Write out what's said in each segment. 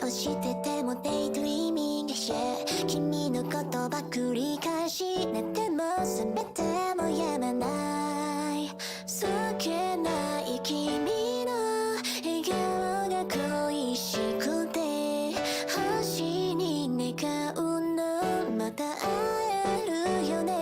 しててもデイドリーミングして君のことば繰り返し寝ても覚めてもやまないそっけない君の笑顔が恋しくて星に願うのまた会えるよね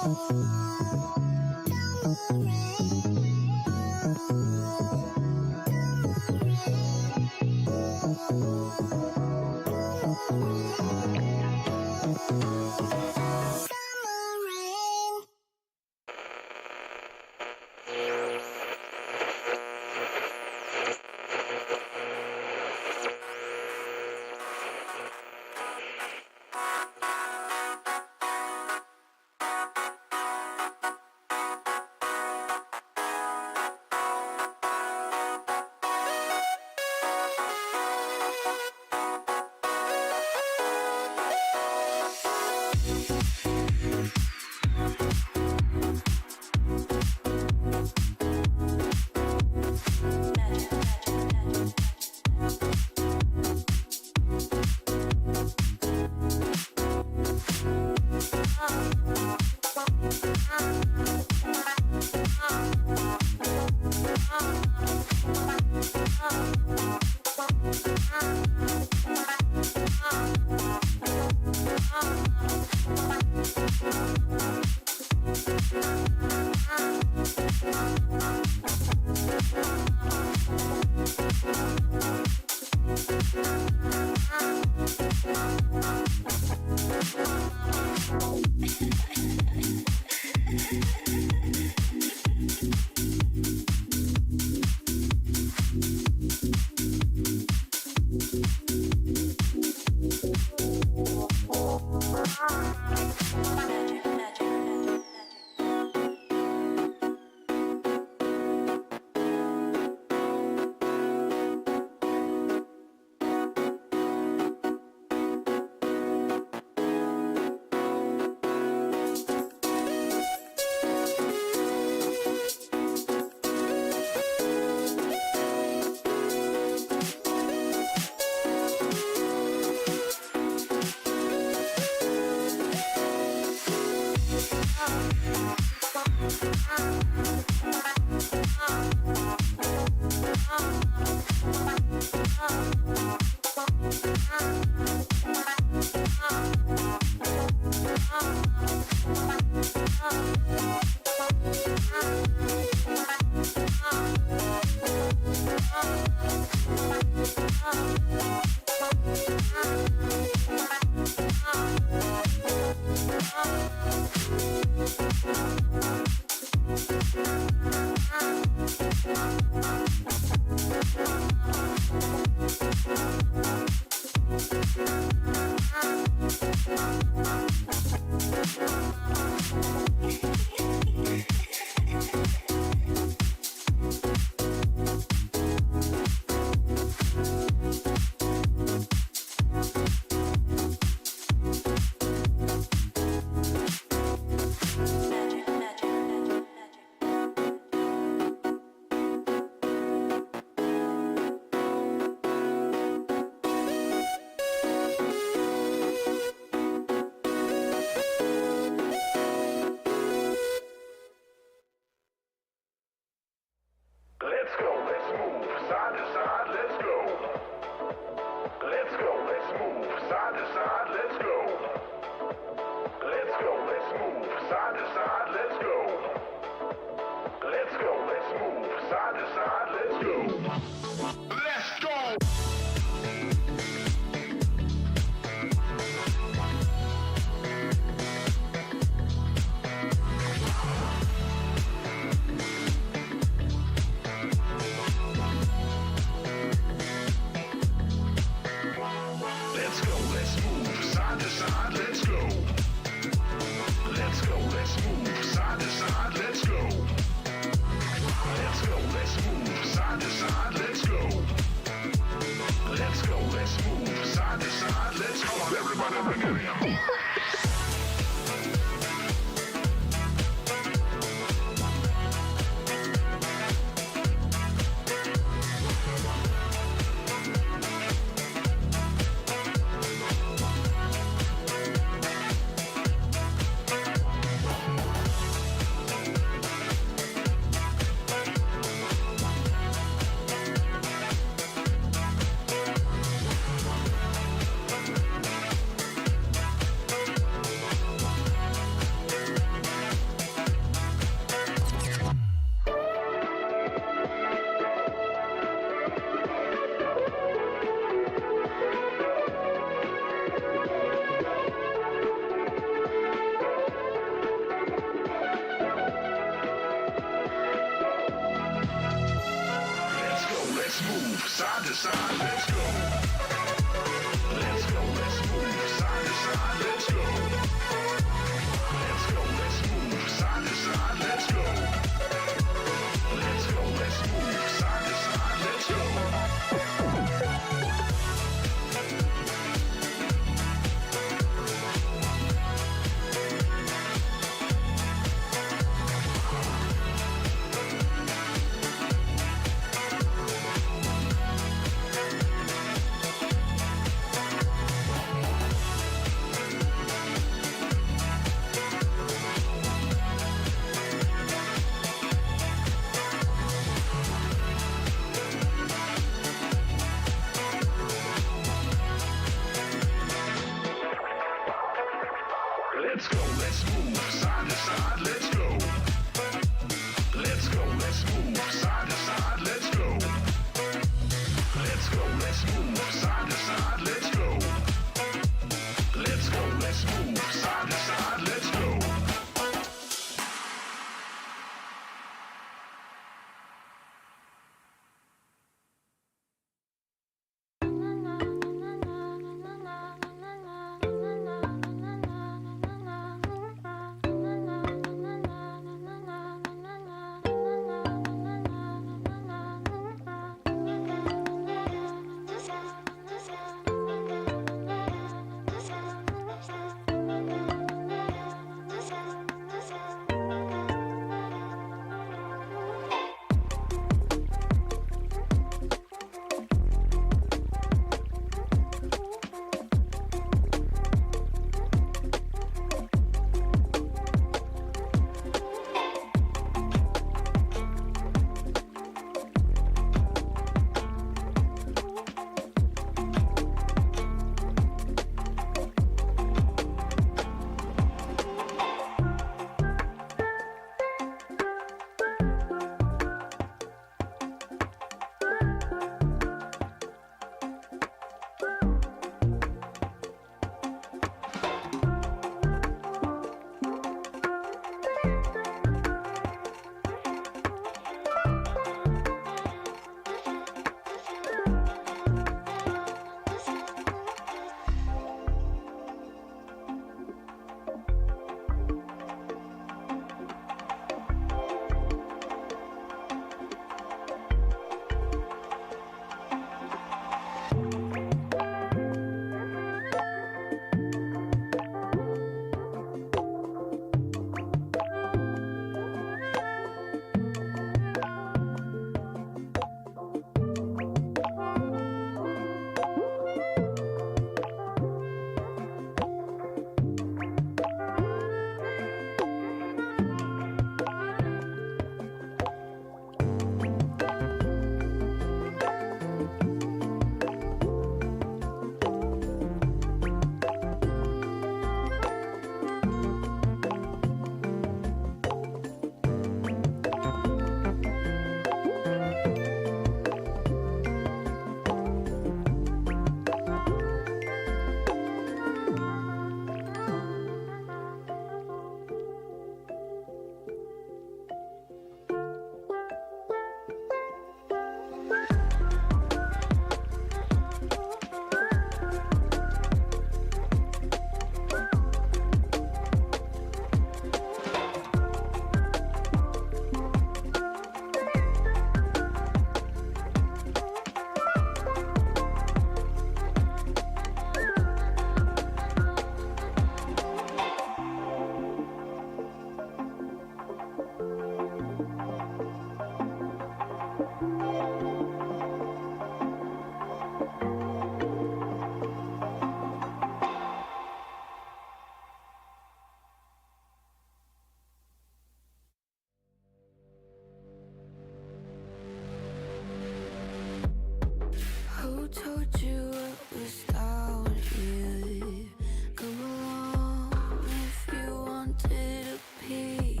showed you what was out here. Come along if you wanted a peek.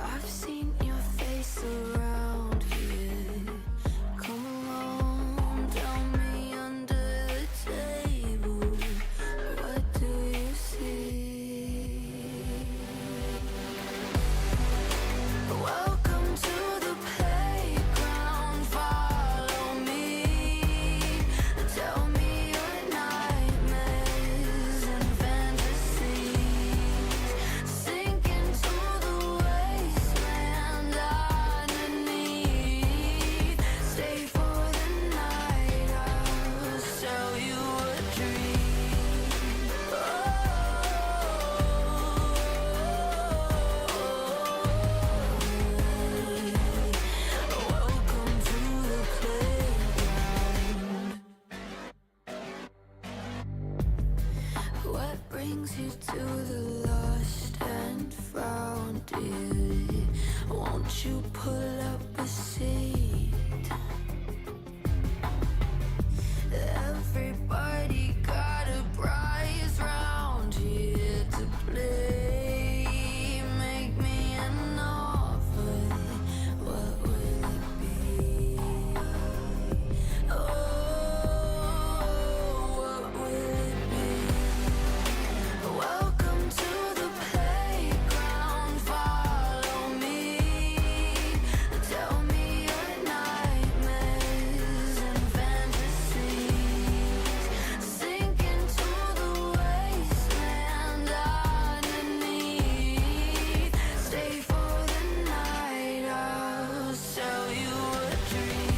I've seen your face around here. Come along, tell me under the table, what do you see? Welcome to the playground, follow me. Tell me your nightmares and fantasies. Sink into the wasteland underneath. Stay for the night, I'll sell you a dream. Welcome to the playground. What brings you to the lost and found, dear? Won't you pull up a seat? Everybody got a prize round here to play. Make me an offer, what will it be? Oh, what will it be? Welcome to the playground, follow me. Tell me your nightmares and fantasies. Sink into the wasteland underneath. Stay for the night, I'll sell you a dream.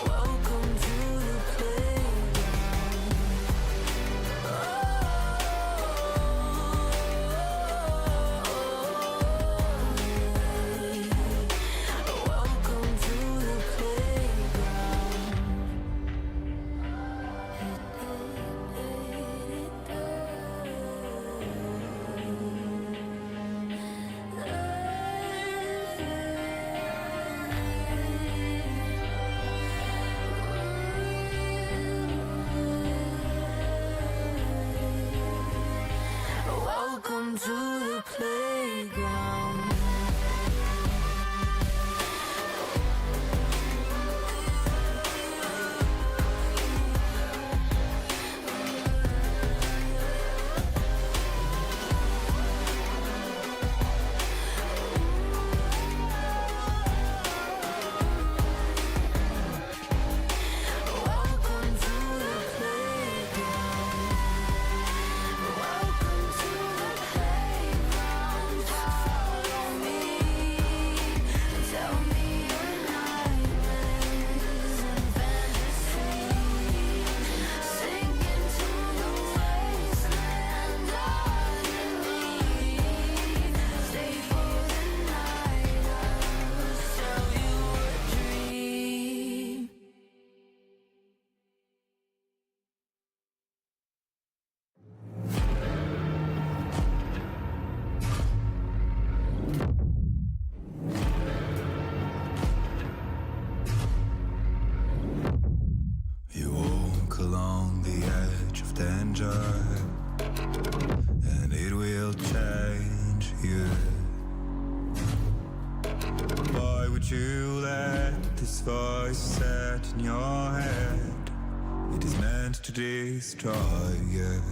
Welcome to the playground. Welcome to the Welcome to the playground. Welcome to the playground. Welcome to the playground, follow me. Tell me your nightmares and fantasies. Sink into the wasteland underneath. Stay for the night, I'll sell you a dream. You walk along the edge of danger, and it will change you. Why would you let this voice set in your head? It is meant to destroy you.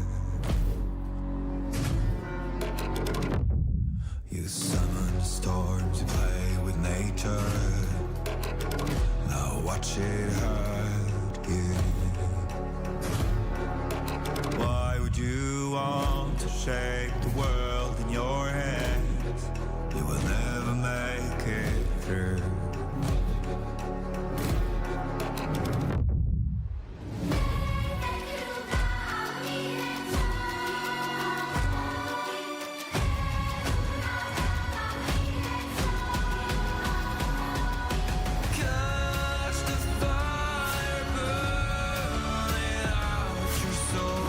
You summon storms, you play with nature. Now watch it hurt you. Why would you want to shake the world in your hands? You will never make it through. Catch the fire burning out your soul.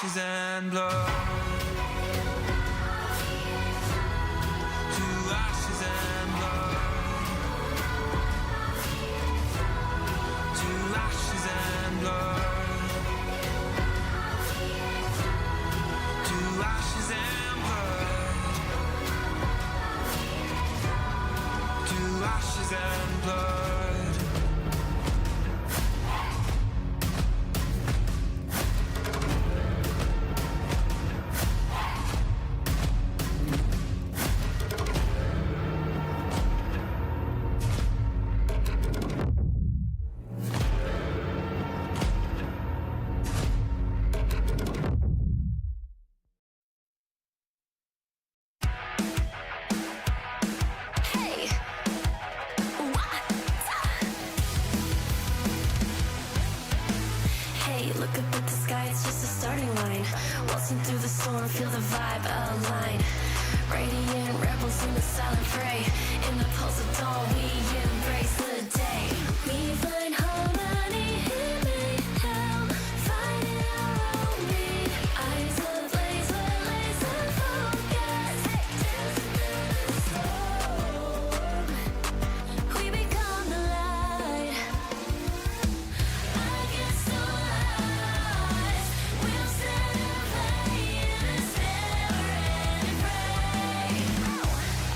ashes and blood. To ashes and blood. To ashes and blood. To ashes and blood. To ashes and blood. Hey, what? Hey, look up at the sky, it's just a starting line. Waltzing through the storm, feel the vibe align. Radiant rebels in the silent fray. In the pulse of dawn, we embrace the day. We find harmony in mayhem, finding our own beat. Eyes ablaze, we're laser focused. Dancing through the storm, we become the light. Against the odds, we'll stand and play in this never-ending fray.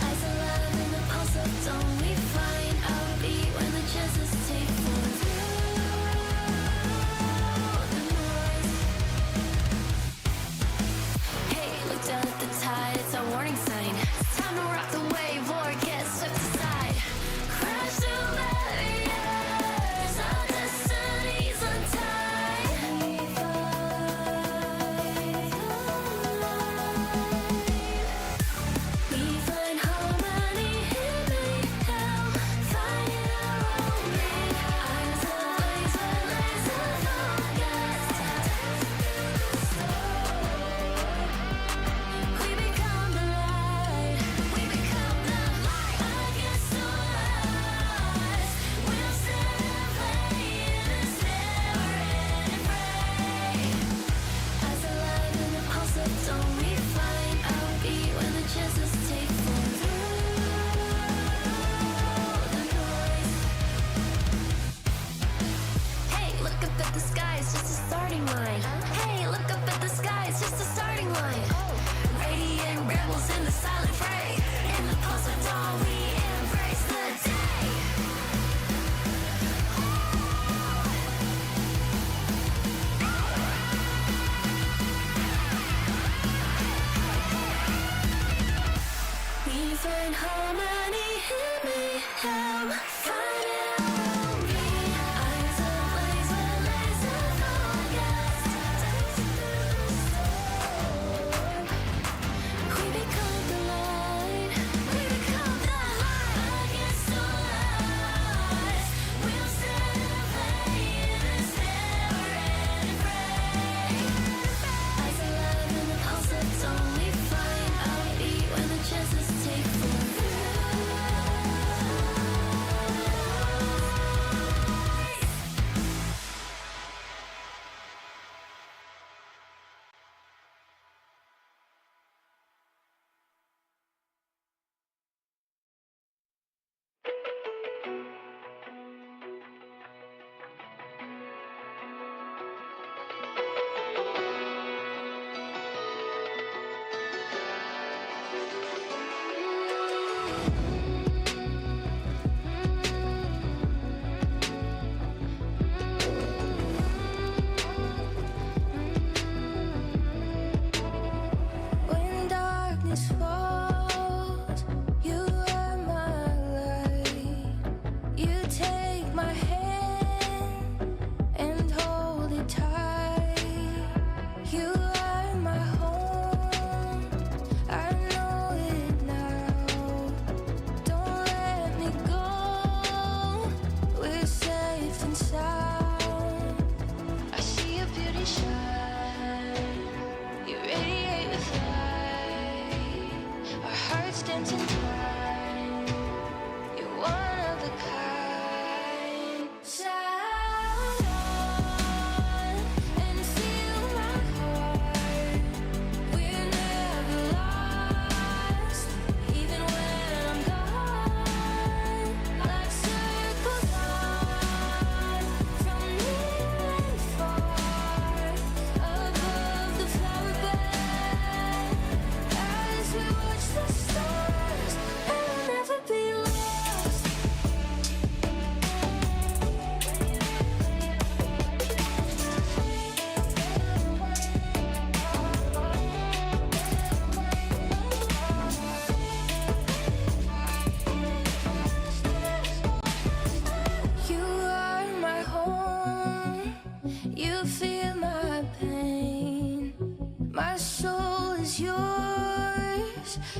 Eyes alive in the pulse of dawn, we find our beat.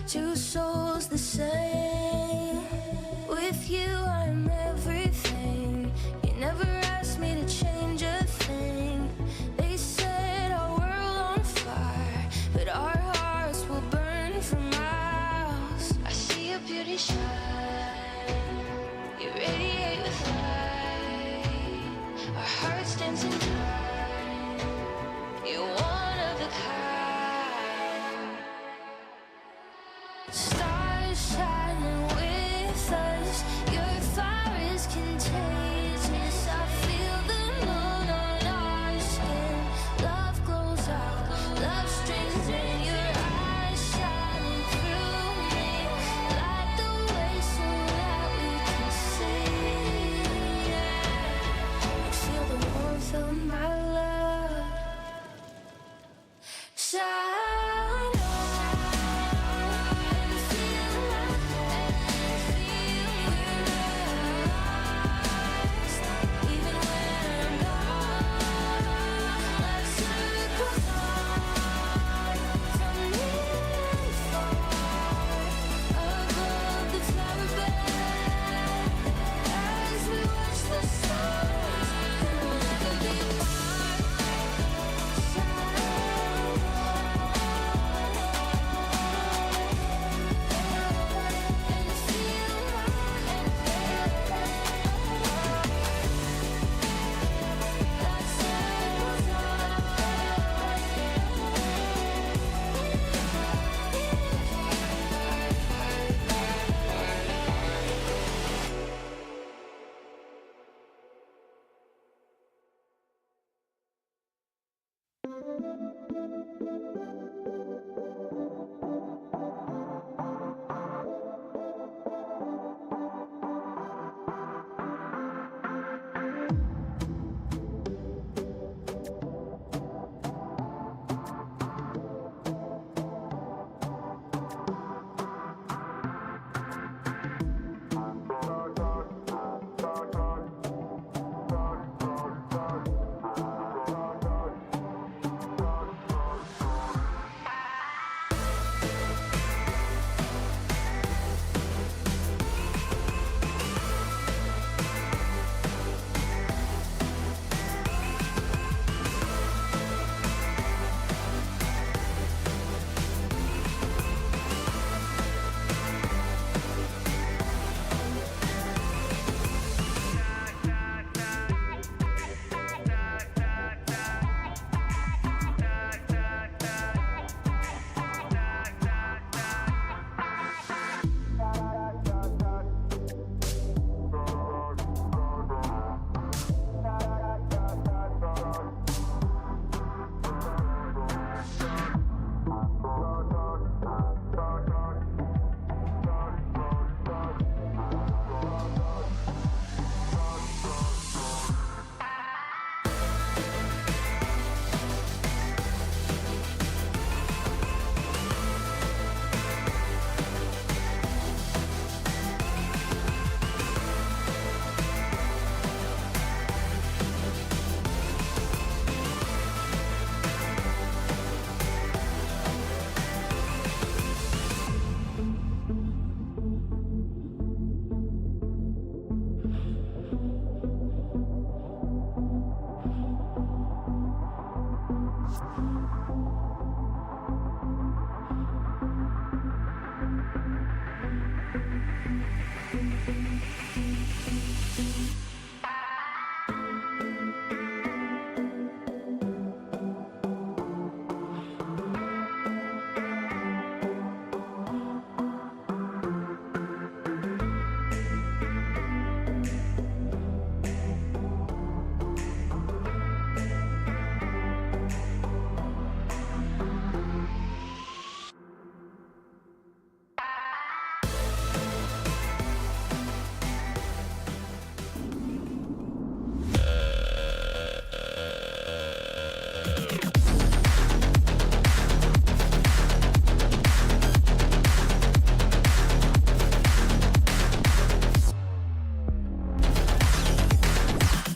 two souls the same. With you I'm everything. You never asked me to change a thing. They set our world on fire, but our hearts will burn for miles. I see your beauty shine, you radiate with light. Our hearts dancing time, you're one of a kind. Stars shining with us, your fire is contagious. I feel the moon on our skin. Love glows out, love streams in. Your eyes shining through me, light the way so that we can see. I feel the warmth of my love. Shine on and feel rise. Even when I'm gone, like circles on from near and far, above the flower bed. As we watch the stars, and we'll never be apart.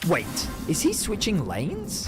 Wait, is he switching lanes?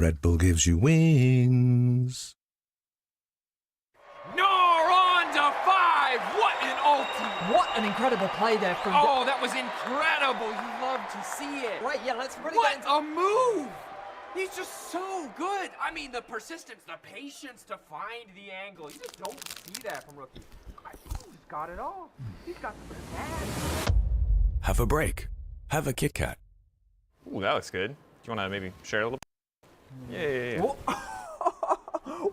Red Bull gives you wings. No, on to 5! What an ulti! What an incredible play there from... Oh, that was incredible! You love to see it. Right, yeah, let's really What get into... a move! He's just so good. I mean, the persistence, the patience to find the angle. You just don't see that from rookies. He's got it all. He's got the bad. Have a break. Have a Kit Kat. Ooh, that looks good. Do you want to maybe share a little? Yeah.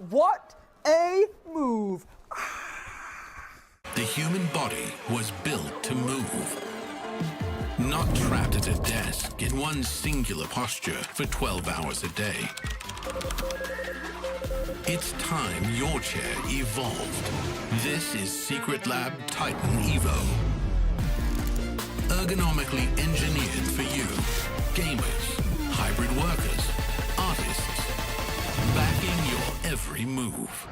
What a move! The human body was built to move. Not trapped at a desk in one singular posture for 12 hours a day. It's time your chair evolved. This is Secret Lab Titan Evo. Ergonomically engineered for you. Gamers, hybrid workers, artists. Backing your every move.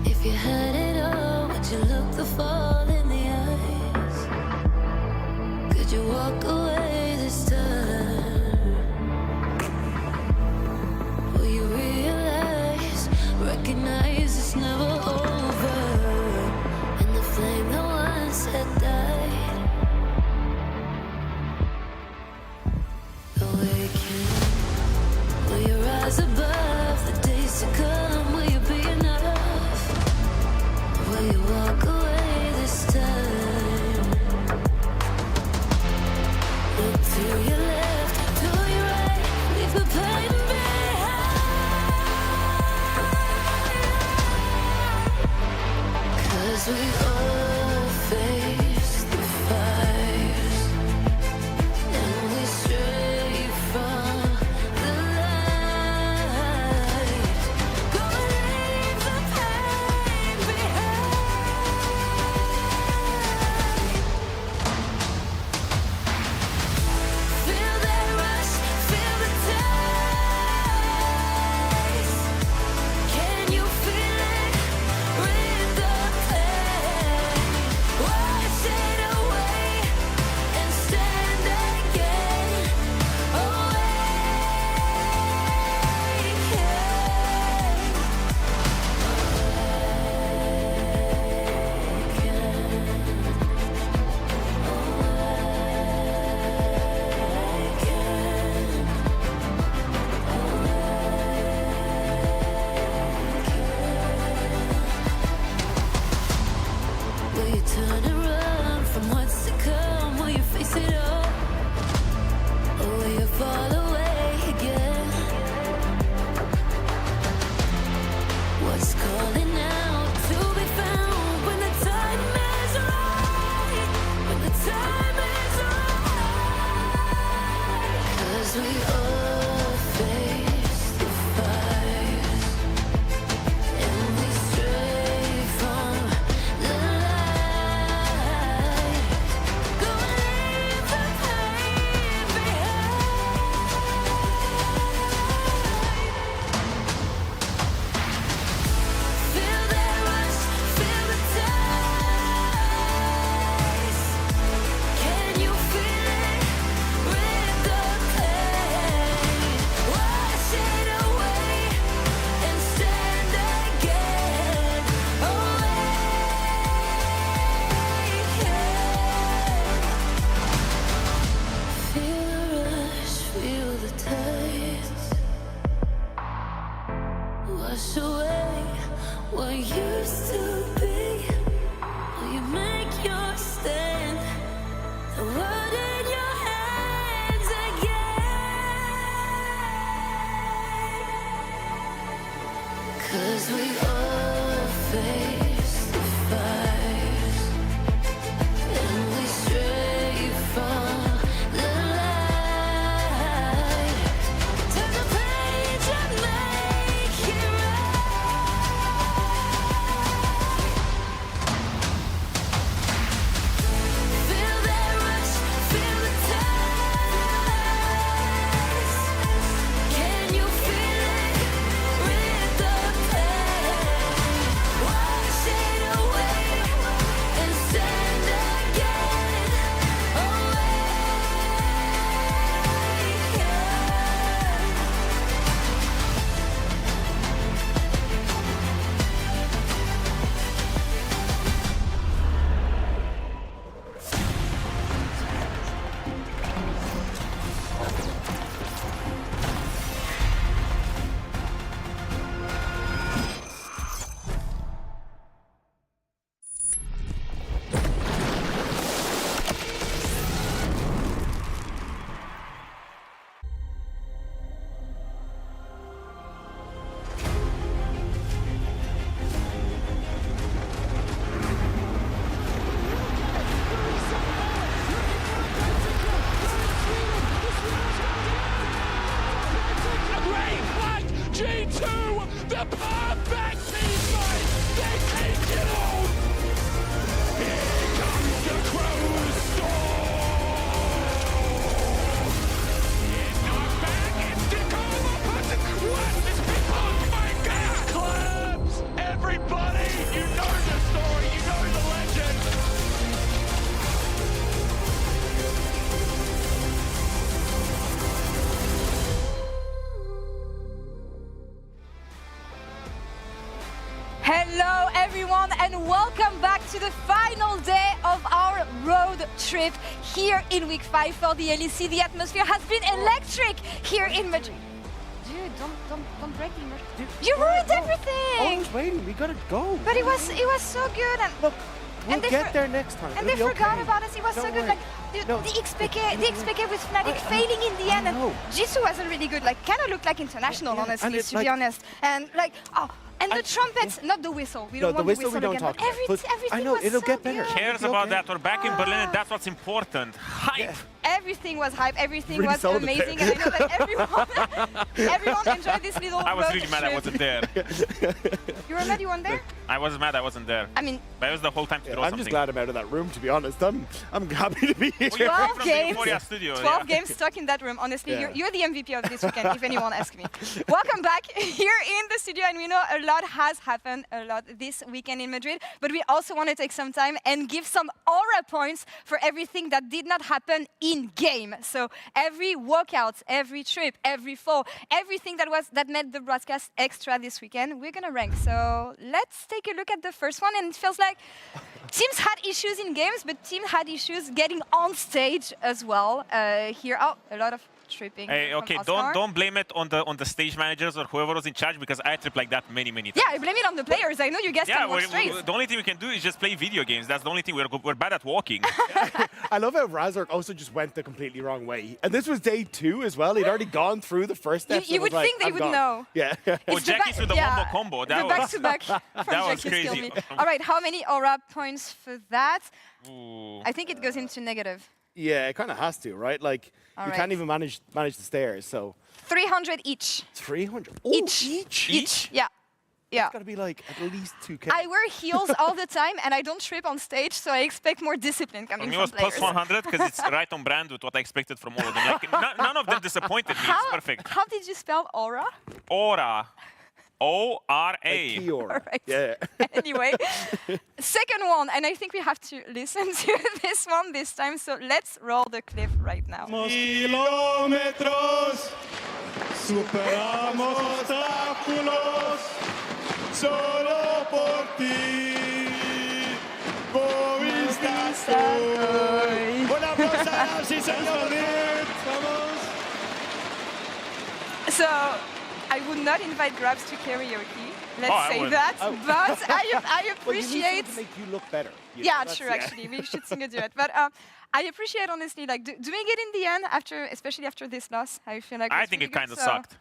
If you had it all, would you look the fall in the eyes? Could you walk away this time? Will you realize, recognize it's never over? And the flame that once had died, awaken. Will you rise above the days to come? Will you be enough? Will you walk away this time? to the final day of our road trip here in week 5 for the LEC. The atmosphere has been electric here in Madrid. Dude, don't break the immersion. You ruined everything. Always waiting. We gotta go. But it was so good. And look, we'll and get there next time. And they forgot about us. It was so good. Like the XPK with Fnatic failing in the end. And Jisoo wasn't really good. Like kind of looked like international, honestly, to be honest. And like and the trumpets, not the whistle. We don't want the whistle we don't again. talk But everything I know, was it'll so get better. good. Who cares about that? We're back in Berlin, and that's what's important. Hype. Yeah. Everything was hype. Everything Really was sold it amazing, there. and I know that everyone enjoyed this little. I was road really mad I trip. wasn't there. You were mad you weren't there? I was mad I wasn't there. I mean, but it was the whole time to throw I'm something. just glad I'm out of that room, to be honest. I'm happy to be here. Well, you're 12 from the games. Euphoria studio, 12 games stuck in that room. Honestly, Yeah. you're the MVP of this weekend, if anyone asks me. Welcome back here in the studio, and we know a lot has happened this weekend in Madrid, but we also want to take some time and give some aura points for everything that did not happen in game. So every walkout, every trip, every fall, everything that made the broadcast extra this weekend, we're gonna rank. So let's take a look at the first one, and it feels like teams had issues in games, but team had issues getting on stage as well. Here, a lot of tripping. Hey, okay, don't blame it on the stage managers or whoever was in charge, because I tripped like that many times. Yeah, I blame it on the players. I know you guys can walk straight. The only thing we can do is just play video games. That's the only thing we're bad at walking. I love how Razork also just went the completely wrong way. And this was day 2 as well. He'd already gone through the first step. You would think they would know. Yeah. Oh, Jackie's with the wombo combo. That the back-to-back from that was Jackie's killed crazy. me. All right, how many aura points for that? Ooh. I think it goes into negative. Yeah, it kind of has to, right? Like, All you right. can't even manage the stairs, so. 300 each. 300? Ooh, Each? Yeah. Yeah. It's got to be like at least 2K. I wear heels all the time, and I don't trip on stage, so I expect more discipline coming For me, it from was players. plus 100 because it's right on brand with what I expected from all of them. Like, none of them disappointed me. It's perfect. How did you spell aura? Aura. O-R-A. Like Kiora. Right. Yeah. Anyway, second one, and I think we have to listen to this one this time, so let's roll the clip right now. Kilómetros, superamos obstáculos, solo por ti. Movistar soy. Un aplauso, sí señor. Vamos. So, I would not invite Grabs to karaoke. Let's say would. that, but I Well, you appreciate. need to make you look better. You know, Yeah, that's- true. Actually, we should sing a duet. But I appreciate honestly, like doing it in the end especially after this loss. I feel like I it's think really it kind of good, so- sucked.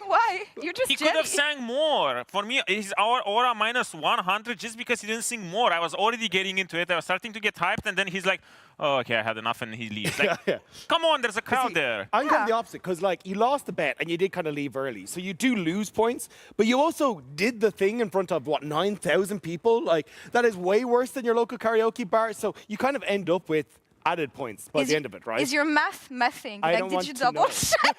Why? You're just He could have jelly. sang more. For me, his aura minus 100 just because he didn't sing more. I was already getting into it. I was starting to get hyped, and then he's like, oh, okay, I had enough, and he leaves. Like, Yeah. come on, there's a crowd there. I'm kind of the opposite, because like you lost the bet and you did kind of leave early, so you do lose points. But you also did the thing in front of what 9,000 people. Like that is way worse than your local karaoke bar. So you kind of end up with added points by the end of it, right? Is your mathing? I Like, don't did want you to double know. check?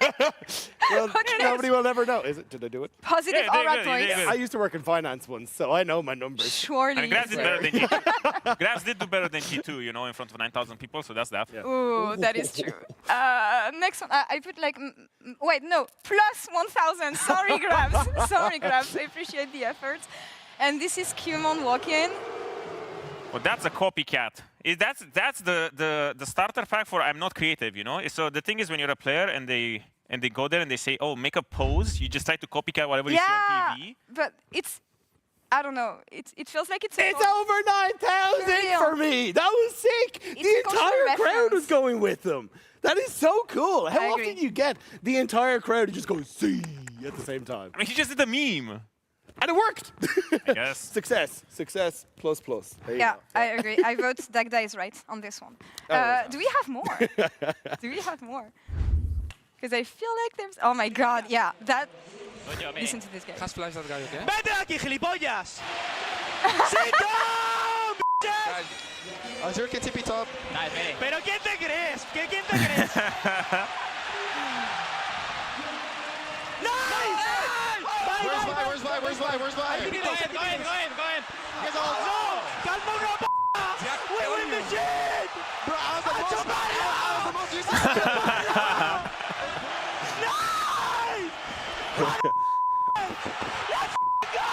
Well, What it nobody is? will ever know. Is it? Did I do it? Positive Yeah, aura good, points. good. I used to work in finance once, so I know my numbers. Surely. I mean, Grabs did better than G2. Grabs did do better than G2, you know, in front of 9,000 people, so that's that. Yeah. Ooh, that is true. Next one, I put like, wait, no, plus 1,000. Sorry, Grabs. Sorry, Grabs. I appreciate the effort. And this is Qmon walk-in. Well, that's a copycat. That's the starter pack for I'm not creative, you know? So the thing is, when you're a player and they go there and they say, oh, make a pose, you just try to copycat whatever you see on TV. But it's, I don't know, it feels like it's over 9,000 Real. for me. That was sick. It's The a cultural entire crowd reference. was going with them. That is so cool. How I often agree. do you get the entire crowd to just go see at the same time? I mean, he just did a meme. And it worked. I guess. Success. Success plus plus. There you Yeah, go. I agree. I vote Dagda is right on this one. Do we have more? Do we have more? Because I feel like there's... Oh my god, yeah. That... Listen to this guy. ¡Vete de aquí, gilipollas! Azure can tippy top. ¿Pero quién te crees? ¿Quién te crees? Where's Vi? Go ahead. You guys all... No! ¡Calma una p***! We win the shit! Bro, I was the most useless. Let's go!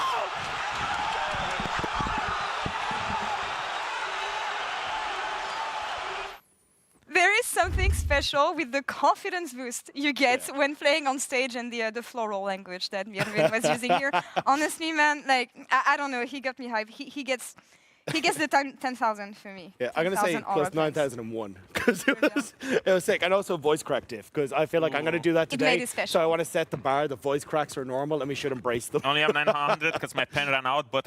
something special with the confidence boost you get when playing on stage and the floral language that Björn was using here. Honestly, man, like I don't know, he got me hyped. He gets the 10,000 for me. Yeah, I'm gonna say plus 9,001 because it was sick, and also voice crack diff because I feel like I'm gonna do that today. It made it special. So I want to set the bar. The voice cracks are normal, and we should embrace them. Only have 900 because my pen ran out, but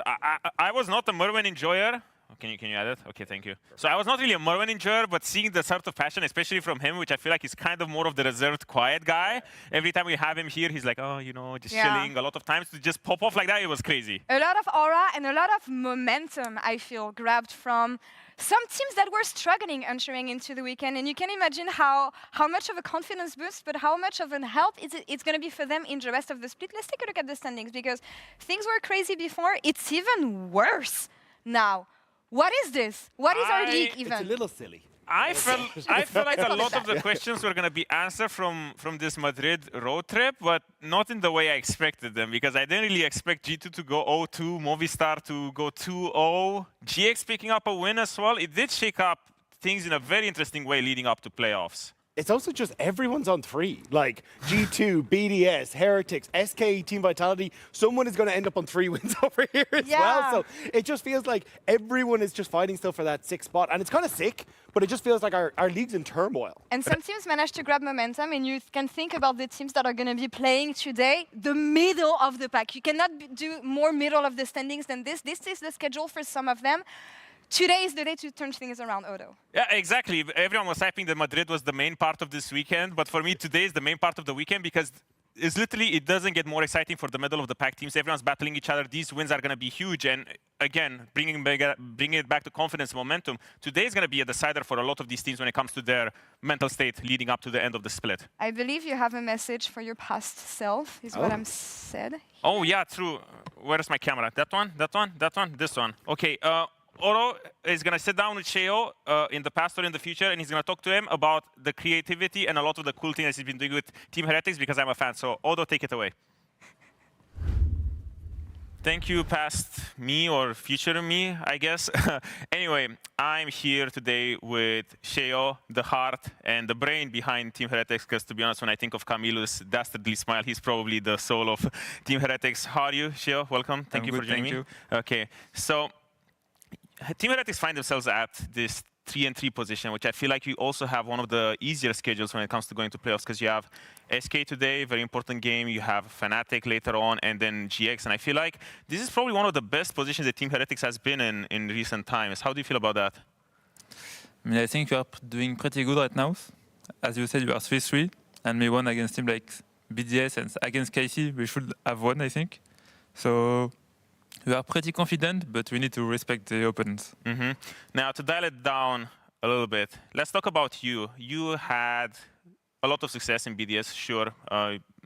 I was not a Merwin enjoyer. Can you add it? Okay, thank you. So I was not really a Merwin enjoyer, but seeing the sort of passion, especially from him, which I feel like he's kind of more of the reserved, quiet guy. Every time we have him here, he's like, oh, you know, just chilling. A lot of times to just pop off like that, it was crazy. A lot of aura and a lot of momentum, I feel, grabbed from some teams that were struggling entering into the weekend. And you can imagine how much of a confidence boost, but how much of a help it's going to be for them in the rest of the split. Let's take a look at the standings, because things were crazy before. It's even worse now. What is this? What is our league even? It's a little silly. I felt like a lot of the questions were going to be answered from this Madrid road trip, but not in the way I expected them, because I didn't really expect G2 to go 0-2, Movistar to go 2-0, GX picking up a win as well. It did shake up things in a very interesting way leading up to playoffs. It's also just everyone's on 3. Like G2, BDS, Heretics, SK, Team Vitality. Someone is going to end up on 3 wins over here as well. So it just feels like everyone is just fighting still for that 6th spot. And it's kind of sick, but it just feels like our league's in turmoil. And some teams managed to grab momentum, and you can think about the teams that are going to be playing today, the middle of the pack. You cannot do more middle of the standings than this. This is the schedule for some of them. Today is the day to turn things around, Odo. Yeah, exactly. Everyone was hyping that Madrid was the main part of this weekend, but for me, today is the main part of the weekend because it's literally, it doesn't get more exciting for the middle of the pack teams. Everyone's battling each other. These wins are going to be huge. And again, bringing it back to confidence, momentum. Today is going to be a decider for a lot of these teams when it comes to their mental state leading up to the end of the split. I believe you have a message for your past self, is what I'm said. Oh, yeah, true. Where's my camera? That one? That one? That one? This one. Okay. Oro is going to sit down with Sheo in the past or in the future, and he's going to talk to him about the creativity and a lot of the cool things he's been doing with Team Heretics, because I'm a fan. So, Odo, take it away. Thank you, past me or future me, I guess. Anyway, I'm here today with Sheo, the heart and the brain behind Team Heretics, because to be honest, when I think of Camillus' dastardly smile, he's probably the soul of Team Heretics. How are you, Sheo? Welcome. Thank you for joining me. Okay, so Team Heretics find themselves at this 3-3 position, which I feel like you also have one of the easier schedules when it comes to going to playoffs, because you have SK today, very important game, you have Fnatic later on, and then GX. And I feel like this is probably one of the best positions that Team Heretics has been in recent times. How do you feel about that? I mean, I think you are doing pretty good right now. As you said, you are 3-3, and we won against teams like BDS, and against KC, we should have won, I think. So we are pretty confident, but we need to respect the opponents. Now, to dial it down a little bit, let's talk about you. You had a lot of success in BDS, sure.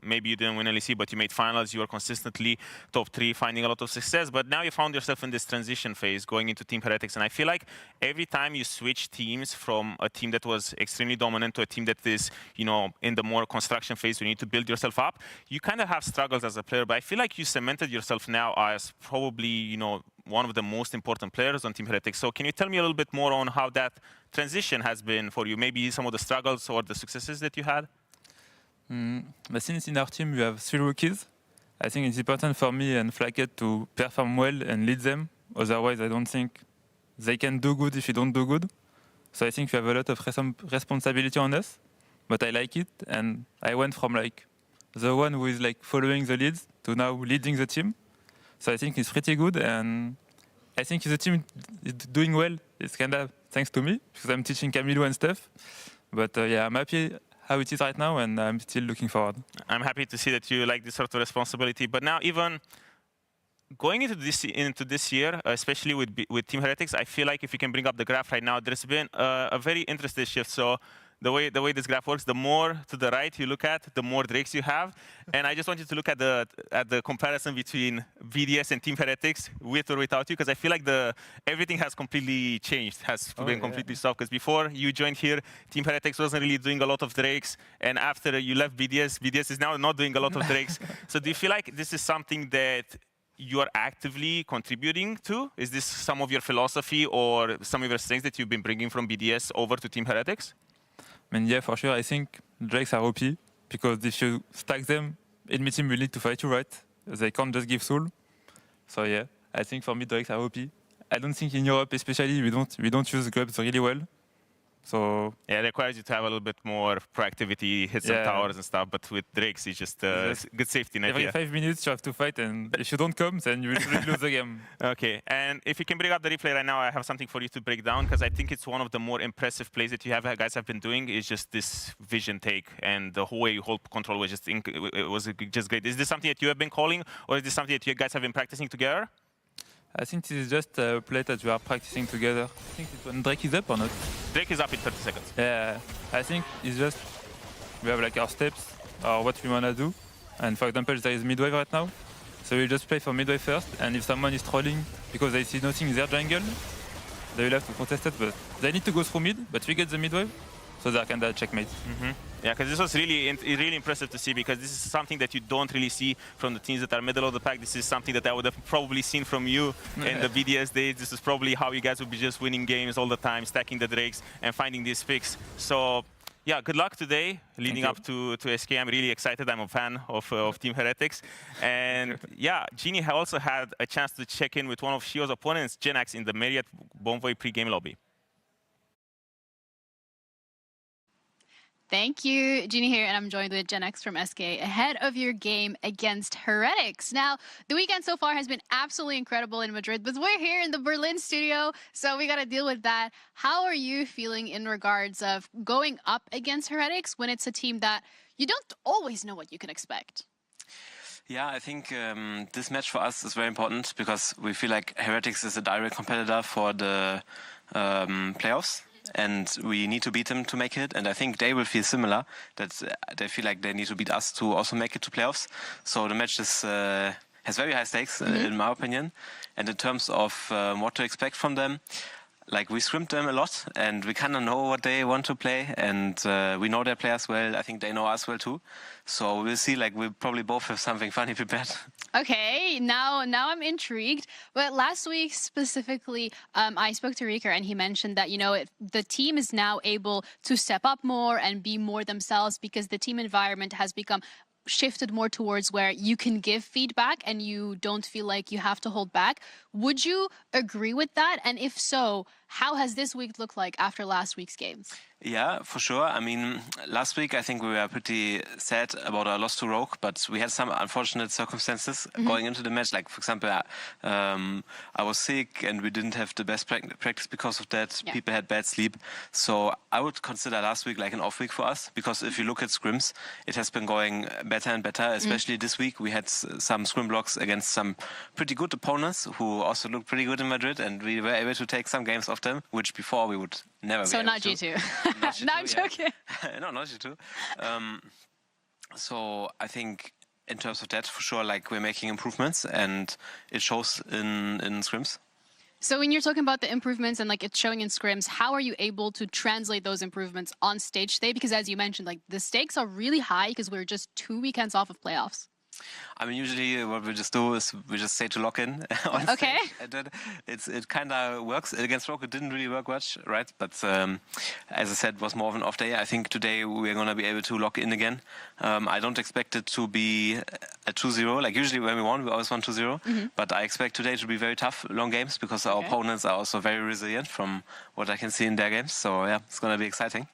Maybe you didn't win LEC, but you made finals. You were consistently top 3, finding a lot of success. But now you found yourself in this transition phase, going into Team Heretics. And I feel like every time you switch teams from a team that was extremely dominant to a team that is, you know, in the more construction phase, you need to build yourself up. You kind of have struggles as a player, but I feel like you cemented yourself now as probably, you know, one of the most important players on Team Heretics. So can you tell me a little bit more on how that transition has been for you? Maybe some of the struggles or the successes that you had? But since in our team we have 3 rookies, I think it's important for me and Flacket to perform well and lead them. Otherwise, I don't think they can do good if you don't do good. So I think we have a lot of responsibility on us, but I like it. And I went from like the one who is like following the leads to now leading the team. So I think it's pretty good. And I think the team is doing well. It's kind of thanks to me, because I'm teaching Camilo and stuff. But yeah, I'm happy how it is right now, and I'm still looking forward. I'm happy to see that you like this sort of responsibility. But now, even going into this year, especially with Team Heretics, I feel like if you can bring up the graph right now, there's been a very interesting shift. So the way this graph works, the more to the right you look at, the more Drakes you have. And I just want you to look at the comparison between BDS and Team Heretics, with or without you, because I feel like everything has completely changed, has been completely stopped. Because before you joined here, Team Heretics wasn't really doing a lot of Drakes, and after you left BDS is now not doing a lot of Drakes. So do you feel like this is something that you are actively contributing to? Is this some of your philosophy or some of your strengths that you've been bringing from BDS over to Team Heretics? I mean, yeah, for sure, I think Drakes are OP, because if you stack them, enemy team will need to fight you, right? They can't just give soul. So yeah, I think for me, Drakes are OP. I don't think in Europe, especially, we don't use grubs really well. So yeah, it requires you to have a little bit more proactivity, hit some towers and stuff. But with Drakes, it's just good safety net. Every 5 minutes you have to fight, and if you don't come, then you will lose the game. Okay, and if you can bring up the replay right now, I have something for you to break down, because I think it's one of the more impressive plays that you guys have been doing. Is just this vision take, and the whole way you hold control was just great. Is this something that you have been calling, or is this something that you guys have been practicing together? I think this is just a play that we are practicing together. I think when Drake is up or not? Drake is up in 30 seconds. Yeah, I think it's just we have like our steps or what we wanna do. And for example, there is midwave right now. So we just play for midwave first, and if someone is trolling because they see nothing in their jungle, they will have to contest it, but they need to go through mid, but we get the midwave, so they can checkmate. Yeah, because this was really impressive to see, because this is something that you don't really see from the teams that are middle of the pack. This is something that I would have probably seen from you in the BDS days. This is probably how you guys would be just winning games all the time, stacking the Drakes and finding this fix. So yeah, good luck today leading up to SK. I'm really excited. I'm a fan of Team Heretics. And yeah, Genie also had a chance to check in with one of Shio's opponents, Genax, in the Marriott Bonvoy pre-game lobby. Thank you, Jeannie here, and I'm joined with Gen X from SK ahead of your game against Heretics. Now, the weekend so far has been absolutely incredible in Madrid, but we're here in the Berlin studio, so we got to deal with that. How are you feeling in regards of going up against Heretics when it's a team that you don't always know what you can expect? Yeah, I think this match for us is very important, because we feel like Heretics is a direct competitor for the playoffs. And we need to beat them to make it, and I think they will feel similar, that they feel like they need to beat us to also make it to playoffs. So the match is, has very high stakes, in my opinion. And in terms of what to expect from them, like, we scrimped them a lot, and we kind of know what they want to play, and we know their players well. I think they know us well too. So we'll see. Like, we probably both have something funny prepared. Okay, now I'm intrigued. But last week specifically, I spoke to Rieker, and he mentioned that, you know, the team is now able to step up more and be more themselves, because the team environment has become shifted more towards where you can give feedback and you don't feel like you have to hold back. Would you agree with that? And if so, how has this week looked like after last week's games? Yeah, for sure. I mean, last week I think we were pretty sad about our loss to Rogue, but we had some unfortunate circumstances going into the match. Like, for example, I was sick and we didn't have the best practice because of that. Yeah. People had bad sleep. So I would consider last week like an off week for us, because if you look at scrims, it has been going better and better, especially this week. We had some scrim blocks against some pretty good opponents who also looked pretty good in Madrid, and we were able to take some games off them, which before we would never be able not to. G2. Not G2. No, I'm joking. No, not G2. So I think in terms of that, for sure, like, we're making improvements, and it shows in scrims. So when you're talking about the improvements and like it's showing in scrims, how are you able to translate those improvements on stage today? Because as you mentioned, like, the stakes are really high because we're just 2 weekends off of playoffs. I mean, usually what we just do is we just say to lock in on okay. stage. And then it kind of works. Against Rogue, it didn't really work much, right? But as I said, it was more of an off day. I think today we're going to be able to lock in again. I don't expect it to be a 2-0. Like, usually when we won, we always won 2-0. But I expect today to be very tough, long games, because our opponents are also very resilient from what I can see in their games. So yeah, it's going to be exciting.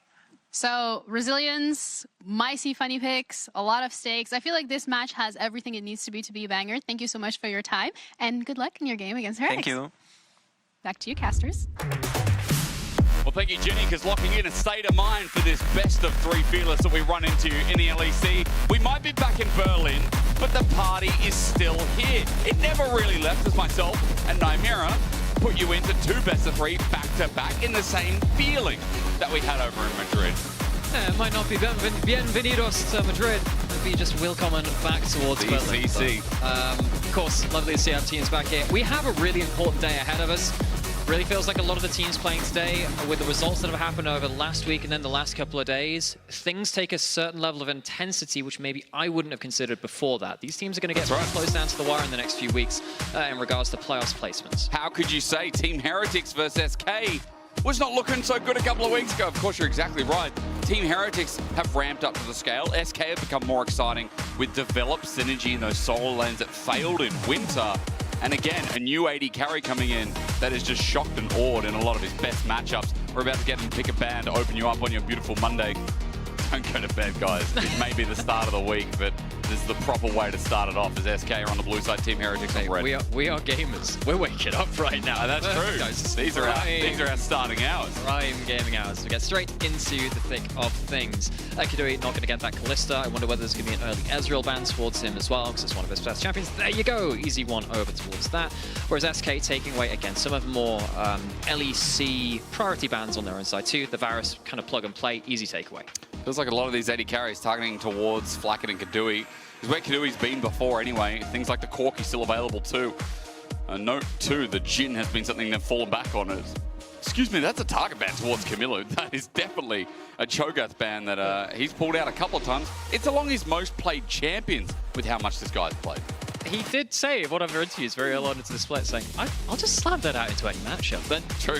So resilience, might see funny picks, a lot of stakes. I feel like this match has everything it needs to be a banger. Thank you so much for your time, and good luck in your game against Heretics. Thank you. Back to you, casters. Well, thank you, Jenny, because locking in a state of mind for this best of 3 fearless that we run into in the LEC. We might be back in Berlin, but the party is still here. It never really left, as myself and Nymera put you into 2 best of 3 back-to-back in the same feeling that we had over in Madrid. Yeah, it might not be bienvenidos to Madrid. It'd be just welcome back towards Berlin. Of course, lovely to see our teams back here. We have a really important day ahead of us. Really feels like a lot of the teams playing today, with the results that have happened over the last week and then the last couple of days, things take a certain level of intensity, which maybe I wouldn't have considered before that. These teams are going to get very close down to the wire in the next few weeks in regards to playoffs placements. How could you say Team Heretics versus SK was not looking so good a couple of weeks ago? Of course, you're exactly right. Team Heretics have ramped up to the scale. SK have become more exciting with developed synergy in those solo lanes that failed in winter. And again, a new AD carry coming in that is just shocked and awed in a lot of his best matchups. We're about to get him to pick a band to open you up on your beautiful Monday. Don't go to bed, guys. It may be the start of the week, but this is the proper way to start it off as SK are on the blue side, Team Heretics on red. We are gamers. We're waking up right now. That's true. These are our starting hours. Prime gaming hours. We get straight into the thick of things. Kidui not going to get that Callista. I wonder whether there's going to be an early Ezreal ban towards him as well, because it's one of his best champions. There you go. Easy one over towards that. Whereas SK taking away, again, some of the more LEC priority bans on their own side too. The Varus kind of plug and play, easy takeaway. Feels like a lot of these AD carries targeting towards Flacket and Kidui. Is where Kidui's been before anyway. Things like the Corki still available too. Note too, the Jhin has been something they've fallen back on. Excuse me, that's a target ban towards Camilo. That is definitely a Cho'Gath ban that he's pulled out a couple of times. It's along his most played champions with how much this guy's played. He did say in one of our interviews very early on into the split, saying, I'll just slam that out into any matchup. But true.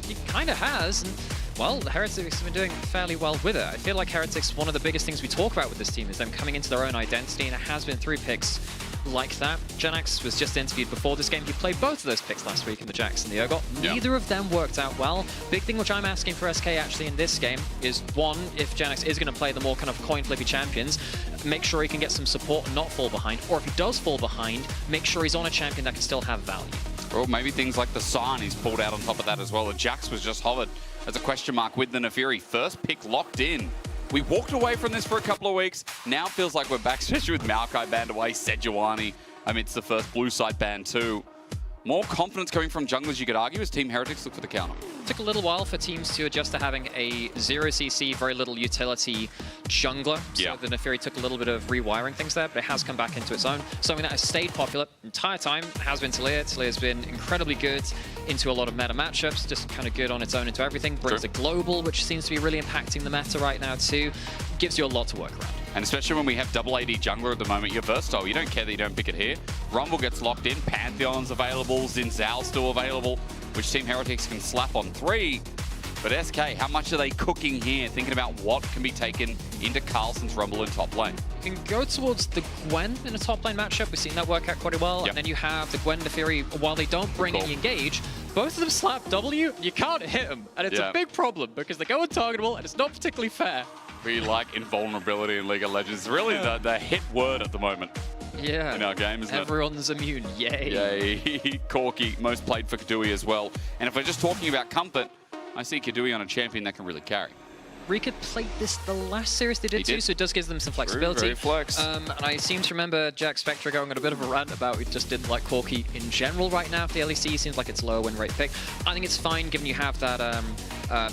He kind of has. And, well, the Heretics have been doing fairly well with it. I feel like Heretics, one of the biggest things we talk about with this team is them coming into their own identity, and it has been through picks like that. Genax was just interviewed before this game. He played both of those picks last week in the Jax and the Urgot. Neither of them worked out well. Big thing which I'm asking for SK actually in this game is, one, if Genax is going to play the more kind of coin flippy champions, make sure he can get some support and not fall behind. Or if he does fall behind, make sure he's on a champion that can still have value. Or maybe things like the Sign he's pulled out on top of that as well. The Jax was just hovered as a question mark with the Nefiri. First pick locked in. We walked away from this for a couple of weeks. Now it feels like we're back, especially with Maokai banned away, Sejuani amidst the first blue side ban too. More confidence coming from junglers, you could argue, as Team Heretics look for the counter. It took a little while for teams to adjust to having a 0cc, very little utility jungler. So the Nefiri took a little bit of rewiring things there, but it has come back into its own. Something that has stayed popular the entire time has been Taliyah. Taliyah's been incredibly good into a lot of meta matchups, just kind of good on its own into everything. Brings a global, which seems to be really impacting the meta right now too. Gives you a lot to work around. And especially when we have double AD jungler at the moment, you're versatile. You don't care that you don't pick it here. Rumble gets locked in, Pantheon's available, Xin Zhao's still available, which Team Heretics can slap on 3. But SK, how much are they cooking here? Thinking about what can be taken into Carlson's Rumble in top lane. You can go towards the Gwen in a top lane matchup. We've seen that work out quite well. And then you have the Gwen Nefiri, while they don't bring any engage, both of them slap W, you can't hit them. And it's a big problem because they go untargetable and it's not particularly fair. We like invulnerability in League of Legends. It's really the hit word at the moment. Yeah. In our game, isn't Everyone's immune. Yay. Yay. Corki, most played for Kidui as well. And if we're just talking about comfort, I see Kidui on a champion that can really carry. Rika played this the last series they did too, so it does give them some flexibility. Very flex. And I seem to remember Jack Spectre going on a bit of a rant about we just didn't like Corki in general right now. For the LEC seems like it's lower win rate pick. I think it's fine given you have that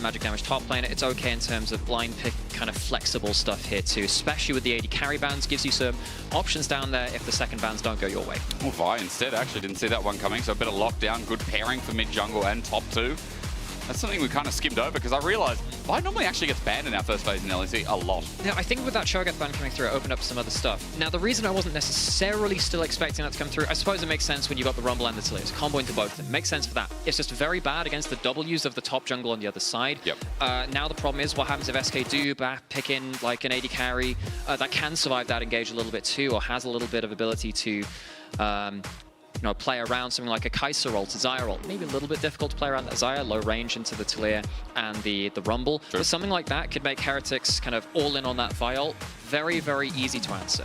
magic damage top lane. It's okay in terms of line pick kind of flexible stuff here too, especially with the AD carry bans. Gives you some options down there if the second bans don't go your way. Well, Vi instead actually didn't see that one coming, so a bit of lockdown, good pairing for mid jungle and top 2. That's something we kind of skimmed over because I realized Vi normally actually gets banned in our first phase in LEC a lot. Now, I think with that Cho'Gath ban coming through, it opened up some other stuff. Now, the reason I wasn't necessarily still expecting that to come through, I suppose it makes sense when you've got the Rumble and the Taliyah. It's a combo into both of them. Makes sense for that. It's just very bad against the W's of the top jungle on the other side. Now the problem is what happens if SK do pick in like an AD carry that can survive that engage a little bit too, or has a little bit of ability to play around something like a Kai'Sa ult to Xayah ult. Maybe a little bit difficult to play around that Xayah, low range into the Taliyah and the Rumble. But something like that could make Heretics kind of all in on that Vi ult. Very, very easy to answer.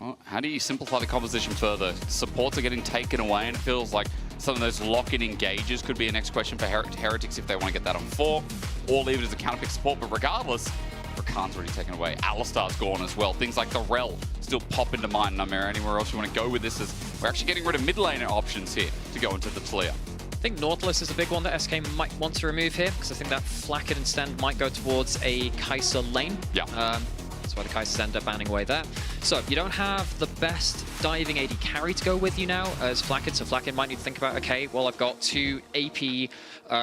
Well, how do you simplify the composition further? Supports are getting taken away, and it feels like some of those lock-in engages could be a next question for Heretics if they want to get that on 4, or leave it as a counter-pick support. But regardless, Rakan's already taken away. Alistar's gone as well. Things like the Rel still pop into mind. Namera, anywhere else you want to go with this? Is we're actually getting rid of mid laner options here to go into the Taliyah. I think Nautilus is a big one that SK might want to remove here, because I think that Flacket instead might go towards a Kai'Sa lane. That's why the Kai'Sas end up banning away there. So you don't have the best diving AD carry to go with you now as Flakked. So Flakked might need to think about, okay, well, I've got 2 AP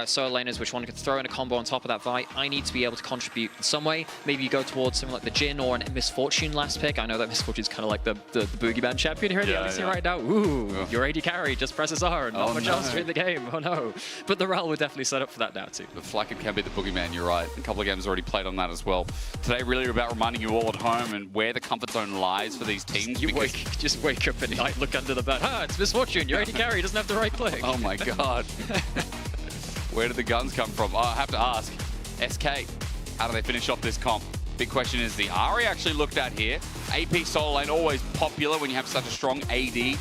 solo laners, which one could throw in a combo on top of that Vi. I need to be able to contribute in some way. Maybe you go towards something like the Jhin or an Misfortune last pick. I know that Misfortune's kind of like the boogeyman champion here in the LEC right now. Ooh, your AD carry just presses R and not much else to win the game. Oh no. But the Rel would definitely set up for that now too. The Flakked can be the boogeyman, you're right. A couple of games already played on that as well. Today really about reminding you all at home and where the comfort zone lies for these teams. You just wake up at night, look under the bed. Ah, it's Misfortune. Your AD carry doesn't have the right click. Oh my god. Where did the guns come from? Oh, I have to ask, SK, how do they finish off this comp? Big question is the Ahri actually looked at here. AP solo lane always popular when you have such a strong AD,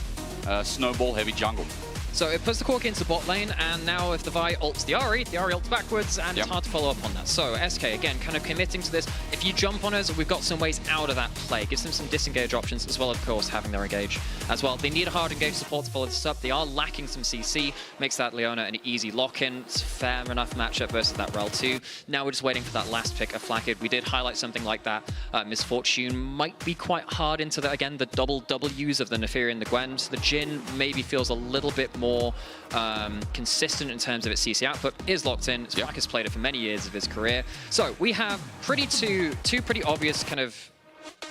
snowball heavy jungle. So it puts the Cork into bot lane, and now if the Vi ults the Ahri ults backwards, and it's hard to follow up on that. So SK, again, kind of committing to this. If you jump on us, we've got some ways out of that play. Gives them some disengage options, as well, of course, having their engage as well. They need a hard engage support to follow this up. They are lacking some CC. Makes that Leona an easy lock-in. It's a fair enough matchup versus that Rel 2. Now we're just waiting for that last pick of Flakked. We did highlight something like that. Misfortune might be quite hard into, again, the double W's of the Neferi and the Gwen. So the Jhin maybe feels a little bit more consistent in terms of its CC output, is locked in. Flack has played it for many years of his career. So we have two pretty obvious kind of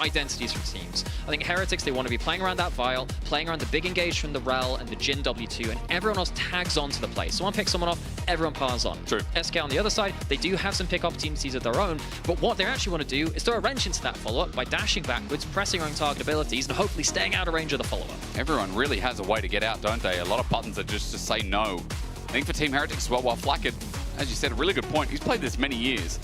identities from teams. I think Heretics, they want to be playing around that Vial, playing around the big engage from the Rel and the Jhin W2, and everyone else tags on to the play. Someone picks someone off, everyone piles on. True. SK on the other side, they do have some pick opportunities of their own, but what they actually want to do is throw a wrench into that follow-up by dashing backwards, pressing on target abilities, and hopefully staying out of range of the follow-up. Everyone really has a way to get out, don't they? A lot of buttons are just to say no. I think for Team Heretics as well, while Flakked, as you said, a really good point. He's played this many years.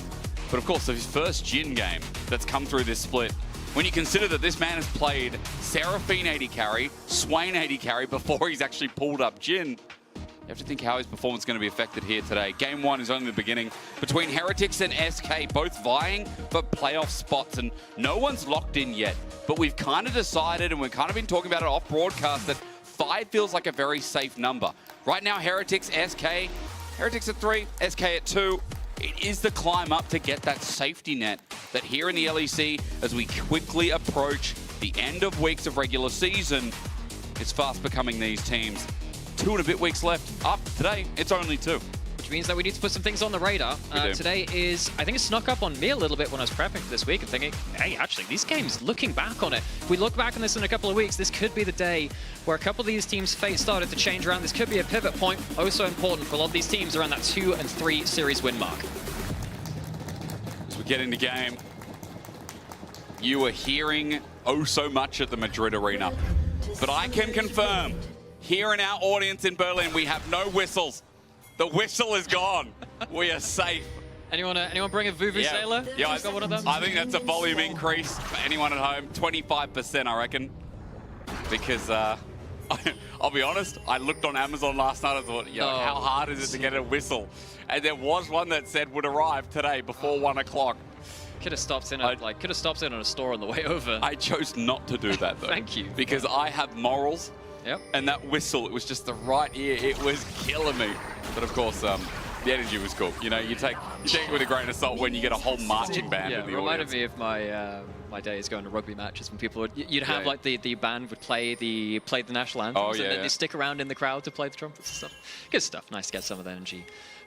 But of course, his first Jhin game that's come through this split, when you consider that this man has played Seraphine AD carry, Swain AD carry before he's actually pulled up Jhin, you have to think how his performance is going to be affected here today. Game 1 is only the beginning between Heretics and SK, both vying for playoff spots, and no one's locked in yet. But we've kind of decided, and we've kind of been talking about it off broadcast, that 5 feels like a very safe number. Right now, Heretics, SK, Heretics at 3, SK at 2. It is the climb up to get that safety net that here in the LEC, as we quickly approach the end of weeks of regular season, it's fast becoming these teams. 2 and a bit weeks left. Up today, it's only 2. Which means that we need to put some things on the radar. Today is, I think it snuck up on me a little bit when I was prepping for this week and thinking, hey, actually, these games, looking back on it, if we look back on this in a couple of weeks, this could be the day where a couple of these teams' fate started to change around. This could be a pivot point, oh so important for a lot of these teams around that 2 and 3 series win mark. As we get into game, you are hearing oh so much at the Madrid arena. But I can confirm, here in our audience in Berlin, we have no whistles. The whistle is gone. We are safe. Anyone bring a Vuvuzela? Yeah, got one of them? I think that's a volume increase for anyone at home. 25%, I reckon. Because I'll be honest, I looked on Amazon last night and thought, how hard is it to get a whistle? And there was one that said would arrive today before 1 o'clock. Could have stopped in on a store on the way over. I chose not to do that though. Thank you. Because I have morals. Yep. And that whistle, it was just the right ear. It was killing me. But of course, the energy was cool. You know, you take it with a grain of salt when you get a whole marching band in the audience. Reminded me of my days going to rugby matches when people would, you'd have like the band would play the national anthems, and then they stick around in the crowd to play the trumpets and stuff. Good stuff. Nice to get some of that energy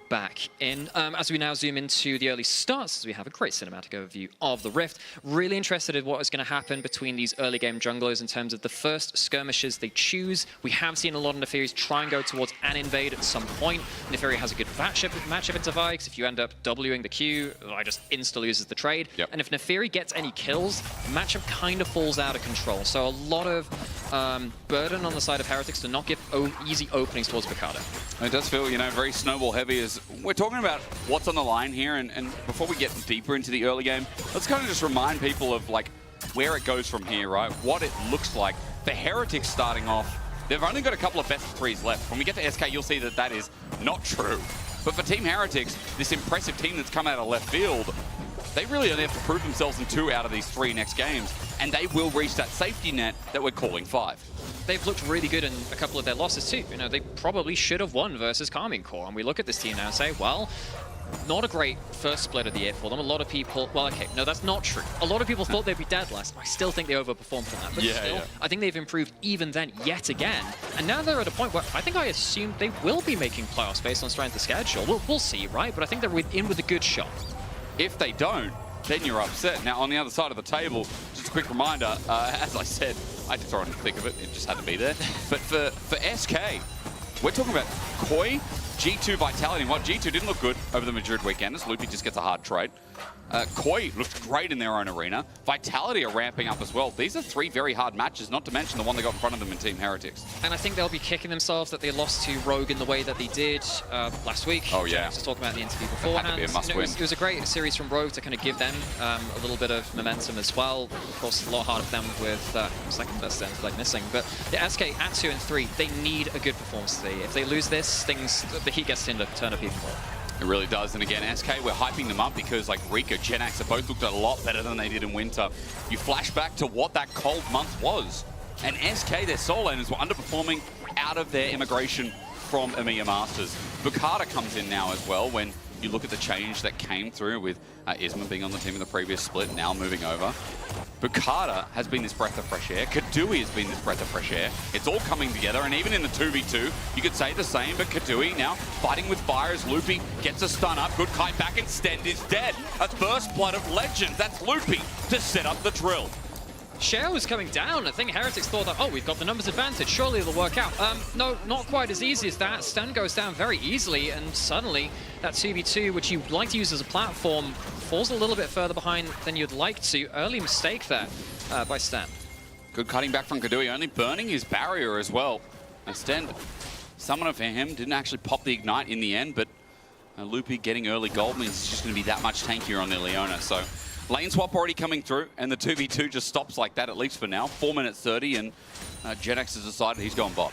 back in. As we now zoom into the early starts, as we have a great cinematic overview of the Rift. Really interested in what is going to happen between these early game junglers in terms of the first skirmishes they choose. We have seen a lot of Neferis try and go towards an invade at some point. Neferi has a good matchup into Vi, because if you end up Wing the Q, I just insta-loses the trade. And if Neferi gets any kills, the matchup kind of falls out of control. So a lot of burden on the side of Heretics to not give easy openings towards Picado. It does feel, very snowball heavy. As we're talking about what's on the line here, and before we get deeper into the early game, let's kind of just remind people of where it goes from here, right? What it looks like. For Heretics starting off, they've only got a couple of best of 3s left. When we get to SK, you'll see that that is not true. But for Team Heretics, this impressive team that's come out of left field, they really only have to prove themselves in 2 out of these 3 next games, and they will reach that safety net that we're calling 5. They've looked really good in a couple of their losses too. They probably should have won versus Karmine Corps. And we look at this team now and say, well, Not a great first split of the year for them. A lot of people, well, okay, no, that's not true. A lot of people thought they'd be dead last. I still think they overperformed from that. But still, I think they've improved even then yet again. And now they're at a point where I assume they will be making playoffs based on strength of schedule. We'll see, right? But I think they're in with a good shot. If they don't, then you're upset. Now, on the other side of the table, just a quick reminder, as I said, I had to throw in the thick of it. It just had to be there. But for SK, we're talking about Koi, G2 Vitality. And what G2 didn't look good over the Madrid weekend, as Loopy just gets a hard trade. Koi looked great in their own arena. Vitality are ramping up as well. These are 3 very hard matches, not to mention the one they got in front of them in Team Heretics. And I think they'll be kicking themselves that they lost to Rogue in the way that they did last week. Oh, yeah. I was just talking about the interview beforehand. Had to be a must-win. It was a great series from Rogue to kind of give them a little bit of momentum as well. Of course, a lot harder for them with second best end like missing. But the SK at 2 and 3, they need a good performance today. If they lose this, the heat gets to turn up even more. It really does. And again, SK, we're hyping them up because like Rika, Genax have both looked a lot better than they did in winter. You flash back to what that cold month was. And SK, their solo laners, were underperforming out of their immigration from EMEA Masters. Bukata comes in now as well when you look at the change that came through with Isma being on the team in the previous split, now moving over. Bukata has been this breath of fresh air. Kadui has been this breath of fresh air. It's all coming together, and even in the 2v2, you could say the same, but Kadui now fighting with fire as Loopy gets a stun up. Good kite back, and Stend is dead. A first blood of legends. That's Loopy to set up the drill. Shell was coming down. I think Heretics thought that, oh, we've got the numbers advantage. Surely it'll work out. No, not quite as easy as that. Stun goes down very easily, and suddenly that 2v2, which you'd like to use as a platform, falls a little bit further behind than you'd like to. Early mistake there by Stan. Good cutting back from Kadui, only burning his barrier as well. And Stend, summoner for him, didn't actually pop the Ignite in the end, but Loopy getting early gold means it's just going to be that much tankier on their Leona. So lane swap already coming through, and the 2v2 just stops like that, at least for now. 4 minutes 30, and Genax has decided he's gone bot.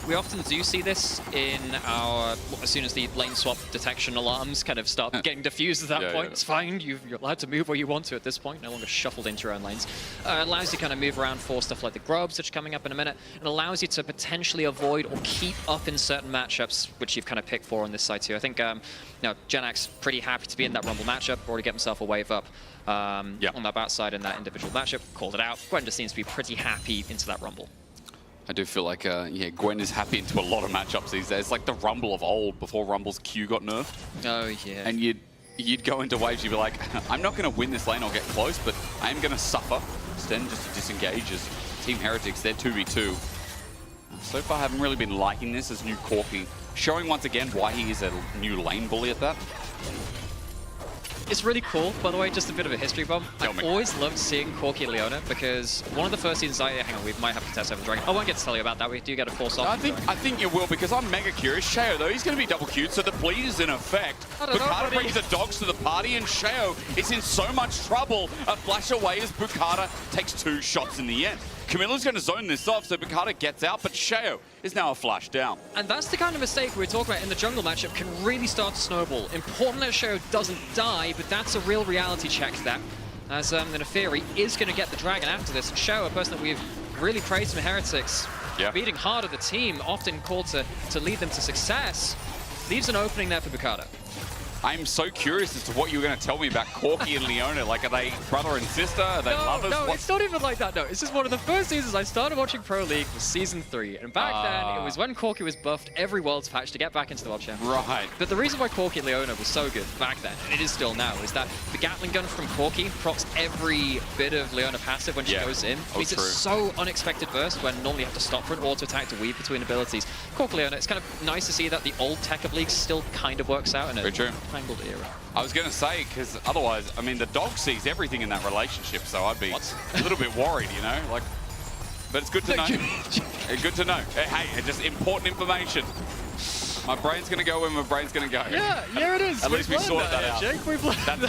We often do see this in our, as soon as the lane swap detection alarms kind of start getting diffused at that point. It's fine, you're allowed to move where you want to at this point, no longer shuffled into your own lanes. Allows you to kind of move around for stuff like the grubs, which are coming up in a minute, and allows you to potentially avoid or keep up in certain matchups, which you've kind of picked for on this side too. I think Genax pretty happy to be in that Rumble matchup, already get himself a wave up on that bat side in that individual matchup, called it out. Gwen just seems to be pretty happy into that Rumble. I do feel like, Gwen is happy into a lot of matchups these days. Like the Rumble of old, before Rumble's Q got nerfed. Oh, yeah. And you'd go into waves, you'd be like, I'm not going to win this lane or get close, but I am going to suffer. Sten just disengages. Team Heretics, they're 2v2. So far, I haven't really been liking this as new Corki, showing once again why he is a new lane bully at that. It's really cool, by the way, just a bit of a history bump. I've always loved seeing Corki Leona because one of the first seasons hang on, we might have to test over the Dragon. I won't get to tell you about that. We do get a force off. I think you will, because I'm mega curious. Sheo, though, he's going to be double queued, so the bleed is in effect. Bukata brings the dogs to the party, and Sheo is in so much trouble. A flash away as Bukata takes 2 shots in the end. Camilla's going to zone this off, so Bukata gets out, but Sheo is now a flash down. And that's the kind of mistake we're talking about in the jungle matchup can really start to snowball. Important that Sheo doesn't die, but that's a real reality check there. As the Neferi is going to get the dragon after this. And Sheo, a person that we've really praised from Heretics, beating hard at the team, often called to lead them to success, leaves an opening there for Bukata. I'm so curious as to what you were going to tell me about Corki and Leona. Like, are they brother and sister? Are they lovers? No, it's not even like that. No, it's just one of the first seasons I started watching Pro League was Season 3. And back then, it was when Corki was buffed every Worlds patch to get back into the World Championship. Right. But the reason why Corki and Leona was so good back then, and it is still now, is that the Gatling gun from Corki procs every bit of Leona passive when she goes in. It's so unexpected burst when normally you have to stop for an auto attack to weave between abilities. Corki Leona, it's kind of nice to see that the old tech of League still kind of works out in a tangled era. I was going to say, because otherwise, I mean, the dog sees everything in that relationship, so I'd be a little bit worried, you know? Like, but it's good to know. Good to know. Hey, just important information. My brain's going to go where my brain's going to go. Yeah, it is. At least we sorted that out. Jake,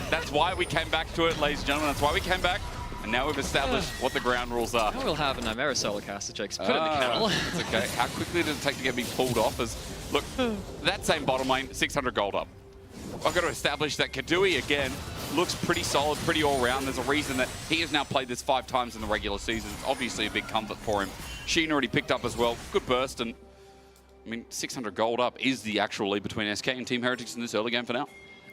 that's why we came back to it, ladies and gentlemen. That's why we came back. And now we've established what the ground rules are. Now we'll have a Nymera solo caster, Jake's put in the kennel. It's okay. How quickly did it take to get me pulled off? Look, that same bottom lane, 600 gold up. I've got to establish that Kadui, again, looks pretty solid, pretty all-round. There's a reason that he has now played this 5 times in the regular season. It's obviously a big comfort for him. Sheen already picked up as well. Good burst, and I mean, 600 gold up is the actual lead between SK and Team Heretics in this early game for now.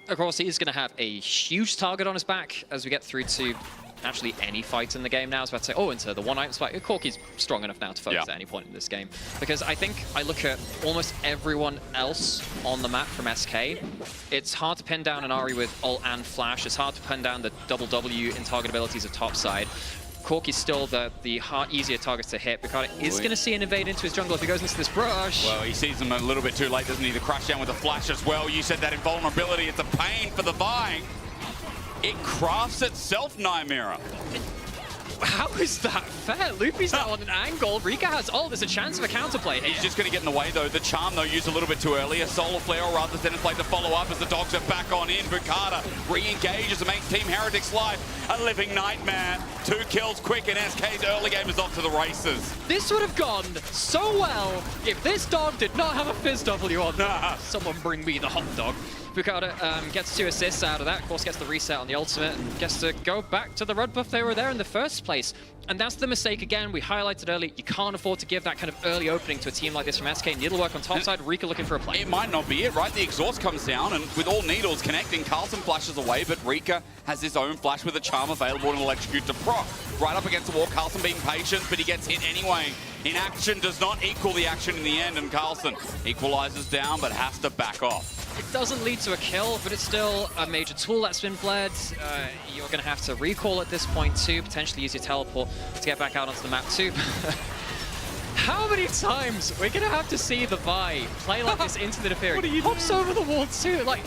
Of course, he's going to have a huge target on his back as we get through to actually any fight in the game now. I was about to say, oh, into the one-item spike. Corki's strong enough now to focus at any point in this game. Because I think I look at almost everyone else on the map from SK. It's hard to pin down an Ahri with ult and flash. It's hard to pin down the double W in target abilities of topside. Corki's still the easier targets to hit. Picard is going to see an invade into his jungle if he goes into this brush. Well, he sees them a little bit too late, doesn't he? The crash down with the flash as well. You said that invulnerability. It's a pain for the Vi. It crafts itself, Nymira. How is that fair? Luffy's now on an angle. Rika has there's a chance of a counterplay here. He's just going to get in the way, though. The charm, though, used a little bit too early. A solar flare, or rather than play the follow-up as the dogs are back on in. Bukata re-engages and makes Team Heretics' life a living nightmare. 2 kills quick, and SK's early game is off to the races. This would have gone so well if this dog did not have a Fizz W on. Someone bring me the hot dog. Bukata gets 2 assists out of that, of course gets the reset on the ultimate and gets to go back to the red buff they were there in the first place. And that's the mistake again, we highlighted earlier, you can't afford to give that kind of early opening to a team like this from SK. Needle work on top side, Rika looking for a play. It might not be it, right? The exhaust comes down and with all needles connecting, Carlson flashes away, but Rika has his own flash with a charm available and electrocute to proc. Right up against the wall, Carlson being patient, but he gets hit anyway. Inaction does not equal the action in the end, and Carlson equalizes down, but has to back off. It doesn't lead to a kill, but it's still a major tool that's been bled. You're going to have to recall at this point too, potentially use your teleport to get back out onto the map too. How many times we're going to have to see the Vi play like this into the Deferi? He hops over the wall too, like,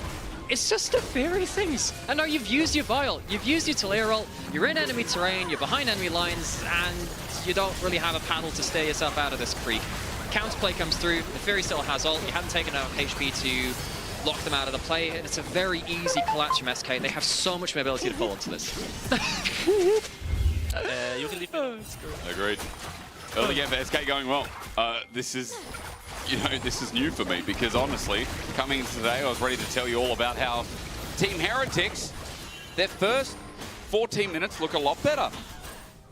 it's just Deferi things. I know you've used your Vial, you've used your Taliyah ult, you're in enemy terrain, you're behind enemy lines, and you don't really have a panel to steer yourself out of this creek. Counterplay comes through, Deferi still has ult, you haven't taken enough HP to lock them out of the play, and it's a very easy collapse from SK. They have so much mobility to fall into this. You can leave it. Agreed. Early game for SK going well. This is new for me because honestly, coming into today, I was ready to tell you all about how Team Heretics, their first 14 minutes look a lot better.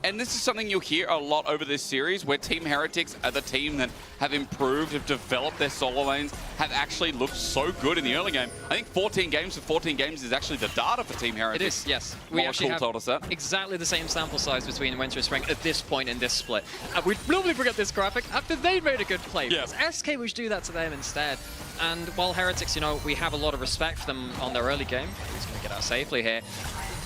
And this is something you'll hear a lot over this series, where Team Heretics are the team that have improved, have developed their solo lanes, have actually looked so good in the early game. I think 14 games for 14 games is actually the data for Team Heretics. It is, yes. We actually have told us that. Exactly the same sample size between Winter and Spring at this point in this split. We normally forget this graphic after they made a good play. Yeah. SK would do that to them instead. And while Heretics, we have a lot of respect for them on their early game, he's going to get out safely here,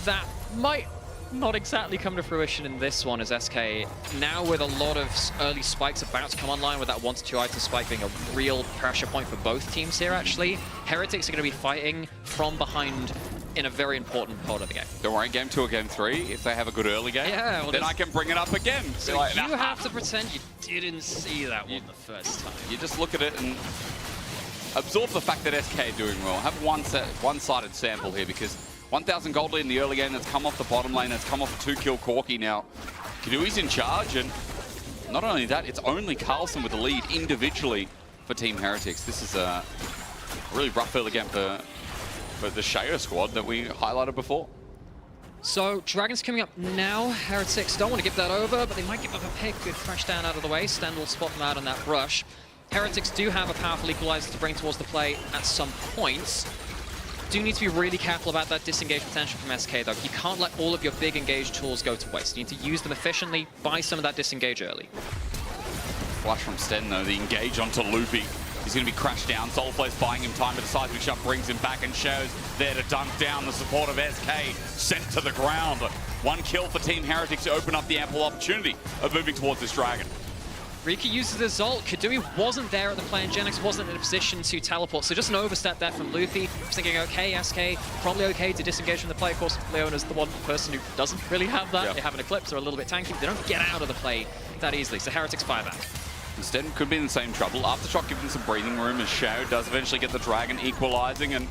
that might not exactly come to fruition in this one as SK, now with a lot of early spikes about to come online, with that 1 to 2 item spike being a real pressure point for both teams here actually. Heretics are going to be fighting from behind in a very important part of the game. Don't worry, game 2 or game 3, if they have a good early game, then I can bring it up again. So like, you have to pretend you didn't see that one the first time. You just look at it and absorb the fact that SK are doing well. Have one-sided sample here because 1,000 gold lead in the early game that's come off the bottom lane, that's come off a 2-kill Corki now. Kadui's in charge, and not only that, it's only Carlson with the lead individually for Team Heretics. This is a really rough early game for the Shaya squad that we highlighted before. So, Dragon's coming up now. Heretics don't want to give that over, but they might give up a pick. Good crash down out of the way. Sten will spot them out on that rush. Heretics do have a powerful equalizer to bring towards the play at some points. Do need to be really careful about that disengage potential from SK though. You can't let all of your big engage tools go to waste. You need to use them efficiently, buy some of that disengage early. Flash from Sten though, the engage onto Loopy. He's going to be crashed down. Soulflare's buying him time, but the seismic shot brings him back and shows there to dunk down the support of SK, sent to the ground. 1 kill for Team Heretics to open up the ample opportunity of moving towards this Dragon. Rika uses his ult. Kadui wasn't there at the play, and Genix wasn't in a position to teleport, so just an overstep there from Luffy. Just thinking, okay, SK, probably okay to disengage from the play. Of course, Leona's the one person who doesn't really have that. Yep. They have an Eclipse, they're a little bit tanky, but they don't get out of the play that easily, so Heretics fire back. Instead, could be in the same trouble. Aftershock giving some breathing room as Shao does eventually get the Dragon equalizing, and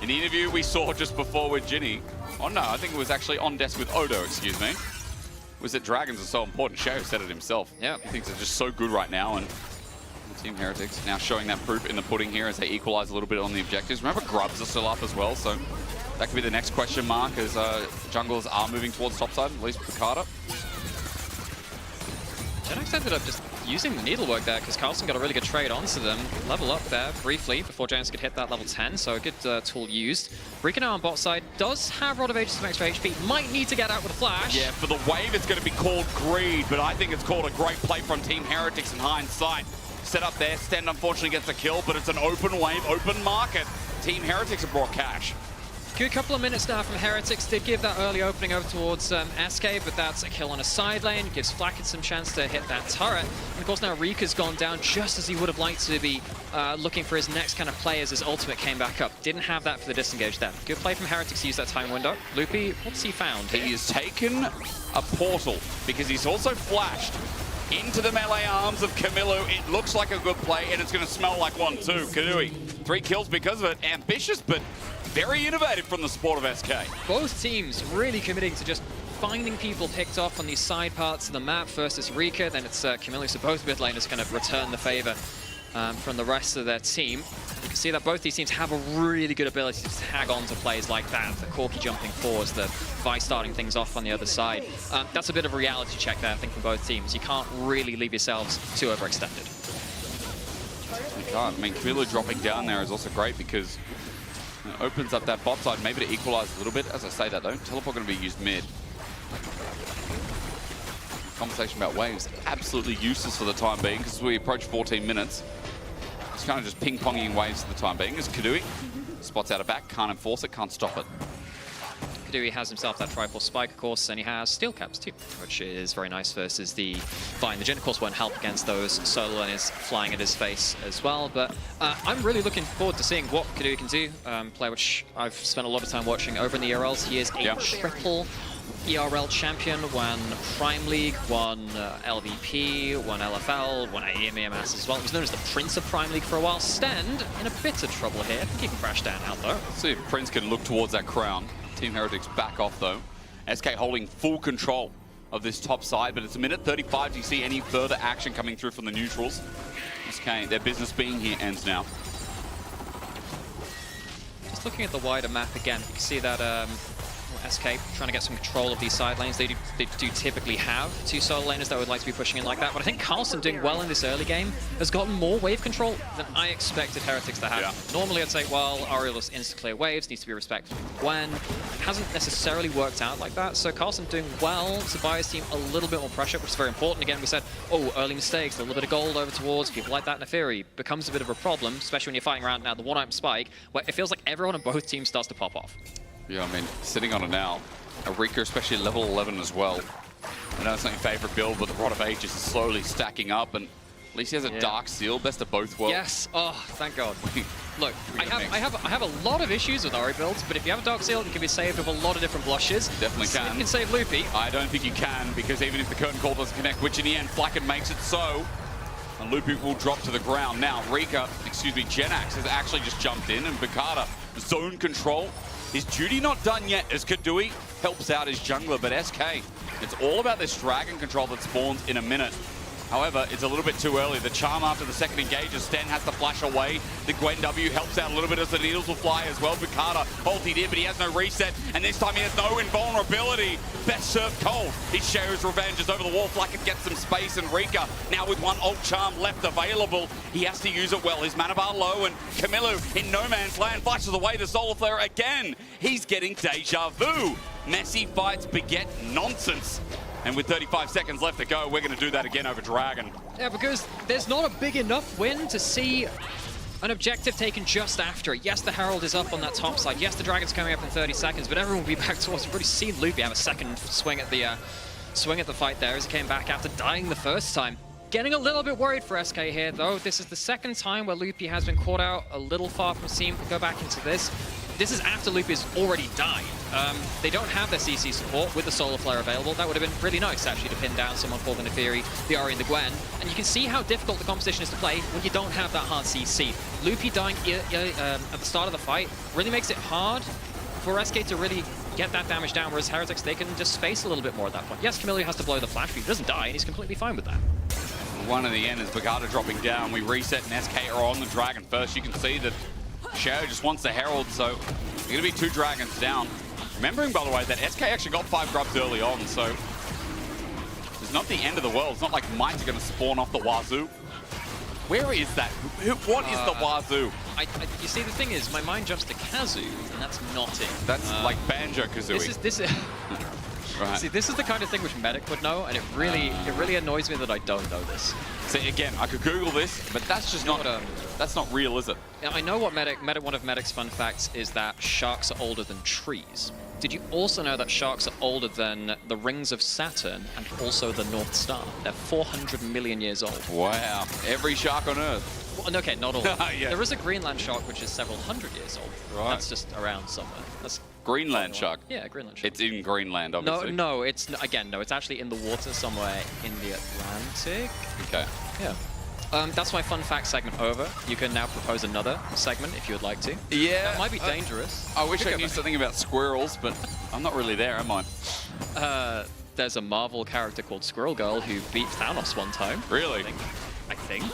in the interview we saw just before with Ginny, oh no, I think it was actually on desk with Odo, excuse me, was that Dragons are so important. Shao said it himself. Yeah. He thinks they're just so good right now, and Team Heretics now showing that proof in the pudding here as they equalize a little bit on the objectives. Remember, Grubs are still up as well, so that could be the next question mark as junglers are moving towards topside, at least Picard. Genix ended up just using the needlework there because Carlson got a really good trade onto them. Level up there briefly before Giants could hit that level 10, so a good tool used. Rika now on bot side does have Rod of Ages some extra HP. Might need to get out with a flash. Yeah, for the wave it's going to be called greed, but I think it's called a great play from Team Heretics in hindsight. Set up there, Sten unfortunately gets a kill, but it's an open wave, open market. Team Heretics have brought cash. Good couple of minutes now from Heretics. Did give that early opening over towards SK, but that's a kill on a side lane. Gives Flackett some chance to hit that turret. And of course now Rika's gone down just as he would have liked to be looking for his next kind of play as his ultimate came back up. Didn't have that for the disengage there. Good play from Heretics to use that time window. Loopy, what's he found? He has taken a portal because he's also flashed into the melee arms of Camilo. It looks like a good play, and it's going to smell like one too. Kadui, 3 kills because of it. Ambitious, but very innovative from the support of SK. Both teams really committing to just finding people picked off on these side parts of the map. First it's Rika, then it's Camilo, so both mid laners kind of return the favor from the rest of their team. You can see that both these teams have a really good ability to tag on to plays like that. The Corki jumping forwards, the Vi starting things off on the other side. That's a bit of a reality check there, I think, from both teams. You can't really leave yourselves too overextended. You can't. I mean, Camilo dropping down there is also great because it opens up that bot side, maybe to equalize a little bit. As I say that, though, teleport going to be used mid. Conversation about waves, absolutely useless for the time being because we approach 14 minutes. It's kind of just ping-ponging waves for the time being. As Kadui spots out of back, can't enforce it, can't stop it. Kadui has himself that triple spike, of course, and he has steel caps too, which is very nice versus the Vine. The Jhin, of course, won't help against those solo laners flying at his face as well, but I'm really looking forward to seeing what Kadui can do. Player which I've spent a lot of time watching over in the ERLs. He is a triple ERL champion, won Prime League, won LVP, won LFL, won AEMAS as well. He was known as the Prince of Prime League for a while. Stand in a bit of trouble here. I think he can crash down out though. Let's see if Prince can look towards that crown. Team Heretics back off though. SK holding full control of this top side, but it's a minute 35. Do you see any further action coming through from the neutrals? SK, their business being here ends now. Just looking at the wider map again, you can see that SK trying to get some control of these side lanes. They do typically have 2 solo laners that would like to be pushing in like that, but I think Carlson doing well in this early game has gotten more wave control than I expected Heretics to have. Yeah. Normally I'd say, well, Aurelius insta-clear waves, needs to be respected when hasn't necessarily worked out like that, so Carlson doing well to buy his team a little bit more pressure, which is very important. Again, we said, oh, early mistakes, a little bit of gold over towards people like that Neferi becomes a bit of a problem, especially when you're fighting around now the one-item spike, where it feels like everyone on both teams starts to pop off. Yeah, I mean, sitting on it now. Rika, especially level 11 as well. I know it's not your favorite build, but the Rod of Ages is slowly stacking up, and at least he has a Dark Seal, best of both worlds. Yes, oh, thank God. Look, I have a lot of issues with Ori builds, but if you have a Dark Seal, it can be saved with a lot of different blushes. Definitely can. You can save Loopy. I don't think you can, because even if the Curtain Call doesn't connect, which in the end, Flacken makes it so, and Loopy will drop to the ground. Now, Genax has actually just jumped in, and Bakata zone control. His duty not done yet as Kadui helps out his jungler, but SK, it's all about this dragon control that spawns in a minute. However, it's a little bit too early. The charm after the second engage as Sten has to flash away. The Gwen W helps out a little bit as the needles will fly as well. Bukata ultied in, but he has no reset, and this time he has no invulnerability. Best served cold. He shares revenge as over the wall. Flacket gets some space, and Rika now with one ult charm left available. He has to use it well. His mana bar low, and Camilo in no man's land flashes away the Solar Flare again. He's getting deja vu. Messy fights beget nonsense. And with 35 seconds left to go, we're going to do that again over Dragon. Yeah, because there's not a big enough win to see an objective taken just after it. Yes, the Herald is up on that top side. Yes, the Dragon's coming up in 30 seconds, but everyone will be back towards. We've already seen Loopy have a second swing at the fight there as he came back after dying the first time. Getting a little bit worried for SK here, though. This is the second time where Loopy has been caught out a little far from team. Go back into this. This is after Loopy's already died. They don't have their CC support with the Solar Flare available. That would have been really nice, actually, to pin down someone called the Neferi, the Ahri, and the Gwen. And you can see how difficult the composition is to play when you don't have that hard CC. Loopy dying at the start of the fight really makes it hard for SK to really get that damage down, whereas Heretics, they can just space a little bit more at that point. Yes, Camilo has to blow the flash, but he doesn't die, and he's completely fine with that. One in the end is Bagata dropping down. We reset, and SK are on the Dragon first. You can see that Shao just wants the Herald, so there's going to be 2 Dragons down. Remembering, by the way, that SK actually got 5 grubs early on, so It's not the end of the world. It's not like mites are going to spawn off the wazoo. Where is that? What is the wazoo? You see, the thing is, my mind jumps to Kazoo, and that's not it. That's like Banjo-Kazooie. This is right. See, this is the kind of thing which Medic would know, and it really annoys me that I don't know this. See, again, I could Google this, but that's just not that's not real, is it? Now, I know what one of Medic's fun facts is that sharks are older than trees. Did you also know that sharks are older than the rings of Saturn and also the North Star? They're 400 million years old. Wow. Every shark on Earth. Well, okay, not all. Yeah. There is a Greenland shark which is several hundred years old. Right. That's just around somewhere. That's Greenland shark? Yeah, Greenland shark. It's in Greenland, obviously. No, it's actually in the water somewhere in the Atlantic. Okay. Yeah. That's my fun fact segment over. You can now propose another segment if you would like to. Yeah. That might be dangerous. I wish I knew something about squirrels, but I'm not really there, am I? There's a Marvel character called Squirrel Girl who beat Thanos one time. Really? I think.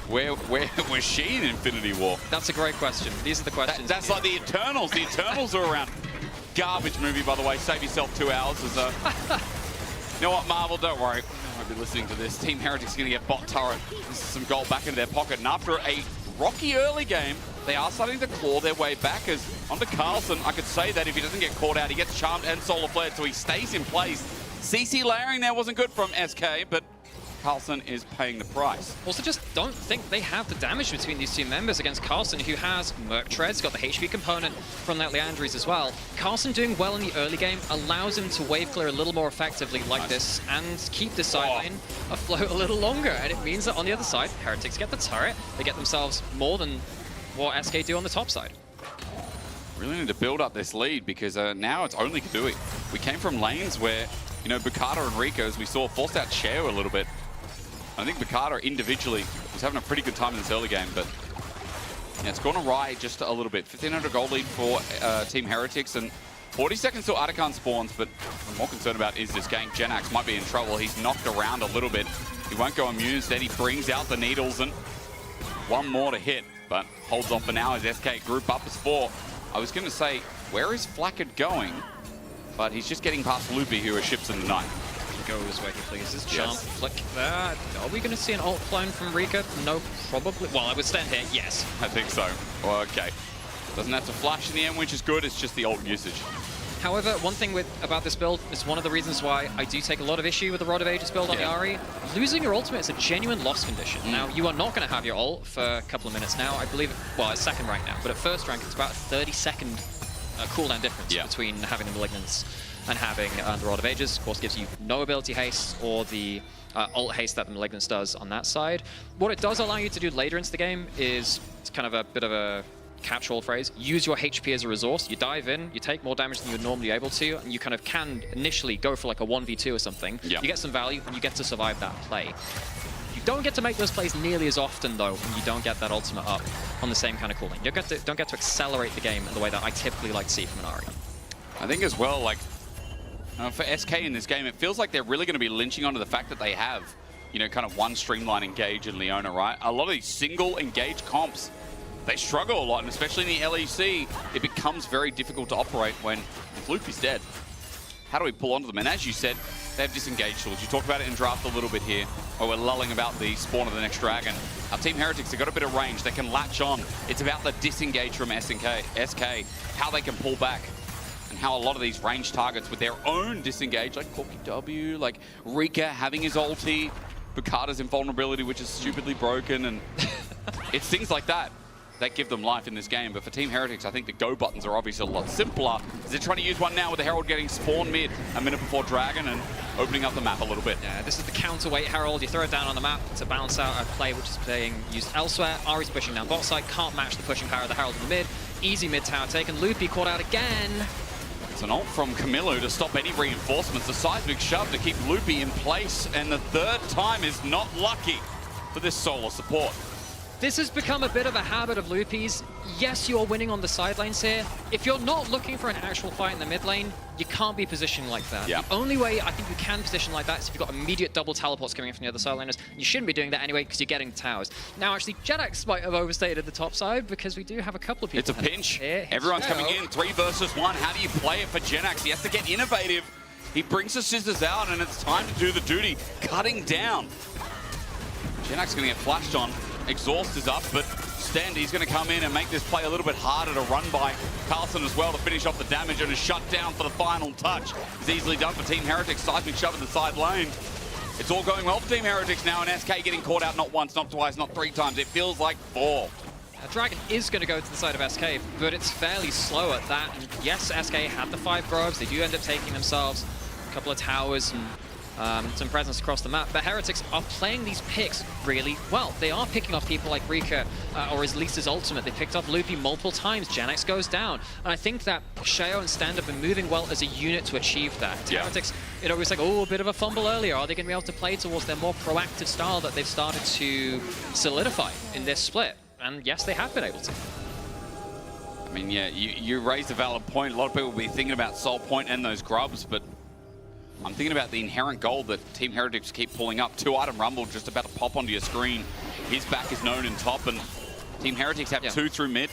Where was she in Infinity War? That's a great question. These are the questions. That's like the Eternals. The Eternals are around. Garbage movie, by the way. Save yourself 2 hours. As you know what, Marvel? Don't worry. I won't be listening to this. Team Heretics going to get bot turret. This is some gold back into their pocket. And after a rocky early game, they are starting to claw their way back. As onto Carlson, I could say that if he doesn't get caught out, he gets charmed and solar flared, so he stays in place. CC layering there wasn't good from SK, but Carlson is paying the price. Also, just don't think they have the damage between these two members against Carlson, who has Merc Treads, got the HP component from that Leandries as well. Carlson doing well in the early game allows him to wave clear a little more effectively like this and keep the side lane afloat a little longer. And it means that on the other side, Heretics get the turret. They get themselves more than what SK do on the top side. Really need to build up this lead because now it's only Kadui. We came from lanes where, you know, Bukata and Rika, as we saw, forced out Cheo a little bit. I think Bukata individually was having a pretty good time in this early game, but yeah, it's gone awry just a little bit. 1,500 gold lead for Team Heretics, and 40 seconds till Atakan spawns, but what I'm more concerned about is this gank. Jenax might be in trouble. He's knocked around a little bit. He won't go immune. Instead, he brings out the needles, and one more to hit, but holds off for now as SK group up as 4. I was going to say, where is Flackard going? But he's just getting past Loopy, who are ships in the night. Goes where he pleases. Jump, flick that. Are we going to see an ult clone from Rika? No, probably. Well, I would stand here, yes. I think so. Okay. Doesn't have to flash in the end, which is good. It's just the ult usage. However, one thing about this build is one of the reasons why I do take a lot of issue with the Rod of Ages build on the Ahri. Losing your ultimate is a genuine loss condition. Now, you are not going to have your ult for a couple of minutes now. I believe, well, it's second rank now, but at first rank, it's about a 30-second cooldown difference between having the Malignants and having the Rod of Ages. Of course, gives you no ability haste or the ult haste that the Malignance does on that side. What it does allow you to do later into the game is, it's kind of a bit of a catch-all phrase, use your HP as a resource. You dive in, you take more damage than you're normally able to, and you kind of can initially go for like a 1v2 or something. You get some value, and you get to survive that play. You don't get to make those plays nearly as often, though, when you don't get that ultimate up on the same kind of cooling. You don't get to accelerate the game in the way that I typically like to see from an Ahri. I think as well, like, for SK in this game, it feels like they're really going to be lynching onto the fact that they have, you know, kind of one streamline engage in Leona, right? A lot of these single engage comps, they struggle a lot, and especially in the LEC, it becomes very difficult to operate when Loop is dead. How do we pull onto them? And as you said, they have disengage tools. You talked about it in draft a little bit here, where we're lulling about the spawn of the next dragon. Our Team Heretics have got a bit of range. They can latch on. It's about the disengage from SK, how they can pull back, and how a lot of these range targets with their own disengage, like Corky W, like Rika having his ulti, Bukata's invulnerability, which is stupidly broken, and it's things like that that give them life in this game. But for Team Heretics, I think the go buttons are obviously a lot simpler. They're trying to use one now with the Herald getting spawned mid a minute before Dragon and opening up the map a little bit. Yeah, this is the counterweight Herald. You throw it down on the map to balance out a play which is being used elsewhere. Ahri's pushing down bot side, can't match the pushing power of the Herald in the mid. Easy mid tower taken. Loopy caught out again. It's an ult from Camilo to stop any reinforcements. The seismic shove to keep Loopy in place, and the third time is not lucky for this solo support. This has become a bit of a habit of Loopy's. Yes, you're winning on the side lanes here. If you're not looking for an actual fight in the mid lane, you can't be positioned like that. The only way I think you can position like that is if you've got immediate double teleports coming in from the other side laners. You shouldn't be doing that anyway because you're getting towers. Now, actually, Jenax might have overstated the top side because we do have a couple of people. It's a pinch. Everyone's coming in, 3 versus 1. How do you play it for Jenax? He has to get innovative. He brings the scissors out, and it's time to do the duty, cutting down. Genak's going to get flashed on. Exhaust is up, but Standy's going to come in and make this play a little bit harder to run by. Carlson as well to finish off the damage and is shut down for the final touch. It's easily done for Team Heretics. Seismic shove in the side lane. It's all going well for Team Heretics now, and SK getting caught out not once, not twice, not 3 times. It feels like 4. Dragon is going to go to the side of SK, but it's fairly slow at that. And yes, SK had the 5 groves. They do end up taking themselves a couple of towers and some presence across the map. But Heretics are playing these picks really well. They are picking off people like Rika or at least his ultimate. They picked off Loopy multiple times. Janex goes down. And I think that Sheo and Stand have been moving well as a unit to achieve that. Yeah. Heretics, it was like, oh, a bit of a fumble earlier. Are they going to be able to play towards their more proactive style that they've started to solidify in this split? And yes, they have been able to. I mean, yeah, you raised a valid point. A lot of people will be thinking about Soul Point and those grubs, but I'm thinking about the inherent gold that Team Heretics keep pulling up. 2-item Rumble just about to pop onto your screen. His back is known in top, and Team Heretics have 2 through mid,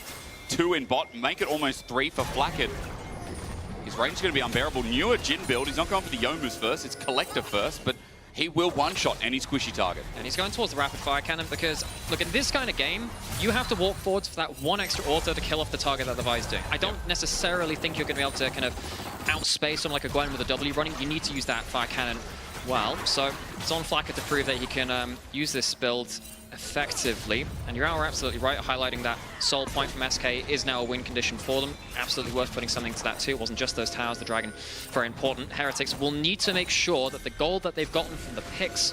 2 in bot, make it almost 3 for Flackett. His range is going to be unbearable. Newer Jin build, he's not going for the Yomus first, it's Collector first, but he will one-shot any squishy target. And he's going towards the rapid fire cannon because, look, in this kind of game, you have to walk forwards for that 1 extra auto to kill off the target that the Vi's doing. I don't necessarily think you're going to be able to kind of outspace someone like a Gwen with a W running. You need to use that fire cannon well. So it's on Flacker to prove that he can use this build effectively. And you're absolutely right, highlighting that Soul Point from SK is now a win condition for them. Absolutely worth putting something to that too. It wasn't just those towers, the Dragon, very important. Heretics will need to make sure that the gold that they've gotten from the picks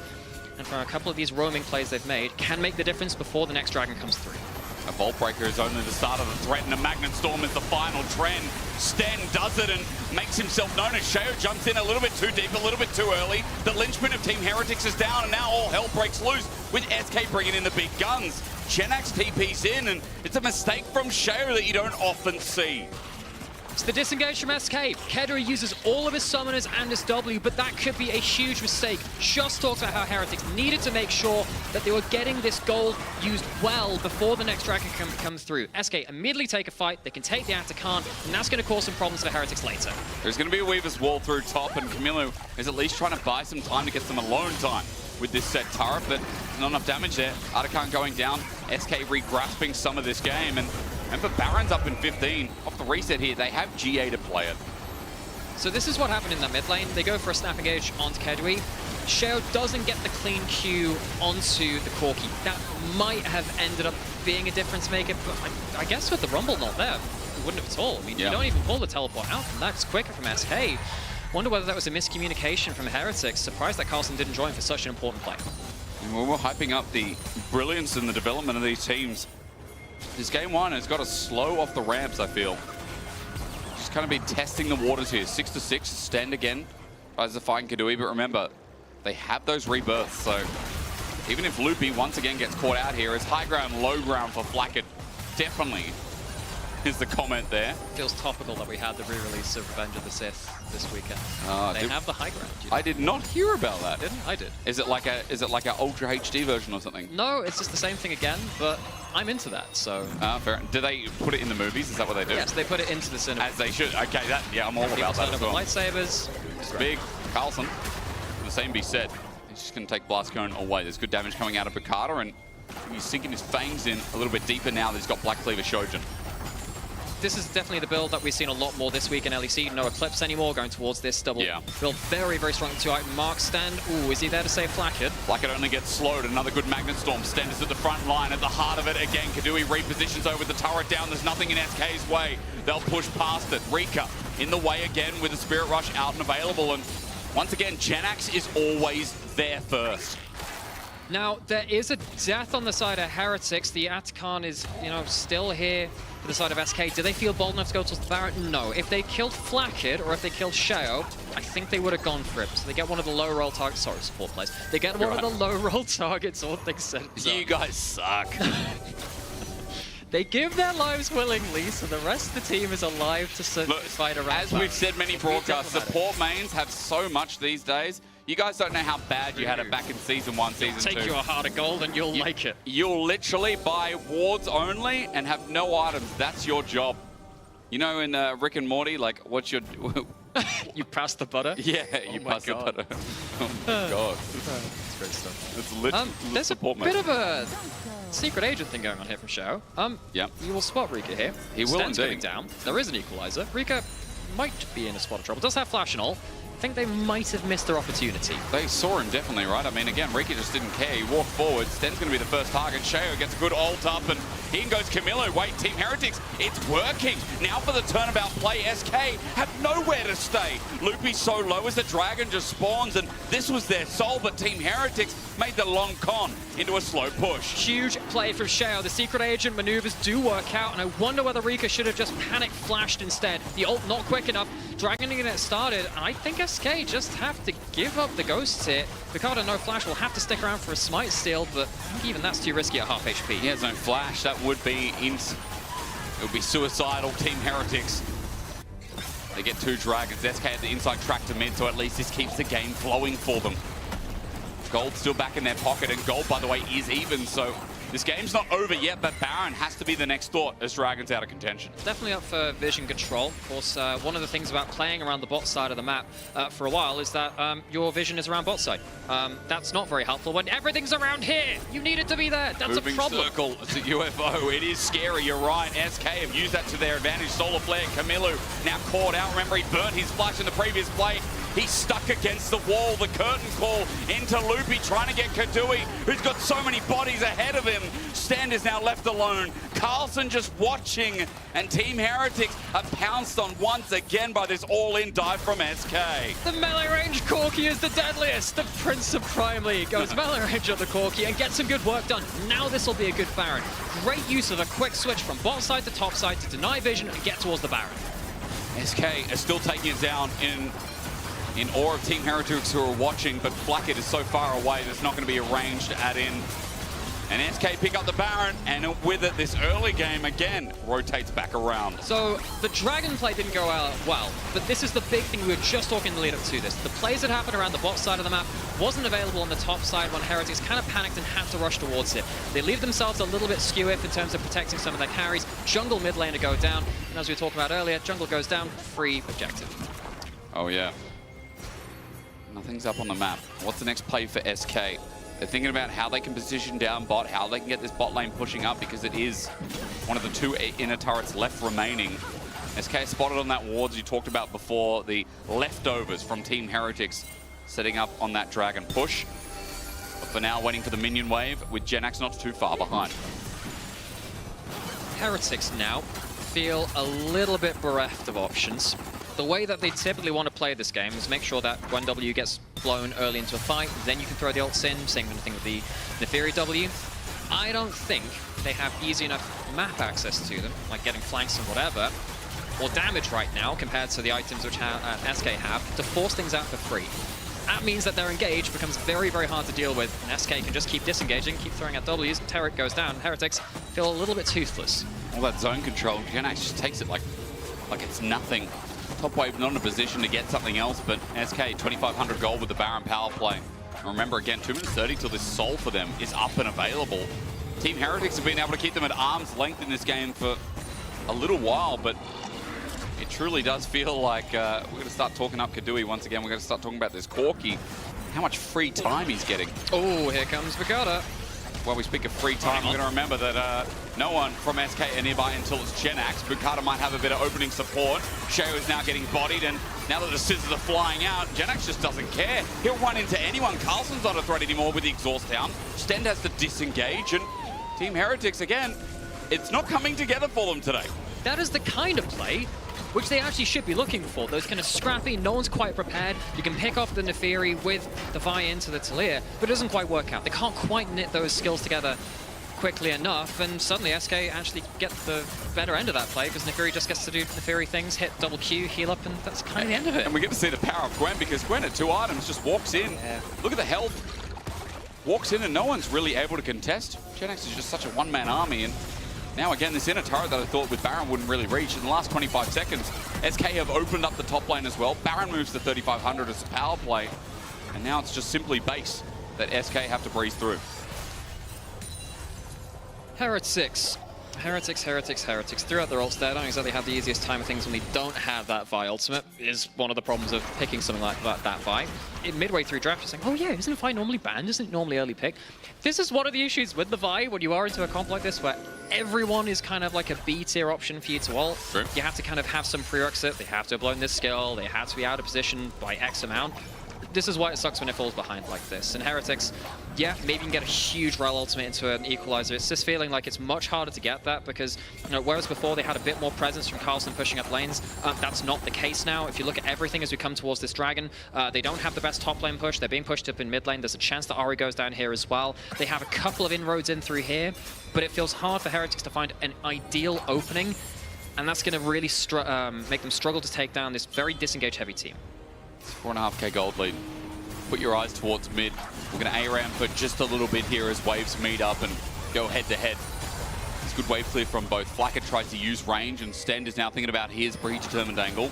and from a couple of these roaming plays they've made can make the difference before the next Dragon comes through. A Vault Breaker is only the start of the threat, and a Magnet Storm is the final trend. Sten does it and makes himself known as Sheo jumps in a little bit too deep, a little bit too early. The linchpin of Team Heretics is down, and now all hell breaks loose with SK bringing in the big guns. Chenax TP's in, and it's a mistake from Sheo that you don't often see. It's the disengage from SK. Kedri uses all of his summoners and his W, but that could be a huge mistake. Just talked about how Heretics needed to make sure that they were getting this gold used well before the next Dragon can come through. SK immediately take a fight, they can take the Atacant, and that's going to cause some problems for Heretics later. There's going to be a Weaver's Wall through top, and Camilo is at least trying to buy some time to get some alone time with this set turret, but not enough damage there. Atacant going down, SK re-grasping some of this game, and for Baron's up in 15, off the reset here, they have GA to play it. So this is what happened in the mid lane. They go for a snap engage onto Kedwi. Sheo doesn't get the clean Q onto the Corki. That might have ended up being a difference maker, but I guess with the Rumble not there, it wouldn't have at all. I mean, you don't even pull the teleport out, and that's quicker from SK. Wonder whether that was a miscommunication from Heretics. Surprised that Carlson didn't join for such an important play. And we're hyping up the brilliance and the development of these teams. This game 1 has got to slow off the ramps, I feel. Just kind of be testing the waters here. 6-6, stand again. Tries to find Kadui, but remember, they have those rebirths, so even if Loopy once again gets caught out here, it's high ground, low ground for Flackett. Definitely is the comment there. Feels topical that we had the re-release of Revenge of the Sith this weekend. They have the high ground. I did not hear about that. Didn't? I did. Is it like a Ultra HD version or something? No, it's just the same thing again, but I'm into that, so... fair. Do they put it in the movies? Is that what they do? Yes, they put it into the cinema. As they should. Okay, I'm all about that as well. Lightsabers. It's big. Carlson, the same be said. He's just going to take Blast Cone away. There's good damage coming out of Picada, and he's sinking his fangs in a little bit deeper now that he's got Black Cleaver Shojin. This is definitely the build that we've seen a lot more this week in LEC. No Eclipse anymore, going towards this double build. Very, very strong 2-item mark. Stand, ooh, is he there to save Flackett? Flackett only gets slowed. Another good Magnet Storm. Stand is at the front line, at the heart of it again. Kadui repositions over the turret down. There's nothing in SK's way. They'll push past it. Rika in the way again with the Spirit Rush out and available. And once again, Genax is always there first. Now, there is a death on the side of Heretics. The Atacant is, still here for the side of SK. Do they feel bold enough to go towards the Baron? No. If they killed Flackett or if they killed Sheo, I think they would have gone for it. So they get one of the low roll targets. Sorry, support plays. They get one of the low roll targets, all things said. You guys suck. They give their lives willingly, so the rest of the team is alive to fight around. As we've said many broadcasts, support mains have so much these days. You guys don't know how bad you had it back in Season 1, Season 2. Take your heart of gold and you'll like it. You'll literally buy wards only and have no items. That's your job. You know in Rick and Morty, like, You passed the butter? Yeah, you passed the butter. Oh my god. That's great stuff. It's literally there's a bit of a secret agent thing going on here from Shao. Yep. You will spot Rika here. He will Sten's indeed. going down. There is an equalizer. Rika might be in a spot of trouble. Does have flash and all. I think they might have missed their opportunity. They saw him definitely, right? I mean, again, Rika just didn't care. He walked forward. Sten's going to be the first target. Shao gets a good ult up, and in goes Camilo. Wait, Team Heretics, it's working. Now for the turnabout play. SK have nowhere to stay. Loopy's so low as the Dragon just spawns, and this was their soul, but Team Heretics made the long con into a slow push. Huge play from Shao. The secret agent maneuvers do work out, and I wonder whether Rika should have just panic flashed instead. The ult not quick enough. Dragon to get it started, and I think SK just have to give up the ghosts here. Picard no flash will have to stick around for a smite steal, but I think even that's too risky at half HP. He has no flash. That would be it would be suicidal. Team Heretics. They get 2 Dragons. SK at the inside track to mid, so at least this keeps the game flowing for them. Gold still back in their pocket, and gold, by the way, is even, so this game's not over yet, but Baron has to be the next thought as Dragon's out of contention. Definitely up for vision control. Of course, one of the things about playing around the bot side of the map for a while is that your vision is around bot side. That's not very helpful when everything's around here. You need it to be there. That's Moving a problem. circle to UFO. It is scary. You're right. SK have used that to their advantage. Solar Flare, Camilo now caught out. Remember, he burnt his flash in the previous play. He's stuck against the wall. The curtain call into Loopy, trying to get Kadui, who's got so many bodies ahead of him. Stand is now left alone. Carlson just watching, and Team Heretics are pounced on once again by this all-in dive from SK. The melee range Corki is the deadliest. The Prince of Prime League goes melee range on the Corki and gets some good work done. Now this will be a good Baron. Great use of a quick switch from bot side to top side to deny vision and get towards the Baron. SK are still taking it down in awe of Team Heretics who are watching, but Flacket is so far away there's not going to be a range to add in. And SK pick up the Baron, and with it, this early game again rotates back around. So the Dragon play didn't go out well, but this is the big thing we were just talking in the lead up to this. The plays that happened around the bot side of the map wasn't available on the top side when Heretics kind of panicked and had to rush towards it. They leave themselves a little bit skew in terms of protecting some of their carries. Jungle mid lane to go down, and as we were talking about earlier, jungle goes down, free objective. Oh yeah. Nothing's up on the map. What's the next play for SK? They're thinking about how they can position down bot, how they can get this bot lane pushing up, because it is one of the 2 inner turrets left remaining. SK spotted on that wards you talked about before, the leftovers from Team Heretics setting up on that Dragon push. But for now, waiting for the minion wave with Genax not too far behind. Heretics now feel a little bit bereft of options. The way that they typically want to play this game is make sure that when W gets blown early into a fight, then you can throw the ults in, same kind of thing with the Neferi W. I don't think they have easy enough map access to them, like getting flanks and whatever, or damage right now compared to the items which SK have, to force things out for free. That means that their engage becomes very, very hard to deal with, and SK can just keep disengaging, keep throwing out Ws, Turret goes down, Heretics feel a little bit toothless. All that zone control, Genax just takes it like it's nothing. Top wave not in a position to get something else, but SK 2,500 gold with the Baron power play. And remember again, 2 minutes 30 till this soul for them is up and available. Team Heretics have been able to keep them at arm's length in this game for a little while, but it truly does feel like we're going to start talking up Kadui once again. We're going to start talking about this Corki, how much free time he's getting. Oh, here comes Vikata. While we speak of free time, we're going to remember that no one from SK are nearby until it's Genax. Bukata might have a bit of opening support. Shao is now getting bodied, and now that the scissors are flying out, Genax just doesn't care. He'll run into anyone. Carlson's not a threat anymore with the exhaust down. Stend has to disengage, and Team Heretics, again, it's not coming together for them today. That is the kind of play which they actually should be looking for. Those kind of scrappy, no one's quite prepared. You can pick off the Neferi with the Vi into the Talia, but it doesn't quite work out. They can't quite knit those skills together quickly enough, and suddenly SK actually get the better end of that play because Neferi just gets to do Neferi things, hit double Q, heal up, and that's kind of the end of it. And we get to see the power of Gwen, because Gwen at 2 items just walks in. Yeah. Look at the health. Walks in and no one's really able to contest. Genax is just such a one-man army, and now again, this inner turret that I thought with Baron wouldn't really reach. In the last 25 seconds, SK have opened up the top lane as well. Baron moves to 3,500 as power play. And now it's just simply base that SK have to breeze through. Heretics Heretics throughout their ults there. Don't exactly have the easiest time of things when they don't have that Vi ultimate, is one of the problems of picking something like that Vi. Midway through draft, you're saying, oh yeah, isn't Vi normally banned? Isn't it normally early pick? This is one of the issues with the Vi when you are into a comp like this, where everyone is kind of like a B tier option for you to ult. Sure. You have to kind of have some prerequisite. They have to have blown this skill. They have to be out of position by X amount. This is why it sucks when it falls behind like this. And Heretics, yeah, maybe you can get a huge Rel ultimate into an equalizer. It's just feeling like it's much harder to get that because, you know, whereas before they had a bit more presence from Carlson pushing up lanes, that's not the case now. If you look at everything as we come towards this Dragon, they don't have the best top lane push. They're being pushed up in mid lane. There's a chance that Ahri goes down here as well. They have a couple of inroads in through here, but it feels hard for Heretics to find an ideal opening, and that's going to really make them struggle to take down this very disengaged heavy team. 4.5k gold lead. Put your eyes towards mid. We're going to A around for just a little bit here as waves meet up and go head to head. It's good wave clear from both. Flacker tries to use range and Stend is now thinking about his predetermined angle.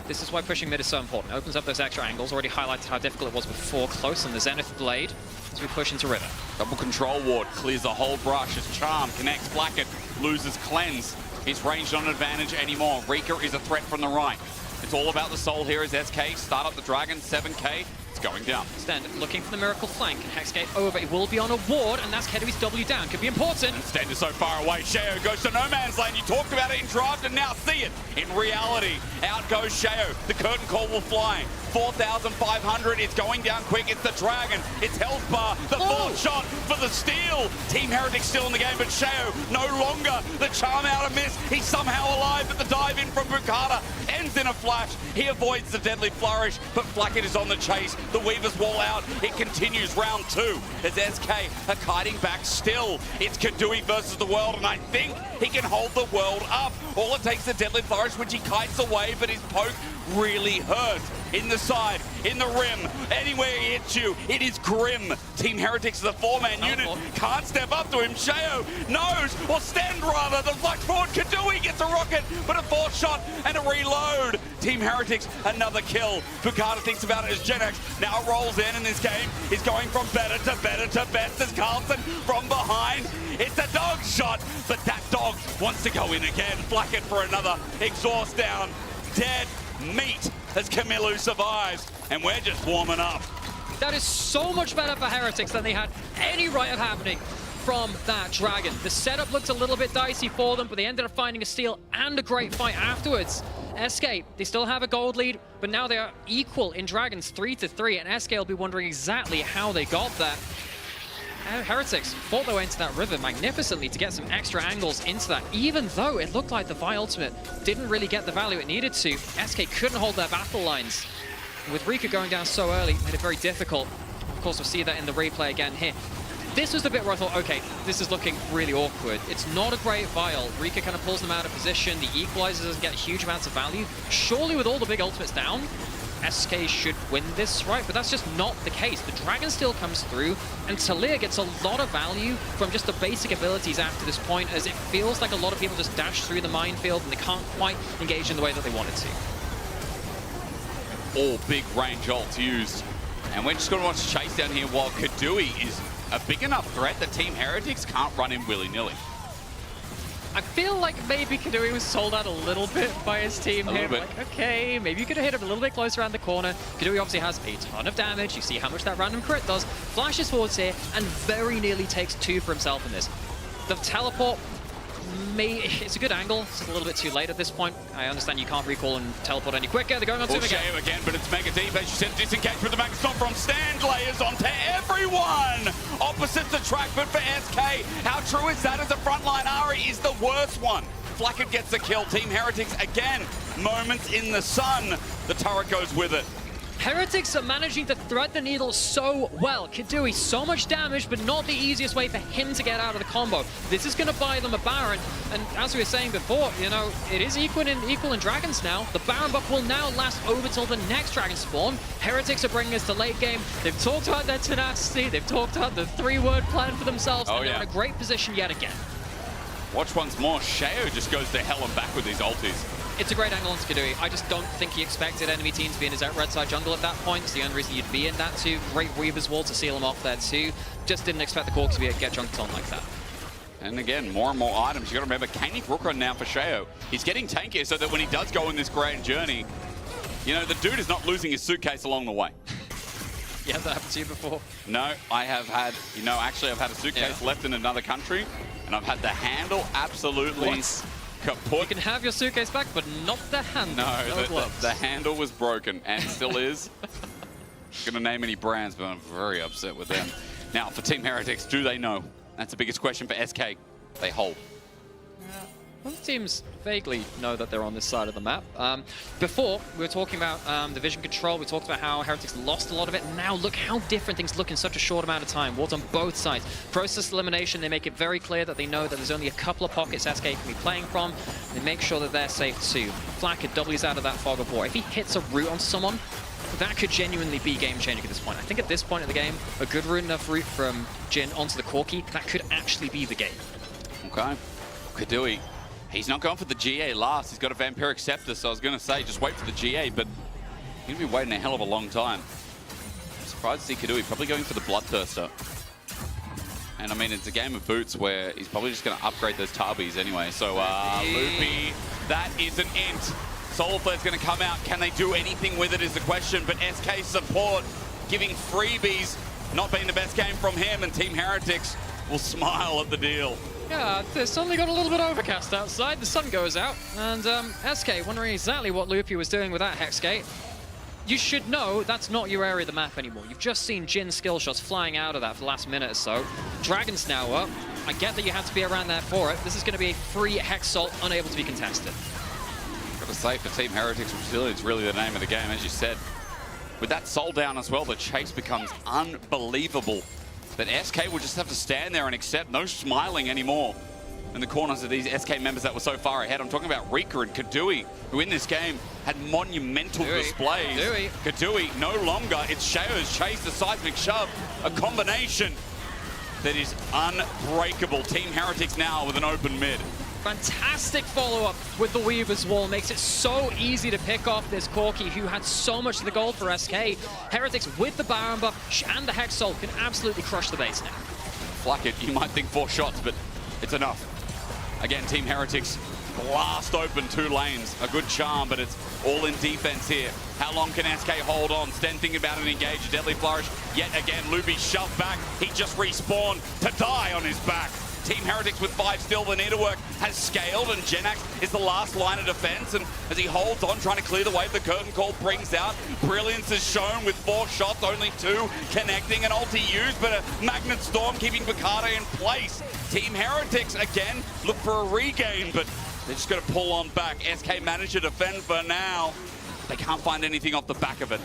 This is why pushing mid is so important. It opens up those extra angles. Already highlighted how difficult it was before close on the Zenith Blade as we push into River. Double control ward clears the whole brush as Charm connects Blackett, loses Cleanse. His range not an advantage anymore. Rika is a threat from the right. It's all about the soul here as SK start up the Dragon, 7k. It's going down. Stend looking for the Miracle Flank. Hexgate over. It will be on a ward, and that's Kedui's W down. Could be important. And Stend is so far away. Sheo goes to no man's lane. You talked about it in draft, and now see it in reality. Out goes Sheo. The curtain call will fly. 4,500. It's going down quick. It's the Dragon. It's Health Bar. The fourth shot for the steal. Team Heretics still in the game, but Sheo no longer. The charm out of miss. He's somehow alive, but the dive in from Bukata ends in a flash. He avoids the deadly flourish, but Flackett is on the chase. The Weaver's wall out. It continues round 2 as SK are kiting back still. It's Kadui versus the world, and I think he can hold the world up. All it takes is a deadly flourish, which he kites away, but his poke really hurts. In the side, in the rim, anywhere he hits you, it is grim. Team Heretics is a 4-man unit. Can't step up to him. Sheo knows, or Stend rather. The flash forward. Kadui gets a rocket, but a 4th shot and a reload. Team Heretics, another kill. Bukata thinks about it as Genex now rolls in this game. He's going from better to best as Carlson from behind. It's a dog shot, but that dog wants to go in again. Flackett for another exhaust down. Dead meat as Kamilu survives, and we're just warming up. That is so much better for Heretics than they had any right of happening from that Dragon. The setup looked a little bit dicey for them, but they ended up finding a steal and a great fight afterwards. SK, they still have a gold lead, but now they are equal in Dragons 3-3, and SK will be wondering exactly how they got that. Heretics fought their way into that river magnificently to get some extra angles into that, even though it looked like the Vi ultimate didn't really get the value it needed to. SK couldn't hold their battle lines. With Rika going down so early, made it very difficult. Of course, we'll see that in the replay again here. This was the bit where I thought, okay, this is looking really awkward. It's not a great Vial. Rika kind of pulls them out of position. The equalizer doesn't get huge amounts of value. Surely with all the big ultimates down, SK should win this, right? But that's just not the case. The Dragon still comes through, and Talia gets a lot of value from just the basic abilities after this point, as it feels like a lot of people just dash through the minefield and they can't quite engage in the way that they wanted to. All big range ults used. And we're just going to watch chase down here while Kadui is a big enough threat that Team Heretics can't run in willy-nilly. I feel like maybe Kadui was sold out a little bit by his team here. Like, okay, maybe you could have hit him a little bit closer around the corner. Kadui obviously has a ton of damage. You see how much that random crit does. Flashes forwards here and very nearly takes 2 for himself in this. The teleport, it's a good angle. It's a little bit too late at this point. I understand you can't recall and teleport any quicker. They're going on to him again, but it's mega deep. As you said, disengage with the Magnus not from Stand, layers onto everyone. Opposite the track, but for SK, how true is that as a frontline? Ahri is the worst one. Flackett gets the kill. Team Heretics, again, moments in the sun. The turret goes with it. Heretics are managing to thread the needle so well. Kadui, so much damage, but not the easiest way for him to get out of the combo. This is going to buy them a Baron, and as we were saying before, you know, it is equal in Dragons now. The Baron buff will now last over till the next Dragon spawn. Heretics are bringing us to late game. They've talked about their tenacity. They've talked about the 3-word plan for themselves, and they're in a great position yet again. Watch once more. Sheo just goes to hell and back with these ultis. It's a great angle on Kadui. I just don't think he expected enemy team to be in his red side jungle at that point. It's the only reason you'd be in that too. Great Weaver's wall to seal him off there too. Just didn't expect the Cork to get junked on like that. And again, more and more items. You got to remember, Kanik Rookron now for Sheo. He's getting tankier so that when he does go on this grand journey, you know, the dude is not losing his suitcase along the way. Yeah, that happened to you before? No, I have had, you know, actually I've had a suitcase left in another country, and I've had the handle absolutely kaput. You can have your suitcase back, but not the handle. No, the handle was broken, and still is. I'm going to name any brands, but I'm very upset with them. Now, for Team Heretics, do they know? That's the biggest question for SK. They hold. Both teams vaguely know that they're on this side of the map. Before, we were talking about the vision control. We talked about how Heretics lost a lot of it. Now look how different things look in such a short amount of time. Wards on both sides. Process elimination, they make it very clear that they know that there's only a couple of pockets SK can be playing from. They make sure that they're safe too. Flacker W's out of that fog of war. If he hits a root on someone, that could genuinely be game-changing at this point. I think at this point of the game, a good root enough route from Jin onto the Corki, that could actually be the game. Okay. Kadui. He's not going for the GA last. He's got a Vampiric Scepter, so I was going to say just wait for the GA, but he's going to be waiting a hell of a long time. I'm surprised to see Kadui probably going for the Bloodthirster. And I mean, it's a game of boots where he's probably just going to upgrade those Tarbis anyway. So, Loopy, that is an int. Soulflare's going to come out. Can they do anything with it is the question, but SK support giving freebies, not being the best game from him, and Team Heretics will smile at the deal. Yeah, it's suddenly got a little bit overcast outside. The sun goes out, and SK wondering exactly what Loopy was doing with that Hex Gate. You should know that's not your area of the map anymore. You've just seen Jin's skill shots flying out of that for the last minute or so. Dragon's now up. I get that you have to be around there for it. This is going to be a free Hex Salt, unable to be contested. Got to say, for Team Heretics, Resilience really the name of the game, as you said. With that soul down as well, the chase becomes unbelievable. But SK will just have to stand there and accept no smiling anymore in the corners of these SK members that were so far ahead. I'm talking about Rika and Kadui, who in this game had monumental displays. Kadui no longer. It's Sheo's chase, the seismic shove, a combination that is unbreakable. Team Heretics now with an open mid. Fantastic follow-up with the Weaver's Wall. Makes it so easy to pick off this Corki, who had so much of the gold for SK. Heretics with the Baron buff and the Hex Salt can absolutely crush the base now. Flack it, you might think 4 shots, but it's enough. Again, Team Heretics blast open 2 lanes. A good charm, but it's all in defense here. How long can SK hold on? Sten thinking about an engage, a deadly flourish. Yet again, Loopy shoved back. He just respawned to die on his back. Team Heretics with 5 still, the Needlework has scaled, and Genax is the last line of defense, and as he holds on, trying to clear the way, the curtain call brings out. Brilliance is shown with 4 shots, only 2 connecting, an ulti used, but a Magnet Storm keeping Picardo in place. Team Heretics, again, look for a regain, but they're just going to pull on back. SK managed to defend for now. They can't find anything off the back of it.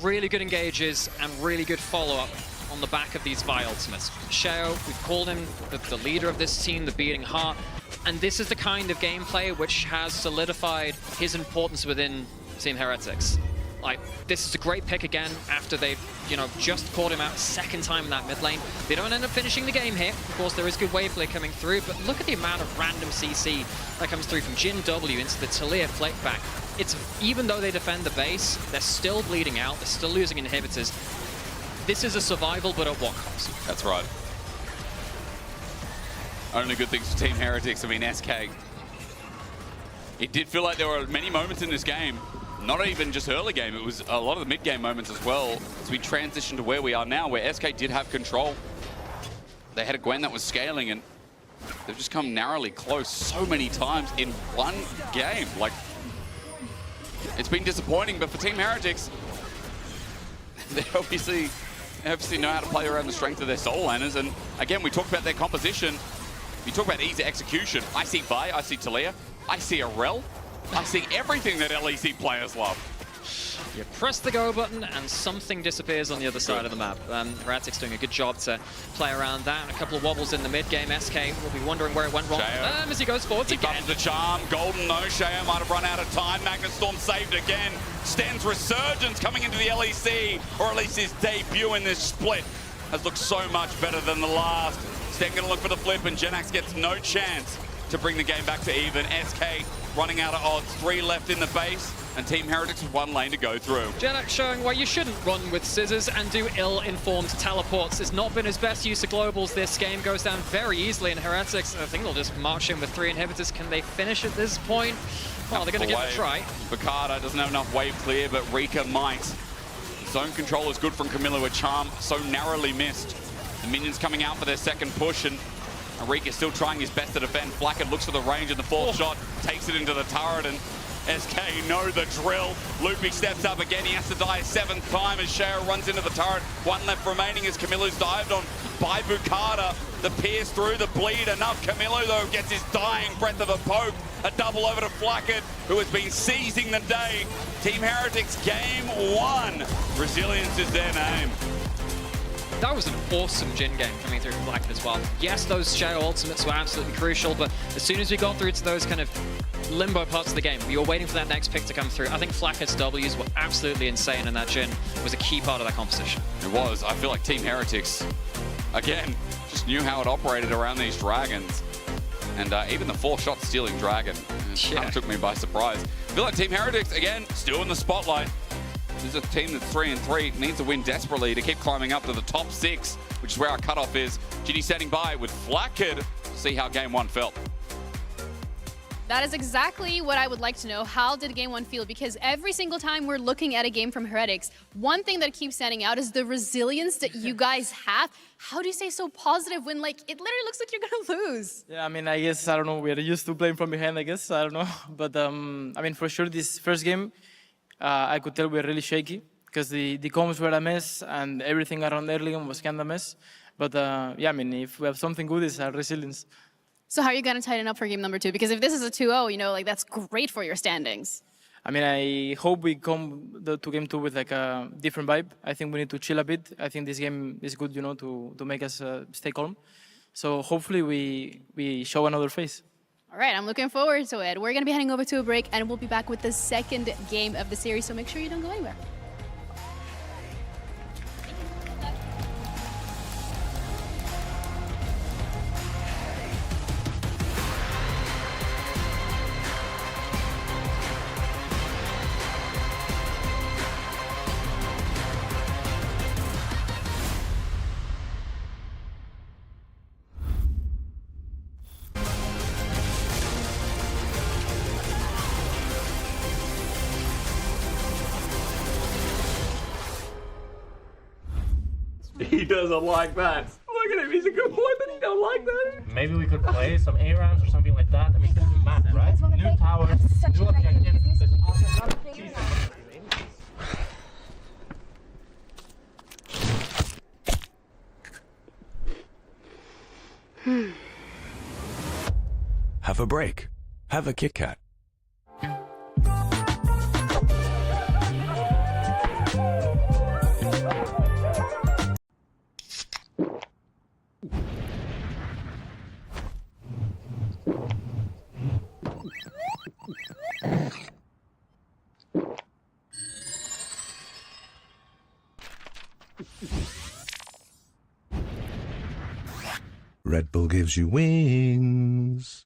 Really good engages and really good follow-up on the back of these Vi ultimates. Sheo, we've called him the leader of this team, the beating heart, and this is the kind of gameplay which has solidified his importance within Team Heretics. Like, this is a great pick again after they've, you know, just caught him out a second time in that mid lane. They don't end up finishing the game here. Of course, there is good wave play coming through, but look at the amount of random CC that comes through from Jin W into the Talia flick back. It's, even though they defend the base, they're still bleeding out, they're still losing inhibitors. This is a survival, but at what cost? That's right. Only good things for Team Heretics. I mean, SK. It did feel like there were many moments in this game, not even just early game, it was a lot of the mid-game moments as well, as we transitioned to where we are now, where SK did have control. They had a Gwen that was scaling, and they've just come narrowly close so many times in one game. Like, it's been disappointing, but for Team Heretics, they obviously know how to play around the strength of their soul laners. And again, we talked about their composition. We talk about easy execution. I see Vi, I see Talia, I see Arel, I see everything that LEC players love. You press the go button and something disappears on the other side of the map. Heretics doing a good job to play around that. And a couple of wobbles in the mid game. SK will be wondering where it went wrong as he goes forwards again. He bumped the charm. Golden, no. Sheo might have run out of time. Magnet Storm saved again. Sten's resurgence coming into the LEC, or at least his debut in this split, has looked so much better than the last. Sten going to look for the flip, and Genax gets no chance to bring the game back to even. SK running out of odds. 3 left in the base. and Team Heretics with one lane to go through. Jenak showing why you shouldn't run with scissors and do ill-informed teleports. It's not been his best use of globals. This game goes down very easily in Heretics. I think they'll just march in with 3 inhibitors. Can they finish at this point? Well, they're going to give it a try. Bakada doesn't have enough wave clear, but Rika might. Zone control is good from Camilla with Charm, so narrowly missed. The minions coming out for their second push, and Rika still trying his best to defend. Flackett looks for the range, and the fourth shot takes it into the turret, and SK know the drill. Loopy steps up again. He has to die a 7th time as Sheo runs into the turret. 1 left remaining as Camillo's dived on by Bukata. The pierce through, the bleed enough. Camillo, though, gets his dying breath of a poke. A double over to Flackett, who has been seizing the day. Team Heretics game 1. Resilience is their name. That was an awesome Jhin game coming through from Flackett as well. Yes, those Sheo ultimates were absolutely crucial, but as soon as we got through to those kind of limbo parts of the game, we were waiting for that next pick to come through. I think Flackett's W's were absolutely insane, and that Jhin was a key part of that composition. It was. I feel like Team Heretics, again, just knew how it operated around these dragons. And even the 4-shot stealing dragon kind of took me by surprise. I feel like Team Heretics, again, still in the spotlight. This is a team that's 3-3, needs to win desperately to keep climbing up to the top 6, which is where our cutoff is. GD standing by with Flackett to see how game 1 felt. That is exactly what I would like to know. How did game 1 feel? Because every single time we're looking at a game from Heretics, one thing that keeps standing out is the resilience that you guys have. How do you stay so positive when, like, it literally looks like you're gonna lose? Yeah, I mean, I guess, I don't know, we're used to playing from behind, I guess, I don't know. But, I mean, for sure, this first game, I could tell we're really shaky because the combos were a mess and everything around early game was kind of a mess. But, yeah, I mean, if we have something good, it's our resilience. So how are you going to tighten up for game number 2? Because if this is a 2-0, you know, like, that's great for your standings. I mean, I hope we come to game 2 with like a different vibe. I think we need to chill a bit. I think this game is good, you know, to make us stay calm. So hopefully we show another face. All right, I'm looking forward to it. We're going to be heading over to a break, and we'll be back with the second game of the series, so make sure you don't go anywhere. He doesn't like that. Look at him, he's a good boy, but he don't like that. Maybe we could play some A rounds or something like that. I mean, this is map, right? New tower, new objective. Have a break. Have a Kit Kat. Red Bull gives you wings.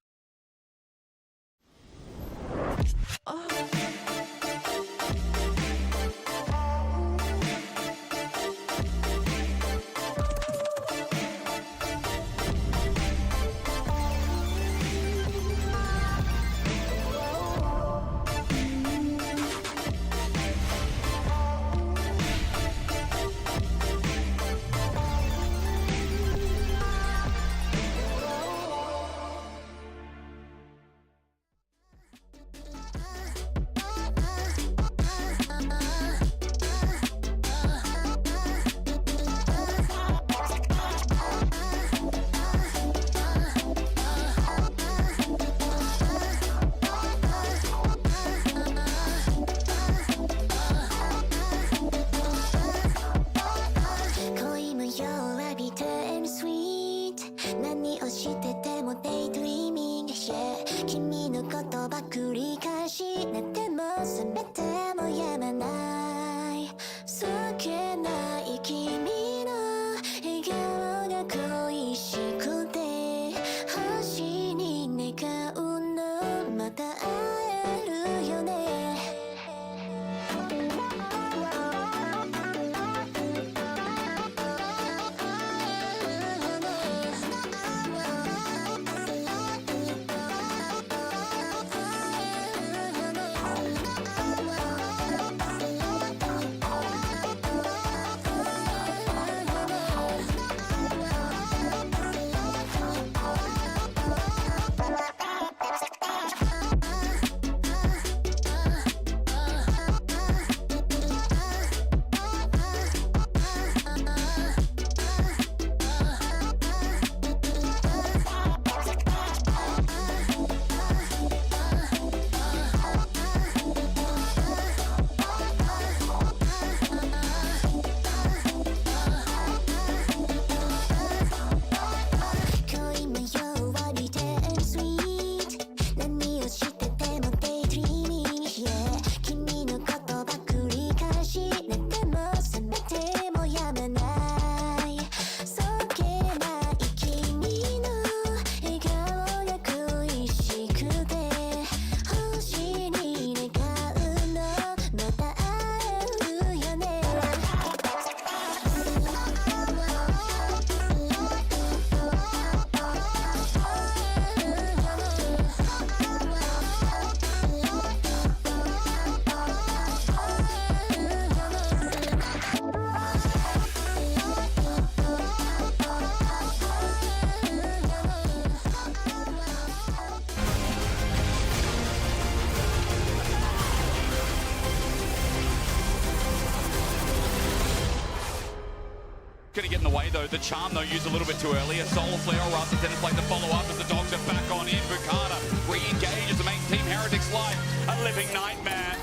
Going to get in the way, though. The charm, though, used a little bit too early. A solar flare erupts, and then it's like the follow-up as the dogs are back on in. Bukata re-engages to make Team Heretics life a living nightmare.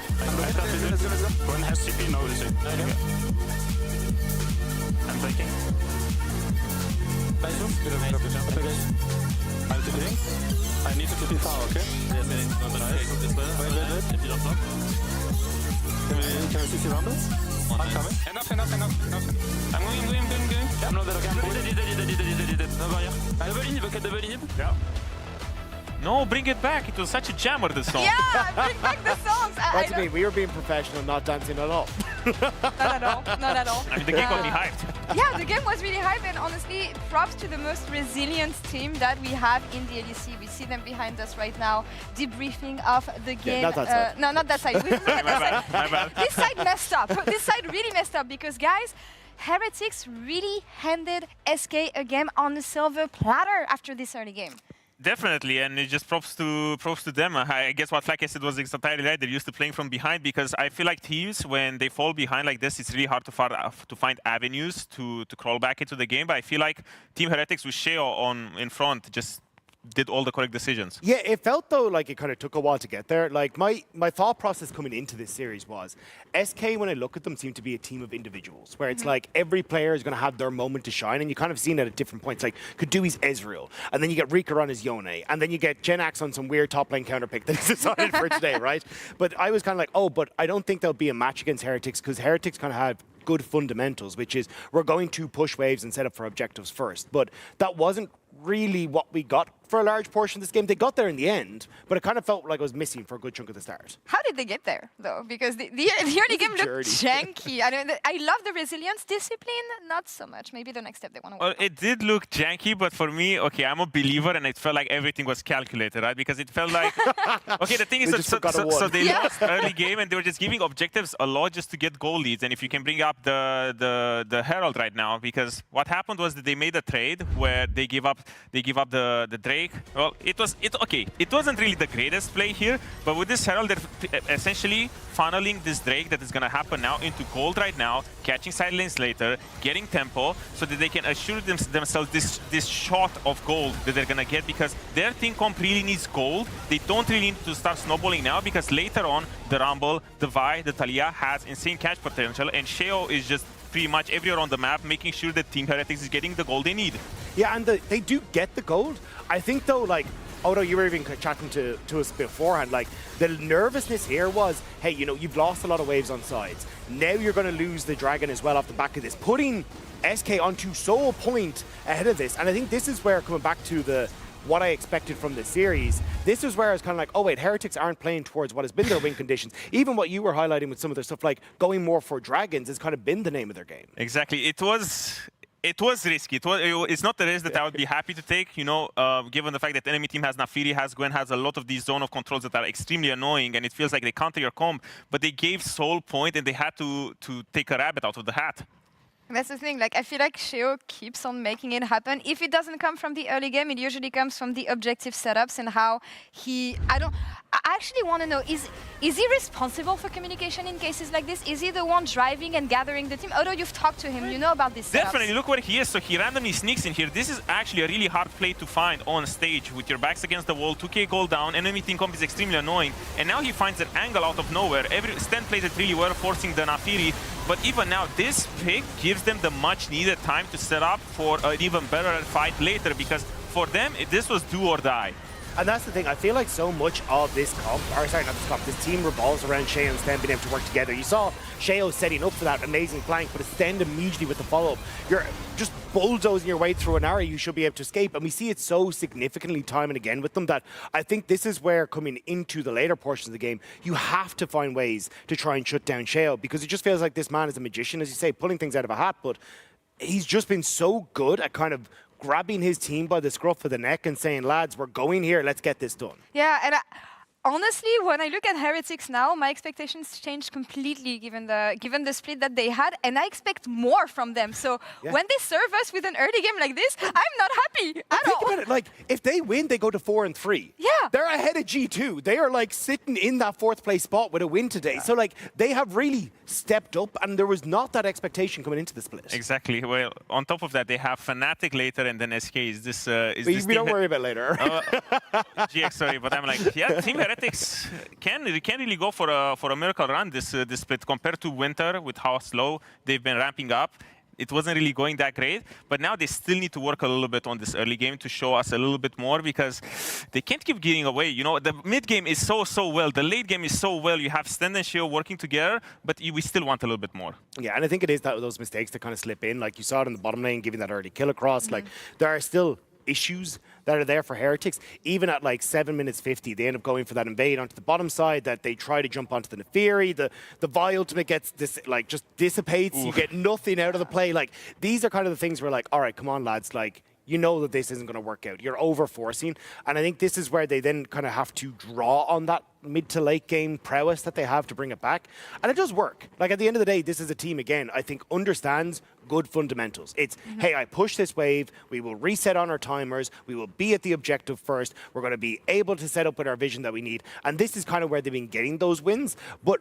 One has CP, no is it? I'm taking. I'm taking. I need to keep it far, okay? Yes, wait. If you don't block. Can we see rumbles? I'm coming. Enough. I'm going. I'm not there, okay? Dead. No barrier. Double inhib, double inhib. Yeah. No, bring it back. It was such a jammer, this song. Yeah, bring back the songs. What do you mean? We were being professional, not dancing at all. Not at all. I mean, the game got me hyped. Yeah, the game was really hyped, and honestly, props to the most resilient team that we have in the LEC. We see them behind us right now, debriefing of the game. not that side. No, not that side. Look at that side. My bad. This side messed up. This side really messed up because, guys, Heretics really handed SK a game on a silver platter after this early game. Definitely, and it just props to them. I guess what Flaky said was entirely right. They're used to playing from behind because I feel like teams, when they fall behind like this, it's really hard to find avenues to crawl back into the game. But I feel like Team Heretics with Sheo in front just did all the correct decisions. Yeah, it felt though like it kind of took a while to get there. Like my thought process coming into this series was SK, when I look at them, seem to be a team of individuals where it's like every player is going to have their moment to shine, and you kind of seen it at different points. Like Kadui's Ezreal, and then you get Rika on his Yone, and then you get Genax on some weird top lane counter pick that he's decided for today, right? But I was kind of like, oh, but I don't think there'll be a match against Heretics because Heretics kind of have good fundamentals, which is we're going to push waves and set up for objectives first. But that wasn't really what we got for a large portion of this game. They got there in the end, but it kind of felt like it was missing for a good chunk of the start. How did they get there, though? Because the early game looked janky. I love the resilience, discipline, not so much. Maybe the next step they want to work Well, it did look janky, but for me, okay, I'm a believer, and it felt like everything was calculated, right? Because it felt like, okay, the thing is, so they lost early game, and they were just giving objectives a lot just to get goal leads. And if you can bring up the Herald right now, because what happened was that they made a trade where they give up the Drake. Well, it wasn't really the greatest play here, but with this Herald, they're essentially funneling this Drake that is going to happen now into gold right now, catching side lanes later, getting tempo, so that they can assure themselves this shot of gold that they're going to get, because their team comp really needs gold. They don't really need to start snowballing now, because later on, the Rumble, the Vi, the Talia has insane catch potential, and Sheo is just pretty much everywhere on the map, making sure that Team Heretics is getting the gold they need. Yeah, and they do get the gold. I think, though, like, although you were even chatting to us beforehand, like, the nervousness here was, hey, you know, you've lost a lot of waves on sides. Now you're going to lose the Dragon as well off the back of this, putting SK onto so point ahead of this. And I think this is where, coming back to what I expected from the series, this is where I was kind of like, oh wait, Heretics aren't playing towards what has been their win conditions. Even what you were highlighting with some of their stuff, like going more for Dragons, has kind of been the name of their game. Exactly. It was risky. It's not the risk that I would be happy to take, you know, given the fact that the enemy team has Nafiri, has Gwen, has a lot of these zone of controls that are extremely annoying, and it feels like they counter your comp, but they gave Soul Point and they had to take a rabbit out of the hat. That's the thing, like, I feel like Sheo keeps on making it happen. If it doesn't come from the early game, it usually comes from the objective setups and how I actually want to know, is he responsible for communication in cases like this? Is he the one driving and gathering the team? Although you've talked to him, you know about this. Definitely, look where he is. So he randomly sneaks in here. This is actually a really hard play to find on stage with your backs against the wall, 2k goal down, enemy team comp is extremely annoying. And now he finds an angle out of nowhere. Sten plays it really well, forcing the Nafiri. But even now, this pick gives them the much needed time to set up for an even better fight later, because for them, this was do or die. And that's the thing, I feel like so much of this comp, or sorry, not this comp, this team revolves around Sheo and Sten being able to work together. You saw Sheo setting up for that amazing flank, but it's Sten immediately with the follow-up. You're just bulldozing your way through an area you should be able to escape, and we see it so significantly time and again with them that I think this is where, coming into the later portions of the game, you have to find ways to try and shut down Sheo, because it just feels like this man is a magician, as you say, pulling things out of a hat, but he's just been so good at kind of grabbing his team by the scruff of the neck and saying, lads, we're going here, let's get this done. Yeah, and honestly, when I look at Heretics now, my expectations changed completely given the split that they had, and I expect more from them. So when they serve us with an early game like this, I'm not happy at all. Think about it, like, if they win, they go to 4-3. Yeah. They're ahead of G2. They are, like, sitting in that 4th place spot with a win today. So, like, they have really stepped up, and there was not that expectation coming into the split. Exactly. Well, on top of that, they have Fnatic later and then SK. Is this... we don't worry about later. GX, sorry, but I'm like, yeah, Team Heretics can really go for a miracle run this split compared to Winter with how slow they've been ramping up. It wasn't really going that great, but now they still need to work a little bit on this early game to show us a little bit more because they can't keep getting away. You know, the mid game is so well, the late game is so well. You have Sten and Shio working together, but we still want a little bit more. Yeah, and I think it is those mistakes that kind of slip in. Like you saw it in the bottom lane, giving that early kill across. Like there are still issues that are there for Heretics. Even at like 7 minutes 50, they end up going for that invade onto the bottom side that they try to jump onto the Neferi. The Vi ultimate gets this, like, just dissipates. You get nothing out of the play. Like, these are kind of the things where, like, all right, come on, lads, like, you know that this isn't going to work out. You're over-forcing. And I think this is where they then kind of have to draw on that mid to late game prowess that they have to bring it back. And it does work. Like, at the end of the day, this is a team, again, I think understands good fundamentals. It's, hey, I push this wave, we will reset on our timers, we will be at the objective first, we're going to be able to set up with our vision that we need. And this is kind of where they've been getting those wins. But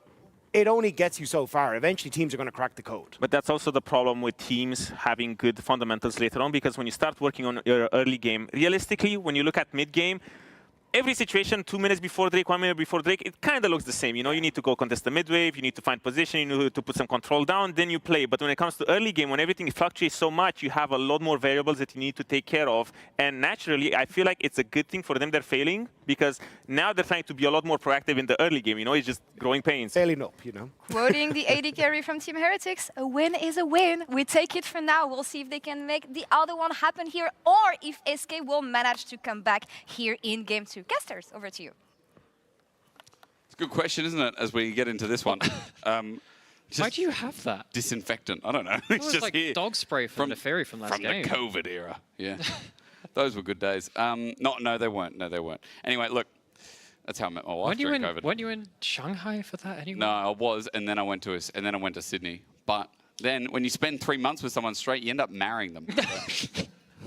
it only gets you so far. Eventually, teams are going to crack the code. But that's also the problem with teams having good fundamentals later on, because when you start working on your early game, realistically, when you look at mid game, every situation, 2 minutes before Drake, 1 minute before Drake, it kind of looks the same. You know, you need to go contest the mid wave, you need to find position, you need to put some control down, then you play. But when it comes to early game, when everything fluctuates so much, you have a lot more variables that you need to take care of. And naturally, I feel like it's a good thing for them they're failing, because now they're trying to be a lot more proactive in the early game. You know, it's just growing pains. Failing up, you know. Quoting the AD carry from Team Heretics, a win is a win. We take it for now. We'll see if they can make the other one happen here, or if SK will manage to come back here in Game 2. Casters, over to you. It's a good question, isn't it, as we get into this one? Why do you have that? Disinfectant. I don't know. It's just like here. Dog spray from Neferi from last game. From the COVID era. Yeah. Those were good days. No, they weren't. No, they weren't. Anyway, look. That's how I met my wife during COVID. Weren't you in Shanghai for that anyway? No, I was, and then I went to Sydney. But then when you spend 3 months with someone straight, you end up marrying them.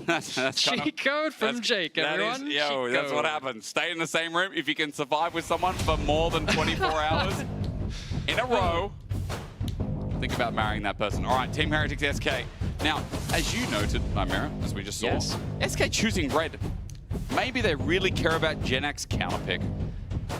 that's cheat code from Jake, everyone. That's what happens. Stay in the same room. If you can survive with someone for more than 24 hours in a row, think about marrying that person. All right, Team Heretics SK. Now, as you noted, Nightmare, as we just saw, SK choosing red. Maybe they really care about Genx counterpick.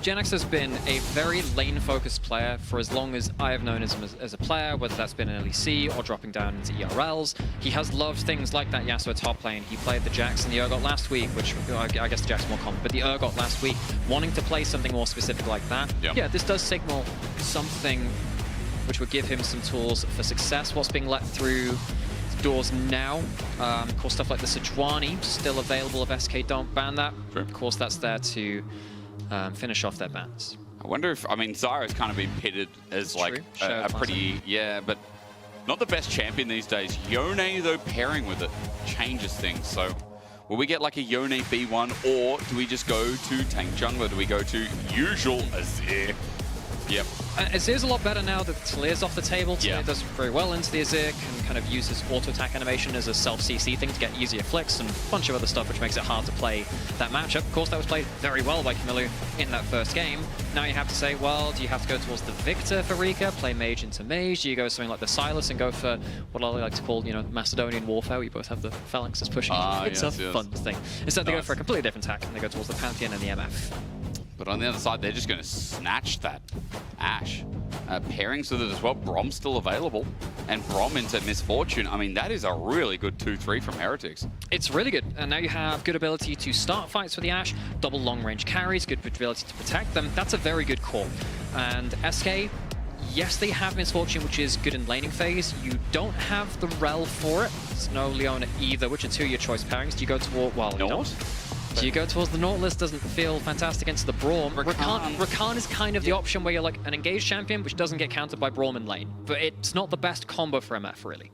Genx has been a very lane-focused player for as long as I have known him as a player, whether that's been in LEC or dropping down into ERLs. He has loved things like that Yasuo top lane. He played the Jax and the Urgot last week, which I guess the Jax is more common, but the Urgot last week, wanting to play something more specific like that. Yeah, this does signal something which would give him some tools for success. What's being let through doors now, of course, stuff like the Sejuani still available if SK don't ban that. True. Of course, that's there to finish off their bans. I wonder if, I mean, Zyra's kind of been pitted as like a pretty, but not the best champion these days. Yone, though, pairing with it changes things. So will we get like a Yone B1, or do we just go to tank jungler? Do we go to usual Azir? Yep. Azir's a lot better now that Taliyah's off the table. Talia does very well into the Azir, can kind of use his auto-attack animation as a self-CC thing to get easier flicks and a bunch of other stuff which makes it hard to play that matchup. Of course, that was played very well by Camilo in that first game. Now you have to say, well, do you have to go towards the Victor for Rika, play mage into mage? Do you go something like the Silas and go for what I like to call, you know, Macedonian warfare, where you both have the phalanxes pushing? It's a fun thing. Instead, they go for a completely different attack, and they go towards the Pantheon and the MF. But on the other side, they're just going to snatch that Ashe. Pairings with it as well. Brom's still available. And Brom into Misfortune. I mean, that is a really good 2-3 from Heretics. It's really good. And now you have good ability to start fights for the Ashe, double long-range carries, good ability to protect them. That's a very good core. And SK, yes, they have Misfortune, which is good in laning phase. You don't have the Rel for it. There's no Leona either, which are two of your choice pairings. Do you go toward, well, you don't. Do you go towards the Nautilus? Doesn't feel fantastic against the Braum. Rakan is kind of the option where you're like an engaged champion, which doesn't get countered by Braum in lane. But it's not the best combo for MF, really.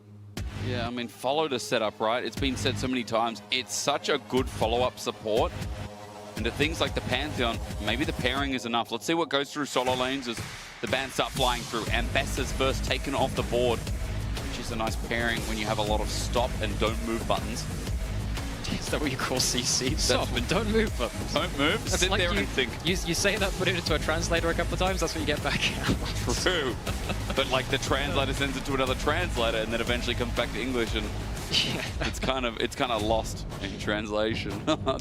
Yeah, I mean, follow the setup, right? It's been said so many times. It's such a good follow-up support. And to things like the Pantheon, maybe the pairing is enough. Let's see what goes through solo lanes as the bans start flying through. And Bessa's first taken off the board, which is a nice pairing when you have a lot of stop and don't move buttons. Is that what you call CC? Stop and don't move buttons. Don't move, sit like there you, and think. You say that, put it into a translator a couple of times, that's what you get back. True. But like the translator sends it to another translator and then eventually comes back to English and it's kind of lost in translation.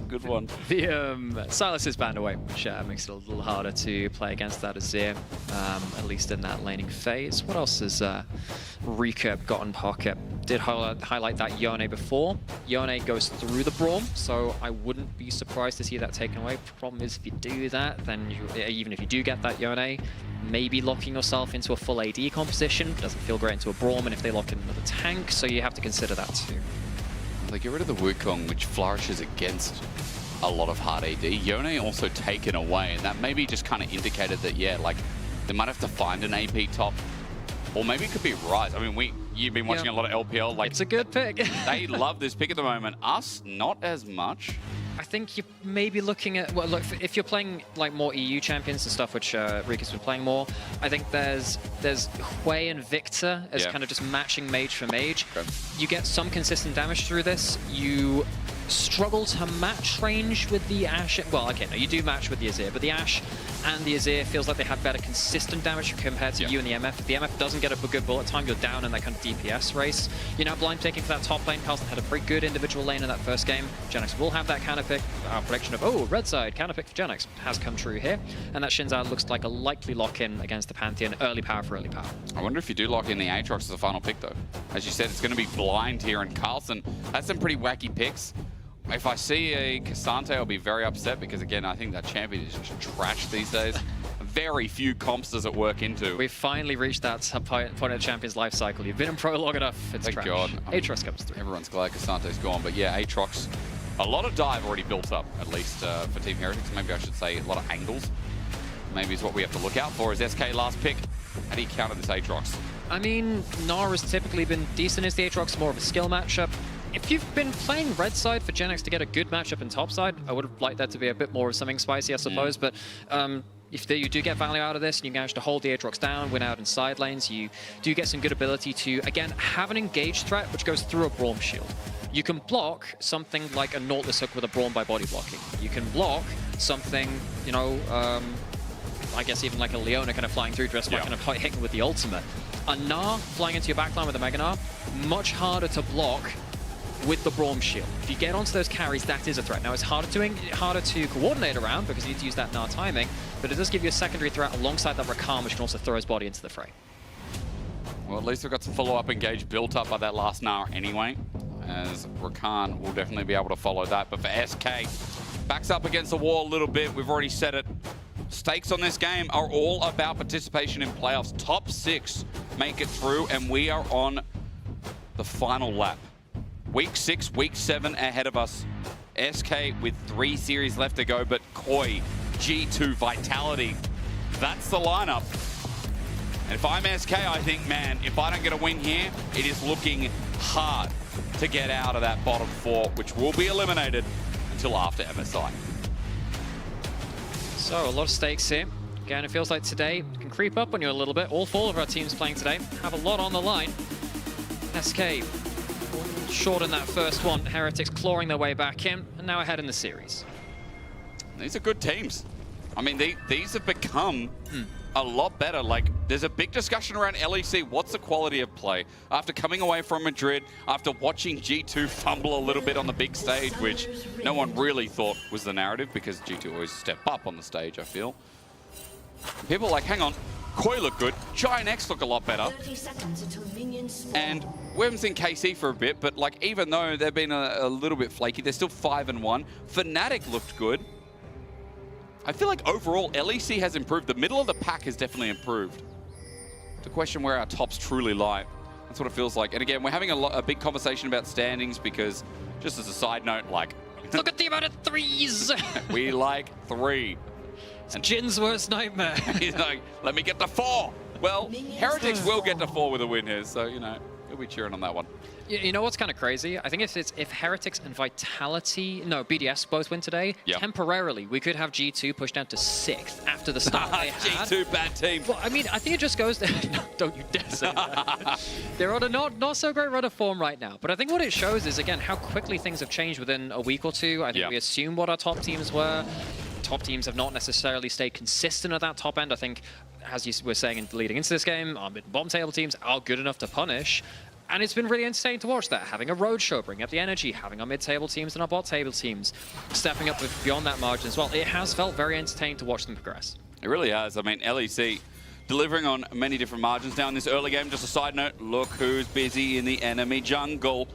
Good one. The Silas is banned away, which makes it a little harder to play against that Azir, at least in that laning phase. What else has Rika got in pocket? Did highlight that Yone before. Yone goes through the Braum, so I wouldn't be surprised to see that taken away. Problem is, if you do that, then even if you do get that Yone, maybe locking yourself into a full AD composition doesn't feel great into a Braum, and if they lock in another tank, so you have to consider that too. They get rid of the Wukong, which flourishes against a lot of hard AD. Yone also taken away, and that maybe just kind of indicated that, yeah, like, they might have to find an AP top, or maybe it could be Ryze. I mean, you've been watching a lot of LPL. Like, it's a good pick. They love this pick at the moment. Us, not as much. I think you're maybe looking at, well, look, if you're playing like more EU champions and stuff, which Rika's been playing more, I think there's Hui and Victor as kind of just matching mage for mage. Okay. You get some consistent damage through this. You struggle to match range with the Ashe. Well, okay, no, you do match with the Azir, but the Ashe and the Azir feels like they have better consistent damage compared to you and the MF. If the MF doesn't get a good bullet time, you're down in that kind of DPS race. You're now blind picking for that top lane. Carlson had a pretty good individual lane in that first game. Genix will have that counter pick. Our prediction of, oh, red side, counter pick for Genix has come true here. And that Shinzao looks like a likely lock-in against the Pantheon. Early power for early power. I wonder if you do lock in the Aatrox as a final pick, though. As you said, it's going to be blind here, and Carlson has some pretty wacky picks. If I see a Cassante, I'll be very upset because, again, I think that champion is just trash these days. Very few comps does it work into. We've finally reached that point of the champion's life cycle. You've been in pro long enough. It's Thank trash. God. Aatrox comes through. Everyone's glad Cassante's gone, but yeah, Aatrox, a lot of dive already built up, at least for Team Heretics. Maybe I should say a lot of angles. Maybe is what we have to look out for. Is SK last pick? How do you counter this Aatrox? I mean, Gnar has typically been decent as the Aatrox, more of a skill matchup. If you've been playing red side for Genix to get a good matchup in top side, I would have liked that to be a bit more of something spicy, I suppose. But if you do get value out of this and you manage to hold the Aatrox down, win out in side lanes, you do get some good ability to, again, have an engaged threat which goes through a Braum shield. You can block something like a Nautilus hook with a Braum by body blocking. You can block something, you know, I guess even like a Leona kind of flying through dress by kind of hitting with the ultimate. A Gnar flying into your backline with a Mega Gnar, much harder to block with the Braum shield. If you get onto those carries, that is a threat. Now, it's harder to coordinate around because you need to use that Gnar timing, but it does give you a secondary threat alongside that Rakan, which can also throw his body into the fray. Well, at least we've got some follow-up engage built up by that last Gnar anyway, as Rakan will definitely be able to follow that. But for SK, backs up against the wall a little bit. We've already said it. Stakes on this game are all about participation in playoffs. Top 6 make it through, and we are on the final lap. Week 6, Week 7 ahead of us. SK with 3 series left to go, but Koi, G2, Vitality, that's the lineup. And if I'm SK, I think, man, if I don't get a win here, it is looking hard to get out of that bottom 4, which will be eliminated until after MSI. So, a lot of stakes here. Again, it feels like today can creep up on you a little bit. All 4 of our teams playing today have a lot on the line. SK short in that first one. Heretics clawing their way back in, and now ahead in the series. These are good teams. I mean, these have become a lot better. Like, there's a big discussion around LEC. What's the quality of play? After coming away from Madrid, after watching G2 fumble a little bit on the big stage, which no one really thought was the narrative because G2 always step up on the stage, I feel. People are like, hang on, Koi look good, Giant X look a lot better. And we haven't seen KC for a bit, but like, even though they've been a little bit flaky, they're still 5-1. Fnatic looked good. I feel like overall, LEC has improved. The middle of the pack has definitely improved. To question where our tops truly lie. That's what it feels like. And again, we're having a big conversation about standings because, just as a side note, like... Look at the amount of 3s! We like 3. And Jin's worst nightmare. He's like, let me get to 4. Well, Heretics will get to 4 with a win here, so, you know, Who are we cheering on that one? You know what's kind of crazy? I think if Heretics and Vitality, no, BDS both win today, temporarily we could have G2 pushed down to 6th after the start they had. G2, bad team. Well, I mean, I think it just goes to... Don't you dare say that. They're on a not so great run of form right now. But I think what it shows is, again, how quickly things have changed within a week or two. I think we assumed what our top teams were. Top teams have not necessarily stayed consistent at that top end. I think, as you were saying leading into this game, our mid and bottom table teams are good enough to punish. And it's been really entertaining to watch that, having a roadshow, bringing up the energy, having our mid-table teams and our bot-table teams stepping up beyond that margin as well. It has felt very entertaining to watch them progress. It really has. I mean, LEC delivering on many different margins now in this early game. Just a side note, look who's busy in the enemy jungle.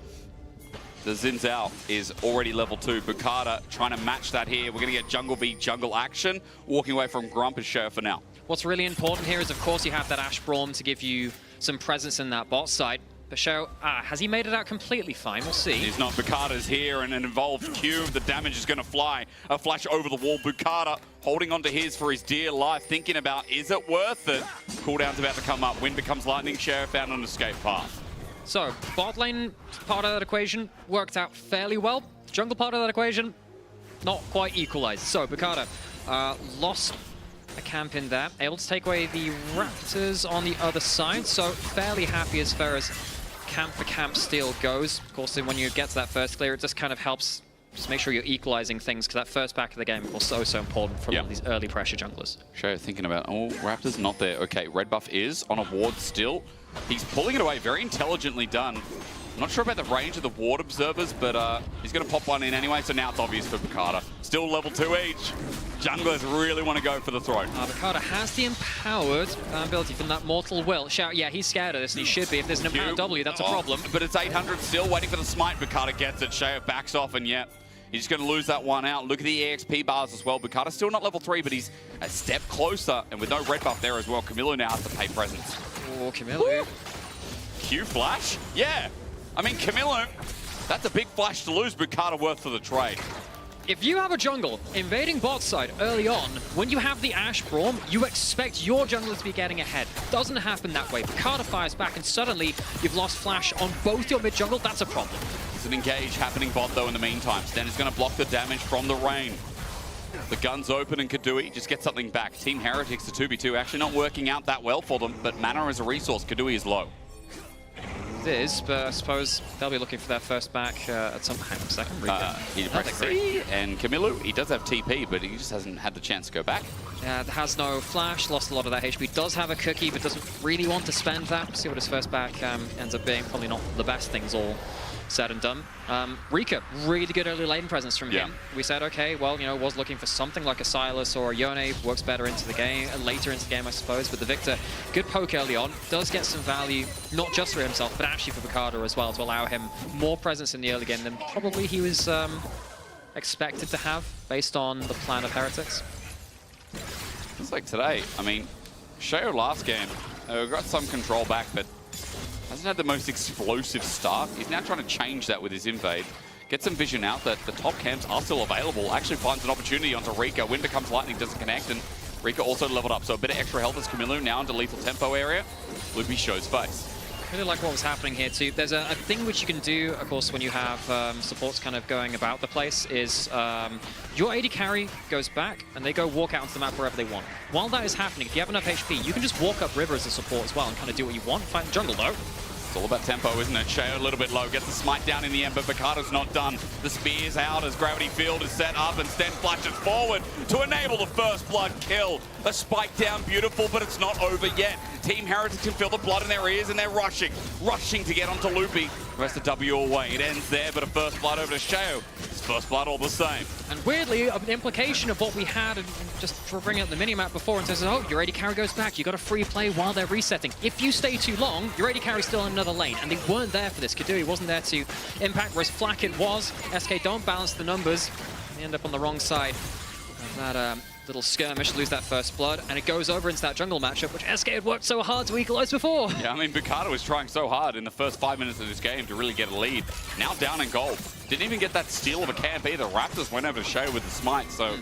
The Xin Zhao is already level 2. Bukata trying to match that here. We're going to get jungle v jungle action. Walking away from Grump is Share for now. What's really important here is, of course, you have that Ash Braum to give you some presence in that bot side. Basho, has he made it out completely fine? We'll see. He's not. Bukata's here and an involved Q. The damage is going to fly. A flash over the wall. Bukata holding on to his for his dear life, thinking about, is it worth it? Cooldown's about to come up. Wind becomes lightning. Sheriff found an escape path. So, bot lane part of that equation worked out fairly well. Jungle part of that equation, not quite equalized. So, Bukata lost a camp in there, able to take away the Raptors on the other side. So, fairly happy as far as camp for camp steal goes. Of course, when you get to that first clear, it just kind of helps just make sure you're equalizing things, because that first back of the game was so important for all these early pressure junglers. Sure, thinking about, oh, Raptors not there. Okay, red buff is on a ward still. He's pulling it away, very intelligently done. I'm not sure about the range of the ward observers, but he's going to pop one in anyway, so now it's obvious for Bukata. Still level 2 each. Junglers really want to go for the throne. Bukata has the empowered ability from that Mortal Will. Shout, yeah, he's scared of this, and he should be. If there's an empowered W, that's a problem. But it's 800 still, waiting for the smite. Bukata gets it. Shea backs off, and he's going to lose that one out. Look at the EXP bars as well. Bukata's still not level 3, but he's a step closer, and with no red buff there as well, Camilo now has to pay presence. Oh, Camilo. Q flash? Yeah. I mean, Camilo, that's a big flash to lose. Bukata worth for the trade. If you have a jungle invading bot side early on, when you have the Ash Braum, you expect your jungler to be getting ahead. Doesn't happen that way. Bukata fires back, and suddenly you've lost flash on both your mid jungle. That's a problem. There's an engage happening bot, though, in the meantime. Sten is going to block the damage from the rain. The gun's open, and Kadui just gets something back. Team Heretics, the 2v2, actually not working out that well for them, but mana is a resource. Kadui is low. It is, but I suppose they'll be looking for their first back at some... Hang on a second. He pressed C, and Camilo, he does have TP, but he just hasn't had the chance to go back. Has no flash, lost a lot of that HP. Does have a cookie, but doesn't really want to spend that. See what his first back ends up being. Probably not the best things all said and done. Rika, really good early lane presence from him. We said, okay, well, was looking for something like a Silas or a Yone. Works better into the game, later into the game, I suppose. But the Victor, good poke early on. Does get some value, not just for himself, but actually for Bukata as well, to allow him more presence in the early game than probably he was expected to have, based on the plan of Heretics. It's like today. I mean, Sheo last game, got some control back, but hasn't had the most explosive start. He's now trying to change that with his invade. Get some vision out that the top camps are still available. Actually finds an opportunity onto Rika. Wind becomes lightning, doesn't connect, and Rika also leveled up. So a bit of extra health as Camilo now into lethal tempo area. Loopy shows face. I really like what was happening here too. There's a thing which you can do, of course, when you have supports kind of going about the place, is your AD carry goes back and they go walk out onto the map wherever they want. While that is happening, if you have enough HP, you can just walk up river as a support as well and kind of do what you want. Fight the jungle though. It's all about tempo, isn't it? Shea a little bit low, gets the smite down in the end, but Bukata's not done. The spear's out as Gravity Field is set up, and Sten flashes forward to enable the first blood kill. A spike down, beautiful, but it's not over yet. Team Heretics can feel the blood in their ears, and they're rushing to get onto Loopy. Rest of W away. It ends there, but a first blood over to Sheo. It's first blood all the same. And weirdly, an implication of what we had, and just for bringing up the minimap before, and says, oh, your AD carry goes back. You got a free play while they're resetting. If you stay too long, your AD carry's still in another lane, and they weren't there for this. Kadui wasn't there to impact, whereas Flacket was. SK don't balance the numbers. They end up on the wrong side of that little skirmish, lose that first blood, and it goes over into that jungle matchup, which SK had worked so hard to equalize before. Yeah, I mean, Bukata was trying so hard in the first 5 minutes of this game to really get a lead. Now down in gold. Didn't even get that steal of a camp either. Raptors went over to Shea with the smite, so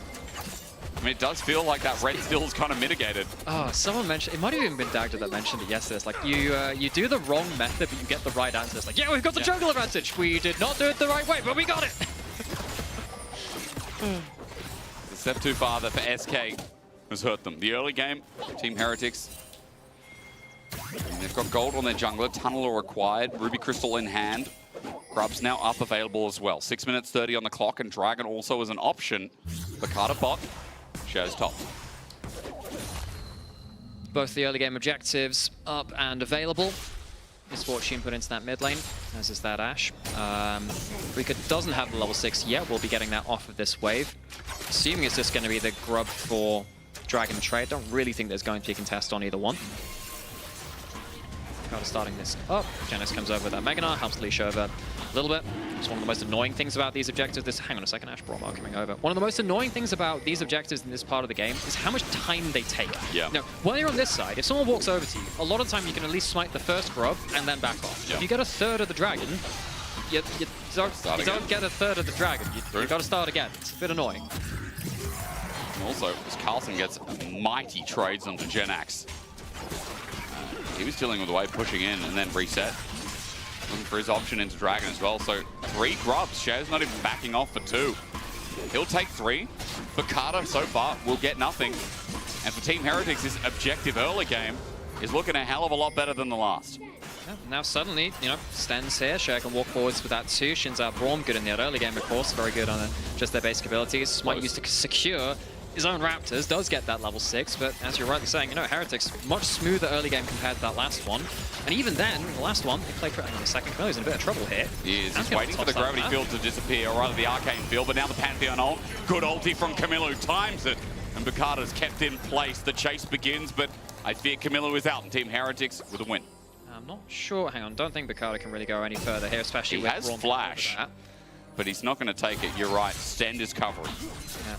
I mean, it does feel like that red still's kind of mitigated. Oh, someone mentioned, it might have even been Dagda that mentioned it yesterday. It's like, you do the wrong method, but you get the right answer. It's like, yeah, we've got the jungle advantage. We did not do it the right way, but we got it. The step too far that for SK has hurt them. The early game, Team Heretics, and they've got gold on their jungler, Tunneler required, Ruby Crystal in hand. Grub's now up available as well. 6 minutes 30 on the clock, and Dragon also is an option. Bakata bot shows top. Both the early game objectives up and available. Misfortune put into that mid lane, as is that Ashe. Rika doesn't have the level 6 yet. We'll be getting that off of this wave. Assuming it's just going to be the Grub for Dragon trade. Don't really think there's going to be a contest on either one. Kind of starting this up. Janice comes over with that Mega Gnar, helps leash over a little bit. It's one of the most annoying things about these objectives. Hang on a second, Ashe Bromar coming over. One of the most annoying things about these objectives in this part of the game is how much time they take. Yeah. Now, while you're on this side, if someone walks over to you, a lot of the time you can at least smite the first Grub and then back off. Yeah. If you get a third of the Dragon, you don't get a third of the Dragon. You've got to start again. It's a bit annoying. And also, as Carlson gets mighty trades onto Genax. He was dealing with the wave, pushing in and then reset. Looking for his option into Dragon as well. So 3 Grubs. Shaw's not even backing off for 2. He'll take 3. Bakata so far will get nothing. And for Team Heretics, this objective early game is looking a hell of a lot better than the last. Yeah, now suddenly, Sten's here. Share can walk forwards with that too. Shin's Braum, good in the early game, of course. Very good on just their basic abilities. Smite used to secure his own Raptors, does get that level 6, but as you're rightly saying, Heretics, much smoother early game compared to that last one. And even then, the last one, they played on the second. He's in a bit of trouble here. He is. He's waiting for the Gravity Field to disappear, or rather the Arcane Field, but now the Pantheon ult. Good ulti from Camilo, times it. And Bakata's kept in place. The chase begins, but I fear Camilo is out and Team Heretics with a win. I'm not sure. Hang on, don't think Bakata can really go any further here, especially with He has flash, but he's not going to take it. You're right. Sten is covering. Yeah.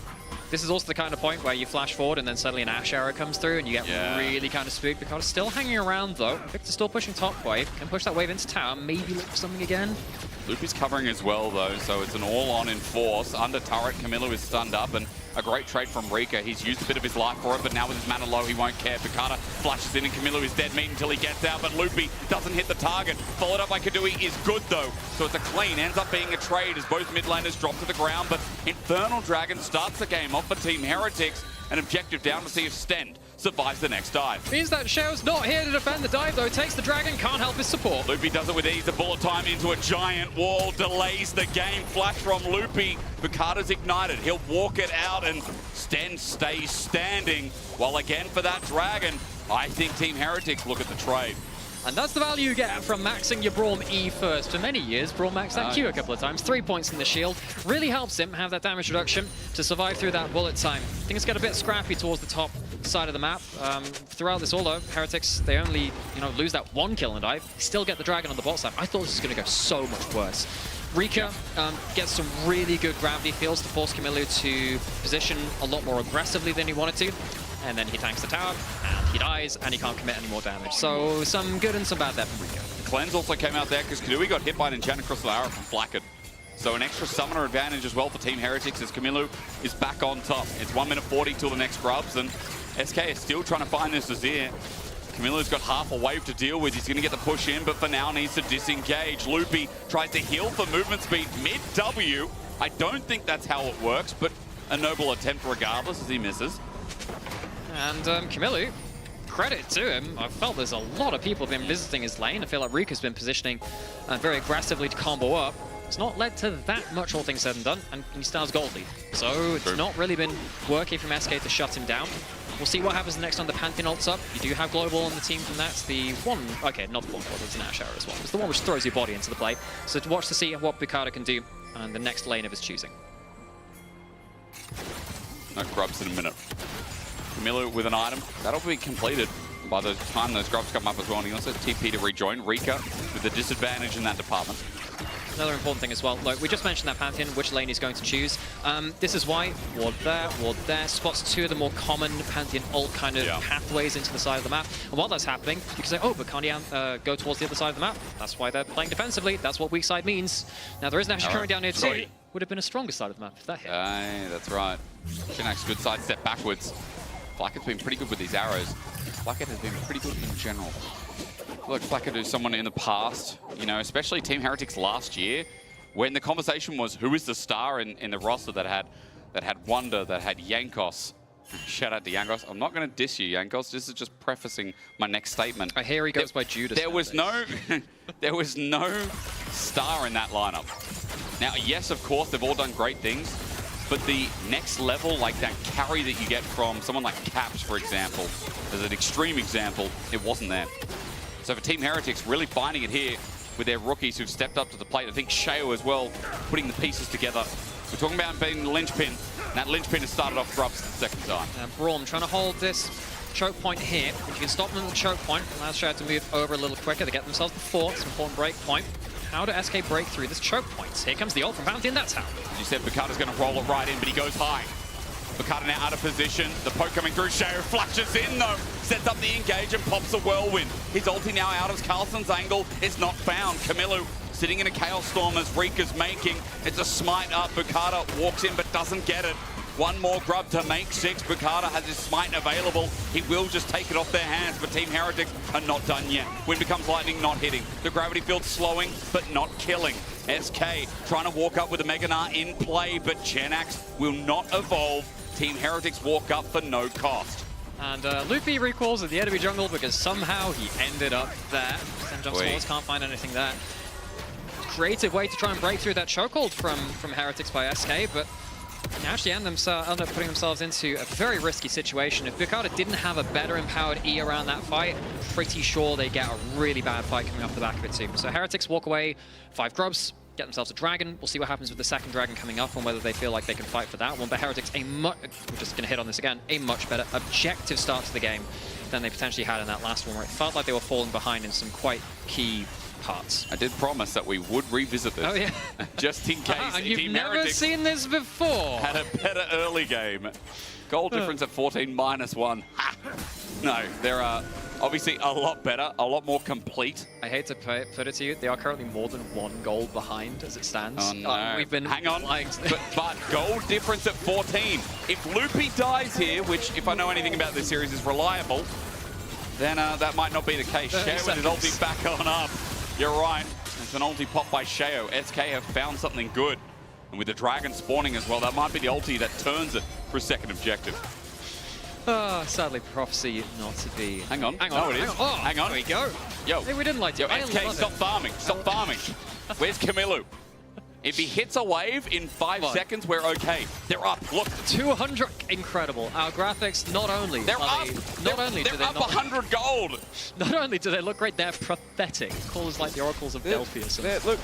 This is also the kind of point where you flash forward and then suddenly an Ashe arrow comes through and you get really kind of spooked. Bakata's still hanging around though. Victor's still pushing top wave. Can push that wave into tower. Maybe look for something again. Loopy's covering as well though, so it's an all-on in force. Under turret, Camilo is stunned up, and a great trade from Rika. He's used a bit of his life for it, but now with his mana low, he won't care. Bakata flashes in and Camilo is dead meat until he gets out, but Loopy doesn't hit the target. Followed up by Kadui is good though, so it's a clean. Ends up being a trade as both mid laners drop to the ground, but Infernal Dragon starts the game off for Team Heretics. An objective down to see if Sten survives the next dive. Means that Shell's not here to defend the dive though. Takes the Dragon, can't help his support. Loopy does it with ease. The bullet time into a giant wall delays the game. Flash from Loopy. Bakata's ignited. He'll walk it out and Sten stays standing. While again for that Dragon, I think Team Heretics look at the trade. And that's the value you get from maxing your Braum E first. For many years, Braum maxed that Q a couple of times. 3 points in the shield. Really helps him have that damage reduction to survive through that bullet time. Things get a bit scrappy towards the top side of the map. Throughout this all though, Heretics, they only lose that 1 kill and dive. They still get the Dragon on the bot side. I thought this was going to go so much worse. Rika gets some really good gravity fields to force Camilo to position a lot more aggressively than he wanted to. And then he tanks the tower, and he dies, and he can't commit any more damage. So some good and some bad there from Rika. The cleanse also came out there because Kadui got hit by an enchanted crystal arrow from Flacked. So an extra summoner advantage as well for Team Heretics as Camilo is back on top. It's 1 minute 40 till the next Grubs, and SK is still trying to find this Azir. Camilo's got half a wave to deal with. He's going to get the push in, but for now needs to disengage. Loopy tries to heal for movement speed mid-W. I don't think that's how it works, but a noble attempt regardless as he misses. And Camilo, credit to him. I felt there's a lot of people have been visiting his lane. I feel like Rika's been positioning very aggressively to combo up. It's not led to that much, all things said and done, and he still has gold lead. So it's not really been working from SK to shut him down. We'll see what happens next on the Pantheon ults up. You do have global on the team from that. It's the one, okay, not the one, it's an Ashe arrow as well. It's the one which throws your body into the play. So to watch to see what Bakata can do on the next lane of his choosing. No Grubs in a minute. Camilo with an item. That'll be completed by the time those Grubs come up as well. And he also has TP to rejoin. Rika with the disadvantage in that department. Another important thing as well, look, we just mentioned that Pantheon, which lane he's going to choose. This is why ward there, spots 2 of the more common Pantheon ult kind of pathways into the side of the map. And while that's happening, you can say, oh, but can't he go towards the other side of the map? That's why they're playing defensively. That's what weak side means. Now there is an Ashe current down here too. would have been a stronger side of the map if that hit. Aye, that's right. Shinak's good side step backwards. Flackett's been pretty good with these arrows. Flackett has been pretty good in general. Look, Flackett is someone in the past, you know, especially Team Heretics last year, when the conversation was who is the star in the roster that had Wonder, that had Yankos. Shout out to Yankos. I'm not going to diss you, Yankos. This is just prefacing my next statement. I hear he goes by Judas. There was no star in that lineup. Now, yes, of course, they've all done great things, but the next level, like that carry that you get from someone like Caps, for example, as an extreme example, it wasn't there. So for Team Heretics, really finding it here with their rookies who've stepped up to the plate. I think Sheo as well, putting the pieces together. We're talking about being the linchpin, and that linchpin has started off Grubs the second time. Braum trying to hold this choke point here. If you can stop them at the choke point, allows Sheo to move over a little quicker to get themselves the fourth. It's an important break point. How do SK break through this choke point? Here comes the ult from Bounty in that tower. As you said, Bukata's going to roll it right in, but he goes high. Bukata now out of position. The poke coming through. Sheo flashes in though. Sets up the engage and pops a whirlwind. His ulti now out of Carlson's angle. It's not found. Camilo sitting in a Chaos Storm as Rika's making. It's a smite up. Bukata walks in but doesn't get it. One more grub to make 6. Bukata has his smite available. He will just take it off their hands, but Team Heretics are not done yet. Wind becomes lightning, not hitting. The gravity field's slowing, but not killing. SK trying to walk up with a Meganar in play, but Genax will not evolve. Team Heretics walk up for no cost. And Luffy recalls at the enemy jungle because somehow he ended up there. St. Smalls can't find anything there. Creative way to try and break through that chokehold from Heretics by SK, but they actually end up putting themselves into a very risky situation. If Bukata didn't have a better empowered E around that fight, I'm pretty sure they get a really bad fight coming off the back of it too. So Heretics walk away, 5 grubs, get themselves a dragon. We'll see what happens with the second dragon coming up and whether they feel like they can fight for that one. But Heretics, we're just going to hit on this again, a much better objective start to the game than they potentially had in that last one, where it felt like they were falling behind in some quite key parts. I did promise that we would revisit this. Oh, yeah. Just in case. You've Team never Heretics seen this before. had a better early game. Goal difference at 14-1. Ha! No, they're obviously a lot better, a lot more complete. I hate to put it to you, they are currently more than 1 goal behind as it stands. Oh, no. We've been Hang on, but goal difference at 14. If Loopy dies here, which if I know anything about this series is reliable, then that might not be the case. Sheo with his ulti back on up. You're right. It's an ulti pop by Sheo. SK have found something good. And with the dragon spawning as well, that might be the ulti that turns it for a second objective. Sadly, Prophecy not to be. Hang on. Hang on. No, it is. Oh, hang on. There we go. Yo. Hey, we didn't like it. Yo, SK, stop farming. Stop farming. Where's Camilo? If he hits a wave in 5 seconds, we're okay. They're up. Look. 200. Incredible. Our graphics, not only they're up. Not only do they up 100 gold. Not only do they look great, they're pathetic. Callers like the Oracles of Delphi or something.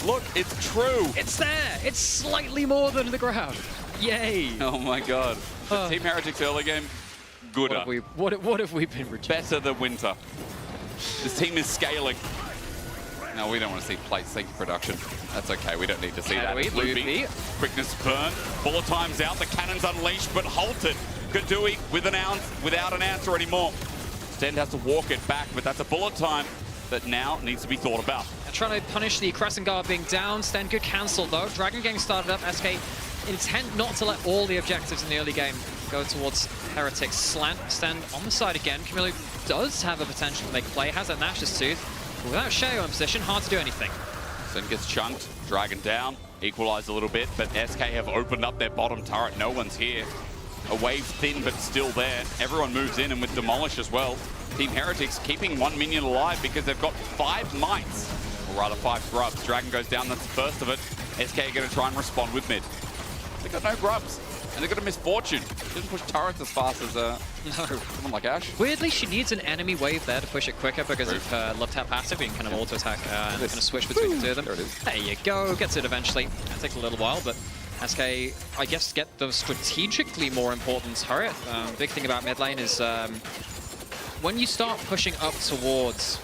Look. It's true. It's there. It's slightly more than the ground. Yay. Oh my god. The Team Heretics early game, gooder. What have we been rejected? Better than Winter. This team is scaling. No, we don't want to see plates. Thank you, production. That's okay. We don't need to see that. Loopy. Quickness burn. Bullet time's out. The cannon's unleashed, but halted. Kadui without an answer anymore. Stend has to walk it back, but that's a bullet time that now needs to be thought about. Trying to punish the Crescent Guard being down. Stend good cancel though. Dragon getting started up. SK intent not to let all the objectives in the early game go towards Heretics. Slant, Stend on the side again. Camilo does have a potential to make a play. Has that Nash's Tooth. But without Sheo in position, hard to do anything. Stend gets chunked. Dragon down. Equalized a little bit, but SK have opened up their bottom turret. No one's here. A wave thin, but still there. Everyone moves in, and with Demolish as well. Team Heretics keeping 1 minion alive because they've got 5 mites. Or rather 5 grubs. Dragon goes down, that's the first of it. SK are going to try and respond with mid. They've got no grubs. And they've got a misfortune. Didn't push turrets as fast as someone like Ash. Weirdly, she needs an enemy wave there to push it quicker because of her love tap passive. You can kind of auto attack and kind of switch between the two of them. There you go. Gets it eventually. That takes a little while, but SK, I guess, get the strategically more important turret. Big thing about mid lane is when you start pushing up towards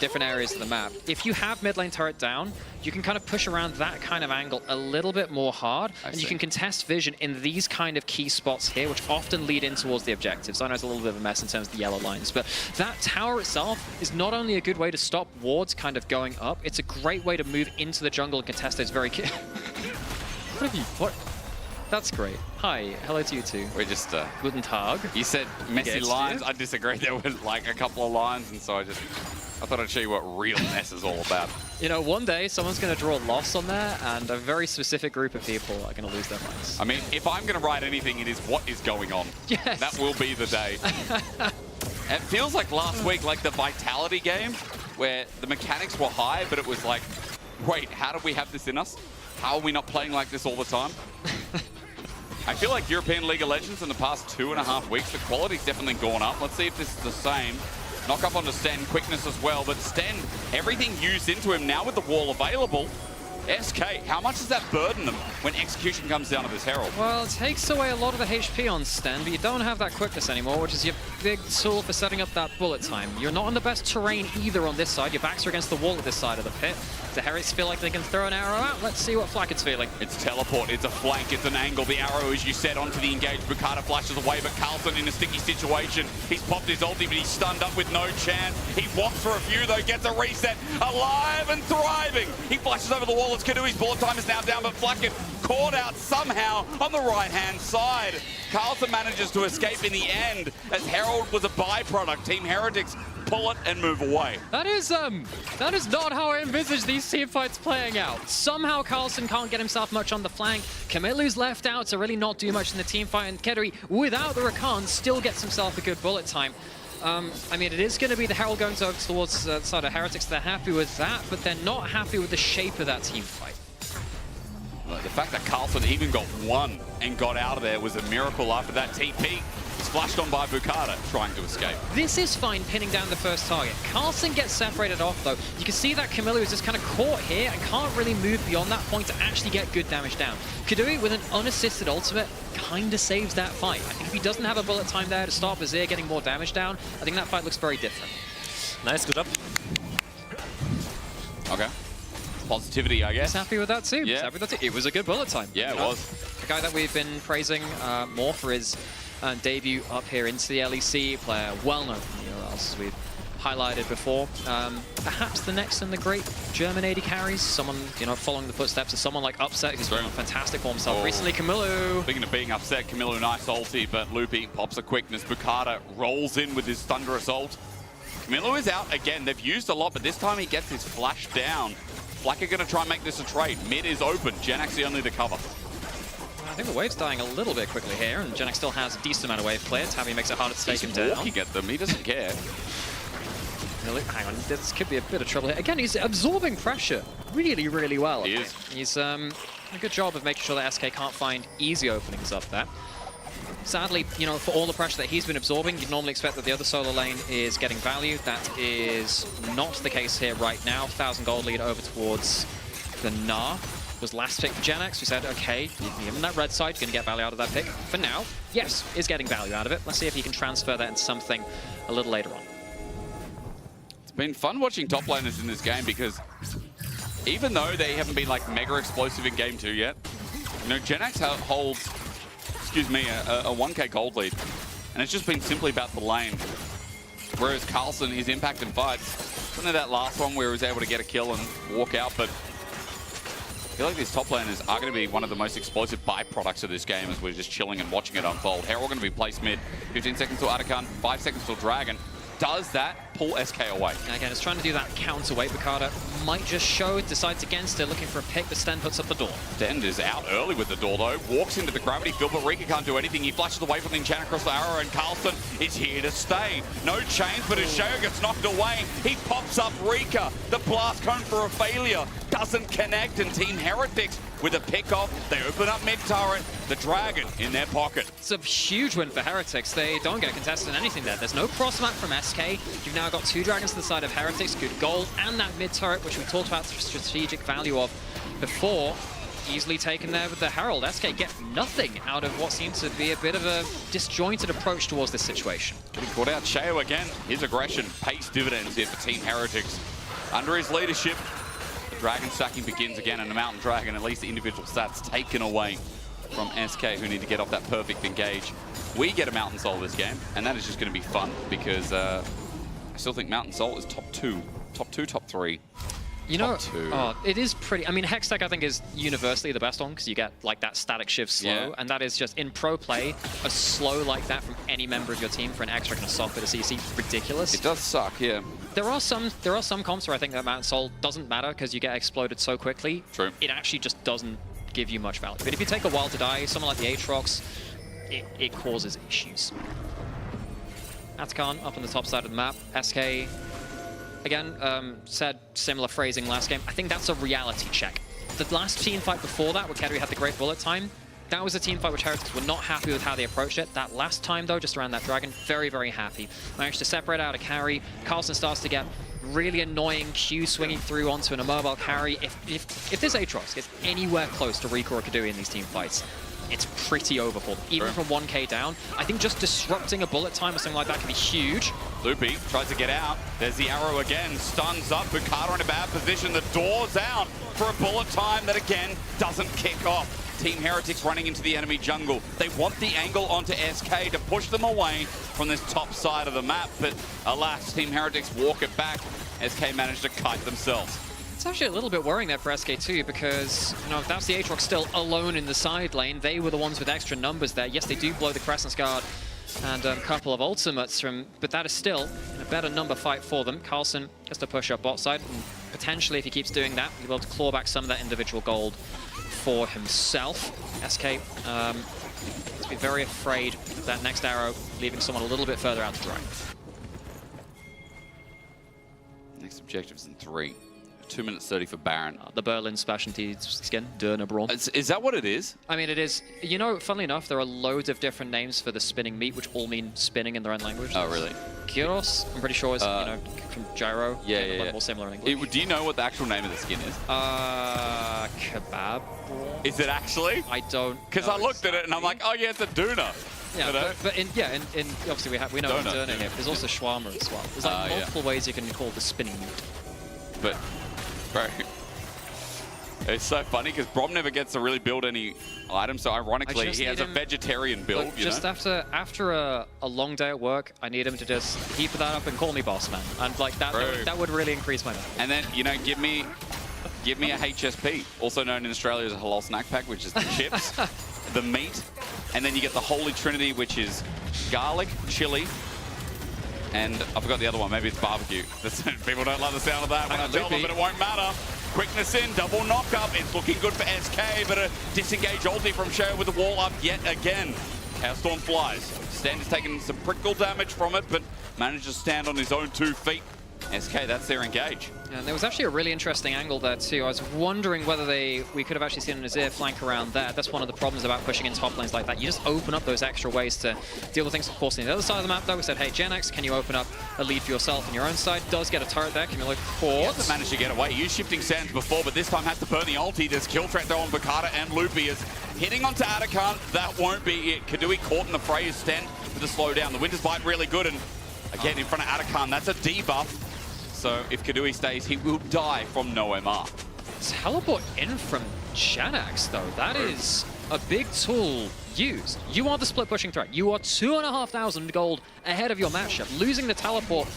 different areas of the map, if you have mid lane turret down, you can kind of push around that kind of angle a little bit more hard, and you can contest vision in these kind of key spots here, which often lead in towards the objectives. I know it's a little bit of a mess in terms of the yellow lines, but that tower itself is not only a good way to stop wards kind of going up, it's a great way to move into the jungle and contest those very What have you... What? That's great. Hi, hello to you too. We're just... Guten Tag. You said messy Against lines. you? I disagree. There were like a couple of lines, and so I thought I'd show you what real mess is all about. You know, one day someone's going to draw a loss on there, and a very specific group of people are going to lose their minds. I mean, if I'm going to write anything, it is what is going on. Yes. That will be the day. It feels like last week, like the Vitality game, where the mechanics were high, but it was like, wait, how do we have this in us? How are we not playing like this all the time? I feel like European League of Legends in the past 2.5 weeks, the quality's definitely gone up. Let's see if this is the same. Knock up onto Sten, quickness as well, but Sten, everything used into him now with the wall available. SK, how much does that burden them when execution comes down to this Herald? Well, it takes away a lot of the HP on Sten, but you don't have that quickness anymore, which is your big tool for setting up that bullet time. You're not on the best terrain either on this side. Your backs are against the wall at this side of the pit. The Heretics feel like they can throw an arrow out. Let's see what Flackett's feeling. It's teleport, it's a flank, it's an angle. The arrow, as you said, onto the engaged. Bukata flashes away, but Carlson in a sticky situation. He's popped his ulti, but he's stunned up with no chance. He walks for a few, though, gets a reset. Alive and thriving. He flashes over the wall as Kadui's bullet time is now down, but Flackett caught out somehow on the right-hand side. Carlson manages to escape in the end, as Herald was a byproduct. Team Heretics pull it and move away. That is not how I envisaged these team fights playing out. Somehow Carlson can't get himself much on the flank. Kamilu's left out to really not do much in the team fight, and Keduri, without the Rakan, still gets himself a good bullet time. I mean, it is going to be the Herald going towards the side of Heretics. They're happy with that, but they're not happy with the shape of that team fight. The fact that Carlson even got one and got out of there was a miracle after that TP. He's flashed on by Bukata, trying to escape. This is fine, pinning down the first target. Carlson gets separated off, though. You can see that Kamilu is just kind of caught here and can't really move beyond that point to actually get good damage down. Kadui, with an unassisted ultimate, kind of saves that fight. I think if he doesn't have a bullet time there to stop Azir getting more damage down, I think that fight looks very different. Nice, good up. Okay. Positivity, I guess. He's happy with that too. Yeah. Happy with that too. It was a good bullet time. Yeah, it was. The guy that we've been praising more for his debut up here into the LEC, player well known from the URLs, as we've highlighted before. Perhaps the next in the great German AD carries, someone, you know, following the footsteps of someone like Upset, who's been on fantastic form himself recently. Kamilu. Speaking of being upset, Kamilu, nice ulti, but Loopy pops a quickness. Bukata rolls in with his thunderous ult. Kamilu is out again. They've used a lot, but this time he gets his flash down. Flack are going to try and make this a trade. Mid is open. Genax the only to cover. I think the wave's dying a little bit quickly here, and Genax still has a decent amount of wave clear. Tabby makes it harder to take him down. He's walking at them. He doesn't care. Hang on, this could be a bit of trouble here. Again, he's absorbing pressure really, really well. He is. He's a good job of making sure that SK can't find easy openings up there. Sadly, you know, for all the pressure that he's been absorbing, you'd normally expect that the other solo lane is getting value. That is not the case here right now. 1,000 gold lead over towards the Gnar. Was last pick for Genax. We said, okay, you're on that red side, you're going to get value out of that pick. For now, yes, is getting value out of it. Let's see if he can transfer that into something a little later on. It's been fun watching top laners in this game because even though they haven't been like mega explosive in game 2 yet, you know, Genax holds, excuse me, a 1k gold lead. And it's just been simply about the lane. Whereas Carlson, his impact in fights, wasn't that last one where he was able to get a kill and walk out, but I feel like these top laners are going to be one of the most explosive byproducts of this game as we're just chilling and watching it unfold. Herald going to be placed mid, 15 seconds till Atakan, 5 seconds till Dragon. Does that pull SK away? And again, it's trying to do that counterweight. Bukata might just show, decides against it, looking for a pick, but Sten puts up the door. Sten is out early with the door though, walks into the gravity field, but Rika can't do anything. He flashes away from the enchant across the arrow, and Carlson is here to stay. No chains, but as Sheo gets knocked away, he pops up Rika. The blast cone for a failure doesn't connect, and Team Heretics with a pick off. They open up mid turret, the Dragon in their pocket. It's a huge win for Heretics. They don't get contested in anything there. There's no cross map from SK. You've now got 2 Dragons to the side of Heretics, good gold, and that mid turret, which we talked about the strategic value of before. Easily taken there with the Herald. SK get nothing out of what seems to be a bit of a disjointed approach towards this situation. Getting caught out. Sheo again. His aggression pays dividends here for Team Heretics. Under his leadership, the Dragon stacking begins again, and the Mountain Dragon, at least the individual stats, taken away from SK, who need to get off that perfect engage. We get a Mountain Soul this game, and that is just going to be fun because I still think Mountain Soul is top 2, top 3. You know, Top two. it is pretty. I mean, Hextech I think is universally the best one because you get like that static shift slow, and that is just in pro play a slow like that from any member of your team for an extra and a soft bit of CC, ridiculous. It does suck, yeah. There are some comps where I think that Mount Soul doesn't matter because you get exploded so quickly. True. It actually just doesn't give you much value. But if you take a while to die, someone like the Aatrox, it causes issues. Atakan up on the top side of the map. SK. Again, said similar phrasing last game. I think that's a reality check. The last team fight before that, where Kedui had the great bullet time, that was a team fight which Heretics were not happy with how they approached it. That last time, though, just around that dragon, very, very happy. Managed to separate out a carry. Carlson starts to get really annoying Q swinging through onto an immobile carry. If this Aatrox gets anywhere close to Rico or Kedui in these team fights, it's pretty over for them. Even from 1k down, I think just disrupting a bullet time or something like that can be huge. Loopy tries to get out. There's the arrow again. Stuns up. Bukata in a bad position. The door's out for a bullet time that, again, doesn't kick off. Team Heretics running into the enemy jungle. They want the angle onto SK to push them away from this top side of the map, but alas, Team Heretics walk it back. SK managed to kite themselves. It's actually a little bit worrying there for SK too, because if that's the Aatrox still alone in the side lane, they were the ones with extra numbers there. Yes, they do blow the Crescent's Guard and a couple of ultimates but that is still a better number fight for them. Carlson gets to push up bot side, and potentially if he keeps doing that, he'll be able to claw back some of that individual gold for himself. SK has to be very afraid of that next arrow, leaving someone a little bit further out to dry. Next objective's in 3. 2 minutes 30 for Baron. The Berlin specialty skin, Dörner Braun. Is that what it is? I mean, it is. You know, funnily enough, there are loads of different names for the spinning meat, which all mean spinning in their own language. Oh, really? Gyros, I'm pretty sure is, from gyro. Yeah. More similar in English. Do you know what the actual name of the skin is? Kebab. Is it actually? I don't. Because I looked at it and I'm like, oh yeah, it's a doona. Yeah, but obviously we know Döner here. But there's also shawarma as well. There's like multiple ways you can call the spinning meat. But, bro, it's so funny because Brom never gets to really build any items. So ironically, he has a vegetarian build. Look, just after a long day at work, I need him to just heap that up and call me boss man. And like that would really increase my value. And then give me a HSP, also known in Australia as a halal snack pack, which is the chips, the meat, and then you get the holy trinity, which is garlic, chili, and I forgot the other one. Maybe it's barbecue. People don't love the sound of that when I tell them, but it won't matter. Quickness in, double knock-up. It's looking good for SK, but a disengage ulti from Sheo with the wall up yet again. Chaos Storm flies. Stand is taking some prickle damage from it, but manages to stand on his own 2 feet. SK, that's their engage. And there was actually a really interesting angle there too. I was wondering whether we could have actually seen an Azir flank around there. That's one of the problems about pushing in top lanes like that. You just open up those extra ways to deal with things. Of course, on the other side of the map though, we said, hey, Genex, can you open up a lead for yourself on your own side? Does get a turret there. Can you look for? He hasn't managed to get away. He used shifting sands before, but this time has to burn the ulti. There's kill threat though on Bukata and Loopy is hitting onto Atakan. That won't be it. Kadui caught in the fray is Sten with the slowdown. The Winter's Bite really good, and again in front of Atakan, that's a debuff. So if Kadui stays, he will die from no MR. Teleport in from Janax, though. That is a big tool used. You are the split pushing threat. You are 2,500 gold ahead of your matchup. Losing the teleport,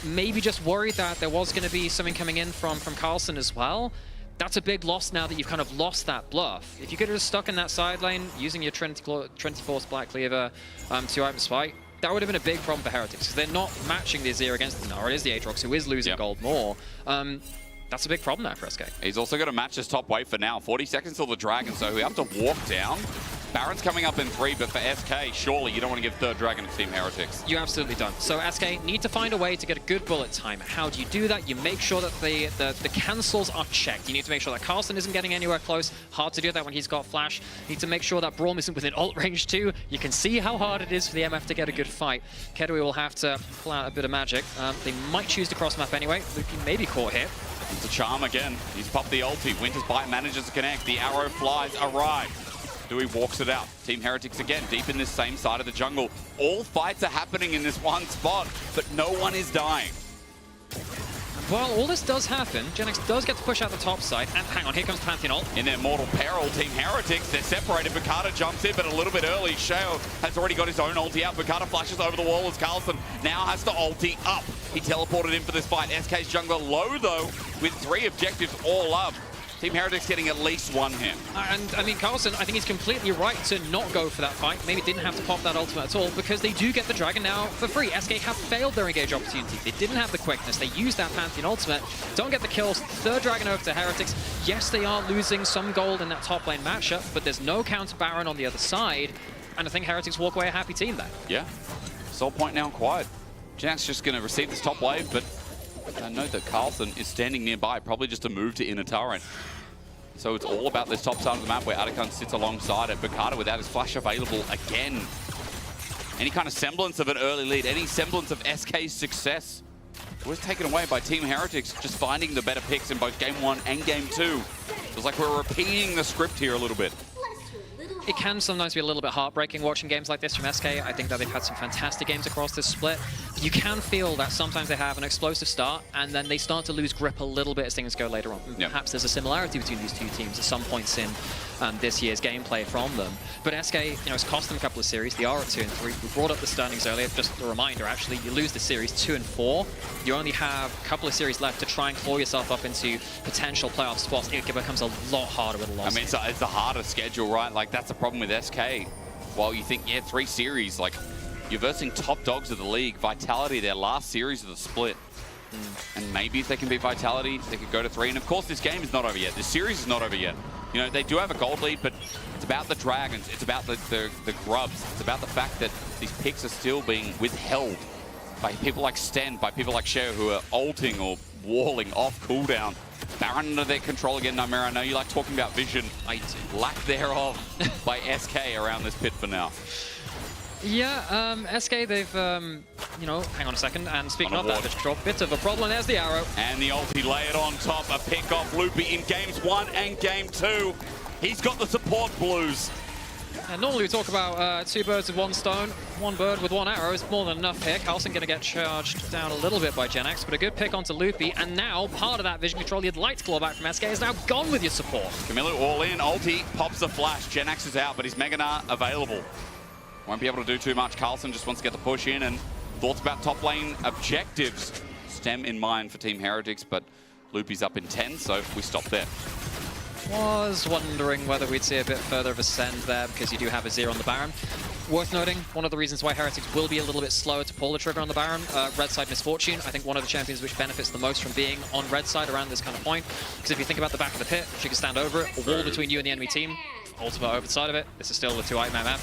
maybe just worried that there was going to be something coming in from Carlson as well. That's a big loss now that you've kind of lost that bluff. If you could have just stuck in that side lane, using your Trinity Force Black Cleaver to open spike, that would have been a big problem for Heretics, because they're not matching the Azir against them now, or it is the Aatrox who is losing gold more. That's a big problem there for SK. He's also got to match his top wave for now. 40 seconds till the Dragon, so we have to walk down. Baron's coming up in 3, but for SK, surely you don't want to give third Dragon to Team Heretics. You absolutely don't. So SK need to find a way to get a good bullet time. How do you do that? You make sure that the cancels are checked. You need to make sure that Carlson isn't getting anywhere close. Hard to do that when he's got flash. You need to make sure that Braum isn't within ult range too. You can see how hard it is for the MF to get a good fight. Kedui will have to pull out a bit of magic. They might choose to cross map anyway. Loopy may be caught here. It's a charm again. He's popped the ulti. Winter's Bite manages to connect. The arrow flies arrive. Dewey walks it out. Team Heretics again, deep in this same side of the jungle. All fights are happening in this one spot, but no one is dying. While all this does happen, Genex does get to push out the top side. And hang on, here comes Pantheon ult. In their mortal peril, Team Heretics, they're separated. Bukata jumps in, but a little bit early. Sheo has already got his own ulti out. Bukata flashes over the wall as Carlson now has to ulti up. He teleported in for this fight. SK's jungler low, though, with 3 objectives all up. Team Heretics getting at least 1 hit. And, I mean, Carlson, I think he's completely right to not go for that fight. Maybe didn't have to pop that ultimate at all, because they do get the Dragon now for free. SK have failed their engage opportunity. They didn't have the quickness. They used that Pantheon ultimate. Don't get the kills. 3rd Dragon over to Heretics. Yes, they are losing some gold in that top lane matchup, but there's no counter Baron on the other side. And I think Heretics walk away a happy team there. Yeah. Soul Point now quiet. Jack's just going to receive this top wave, but I note that Carlson is standing nearby, probably just a move to inner turret. So it's all about this top side of the map where Atakan sits alongside it. Bakata without his flash available again. Any kind of semblance of an early lead, any semblance of SK's success was taken away by Team Heretics, just finding the better picks in both Game 1 and Game 2. It's like we're repeating the script here a little bit. It can sometimes be a little bit heartbreaking watching games like this from SK. I think that they've had some fantastic games across this split. You can feel that sometimes they have an explosive start and then they start to lose grip a little bit as things go later on. Yep. Perhaps there's a similarity between these two teams at some points in this year's gameplay from them. But SK, it's cost them a couple of series. They are at 2 and 3. We brought up the standings earlier. Just a reminder, actually, you lose the series 2 and 4. You only have a couple of series left to try and claw yourself up into potential playoff spots. It becomes a lot harder with a loss. I mean, it's a harder schedule, right? Like, that's the problem with SK. While you think, yeah, 3 series, like, you're versing top dogs of the league. Vitality, their last series of the split. And maybe if they can beat Vitality, they could go to 3. And of course, this game is not over yet. This series is not over yet. They do have a gold lead, but it's about the Dragons. It's about the Grubs. It's about the fact that these picks are still being withheld by people like Sten, by people like Sheo, who are ulting or walling off cooldown. Baron under their control again, Nightmare. I know you like talking about vision. Lack thereof by SK around this pit for now. Yeah, SK, they've, hang on a second, and speaking of that, just drop bit of a problem, there's the arrow. And the ulti layered on top, a pick off Loopy in games 1 and game 2. He's got the support blues. And normally we talk about 2 birds with 1 stone, 1 bird with 1 arrow is more than enough here. Carlson going to get charged down a little bit by Genax, but a good pick onto Loopy, and now part of that vision control you'd like to claw back from SK is now gone with your support. Camilo all in, ulti, pops the flash, Genax is out, but his Meganar available. Won't be able to do too much. Carlson just wants to get the push in, and thoughts about top lane objectives. Stem in mind for Team Heretics, but Loopy's up in 10, so we stop there. Was wondering whether we'd see a bit further of a send there, because you do have a 0 on the Baron. Worth noting, one of the reasons why Heretics will be a little bit slower to pull the trigger on the Baron, red side Misfortune. I think one of the champions which benefits the most from being on red side around this kind of point, because if you think about the back of the pit, she can stand over it, a wall between you and the enemy team, ultimate over the side of it. This is still a 2-item map.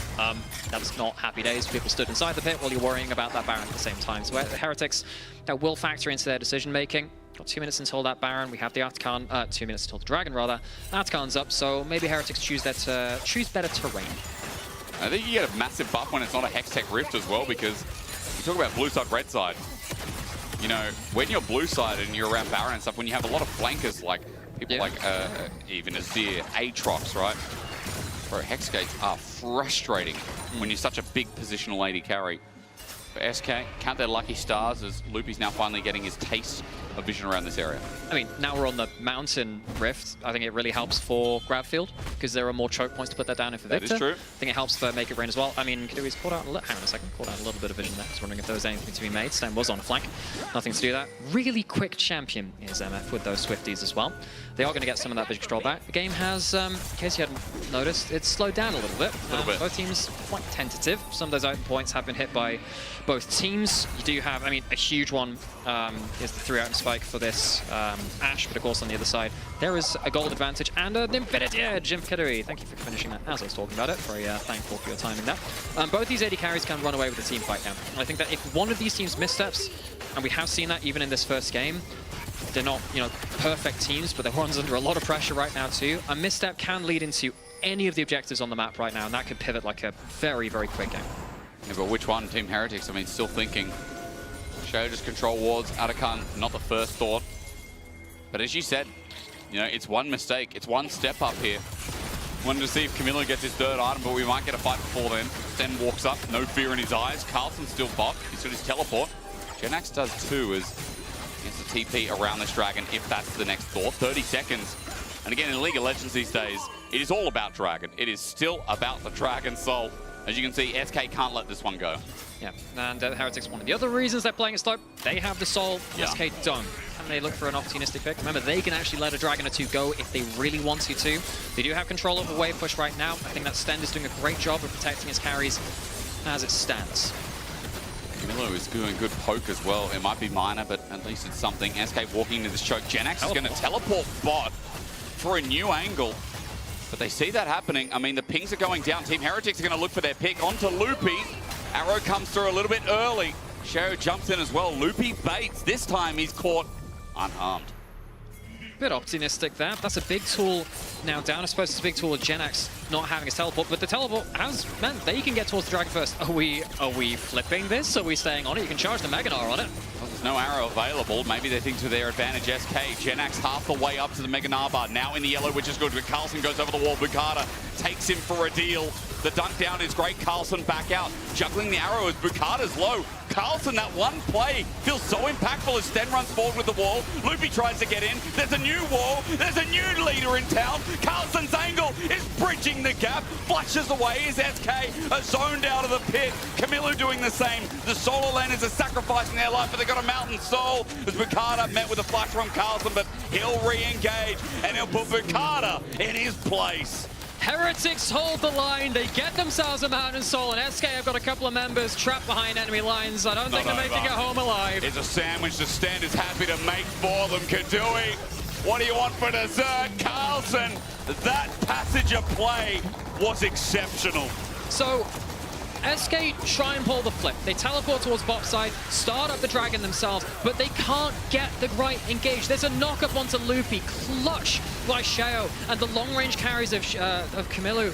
That's not happy days. People stood inside the pit while you're worrying about that Baron at the same time. So the Heretics, that will factor into their decision making. Got 2 minutes until that Baron. We have the Atakan, 2 minutes until the Dragon rather. Atakan's up, so maybe Heretics choose better terrain. I think you get a massive buff when it's not a Hextech Rift as well, because you talk about blue side, red side. When you're blue side and you're around Baron and stuff, when you have a lot of flankers like people like even Azir, Aatrox, right? Bro, Hex Gates are frustrating when you're such a big positional AD carry. For SK, count their lucky stars as Loopy's now finally getting his taste of vision around this area. I mean, now we're on the Mountain Rift. I think it really helps for grab field, because there are more choke points to put that down in for Victor. That is true. I think it helps for Make It Rain as well. I mean, Kadui's called out, hang on a second, called out a little bit of vision there. I was wondering if there was anything to be made. Stem was on a flank. Nothing to do that. Really quick champion is MF with those Swifties as well. They are going to get some of that vision control back. The game has, in case you hadn't noticed, it's slowed down a little bit. Both teams quite tentative. Some of those item points have been hit by both teams. You do have, I mean, a huge one is the 3-item spike for this Ashe, but of course on the other side there is a gold advantage and an embedded edge. Kadui, thank you for finishing that as I was talking about it. Very thankful for your timing there. Both these AD carries can run away with the team fight now. I think that if one of these teams missteps, and we have seen that even in this first game, they're not, perfect teams, but they're ones under a lot of pressure right now too. A misstep can lead into any of the objectives on the map right now, and that could pivot like a very, very quick game. Yeah, but which one? Team Heretics, I mean, still thinking. Sheo just control wards. Atakan, not the first thought. But as you said, it's one mistake. It's one step up here. Wanted to see if Camilo gets his 3rd item, but we might get a fight before then. Sten walks up, no fear in his eyes. Carlson's still bot. He's got his teleport. Genax does too, as he has the TP around this dragon, if that's the next thought. 30 seconds. And again, in League of Legends these days, it is all about Dragon. It is still about the Dragon Soul. As you can see, SK can't let this one go. Yeah, and Heretics, one of the other reasons they're playing it slow, they have the soul, SK don't. Can they look for an opportunistic pick? Remember, they can actually let a Dragon or two go if they really want to. They do have control over wave push right now. I think that Sten is doing a great job of protecting his carries as it stands. Camilo is doing good poke as well. It might be minor, but at least it's something. SK walking into this choke. Genax is going to teleport bot for a new angle. But they see that happening. I mean, the pings are going down. Team Heretics are going to look for their pick onto Loopy. Arrow comes through a little bit early. Shao jumps in as well. Loopy baits. This time he's caught unharmed. Bit optimistic there. That's a big tool now down. I suppose it's a big tool with Genax not having his teleport, but the teleport has meant they can get towards the Dragon first. Are we flipping this? Are we staying on it? You can charge the Meganar on it. Well, there's no arrow available. Maybe they think to their advantage. SK, Genax half the way up to the Meganar bar. Now in the yellow, which is good. But Carlson goes over the wall. Bukata takes him for a deal. The dunk down is great. Carlson back out. Juggling the arrow as Bukata's low. Carlson, that one play feels so impactful as Sten runs forward with the wall. Loopy tries to get in. There's a new wall. There's a new leader in town. Carlson's angle is bridging the gap. Flushes away as SK are zoned out of the pit. Camilo doing the same. The solo laners are sacrificing their life, but they've got a mountain soul as Bukata met with a flash from Carlson, but he'll re-engage and he'll put Bukata in his place. Heretics hold the line. They get themselves a Mountain Soul, and SK have got a couple of members trapped behind enemy lines. I don't think they're making it home alive. It's a sandwich the Sten is happy to make for them. Kadui, what do you want for dessert? Carlson, that passage of play was exceptional. So, SK try and pull the flip. They teleport towards bot side, start up the Dragon themselves, but they can't get the right engage. There's a knock-up onto Loopy, clutch by Shao, and the long-range carries of Camilo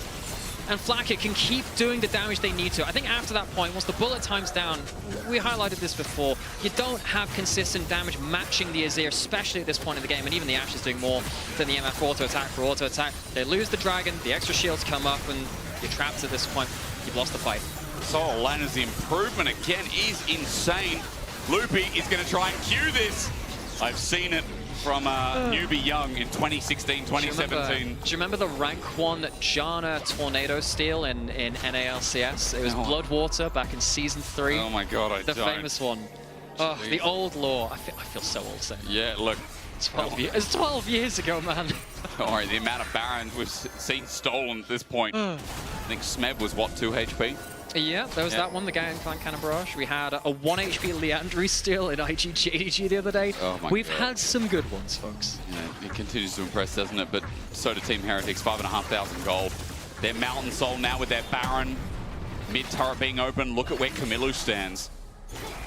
and Flacket can keep doing the damage they need to. I think after that point, once the bullet time's down, we highlighted this before, you don't have consistent damage matching the Azir, especially at this point in the game, and even the Ashe is doing more than the MF auto-attack for auto-attack. They lose the Dragon, the extra shields come up, and you're trapped at this point. You've lost the fight. Sol Lana's improvement again is insane. Loopy is going to try and cue this. I've seen it from newbie Young in 2016, 2017. Do you remember the rank 1 Janna Tornado steal in NALCS? It was Bloodwater back in Season 3. Oh my god, I don't. The famous one. Oh, the old lore. I feel so old saying. Yeah, look. 12 years. It's 12 years ago, man. Don't worry, the amount of Barons we've seen stolen at this point. I think Smeb was, what, 2 HP? Yeah, there was that one, the guy in Clan Cannon Barrage. We had a 1 HP Leandry steal in IGJDG the other day. Oh my We've God. had some good ones, folks. Yeah, it continues to impress, doesn't it? But so do Team Heretics, 5,500 gold. Their Mountain Soul now with their Baron. Mid-turret being open. Look at where Camilo stands.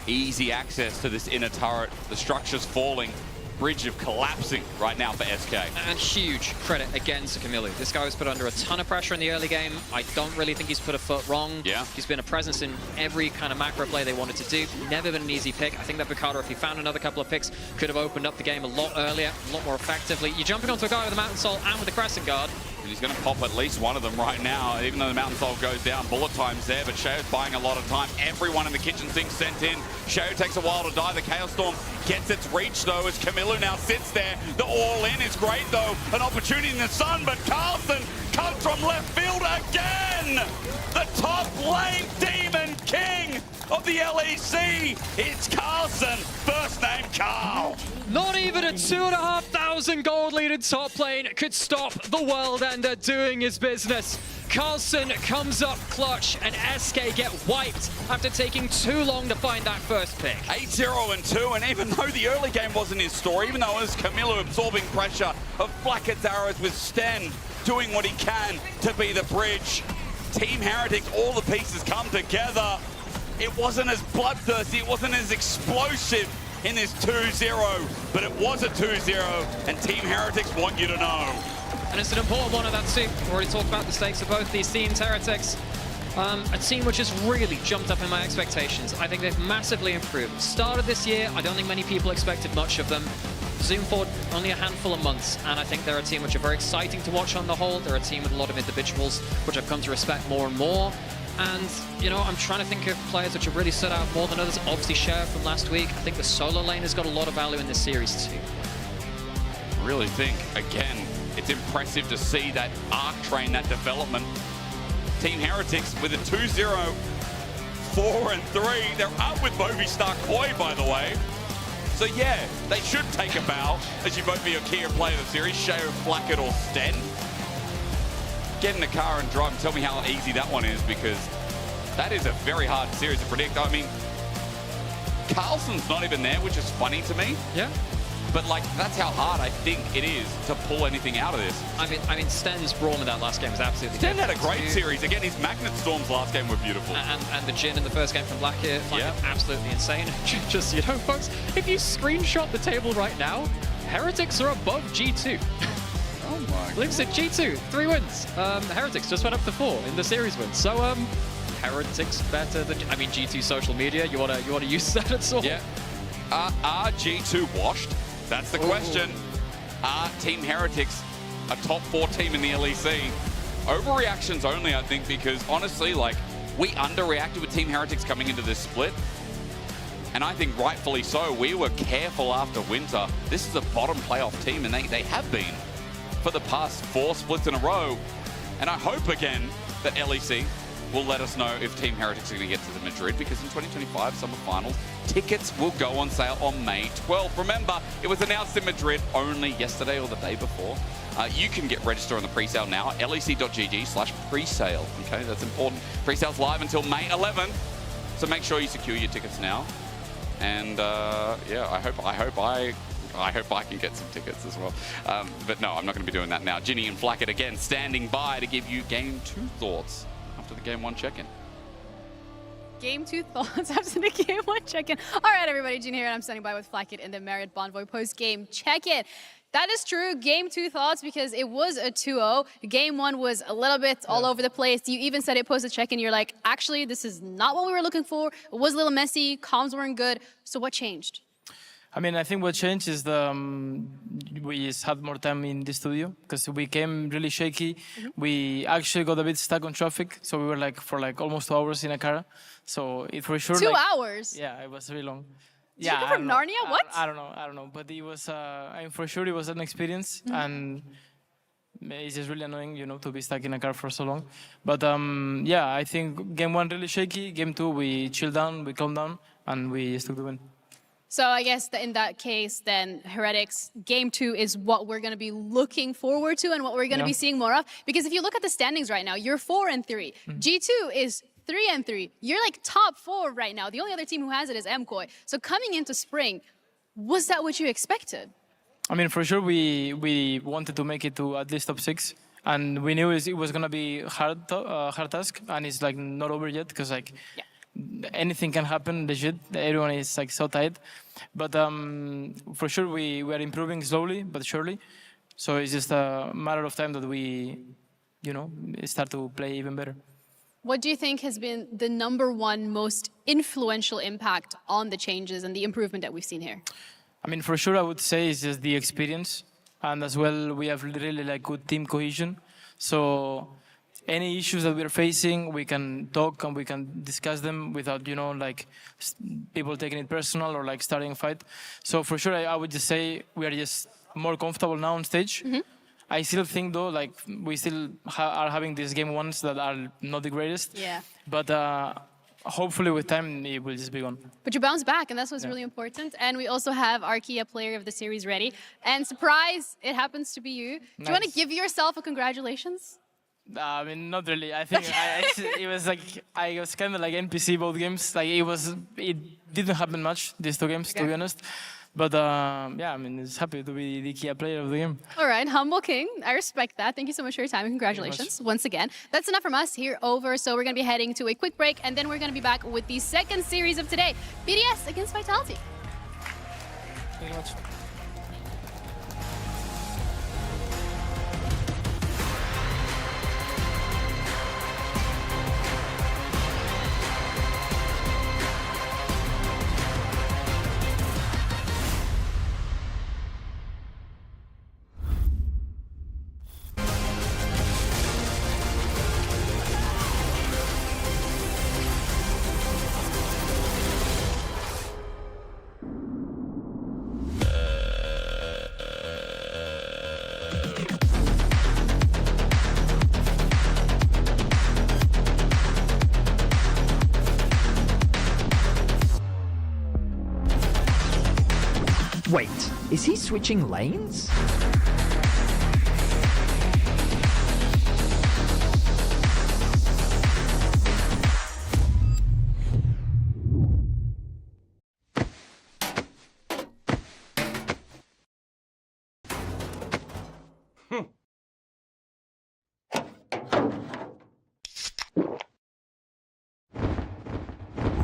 Easy access to this inner turret. The structure's falling. Bridge of collapsing right now for SK. And huge credit again to Camilo. This guy was put under a ton of pressure in the early game. I don't really think he's put a foot wrong. Yeah. He's been a presence in every kind of macro play they wanted to do. Never been an easy pick. I think that Bukata, if he found another couple of picks, could have opened up the game a lot earlier, a lot more effectively. You're jumping onto a guy with a Mountain Soul and with a Crescent Guard. And he's going to pop at least one of them right now, even though the Mountain Soul goes down. Bullet time's there, but Shao's buying a lot of time. Everyone in the kitchen sink sent in. Shao takes a while to die. The Chaos Storm gets its reach, though, as Camilo now sits there. The all-in is great, though. An opportunity in the sun, but Carlson comes from left field again! The top lane Demon King of the LEC. It's Carlson, first name Carl. Not even a 2,500 gold lead in top lane could stop the World Ender doing his business. Carlson comes up clutch and SK get wiped after taking too long to find that first pick. 8-0-2, and even though the early game wasn't his story, even though it was Camilo absorbing pressure of Flacket's arrows with Sten doing what he can to be the bridge, Team Heretics, all the pieces come together. It wasn't as bloodthirsty, it wasn't as explosive in this 2-0, but it was a 2-0, and Team Heretics want you to know. And it's an important one of that too. We've already talked about the stakes of both these teams. Heretics, a team which has really jumped up in my expectations. I think they've massively improved. Started this year, I don't think many people expected much of them. Zoom forward only a handful of months, and I think they're a team which are very exciting to watch on the whole. They're a team with a lot of individuals, which I've come to respect more and more. And, you know, I'm trying to think of players which have really stood out more than others. Obviously, Cher from last week. I think the solo lane has got a lot of value in this series too. I really think, again, it's impressive to see that arc train, that development. Team Heretics with a 2-0, 4-3. They're up with Movistar Koi, by the way. So yeah, they should take a bow as you vote for your Kia Player of the Series, Sheo, Flackett or Sten. Get in the car and drive and tell me how easy that one is, because that is a very hard series to predict. I mean, Carlson's not even there, which is funny to me. Yeah. But like, that's how hard I think it is to pull anything out of this. I mean, Sten's brawn in that last game was absolutely Sten had a different. great series. Again, his Magnet Storms last game were beautiful. And the Jin in the first game from Blackett, absolutely insane. Just, you know, folks, if you screenshot the table right now, Heretics are above G2. Oh my. Lives at G2, 3 wins. Heretics just went up to 4 in the series wins. So, Heretics better than, I mean, G2 social media. You wanna use that at all? Yeah. Are G2 washed? That's the question. Are Team Heretics a top 4 team in the LEC? Overreactions only, I think, because honestly, like, we underreacted with Team Heretics coming into this split. And I think rightfully so. We were careful after winter. This is a bottom playoff team, and they have been for the past 4 splits in a row. And I hope again that LEC will let us know if Team Heretics are going to get to the Madrid, because in 2025 Summer Finals, tickets will go on sale on May 12th. Remember, it was announced in Madrid only yesterday or the day before. You can get registered on the pre-sale now, lec.gg/presale. Okay, that's important. Pre-sale's live until May 11th, so make sure you secure your tickets now. And yeah, I hope I can get some tickets as well. But no, I'm not going to be doing that now. Ginny and Flackett again standing by to give you Game 2 thoughts after the Game 1 check-in. Game 2 thoughts after the Game 1 check-in. All right, everybody, Ginny here, and I'm standing by with Flackett in the Marriott Bonvoy post-game check-in. That is true. Game 2 thoughts, because it was a 2-0. Game 1 was a little bit all over the place. You even said it post the check-in. You're like, actually, this is not what we were looking for. It was a little messy. Comms weren't good. So what changed? I mean, I think what changed is we just had more time in the studio, because we came really shaky. We actually got a bit stuck on traffic, so we were for almost 2 hours in a car. So it for sure. 2 hours? Yeah, it was really long. Did you come from Narnia? What? I don't know. But it was, I mean, for sure it was an experience, and it's just really annoying, you know, to be stuck in a car for so long. But yeah, I think Game 1 really shaky. Game 2 we chilled down, we calmed down, and we took the win. So I guess in that case, then Heretics, Game 2 is what we're going to be looking forward to and what we're going to be seeing more of. Because if you look at the standings right now, you're 4-3. G2 is 3-3. You're like top 4 right now. The only other team who has it is MKOI. So coming into spring, was that what you expected? I mean, for sure, we wanted to make it to at least top 6. And we knew it was going to be hard task. And it's like not over yet, because like... Yeah. Anything can happen, legit. Everyone is like so tight. But for sure, we are improving slowly but surely. So it's just a matter of time that we, you know, start to play even better. What do you think has been the #1 most influential impact on the changes and the improvement that we've seen here? I mean, for sure, I would say it's just the experience. And as well, we have really like good team cohesion. So any issues that we're facing, we can talk and we can discuss them without, you know, like people taking it personal or like starting a fight. So for sure, I would just say we are just more comfortable now on stage. I still think though, like we still are having these Game 1s that are not the greatest. Yeah. But hopefully with time, it will just be gone. But you bounce back, and that's what's really important. And we also have our Kia Player of the Series ready. And surprise, it happens to be you. Do you want to give yourself a congratulations? I mean, not really. I think it was like I was kind of like NPC both games. Like it didn't happen much these 2 games, to be honest. But yeah, I mean, it's happy to be the Kia Player of the game. All right, humble king. I respect that. Thank you so much for your time and congratulations once again. That's enough from us here over. So we're going to be heading to a quick break, and then we're going to be back with the second series of today, BDS against Vitality. Thank you much. is he switching lanes?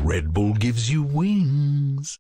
Red Bull gives you wings.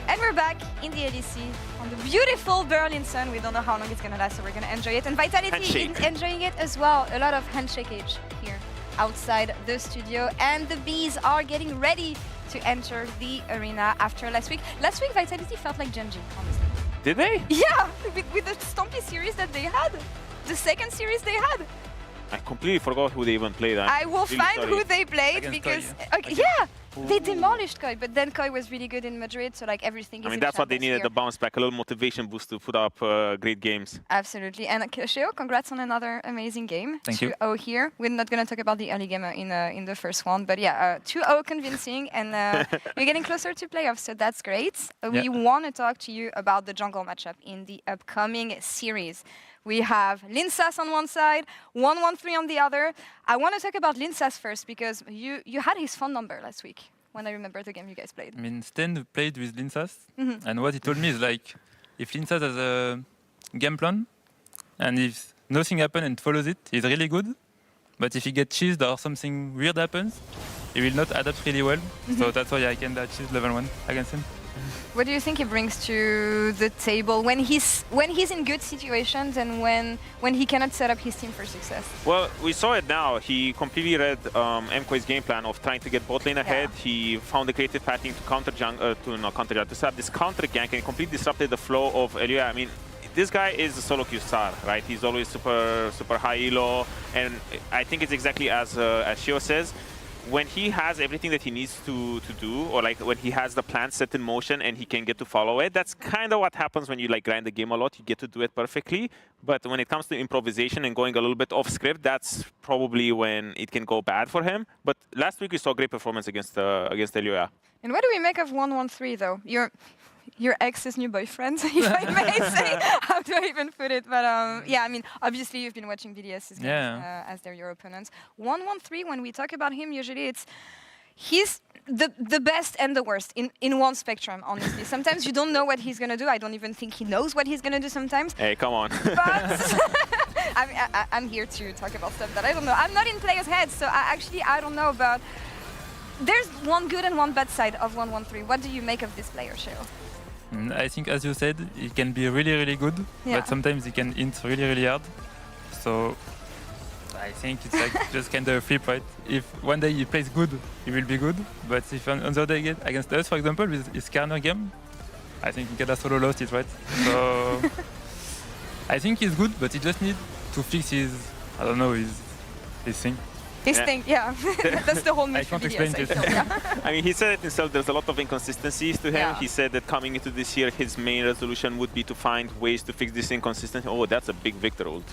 And we're back in the LEC on the beautiful Berlin sun. We don't know how long it's gonna last, so we're gonna enjoy it. And Vitality is enjoying it as well. A lot of handshake-age here outside the studio. And the bees are getting ready to enter the arena after last week. Last week, Vitality felt like Genji, honestly. Did they? Yeah, with the Stompy series that they had. The second series they had. I completely forgot who they even played. I will find who they played because they demolished Koi, but then Koi was really good in Madrid, so like everything is I mean, that's what they needed, here. the bounce back, a little motivation boost to put up great games. Absolutely. And Sheo, congrats on another amazing game. Thank you. 2-0 here. We're not going to talk about the early game in the first one, but yeah, 2-0 convincing, and we're getting closer to playoffs, so that's great. We want to talk to you about the jungle matchup in the upcoming series. We have Linsas on one side, 1-1-3 on the other. I want to talk about Linsas first because you had his phone number last week when I remember the game you guys played. I mean, Sten played with Linsas, and what he told me is like, if Linsas has a game plan, and if nothing happens and follows it, he's really good. But if he gets cheesed or something weird happens, he will not adapt really well. So that's why I can cheese level 1 against him. What do you think he brings to the table when he's in good situations and when he cannot set up his team for success? Well, we saw it now. He completely read MKOI's game plan of trying to get bot lane ahead. He found the creative pathing to counter jungle, to set up this counter gank and completely disrupted the flow of LEC. I mean, this guy is a solo queue star, right? He's always super high elo, and I think it's exactly as Shio says. When he has everything that he needs to do, or like when he has the plan set in motion and he can get to follow it, that's kind of what happens when you like grind the game a lot. You get to do it perfectly. But when it comes to improvisation and going a little bit off script, that's probably when it can go bad for him. But last week we saw great performance against LEC. And what do we make of 113 though? Your ex's new boyfriend, if I may say. How do I even put it? But yeah, I mean, obviously you've been watching VDS's games as they're your opponents. 113, when we talk about him, usually he's the best and the worst in one spectrum, honestly. Sometimes you don't know what he's going to do. I don't even think he knows what he's going to do sometimes. Hey, come on. But I'm here to talk about stuff that I don't know. I'm not in players' heads, so I don't know about... There's one good and one bad side of 113. What do you make of this player, Sheo? I think, as you said, he can be really, really good, but sometimes he can hit really, really hard. So I think it's like just kind of a flip, right? If one day he plays good, he will be good. But if on the other day against us, for example, with his Karner game, I think he can solo lost it, right? So I think he's good, but he just needs to fix his, I don't know, his thing. His thing, yeah. That's the whole I can't explain it. I mean, he said it himself, there's a lot of inconsistencies to him. Yeah. He said that coming into this year, his main resolution would be to find ways to fix this inconsistency. Oh, that's a big Victor ult.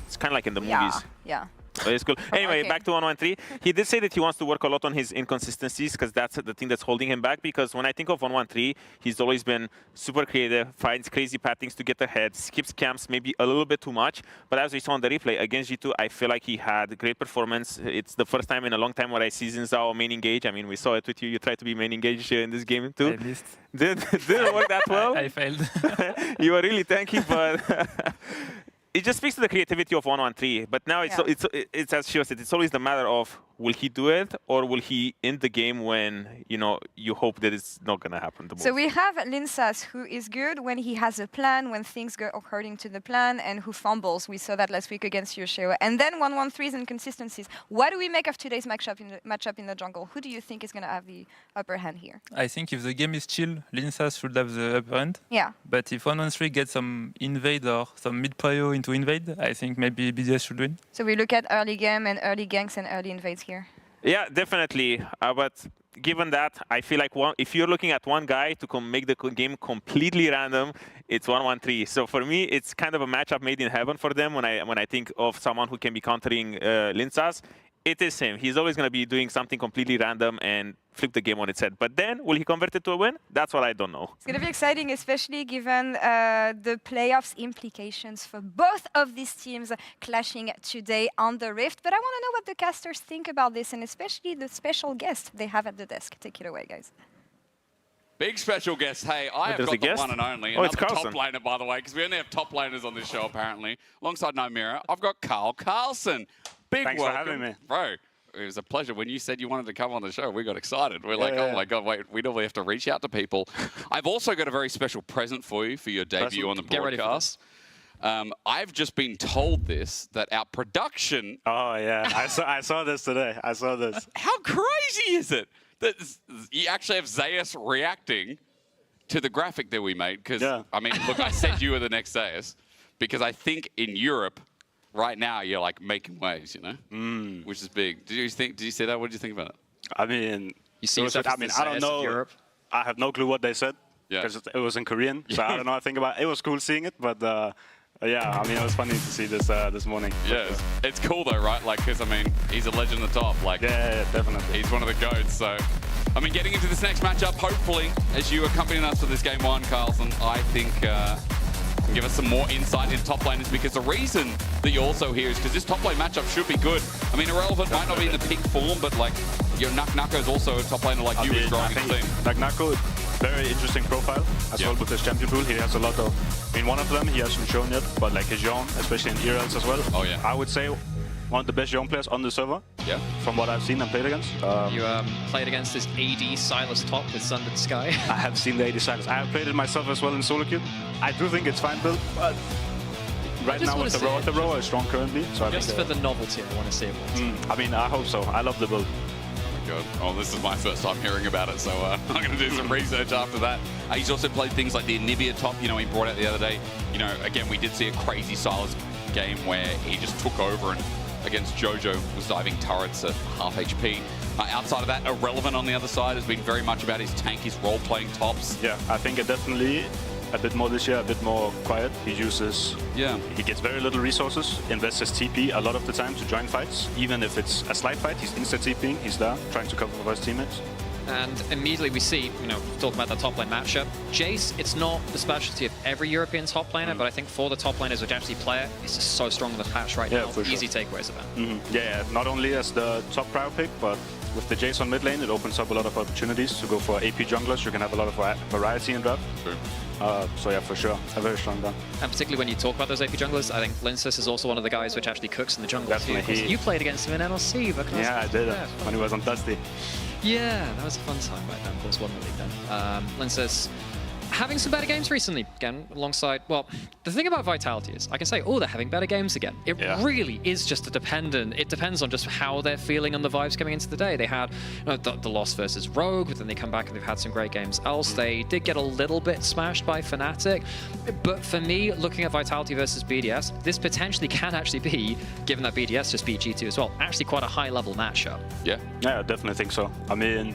It's kind of like in the movies. Yeah. But it's cool. Anyway, back to 113. He did say that he wants to work a lot on his inconsistencies because that's the thing that's holding him back. Because when I think of 113, he's always been super creative, finds crazy pathings to get ahead, skips camps maybe a little bit too much. But as we saw on the replay against G2, I feel like he had great performance. It's the first time in a long time where I see Zinzao main engage. I mean, we saw it with you. You tried to be main engaged in this game too. I missed. Didn't work that well. I failed. You were really tanky, but... It just speaks to the creativity of 113, but now it's as Shio said, it's always the matter of will he do it or will he end the game when you hope that it's not going to happen. So we have Linsas, who is good when he has a plan, when things go according to the plan, and who fumbles. We saw that last week against Yoshio. And then 113's inconsistencies. What do we make of today's matchup in the jungle? Who do you think is going to have the upper hand here? I think if the game is chill, Linsas should have the upper hand. Yeah. But if 113 gets some invade or some mid prio into invade, I think maybe BDS should win. So we look at early game and early ganks and early invades here. Yeah, definitely. But given that, I feel like if you're looking at one guy to make the game completely random, it's 113. So for me, it's kind of a matchup made in heaven for them when I think of someone who can be countering Linsas. It is him. He's always going to be doing something completely random and flip the game on its head. But then, will he convert it to a win? That's what I don't know. It's going to be exciting, especially given the playoffs implications for both of these teams clashing today on the Rift. But I want to know what the casters think about this, and especially the special guest they have at the desk. Take it away, guys. Big special guest. Hey, I have got the one and only. Oh, Another it's top laner, by the way, because we only have top laners on this show, apparently. Alongside Nomira, I've got Carl Carlson. Thanks welcome. for having me. Bro, it was a pleasure. When you said you wanted to come on the show, we got excited. We're like, oh my God, wait, we normally have to reach out to people. I've also got a very special present for you for your debut on the broadcast. I've just been told this, that our production... Oh, yeah. I saw this today. I saw this. How crazy is it that you actually have Zeus reacting to the graphic that we made? Because, I mean, look, I said you were the next Zeus because I think in Europe, right now, you're like making waves, which is big. Did you say that? What did you think about it? I mean, you see I don't know. Europe? I have no clue what they said because it was in Korean, so I don't know. I think about it. It was cool seeing it, but yeah, I mean, it was funny to see this this morning. Yeah, it's cool though, right? Like, because I mean, he's a legend at the top. Like, yeah, definitely. He's one of the goats. So, I mean, getting into this next matchup, hopefully, as you accompany us for this game one, Carlson, I think. Give us some more insight into top laners, because the reason that you're also here is because this top lane matchup should be good. I mean, Irrelevant might not be in the peak form, but like your Nako is also a top laner like you is growing the team. Like Nako, very interesting profile as well with his champion pool. He has a lot of, I mean, one of them he hasn't shown yet, but like his Jean, especially in ERLs as well. Oh yeah. I would say one of the best young players on the server. Yeah. From what I've seen and played against. You played against this AD Silas top with Sundered Sky. I have seen the AD Silas. I have played it myself as well in solo queue. I do think it's fine build, but right now with the rower is strong currently. So just for the novelty, I want to see it once. I mean, I hope so. I love the build. Good. Oh, this is my first time hearing about it, so I'm going to do some research after that. He's also played things like the Anivia top, you know, he brought out the other day. You know, again, we did see a crazy Silas game where he just took over and against Jojo was diving turrets at half HP. Outside of that, Irrelevant on the other side has been very much about his tank, his role-playing tops. Yeah, I think it definitely a bit more this year, a bit more quiet. He uses, he gets very little resources, invests his TP a lot of the time to join fights. Even if it's a slight fight, he's insta-TPing, he's there, trying to cover for his teammates. And immediately we see, you know, talking about the top lane matchup, Jace, it's not the specialty of every European top laner, but I think for the top laners which actually play it, it's just so strong in the patch right now. Easy takeaways of that. Yeah, not only as the top prio pick, but with the Jace on mid lane, it opens up a lot of opportunities to go for AP junglers. You can have a lot of variety in draft. So yeah, for sure, a very strong gun. And particularly when you talk about those AP junglers, I think Linces is also one of the guys which actually cooks in the jungle. Definitely. You played against him in NLC. Yeah, I did. When he was on Dusty. Yeah, that was a fun time back then. Of course, won the league then. Linces having some better games recently, again, alongside, well, the thing about Vitality is, I can say, oh, they're having better games again. It really is just it depends on just how they're feeling and the vibes coming into the day. They had the loss versus Rogue, but then they come back and they've had some great games else. They did get a little bit smashed by Fnatic, but for me, looking at Vitality versus BDS, this potentially can actually be, given that BDS just beat G2 as well, actually quite a high-level matchup. Yeah, I definitely think so. I mean,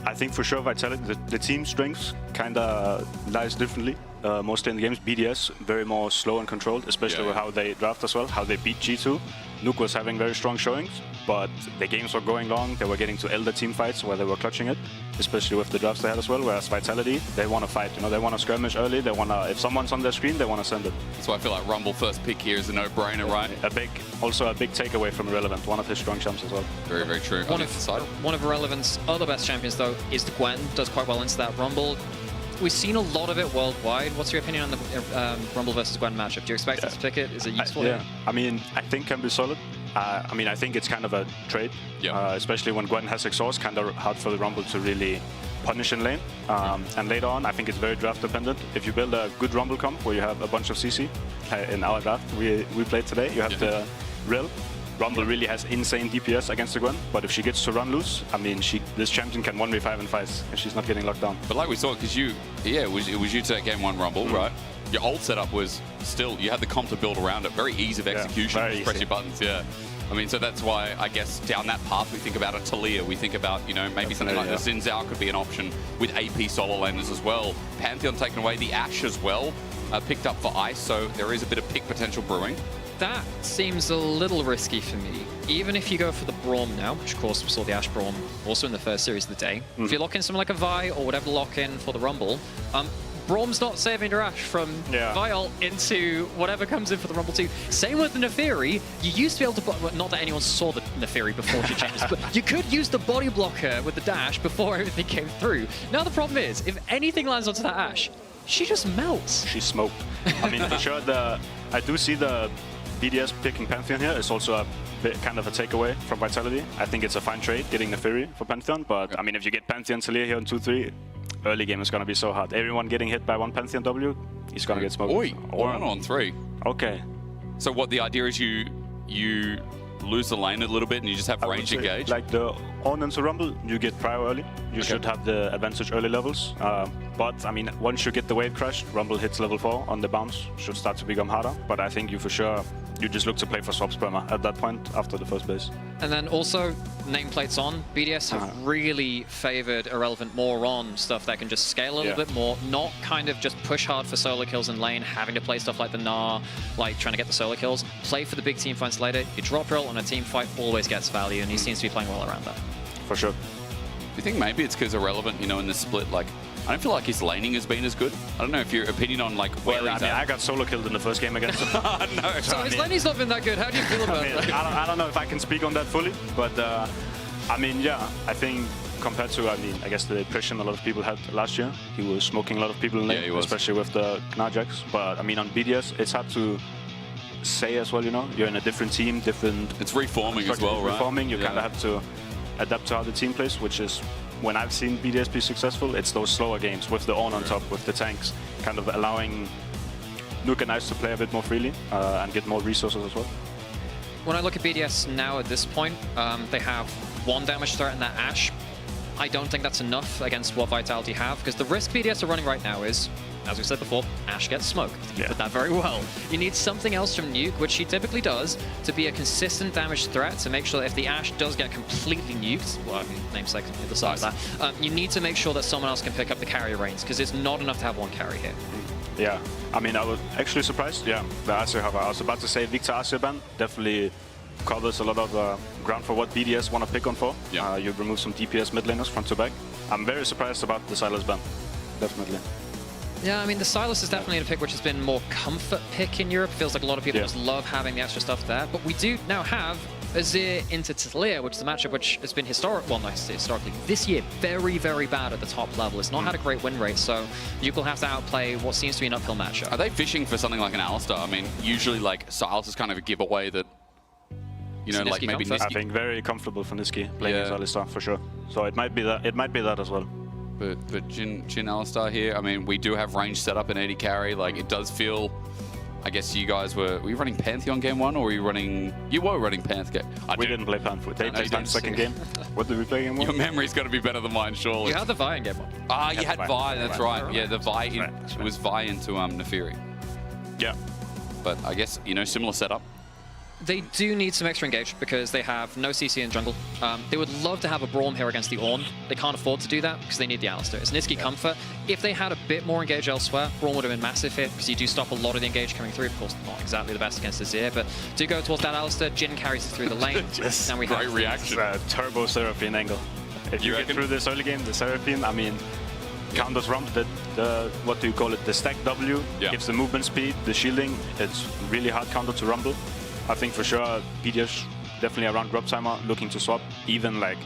I think for sure Vitality, the team strengths kind of lies differently. Mostly in the games, BDS very more slow and controlled, especially with how they draft as well, how they beat G2. Nuke was having very strong showings, but the games were going long. They were getting to elder team fights where they were clutching it, especially with the drafts they had as well. Whereas Vitality, they want to fight. You know, they want to skirmish early. They want to, if someone's on their screen, they want to send it. That's why I feel like Rumble first pick here is a no-brainer, right? Also a big takeaway from Irrelevant, one of his strong champs as well. Very, very true. One of Irrelevant's other best champions, though, is the Gwen. Does quite well into that Rumble. We've seen a lot of it worldwide. What's your opinion on the Rumble versus Gwen matchup? Do you expect us to pick it? Is it useful? I mean, I think can be solid. I mean, I think it's kind of a trade, especially when Gwen has exhaust, kind of hard for the Rumble to really punish in lane. And later on, I think it's very draft dependent. If you build a good Rumble comp where you have a bunch of CC, in our draft we played today, you have the Rill. Rumble really has insane DPS against the Gwen, but if she gets to run loose, I mean, this champion can 1v5 in fights, and she's not getting locked down. But like we saw, because it was you to game one Rumble, right? Your old setup was still, you had the comp to build around it. Very easy of execution, just press your buttons, I mean, so that's why, I guess, down that path, we think about a Talia, we think about, you know, maybe something like the Xin Zhao could be an option with AP solo laners as well. Pantheon taken away, the Ashe as well, picked up for Ice, so there is a bit of pick potential brewing. That seems a little risky for me. Even if you go for the Braum now, which of course we saw the Ashe Braum also in the first series of the day. If you lock in something like a Vi or whatever lock in for the Rumble, Braum's not saving your Ashe from Vial into whatever comes in for the Rumble 2. Same with the Neferi. You used to be able to, not that anyone saw the Neferi before she changes, but you could use the body blocker with the dash before everything came through. Now the problem is, if anything lands onto that Ashe, she just melts. She's smoked. I mean, for sure, I do see the BDS picking Pantheon here is also a bit kind of a takeaway from Vitality. I think it's a fine trade getting Neferi for Pantheon, but I mean, if you get Pantheon Talia here on 2-3, early game is going to be so hard. Everyone getting hit by one Pantheon W, he's going to get smoked. Oi, or on 3. Okay. So what the idea is you lose the lane a little bit and you just have range engage? Like the on into Rumble, you get prio early. You should have the advantage early levels. But I mean, once you get the wave crashed, Rumble hits level 4 on the bounce, should start to become harder. But I think you for sure, you just look to play for swap spammer at that point after the first base. And then also, nameplates on, BDS have really favored Irrelevant more on stuff that can just scale a little bit more, not kind of just push hard for solo kills in lane, having to play stuff like the Gnar, like trying to get the solo kills. Play for the big team fights later. You drop roll on a team fight always gets value, and he seems to be playing well around that. For sure. Do you think maybe it's because Irrelevant, you know, in this split, like, I don't feel like his laning has been as good. I don't know if your opinion on, like, where he's at. I got solo killed in the first game against him. No. So his laning's not been that good. How do you feel about that? I don't know if I can speak on that fully, but I mean, yeah, I think compared to, I guess the impression a lot of people had last year, he was smoking a lot of people in lane, especially with the Gnar Jax. But I mean, on BDS, it's hard to say as well, you know? You're in a different team, different... It's reforming as well, right? Reforming, you kind of have to adapt to how the team plays, which is, when I've seen BDS be successful, it's those slower games with the Ornn on top, with the tanks, kind of allowing Nuke and Ice to play a bit more freely and get more resources as well. When I look at BDS now at this point, they have 1 damage threat in that Ashe. I don't think that's enough against what Vitality have, because the risk BDS are running right now is, as we said before, Ashe gets smoked. You put that very well. You need something else from Nuke, which he typically does, to be a consistent damage threat, to make sure that if the Ashe does get completely nuked, well, I mean, namesake on the other side of that, you need to make sure that someone else can pick up the carry reins, because it's not enough to have 1 carry here. Yeah, I mean, I was actually surprised, the Ashe hover. I was about to say Victor Ashe ban definitely covers a lot of ground for what BDS want to pick on for. You remove some DPS mid laners front to back. I'm very surprised about the Sylas ban, definitely. Yeah, I mean, the Sylas is definitely a pick which has been more comfort pick in Europe. Feels like a lot of people just love having the extra stuff there. But we do now have Azir into Taliyah, which is a matchup which has been historically, this year, very, very bad at the top level. It's not had a great win rate, so you will have to outplay what seems to be an uphill matchup. Are they fishing for something like an Alistar? I mean, usually, like, Sylas is kind of a giveaway that, you know, like maybe Niski. I think very comfortable for Niski playing as Alistar for sure. So it might be that. It might be that as well. But Jhin Alistar here. I mean, we do have range set up in AD carry. Like it does feel. I guess you guys were you running Pantheon game 1 or were you running? You were running Pantheon. We didn't play Pantheon. They played the second game. What did we play game 1? Your memory's got to be better than mine, surely. You had the Vi in game 1. Ah, you had Vi. That's right. Yeah, the Vi. It was Vi into Neferi. Yeah. But I guess similar setup. They do need some extra engage because they have no CC in jungle. They would love to have a Braum here against the Ornn. They can't afford to do that because they need the Alistar. It's Niski comfort. If they had a bit more engage elsewhere, Braum would have been massive here because you do stop a lot of the engage coming through. Of course, not exactly the best against Azir, but do go towards that Alistar. Jhin carries it through the lane. Now we have reaction. Turbo Seraphine angle. If you get through this early game, the Seraphine, I mean, counters Rumble, the what do you call it? The stack W gives the movement speed, the shielding. It's really hard counter to Rumble. I think for sure BDS definitely around drop timer looking to swap, even like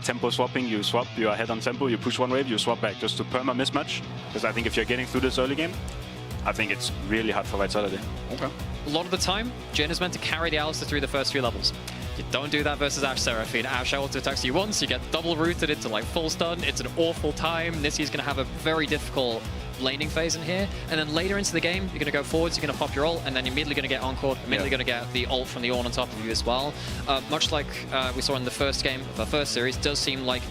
tempo swapping. You swap, you are ahead on tempo, you push 1 wave, you swap back just to perma mismatch. Because I think if you're getting through this early game, I think it's really hard for Vitality. Okay. A lot of the time, Jhin is meant to carry the Alistar through the first 3 levels. You don't do that versus Ashe Seraphine. Ashe auto attacks you once, you get double rooted into like full stun. It's an awful time. Nissi's going to have a very difficult laning phase in here, and then later into the game, you're going to go forwards, you're going to pop your ult, and then you're immediately going to get encored, immediately going to get the ult from the Ornn on top of you as well. Much like we saw in the first game of our first series, it does seem like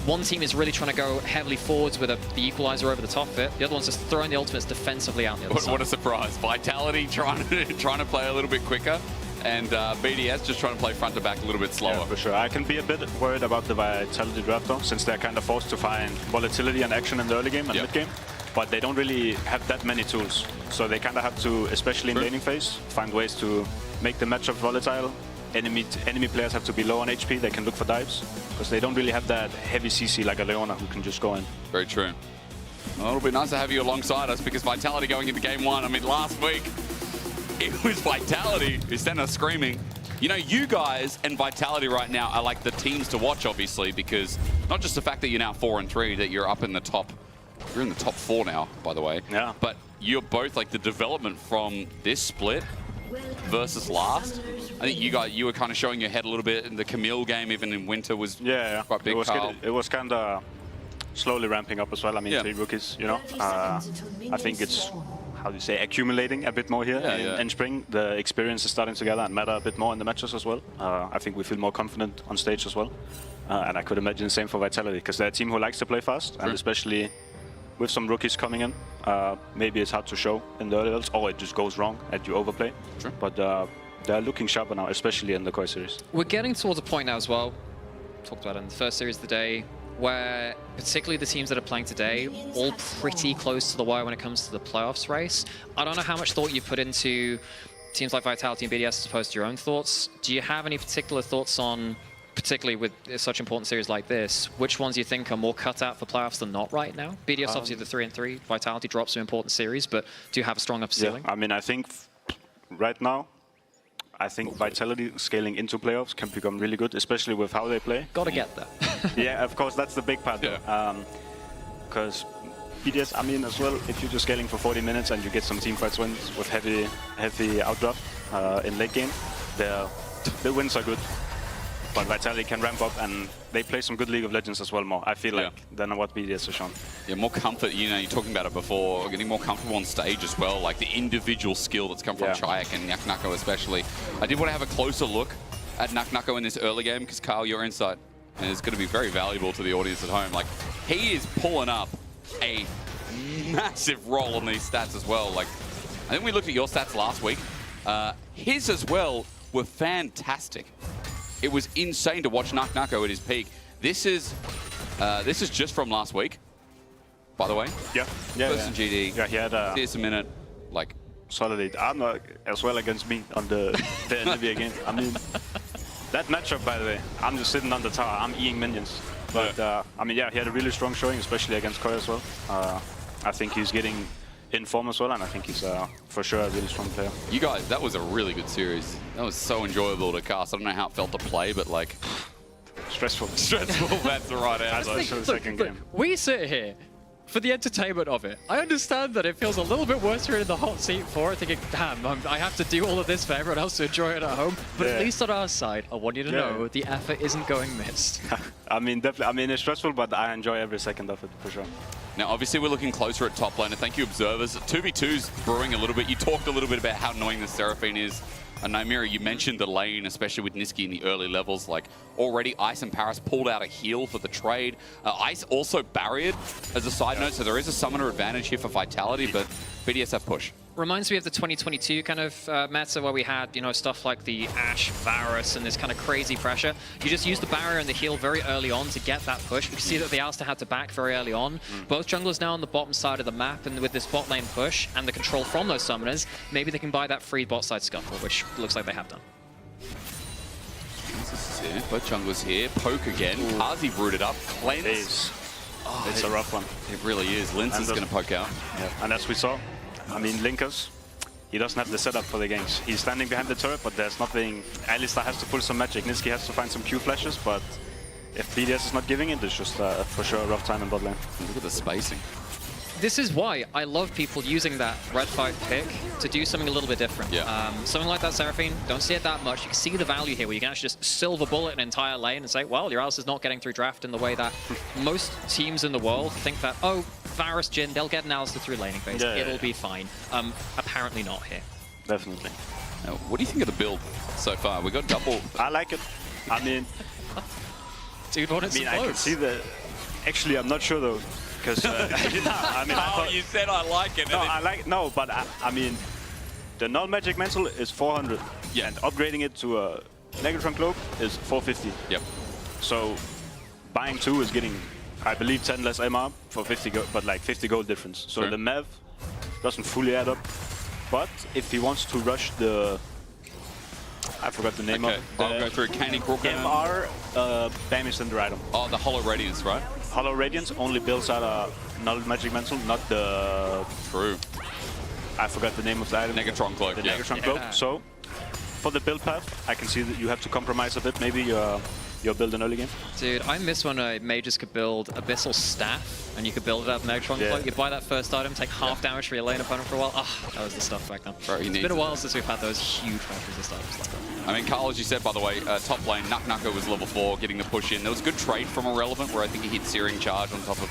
one team is really trying to go heavily forwards with the equalizer over the top of it. The other one's just throwing the ultimates defensively out the other side. What a surprise. Vitality trying to play a little bit quicker, and BDS just trying to play front to back a little bit slower. Yeah, for sure. I can be a bit worried about the Vitality draft though, since they're kind of forced to find volatility and action in the early game and mid game. But they don't really have that many tools. So they kind of have to, especially in laning phase, find ways to make the matchup volatile. Enemy players have to be low on HP. They can look for dives because they don't really have that heavy CC like a Leona who can just go in. Very true. Well, it'll be nice to have you alongside us because Vitality going into game 1. I mean, last week, it was Vitality who sent us screaming. You know, you guys and Vitality right now are like the teams to watch, obviously, because not just the fact that you're now 4-3, that you're up in the top. You're in the top 4 now, by the way. Yeah. But you're both like the development from this split versus last. I think you were kind of showing your head a little bit in the Camille game, even in winter was quite big. It was kind of slowly ramping up as well. I mean, 3 rookies, you know. I think it's, how do you say, accumulating a bit more here in spring. The experience is starting to gather and matter a bit more in the matches as well. I think we feel more confident on stage as well. And I could imagine the same for Vitality, because they're a team who likes to play fast, and especially with some rookies coming in, maybe it's hard to show in the early levels, or it just goes wrong and you overplay. But they're looking sharper now, especially in the Koi series. We're getting towards a point now as well, talked about it in the first series of the day, where particularly the teams that are playing today, all pretty close to the wire when it comes to the playoffs race. I don't know how much thought you put into teams like Vitality and BDS as opposed to your own thoughts. Do you have any particular thoughts on, particularly with such important series like this, which ones you think are more cut out for playoffs than not right now? BDS obviously the 3-3, Vitality drops some important series, but do you have a strong upper ceiling? I mean, I think right now, I think Vitality scaling into playoffs can become really good, especially with how they play. Gotta get there. Yeah, of course, that's the big part. Because BDS, I mean, as well, if you're just scaling for 40 minutes and you get some teamfights wins with heavy outdraft in late game, the wins are good. But Vitality can ramp up, and they play some good League of Legends as well more, I feel like, than what BDS has shown. Yeah, more comfort, you know, you're talking about it before, getting more comfortable on stage as well, like the individual skill that's come from Chayak and Naknako especially. I did want to have a closer look at Naknako in this early game, because Kyle, your insight is going to be very valuable to the audience at home. Like, he is pulling up a massive role on these stats as well. Like, I think we looked at your stats last week. His as well were fantastic. It was insane to watch Naknako at his peak. This is just from last week, by the way. Yeah. First in GD. Yeah, he had CS a minute, like solid armor as well against me on the Nivea game. I mean, that matchup, by the way, I'm just sitting on the tower, I'm eating minions. But I mean, yeah, he had a really strong showing, especially against Koi as well. I think he's getting in form as well, and I think he's for sure a really strong player. You guys, that was a really good series. That was so enjoyable to cast. I don't know how it felt to play, but like stressful. Stressful. That's the right answer. That's the second game. We sit here for the entertainment of it. I understand that it feels a little bit worse you're in the hot seat for it, thinking, damn, I have to do all of this for everyone else to enjoy it at home. But at least on our side, I want you to know the effort isn't going missed. I mean, definitely. I mean, it's stressful, but I enjoy every second of it for sure. Now, obviously, we're looking closer at top lane, and thank you, observers. 2v2's brewing a little bit. You talked a little bit about how annoying the Seraphine is. And Naimira, you mentioned the lane, especially with Niski in the early levels. Like, already Ice and Paris pulled out a heal for the trade. Ice also barriered as a side note, so there is a summoner advantage here for Vitality, but BDSF push. Reminds me of the 2022 kind of meta where we had, you know, stuff like the Ashe, Varus, and this kind of crazy pressure. You just use the barrier and the heal very early on to get that push. You can see that the Alistair had to back very early on. Both junglers now on the bottom side of the map, and with this bot lane push and the control from those summoners, maybe they can buy that free bot side scuffle, which looks like they have done. Both junglers here. Poke again. Kazi rooted up. Cleanse. Oh, it's a rough one. It really is. Linz is going to poke out. Yeah. And as we saw, I mean, Linkers, he doesn't have the setup for the ganks. He's standing behind the turret, but there's nothing. Alistar has to pull some magic. Niski has to find some Q flashes, but if BDS is not giving it, it's just for sure a rough time in bot lane. Look at the spacing. This is why I love people using that red 5 pick to do something a little bit different. Something like that Seraphine, don't see it that much. You can see the value here where you can actually just silver bullet an entire lane and say, well, your Alice is not getting through draft in the way that most teams in the world think that, oh, Varus, Jhin, they'll get an Alistair through laning phase. It'll be fine. Apparently not here. Definitely. Now, what do you think of the build so far? We got double. I like it. I mean, dude, what is I can see the. Actually, I'm not sure though. Because I mean, you said I like it. No, I like but I mean, the null magic mantle is 400. Yeah. And upgrading it to a Negatron cloak is 450. Yep. So buying 2 is getting, I believe, 10 less MR for 50 gold, but like 50 gold difference. So the Mav doesn't fully add up. But if he wants to rush the, I forgot the name of it. I'll go through Canny Crook. MR Bami's Thunder item. Oh, the Hollow Radiance, right? Hollow Radiance only builds out a null magic mantle, not the... True. I forgot the name of the item. Negatron Cloak, The Negatron Cloak. So, for the build path, I can see that you have to compromise a bit, maybe your build in early game. Dude, I miss when mages could build Abyssal Staff, and you could build it out of Negatron Cloak. You'd buy that first item, take half damage for your lane opponent for a while. Ah, that was the stuff back then. Bro, it's been a while since we've had those huge resist items like that. I mean, Carl, as you said, by the way, top lane, Naknako was level 4, getting the push in. There was a good trade from Irrelevant, where I think he hit Searing Charge on top of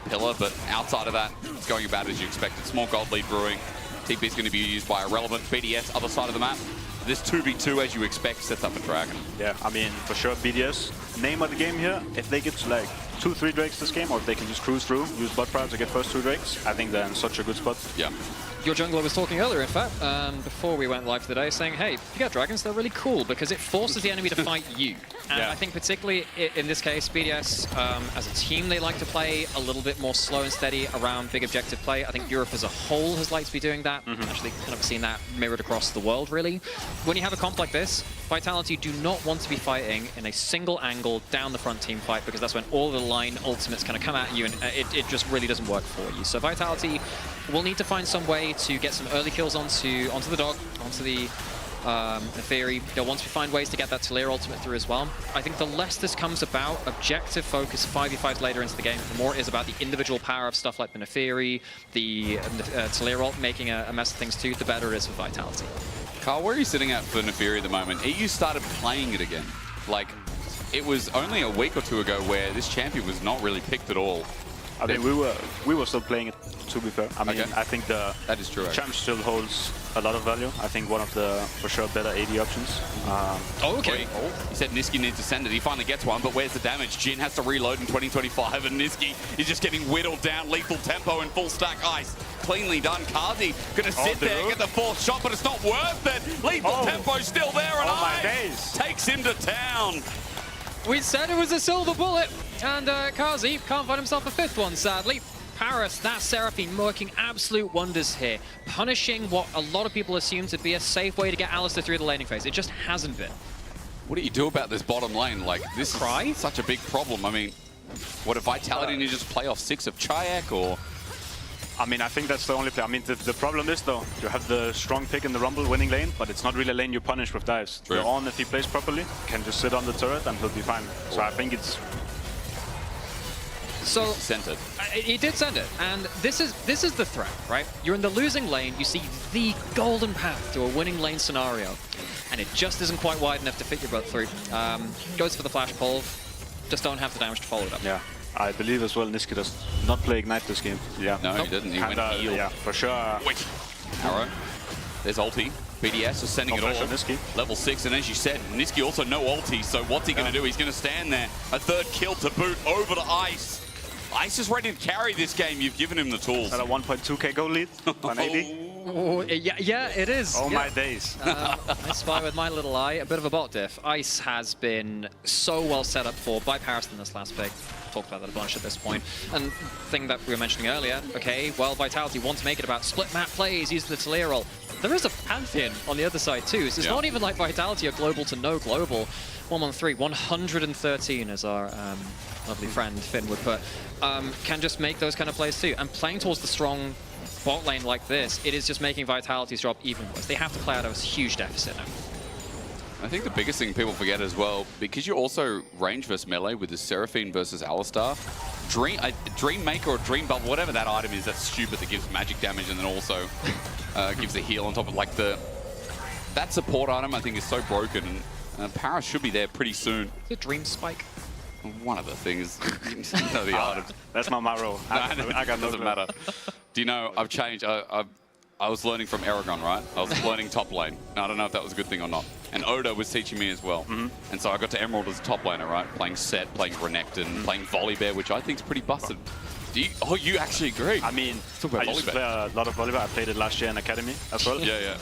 Pillar, but outside of that, it's going about as you expected. Small gold lead brewing. TP is going to be used by Irrelevant. BDS, other side of the map. This 2v2, as you expect, sets up a dragon. Yeah, I mean, for sure, BDS. Name of the game here, if they get to like 2-3 drakes this game, or if they can just cruise through, use bot power to get first 2 drakes, I think they're in such a good spot. Yeah. Your jungler was talking earlier, in fact, before we went live today, saying, hey, if you got dragons, they're really cool because it forces the enemy to fight you. And I think particularly in this case, BDS, as a team, they like to play a little bit more slow and steady around big objective play. I think Europe as a whole has liked to be doing that. Actually, kind of seen that mirrored across the world, really. When you have a comp like this, Vitality do not want to be fighting in a single angle down the front team fight because that's when all the line ultimates kind of come at you and it just really doesn't work for you. So Vitality will need to find some way to get some early kills onto the dog, onto the Neferi, once we find ways to get that Talir ultimate through as well, I think the less this comes about objective focus 5v5s later into the game, the more it is about the individual power of stuff like the Neferi, the Talir ult making a mess of things too, the better it is for Vitality. Carl, where are you sitting at for Neferi at the moment? EU started playing it again. Like, it was only a week or two ago where this champion was not really picked at all. I mean, we were still playing it, to be fair. I mean, I think that is true. Champ still holds a lot of value. I think one of the, for sure, better AD options. Okay. He said Niski needs to send it. He finally gets one, but where's the damage? Jin has to reload in 2025, and Niski is just getting whittled down. Lethal tempo and full stack ice. Cleanly done. Kazi gonna sit there, get the fourth shot, but it's not worth it. Lethal tempo still there, and ice takes him to town. We said it was a silver bullet, and Kazi can't find himself a fifth one, sadly. Paris, that Seraphine, working absolute wonders here, punishing what a lot of people assume to be a safe way to get Alistar through the laning phase. It just hasn't been. What do you do about this bottom lane? Like, this is such a big problem. I mean, what a Vitality need to just play off 6 of Chayak, or... I mean, I think that's the only play. I mean, the problem is, though, you have the strong pick in the Rumble winning lane, but it's not really a lane you punish with dives. True. You're on, if he plays properly, can just sit on the turret and he'll be fine. So I think it's... So sent it. He did send it, and this is the threat, right? You're in the losing lane, you see the golden path to a winning lane scenario, and it just isn't quite wide enough to fit your butt through. Goes for the flash pull, just don't have the damage to follow it up. Yeah. I believe as well Niski does not play Ignite this game. Yeah. No, he didn't. He went heal. Yeah, for sure. Wait. Arrow. There's ulti. BDS is sending it all. Level 6, and as you said, Niski also no ulti, so what's he going to do? He's going to stand there. A third kill to boot over to Ice. Ice is ready to carry this game. You've given him the tools. At a 1.2k goal lead on AD. Oh, yeah, it is. Oh my days. I spy with my little eye. A bit of a bot diff. Ice has been so well set up for by Paris in this last pick. Talked about that a bunch at this point. And thing that we were mentioning earlier, okay, well, Vitality want to make it about split map plays, use the Talir ult. There is a Pantheon on the other side too, so it's not even like Vitality are global to no global. 113, 113 as our lovely friend Finn would put, can just make those kind of plays too. And playing towards the strong bot lane like this, it is just making Vitality's job even worse. They have to play out of a huge deficit now. I think the biggest thing people forget as well, because you're also range versus melee with the Seraphine versus Alistar, Dream Maker or Dream Bubble, whatever that item is, that's stupid, that gives magic damage and then also gives a heal on top of like that support item I think is so broken, and Paris should be there pretty soon. The Dream Spike. One of the things, you know the item. That's not my role. I got doesn't matter. Do you know, I've changed, I was learning from Aragon, right? I was learning top lane. I don't know if that was a good thing or not. And Oda was teaching me as well. And so I got to Emerald as a top laner, right? Playing Set, playing Renekton, playing Volibear, which I think is pretty busted. Do you, you actually agree? I mean, I used to play a lot of Volibear. I played it last year in Academy as well. Yeah.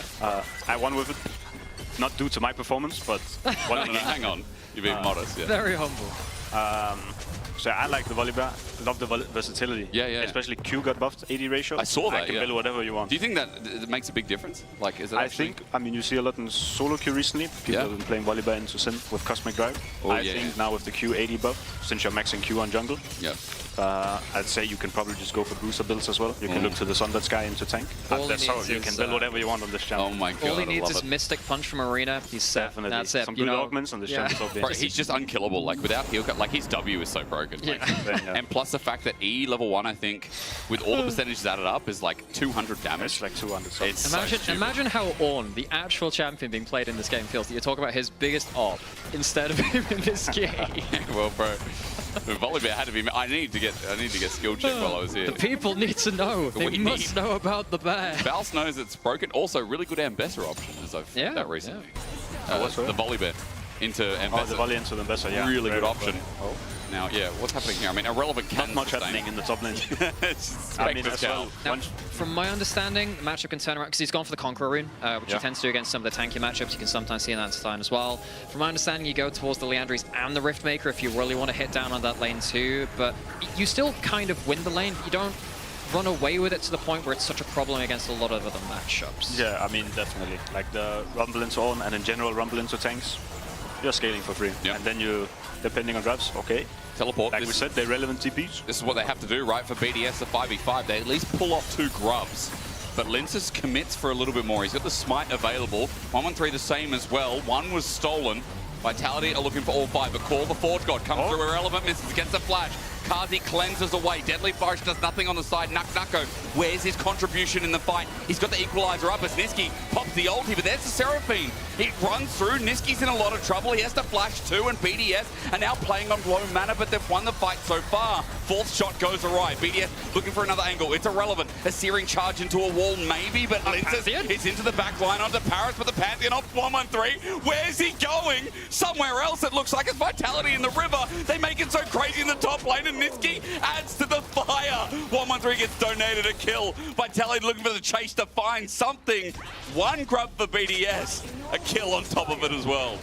I won with it. Not due to my performance, but... no, hang on. You're being modest, yeah. Very humble. So I like the Volibear, love the versatility. Yeah. Especially Q got buffed, AD ratio. I saw that, I can build whatever you want. Do you think that it makes a big difference? Like, is it I think, I mean, you see a lot in solo queue recently. People have been playing Volibear into Sin with Cosmic Drive. I think now with the Q 80 buff, since you're maxing Q on jungle, I'd say you can probably just go for booster builds as well. You can look to the Sundered Sky into tank. That's how you can build whatever you want on this channel. Oh my god, all he needs is Mystic Punch from Arena. He's set. Definitely. That's it. Some good augments on this channel. Bro, he's just unkillable. Like, without heal cut, like, his W is so broken. Like, and plus the fact that E level 1, I think, with all the percentages added up, is like 200 damage. It's like 200. It's imagine how Ornn, the actual champion being played in this game, feels that you talk about his biggest op instead of him in this game. Well, bro, Volibear had to be. I need to get skill check while I was here. The people need to know. They must know about the bear. Valse knows it's broken. Also, really good Ambessa option, as I've found out recently. The Volibear into Ambessa. Oh, the volley into the Ambessa, yeah. Really good option. Now, what's happening here? I mean, Irrelevant can not much happening in the top lane. I mean, as well. Now, from my understanding, the matchup can turn around because he's gone for the Conqueror rune, which he tends to do against some of the tanky matchups. You can sometimes see in that design as well. From my understanding, you go towards the Leandries and the Riftmaker if you really want to hit down on that lane too, but you still kind of win the lane. You don't run away with it to the point where it's such a problem against a lot of other matchups. Yeah, I mean, definitely. Like the Rumble into Ornn and in general Rumble into tanks, you're scaling for free. And then you, depending on drafts, teleport. Like we said, they're relevant TPs. This is what they have to do, right? For BDS, the 5v5, they at least pull off 2 grubs. but Linces commits for a little bit more. He's got the smite available. 113 the same as well. One was stolen. Vitality are looking for all 5, but Call the Forge God comes through irrelevant, misses against the flash. Kazi cleanses away. Deadly Flourish does nothing on the side. Nucko, where's his contribution in the fight? He's got the equalizer up as Niski pops the ulti, but there's the Seraphine. He runs through. Niski's in a lot of trouble. He has to flash too, and BDS are now playing on low mana, but they've won the fight so far. Fourth shot goes awry. BDS looking for another angle. It's irrelevant. A searing charge into a wall, maybe, but Linces is into the back line onto Paris, but the Pantheon off 113. Where's he going? Somewhere else, it looks like. It's Vitality in the river. They make it so crazy in the top lane, and Niski adds to the fire. 113 gets donated a kill. Vitality looking for the chase to find something. One grub for BDS. A kill on top of it as well.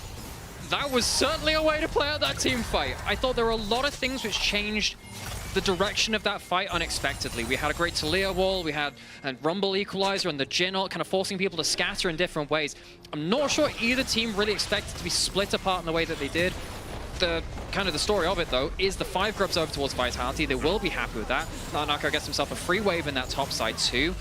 That was certainly a way to play out that team fight. I thought there were a lot of things which changed the direction of that fight unexpectedly. We had a great Talia wall, we had a Rumble equalizer, and the Jin ult kind of forcing people to scatter in different ways. I'm not sure either team really expected to be split apart in the way that they did. The kind of the story of it, though, is the 5 grubs over towards Vitality. They will be happy with that. Nucko gets himself a free wave in that top side too.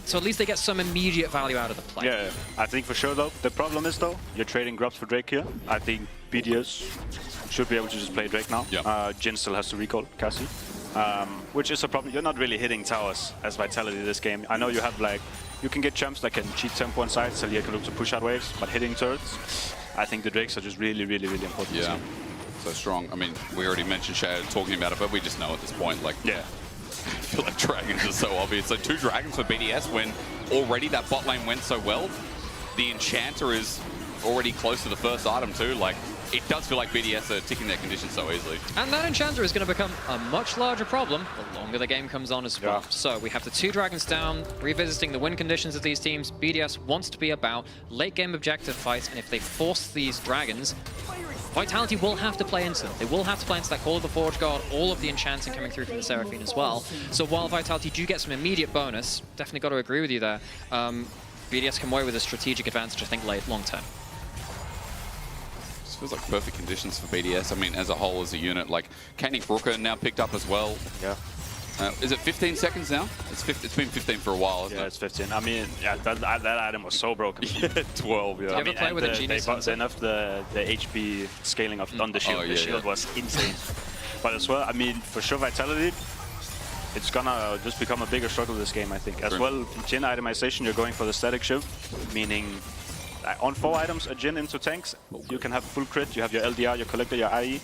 So at least they get some immediate value out of the play. Yeah, I think for sure, though. The problem is, though, you're trading grubs for Drake here. I think BDS should be able to just play Drake now. Yeah. Jin still has to recall Cassie, which is a problem. You're not really hitting towers as Vitality this game. I know you have, like, you can get champs that can cheat tempo on sides, so you can look to push out waves, but hitting turrets, I think the Drakes are just really, really, really important. Yeah. So strong. I mean, we already mentioned Shay talking about it, but we just know at this point, like, yeah, I feel like dragons are so obvious. So 2 dragons for BDS when already that bot lane went so well. The Enchanter is already close to the first item too. Like, it does feel like BDS are ticking their conditions so easily. And that Enchanter is going to become a much larger problem the longer the game comes on as well. Yeah. So we have the 2 dragons down, revisiting the win conditions of these teams. BDS wants to be about late game objective fights, and if they force these dragons, Vitality will have to play into them. They will have to play into that Call of the Forge God, all of the enchanting coming through from the Seraphine as well. So while Vitality do get some immediate bonus, definitely got to agree with you there, BDS come away with a strategic advantage, I think, late, long term. Feels like perfect conditions for BDS. I mean, as a whole, as a unit, like Kanik Brooker now picked up as well. Yeah. Is it 15 seconds now? It's been 15 for a while, isn't it? Yeah, it's 15. I mean, yeah, that item was so broken. 12, yeah. Did you ever play with a Genius? They nerfed the HP scaling of on the shield. Oh, yeah, the shield was insane. But as well, I mean, for sure, Vitality, it's gonna just become a bigger struggle this game, I think. As well, Jin itemization, you're going for the static shift, meaning on 4 items, a Jin into tanks, you can have full crit, you have your LDR, your Collector, your IE,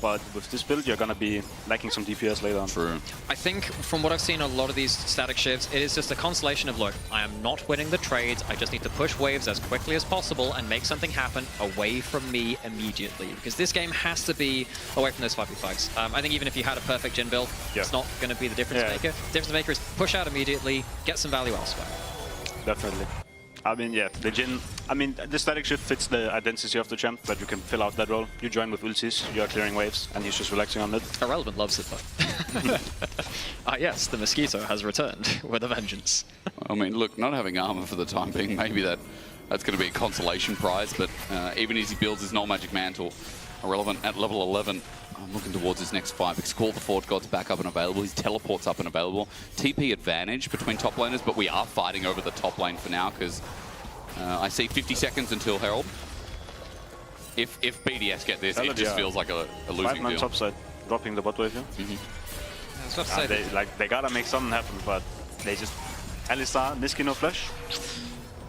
but with this build, you're gonna be lacking some DPS later on. True. I think from what I've seen a lot of these static shifts, it is just a constellation of, look, I am not winning the trades, I just need to push waves as quickly as possible and make something happen away from me immediately, because this game has to be away from those 5v5s. I think even if you had a perfect Jin build, it's not gonna be the difference maker. The difference maker is push out immediately, get some value elsewhere. Definitely. I mean, yeah, the Jin, I mean, the static shift fits the identity of the champ, that you can fill out that role. You join with ultis, you are clearing waves, and he's just relaxing on it. Irrelevant loves it, though. Yes, the Mosquito has returned with a vengeance. I mean, look, not having armor for the time being, maybe that's going to be a consolation prize, but even as he builds his Null Magic Mantle, Irrelevant at level 11, I'm looking towards his next 5. Because Call the Forge God's back up and available. His teleport's up and available. TP advantage between top laners, but we are fighting over the top lane for now because I see 50 seconds until Herald. If BDS get this, it just feels like a losing 5-man deal. top side, dropping the bot wave here. They gotta make something happen, but they just... Alistar, Niski no flash.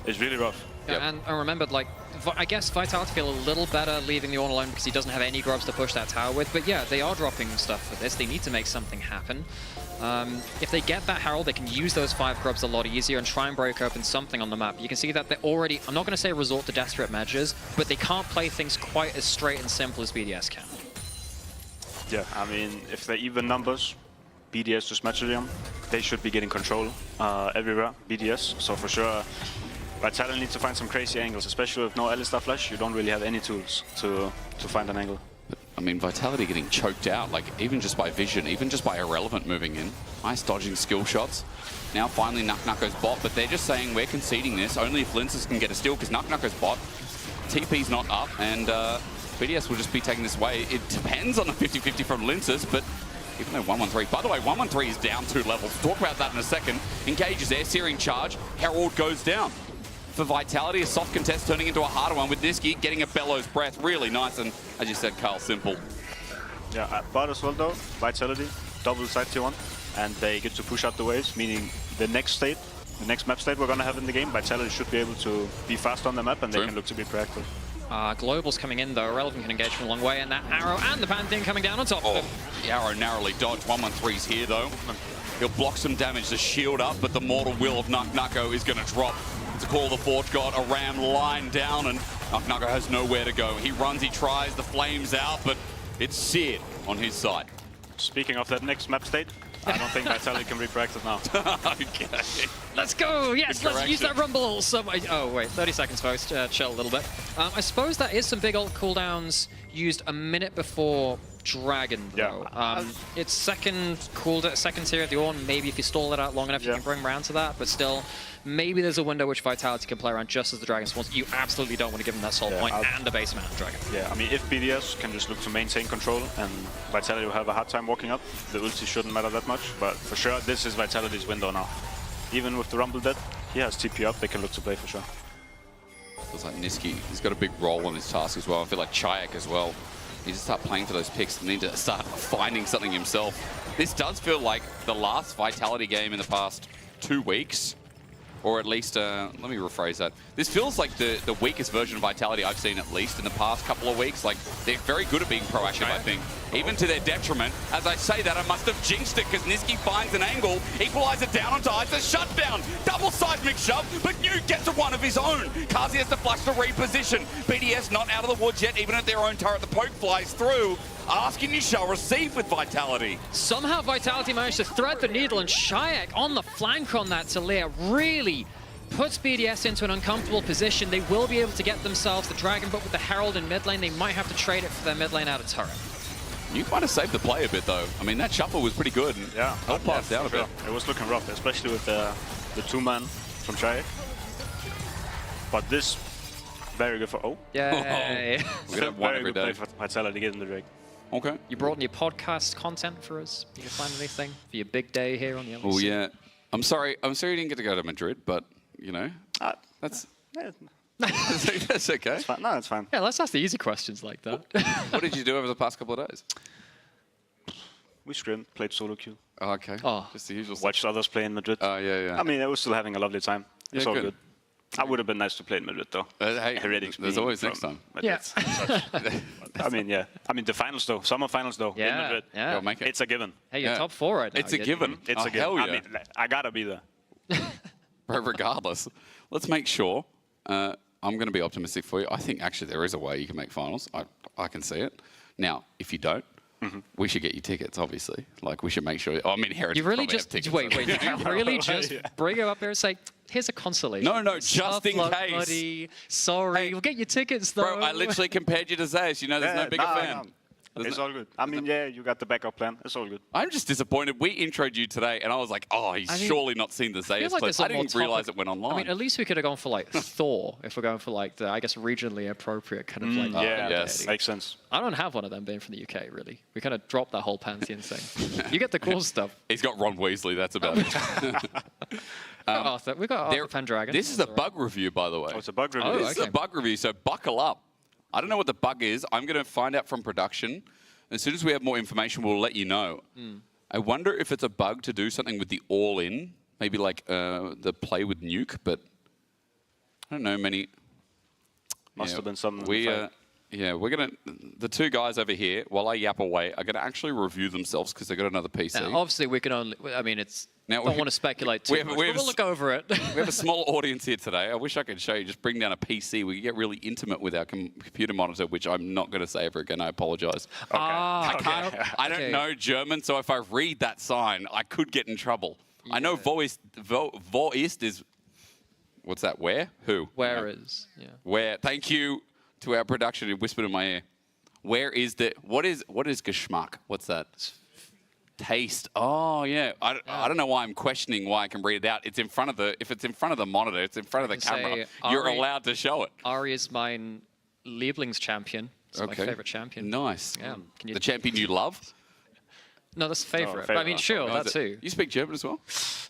It's really rough. Yeah, and remember, like, I guess Vitality feel a little better leaving the Ornn alone because he doesn't have any grubs to push that tower with. But yeah, they are dropping stuff for this. They need to make something happen. If they get that Herald, they can use those 5 grubs a lot easier and try and break open something on the map. You can see that they're already, I'm not going to say resort to desperate measures, but they can't play things quite as straight and simple as BDS can. Yeah, I mean, if they're even numbers, BDS just matches them, they should be getting control everywhere, BDS. So for sure, Vitality needs to find some crazy angles, especially with no Alistar flash. You don't really have any tools to find an angle. I mean, Vitality getting choked out, like, even just by vision, even just by Irrelevant moving in. Nice dodging skill shots. Now finally Nucko's bot, but they're just saying we're conceding this only if Linces can get a steal, because Nucko's bot, TP's not up, and BDS will just be taking this away. It depends on the 50-50 from Linces, but even though 113. By the way, 113 is down 2 levels. Talk about that in a second. Engages there, searing charge. Herald goes down. For Vitality, a soft contest turning into a harder one with Niski getting a bellows breath. Really nice, and as you said, Carl, simple. Yeah, but as well though, Vitality, double side tier 1, and they get to push out the waves, meaning the next state, the next map state we're gonna have in the game, Vitality should be able to be fast on the map, and they can look to be proactive. Global's coming in though, Relevant can engage from a long way, and that arrow and the Pantheon coming down on top of him. The arrow narrowly dodged. 113's here though. He'll block some damage to shield up, but the mortal will of Nuko is gonna drop. To call the Forge God, a ram line down, and Nuko has nowhere to go. He runs, he tries, the flames out, but it's seared on his side. Speaking of that next map state, I don't think Vitality can be proactive now. Okay. Let's go! Yes, let's use that rumble! Oh wait, 30 seconds folks, chill a little bit. I suppose that is some big ult cooldowns used a minute before Dragon, though. Yeah. It's second tier of the Ornn. Maybe if you stall it out long enough, you can bring round to that. But still, maybe there's a window which Vitality can play around just as the Dragon spawns. You absolutely don't want to give them that soul point and a base amount of Dragon. Yeah, I mean, if BDS can just look to maintain control and Vitality will have a hard time walking up, the ulti shouldn't matter that much. But for sure, this is Vitality's window now. Even with the Rumble dead, he has TP up, they can look to play for sure. Feels like Niski, he's got a big role on this task as well. I feel like Chayak as well. He needs to start playing for those picks and need to start finding something himself. This does feel like the last Vitality game in the past 2 weeks. Or at least, let me rephrase that. This feels like the weakest version of Vitality I've seen at least in the past couple of weeks. Like, they're very good at being proactive, I think. Even to their detriment. As I say that, I must have jinxed it because Niski finds an angle. Equalizer down onto Ice, a shutdown. Double seismic shove, but Nuke gets one of his own. Kazi has to flash to reposition. BDS not out of the woods yet, even at their own turret. The poke flies through. Ask and you shall receive with Vitality. Somehow Vitality managed to thread the needle, and Shayak on the flank on that Talia really puts BDS into an uncomfortable position. They will be able to get themselves the Dragon, but with the Herald in mid lane, they might have to trade it for their mid lane out of turret. You might have saved the play a bit though. I mean, that shuffle was pretty good. And helped pass down a bit. It was looking rough, especially with the 2-man from Shayak. But this, very good for... Oh. Yay. We're gonna have one every day. Play for Vitality to get in the Drake. Okay. You brought in your podcast content for us. You can find anything for your big day here on the LEC. Oh yeah. I'm sorry you didn't get to go to Madrid, but you know, that's that's okay. It's fine. No, it's fine. Yeah, let's ask the easy questions like that. What did you do over the past couple of days? We scrimmed, played solo queue. Oh, okay. Oh. Just the usual. Watched others play in Madrid. Oh yeah. I mean, I was still having a lovely time. It's all good. I would have been nice to play in Madrid, though. Hey, Heretics there's always next time. Yeah. I mean, yeah. I mean, the finals, though. Summer finals, though. In Madrid. Yeah. You'll make it. It's a given. Hey, you're top 4 right now. It's a given. It's a given. Hell yeah. I mean, I gotta be there. But regardless, let's make sure. I'm going to be optimistic for you. I think actually there is a way you can make finals. I can see it. Now, if you don't, we should get you tickets, obviously. Like, we should make sure... Oh, I mean, Heritage You really probably just... have tickets. Wait. Did you really just bring it up there and say, here's a consolation? No, just in case. Buddy. Sorry, we'll get your tickets, though. Bro, I literally compared you to Zayas. You know, there's no bigger fan. No. It's all good. I mean, yeah, you got the backup plan. It's all good. I'm just disappointed. We introed you today, and I was like, oh, he's surely not seen the Zayas clip. I didn't realize it went online. I mean, at least we could have gone for, like, Thor, if we're going for, like, the, I guess, regionally appropriate kind of, like... yes, makes sense. I don't have one of them being from the UK, really. We kind of dropped that whole Pantheon thing. You get the cool stuff. He's got Ron Weasley, that's about it. Arthur. We've got Arthur Pendragon. This is a bug review, by the way. Oh, it's a bug review. This is a bug review, so buckle up. I don't know what the bug is. I'm going to find out from production. As soon as we have more information, we'll let you know. I wonder if it's a bug to do something with the all-in, maybe like the play with Nuke, but I don't know many. Must have been something. We're gonna. The two guys over here, while I yap away, are gonna actually review themselves because they got another PC. Now, obviously, we can only. I mean, it's. Now, don't want to speculate too much, but we'll look over it. We have a small audience here today. I wish I could show you. Just bring down a PC. We can get really intimate with our computer monitor, which I'm not going to say ever again. I apologize. Okay. I don't know German, so if I read that sign, I could get in trouble. Yeah. I know wo ist is... What's that? Where? Who? Where is? Yeah. Where? Thank you to our production who whispered in my ear. Where is the... What is Geschmack? What's that? Taste. Oh yeah. I don't know why I'm questioning why I can read it out. It's in front of the. If it's in front of the monitor, it's in front of the camera. You're allowed to show it. Ari is mein Lieblingschampion. It's my favorite champion. Nice. Yeah. The champion you love. No, that's favorite. Oh, But I mean, sure, Oh, that is it- too. You speak German as well?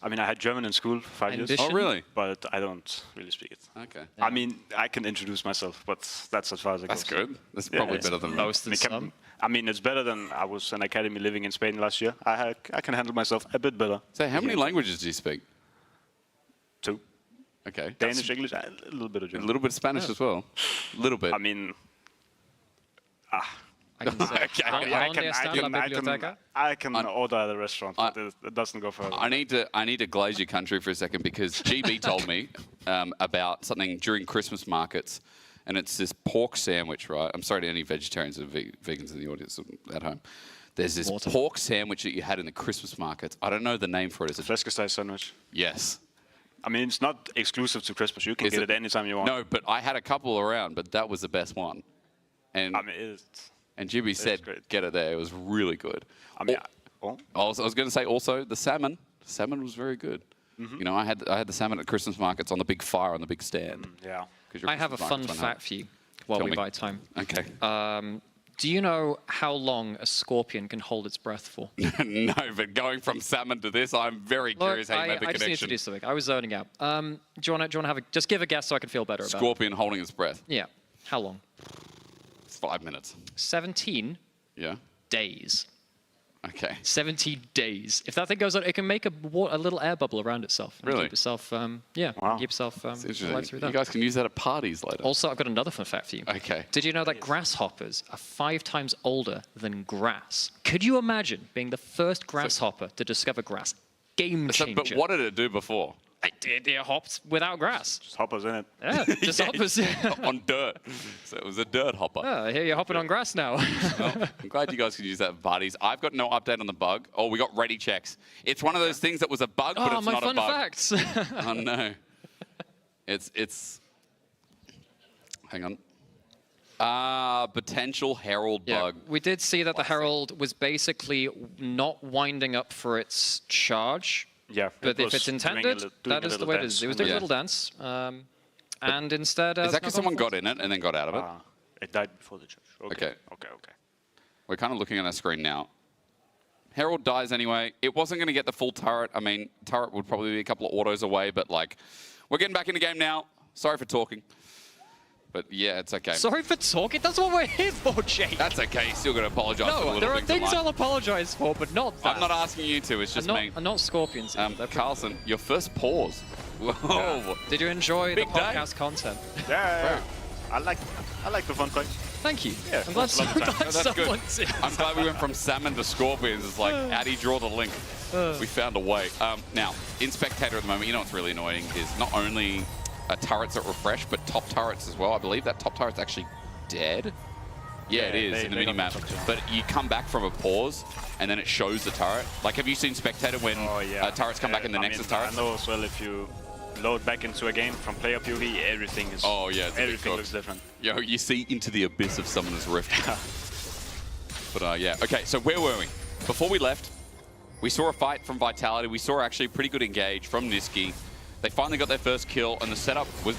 I mean, I had German in school for 5 years. Ambition? Oh, really? But I don't really speak it. Okay. I mean, I can introduce myself, but that's as far as it That's goes. good. That's probably better than most and some. I mean, it's better than I was in academy living in Spain last year. I can handle myself a bit better. So how many languages do you speak? 2. Okay. Danish, English, a little bit of A German. little bit of Spanish as well. A little bit. I mean, I can say, I can order at a restaurant, but it doesn't go further. I need to glaze your country for a second because GB told me about something during Christmas markets, and it's this pork sandwich, right? I'm sorry to any vegetarians and vegans in the audience at home. There's this pork sandwich that you had in the Christmas markets. I don't know the name for it. Is it Flæskesteg sandwich? Yes. I mean, it's not exclusive to Christmas. You can get it anytime you want. No, but I had a couple around, but that was the best one. And I mean, and Jimmy said, get it there. It was really good. I mean, I was going to say also the salmon. The salmon was very good. You know, I had the salmon at Christmas markets on the big fire on the big stand. Yeah. I have a fun fact for you while we buy time. Okay. Do you know how long a scorpion can hold its breath for? No, but going from salmon to this, I'm very curious how you made the I just need to connection. do something. I was zoning out. Do you want to have just give a guess so I can feel better about it? Scorpion holding its breath. Yeah. How long? 5 minutes. 17 Yeah. days. Okay. 17 days. If that thing goes on, it can make a little air bubble around itself. And Really? Keep itself, keep itself alive through that. You guys can use that at parties later. Also, I've got another fun fact for you. Okay. Did you know that grasshoppers are 5 times older than grass? Could you imagine being the first grasshopper to discover grass? Game changer. But what did it do before? It hopped without grass. Just hoppers in it. Yeah, just hoppers. On dirt. So it was a dirt hopper. Oh, I hear you're hopping on grass now. Well, I'm glad you guys can use that at parties. I've got no update on the bug. Oh, we got ready checks. It's one of those things that was a bug, but it's not a bug. Oh, my fun facts. Oh, no. It's... Hang on. Potential Herald bug. We did see that the Herald was basically not winding up for its charge. Yeah. But if it's intended, that is the way it is. It was doing a little dance. And instead... Is that because someone got in it and then got out of it? It died before the charge. Okay. We're kind of looking at our screen now. Herald dies anyway. It wasn't going to get the full turret. I mean, turret would probably be a couple of autos away, but like, we're getting back in the game now. Sorry for talking. But yeah, it's okay. Sorry for talking? That's what we're here for, Jake. That's okay. You still got to apologize for the No, little there are things in things life. I'll apologize for, but not that. I'm not asking you to. It's just me. I'm not scorpions. Carlson, your first pause. Whoa. Yeah. Did you enjoy the podcast content? Yeah. I like the fun facts. Thank you. Yeah, I'm glad that's good. someone did. I'm glad we went from salmon to scorpions. It's like, how do you draw the link? We found a way. Now, in Spectator at the moment, you know what's really annoying is not only turrets that refresh, but top turrets as well. I believe that top turret's actually dead. Yeah, it is in the mini-map. But you come back from a pause, and then it shows the turret. Like, have you seen Spectator when turrets come back in the Nexus turrets? I know as well, if you load back into a game from player POV, everything is... Oh, yeah. Everything looks different. Yo, you see into the abyss of Summoner's Rift. But, yeah. Okay, so where were we? Before we left, we saw a fight from Vitality. We saw actually a pretty good engage from Niski. They finally got their first kill, and the setup was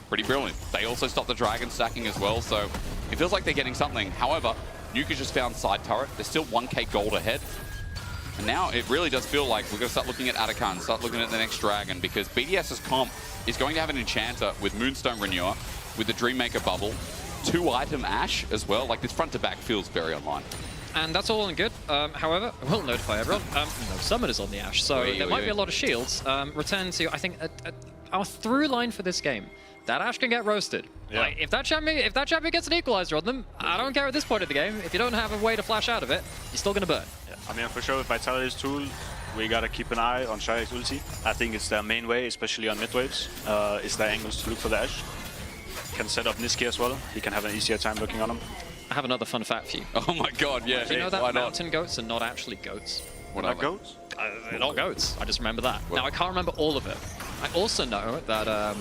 pretty brilliant. They also stopped the dragon stacking as well, so it feels like they're getting something. However, Nuka just found side turret. They're still 1k gold ahead. And now it really does feel like we're going to start looking at Atakan, start looking at the next dragon, because BDS's comp is going to have an enchanter with Moonstone Renewer, with the Dreammaker bubble, 2-item Ash as well. Like, this front to back feels very online. And that's all and good. However, I will notify everyone, no summoners on the Ash, so there might be a lot of shields. Return to, I think, our through line for this game. That Ash can get roasted. Yeah. Like, if that champion gets an equalizer on them, I don't care at this point of the game. If you don't have a way to flash out of it, you're still going to burn. Yeah. I mean, for sure, with Vitality's tool, we got to keep an eye on Shayek's ulti. I think it's their main way, especially on mid waves, is their angles to look for the Ash. Can set up Niski as well. He can have an easier time looking on him. I have another fun fact for you. Oh my god, yeah. Do you know that mountain goats are not actually goats? What are goats? They're not goats. I just remember that. Now, I can't remember all of it. I also know that,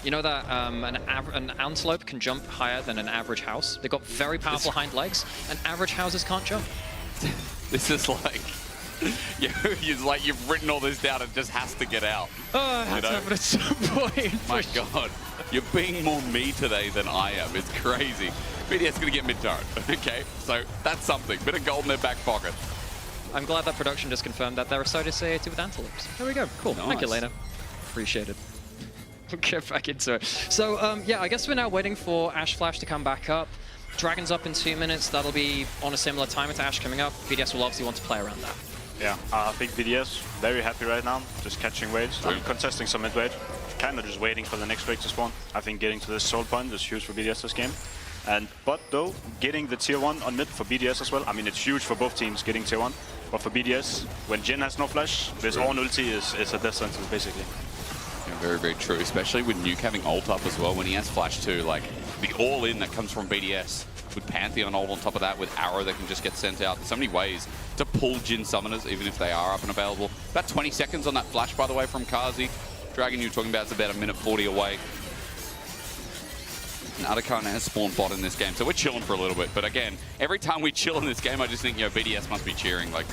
you know that an antelope can jump higher than an average house? They've got very powerful hind legs, and average houses can't jump. This is like... it's like you've written all this down, it just has to get out. Oh, I have to have it at some point. My god, you're being more me today than I am. It's crazy. BDS is going to get mid-turret. Okay, so that's something. Bit of gold in their back pocket. I'm glad that production just confirmed that they're so dissociated with antelopes. There we go. Cool. Nice. Thank you, Lena. Appreciate it. We'll get back into it. So, yeah, I guess we're now waiting for Ash Flash to come back up. Dragon's up in 2 minutes. That'll be on a similar timer to Ash coming up. BDS will obviously want to play around that. Yeah, I think BDS very happy right now, just catching waves. I'm contesting some mid-wave, kind of just waiting for the next wave to spawn. I think getting to this soul point is huge for BDS this game. But though, getting the tier 1 on mid for BDS as well, I mean, it's huge for both teams getting tier 1. But for BDS, when Jin has no flash, this own ulti is a death sentence, basically. Yeah, very, very true, especially with Nuke having ult up as well. When he has flash too, like the all-in that comes from BDS with Pantheon ult on top of that, with Arrow that can just get sent out. So many ways to pull Jin summoners, even if they are up and available. About 20 seconds on that flash, by the way, from Kazi. Dragon you're talking about is about 1:40 away. And Adakana has spawned bot in this game, so we're chilling for a little bit. But again, every time we chill in this game, I just think, BDS must be cheering. Like,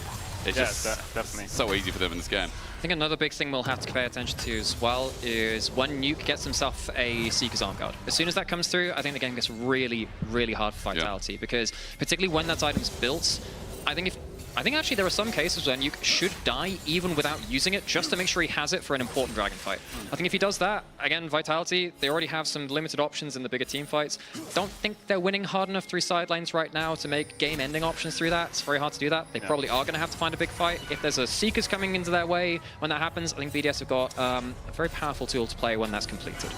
it's just definitely so easy for them in this game. I think another big thing we'll have to pay attention to as well is when Nuke gets himself a Seeker's Arm Guard. As soon as that comes through, I think the game gets really, really hard for Vitality, because particularly when that item's built, I think actually there are some cases where Nuke should die even without using it, just to make sure he has it for an important dragon fight. I think if he does that, again, Vitality, they already have some limited options in the bigger team fights. Don't think they're winning hard enough through sidelines right now to make game-ending options through that. It's very hard to do that. They probably are going to have to find a big fight. If there's a Seekers coming into their way when that happens, I think BDS have got a very powerful tool to play when that's completed.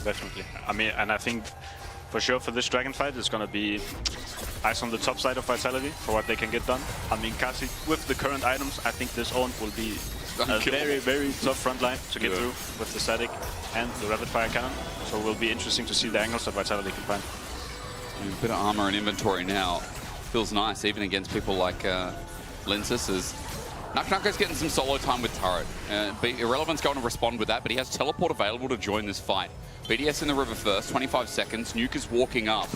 Definitely. I mean, and I think for sure for this dragon fight, it's going to be eyes on the top side of Vitality for what they can get done. I mean, Kasi, with the current items, I think this own will be a very, very tough front line to get through with the static and the rapid fire cannon. So it will be interesting to see the angles that Vitality can find. A bit of armor and inventory now feels nice, even against people like Linsis. As Naknako's getting some solo time with turret. Irrelevant's going to respond with that, but he has teleport available to join this fight. BDS in the river first, 25 seconds. Nuke is walking up.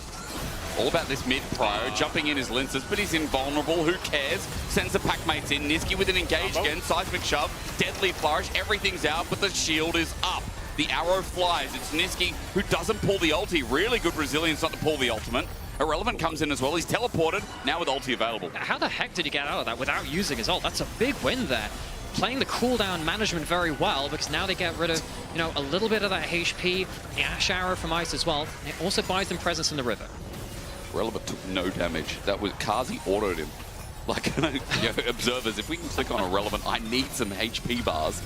All about this mid-prio. Jumping in is Linsis, but he's invulnerable. Who cares? Sends the pack mates in. Niski with an engage again. Seismic shove. Deadly flourish. Everything's out, but the shield is up. The arrow flies. It's Niski who doesn't pull the ulti. Really good resilience not to pull the ultimate. Irrelevant comes in as well. He's teleported. Now with ulti available. How the heck did he get out of that without using his ult? That's a big win there. Playing the cooldown management very well, because now they get rid of, a little bit of that HP, the Ash Arrow from Ice as well. And it also buys them presence in the river. Relevant took no damage. That was Kazi autoed him. Like, observers, if we can click on Irrelevant, I need some HP bars.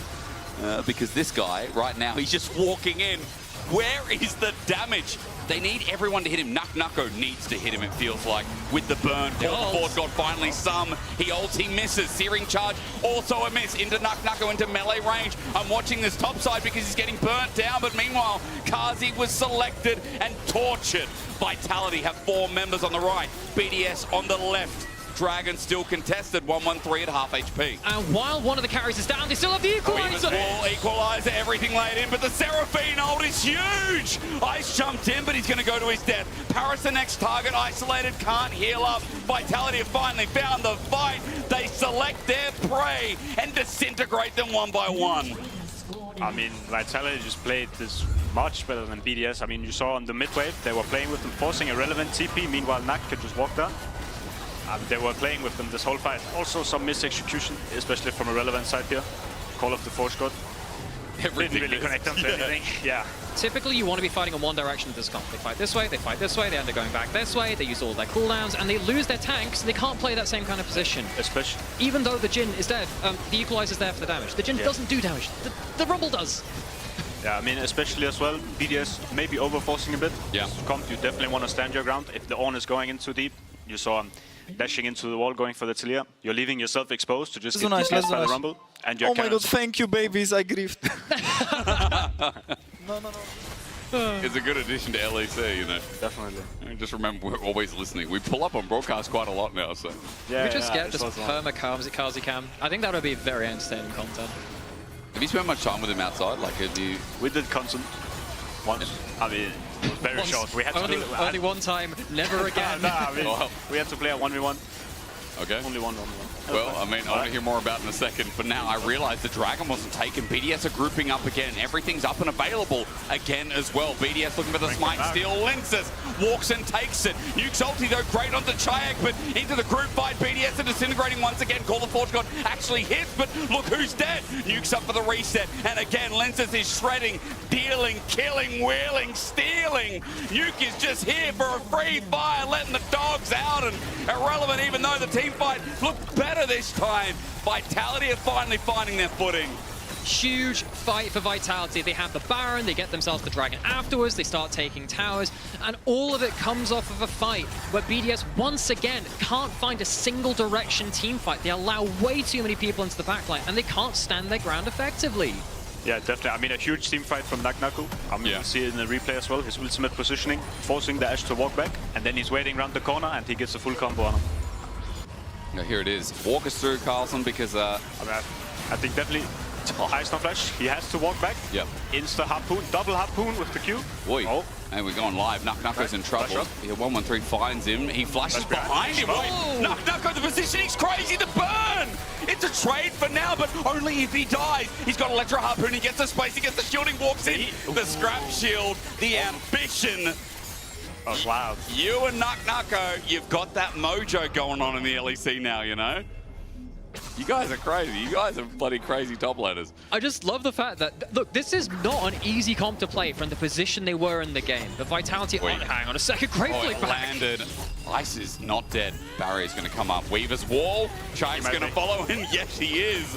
Because this guy, right now, he's just walking in. Where is the damage? They need everyone to hit him. Naknako needs to hit him, it feels like, with the burn. Force got finally some. He ults, he misses. Searing charge, also a miss into Naknako, into melee range. I'm watching this top side because he's getting burnt down, but meanwhile, Kazi was selected and tortured. Vitality have 4 members on the right. BDS on the left. Dragon still contested, 1-1-3 at half HP. And while one of the carries is down, they still have the equalizer. Equalizer, everything laid in, but the Seraphine ult is huge. Ice jumped in, but he's going to go to his death. Paris, the next target, isolated, can't heal up. Vitality have finally found the fight. They select their prey and disintegrate them one by one. I mean, Vitality just played this much better than BDS. I mean, you saw on the mid wave, they were playing with them, forcing Irrelevant TP. Meanwhile, Nak could just walk down. They were playing with them this whole fight. Also some mis-execution, especially from Irrelevant side here. Call of the Force God. Didn't really connect them to anything. Yeah. Typically, you want to be fighting in one direction of this comp. They fight this way, they end up going back this way, they use all their cooldowns, and they lose their tanks, they can't play that same kind of position. Especially. Even though the Jhin is dead, the equalizer's there for the damage. The Jhin doesn't do damage, the Rumble does. Yeah, I mean, especially as well, BDS maybe over-forcing a bit. Yeah. Comp, you definitely want to stand your ground. If the Ornn is going in too deep, you saw him dashing into the wall, going for the Talia. You're leaving yourself exposed to just get killed by the Rumble. And your oh my god, thank you, babies, I griefed. No. It's a good addition to LEC, Definitely. Just remember, we're always listening. We pull up on broadcast quite a lot now, so. Yeah, we just get this perma-Kazi cam. I think that would be very entertaining content. Have you spent much time with him outside? Like, have you... We did consent once. I mean, it was very short. We had only one time, never again. I mean, we had to play a 1v1. Okay. Only one. Well, I mean, I want to hear more about it in a second. But now I realize the Dragon wasn't taken. BDS are grouping up again. Everything's up and available again as well. BDS looking for the smite steal. Linces walks and takes it. Nuke's ulti, though, great onto Chayak, but into the group fight. BDS are disintegrating once again. Call the Forge God actually hits, but look who's dead. Nuke's up for the reset. And again, Linces is shredding, dealing, killing, wheeling, stealing. Nuke is just here for a free fire, letting the dogs out, and irrelevant, even though the team fight looked better this time. Vitality are finally finding their footing. Huge fight for Vitality. They have the Baron, they get themselves the Dragon afterwards, they start taking towers, and all of it comes off of a fight where BDS once again can't find a single direction team fight. They allow way too many people into the backline, and they can't stand their ground effectively. Yeah, definitely. I mean, a huge team fight from Naknaku. You'll see it in the replay as well. His ultimate positioning, forcing the Ashe to walk back, and then he's waiting around the corner, and he gets a full combo on him. Now, here it is. Walk us through, Carlson, because... I think definitely... Ice no flash. He has to walk back. Yep. Insta harpoon, double harpoon with the Q. Oi. Oh. And we're going live. Naknako's in trouble. Yeah, 113 finds him. He flashes behind him. Naknako, the positioning's crazy. The burn! It's a trade for now, but only if he dies. He's got Electro Harpoon. He gets the space. He gets the shielding, walks in. The scrap shield. The ambition. Oh, wow. You and Naknako, you've got that mojo going on in the LEC now, you know? You guys are crazy. You guys are bloody crazy top laners. I just love the fact that, look, this is not an easy comp to play from the position they were in the game. The Vitality, hang on a second, great flick back. Landed. Ice is not dead. Barrier's going to come up. Weaver's wall. Chayak's going to follow in. Yes, he is.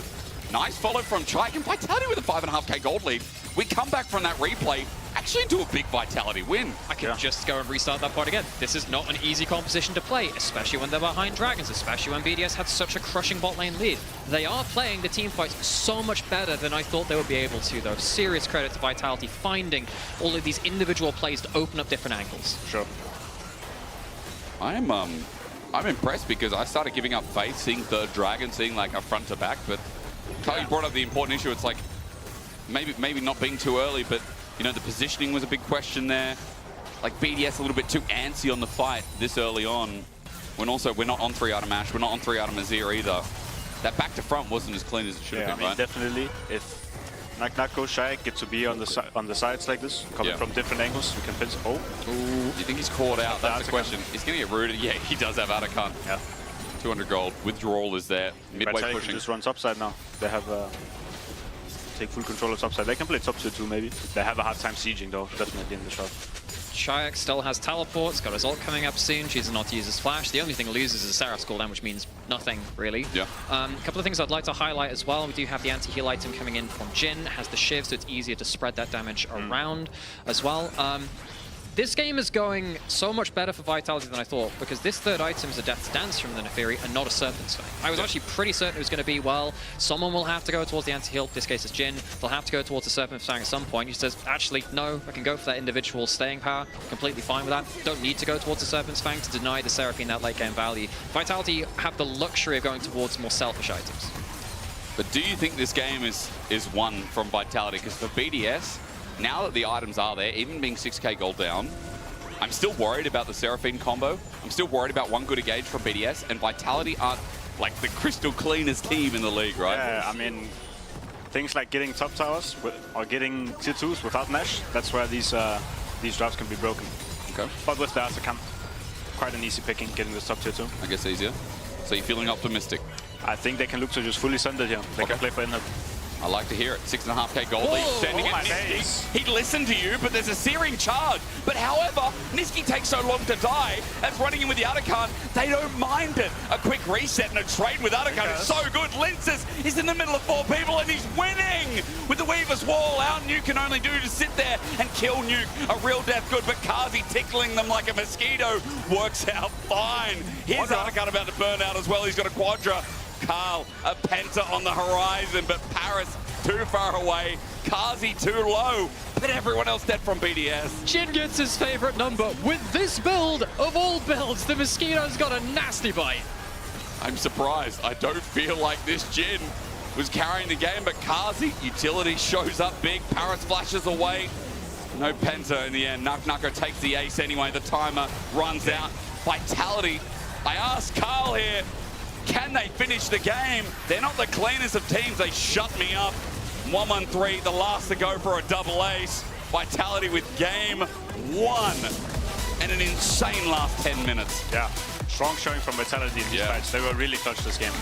Nice follow from Chayak, and Vitality with a 5.5k gold lead. We come back from that replay, actually into a big Vitality win. I can just go and restart that part again. This is not an easy composition to play, especially when they're behind Dragons, especially when BDS had such a crushing bot lane lead. They are playing the team fights so much better than I thought they would be able to, though. Serious credit to Vitality finding all of these individual plays to open up different angles. Sure. I'm impressed because I started giving up faith, seeing third Dragon, seeing like a front to back, but Kyle brought up the important issue. It's like maybe not being too early, but you know, the positioning was a big question there. Like BDS a little bit too antsy on the fight this early on. When also we're not on 3-item Ashe, we're not on 3-item Azir either. That back to front wasn't as clean as it should have been, right? Definitely. If Naknako, Chayak get to be on the sides like this, coming from different angles, we can pinch. Oh. Ooh. You think he's caught out? That's the question. He's going to get rooted. Yeah, he does have Atakan. Yeah. 200 gold. Withdrawal is there. Midway pushing. Just runs upside now. They have take full control of topside. They can play top tier 2 maybe. They have a hard time sieging though, definitely in the shot. Chayak still has teleports, got his ult coming up soon, chooses not to use his flash. The only thing he loses is Seraph's cooldown, which means nothing, really. Yeah. A couple of things I'd like to highlight as well. We do have the anti-heal item coming in from Jhin, has the Shiv, so it's easier to spread that damage around as well. This game is going so much better for Vitality than I thought, because this third item is a Death's Dance from the Neferi and not a Serpent's Fang. I was actually pretty certain it was going to be, well, someone will have to go towards the anti-heal, in this case it's Jhin, they'll have to go towards the Serpent's Fang at some point. He says, actually, no, I can go for that individual staying power, completely fine with that. Don't need to go towards the Serpent's Fang to deny the Seraphine that late game value. Vitality have the luxury of going towards more selfish items. But do you think this game is won from Vitality? Because for BDS, now that the items are there, even being 6k gold down, I'm still worried about the Seraphine combo. I'm still worried about one good engage from BDS, and Vitality aren't like the crystal cleanest team in the league, right? Yeah, I mean, things like getting top towers or getting tier 2s without Nash, that's where these drafts can be broken. Okay. But with the Atakan, quite an easy picking getting this top tier 2. I guess easier. So you're feeling optimistic? I think they can look to just fully send it here. They can play for inner. I like to hear it. 6.5k gold lead. Sending it Niski. He'd listen to you, but there's a searing charge. But however, Niski takes so long to die. That's running in with the Atakan. They don't mind it. A quick reset and a trade with Atakan is so good. Linces is in the middle of 4 people and he's winning. With the Weaver's wall, our Nuke can only do to sit there and kill Nuke. A real death good, but Kazi tickling them like a mosquito works out fine. Here's Atakan about to burn out as well. He's got a Quadra. Carl, a Penta on the horizon, but Paris too far away. Kazi too low, but everyone else dead from BDS. Jhin gets his favorite number. With this build, of all builds, the Mosquito's got a nasty bite. I'm surprised. I don't feel like this Jhin was carrying the game, but Kazi, utility shows up big. Paris flashes away. No Penta in the end. Naknako takes the ace anyway. The timer runs out. Vitality. I asked Carl here, Can they finish the game? They're not the cleanest of teams. They shut me up. 1-1-3, the last to go for a double ace. Vitality with game 1. And an insane last 10 minutes. Yeah, strong showing from Vitality in these fights. They were really clutch this game.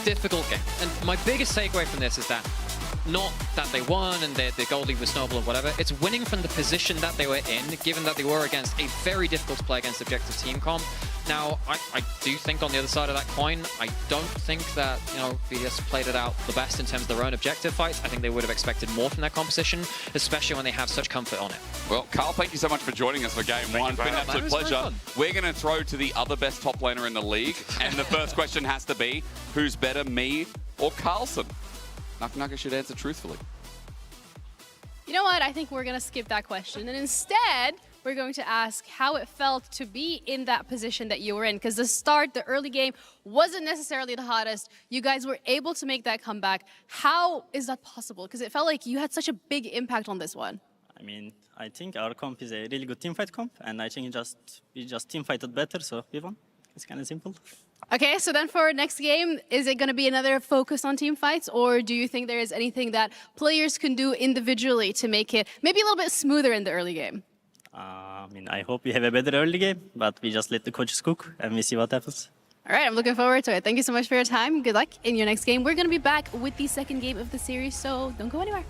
Difficult game. And my biggest takeaway from this is that not that they won and the goalie was noble or whatever. It's winning from the position that they were in, given that they were against a very difficult to play against objective team comp. Now, I do think on the other side of that coin, I don't think that, you know, VS played it out the best in terms of their own objective fights. I think they would have expected more from their composition, especially when they have such comfort on it. Well, Carl, thank you so much for joining us for game 1. It's been an absolute pleasure. We're going to throw to the other best top laner in the league. And the first question has to be, who's better, me or Carlson? Naga should answer truthfully. You know what? I think we're going to skip that question. And instead, we're going to ask how it felt to be in that position that you were in. Because the early game, wasn't necessarily the hottest. You guys were able to make that comeback. How is that possible? Because it felt like you had such a big impact on this one. I mean, I think our comp is a really good teamfight comp. And I think we just teamfighted better, so we won. It's kind of simple. Okay, so then for next game, is it going to be another focus on team fights, or do you think there is anything that players can do individually to make it maybe a little bit smoother in the early game? I mean, I hope we have a better early game, but we just let the coaches cook and we see what happens. All right, I'm looking forward to it. Thank you so much for your time. Good luck in your next game. We're going to be back with the second game of the series, so don't go anywhere.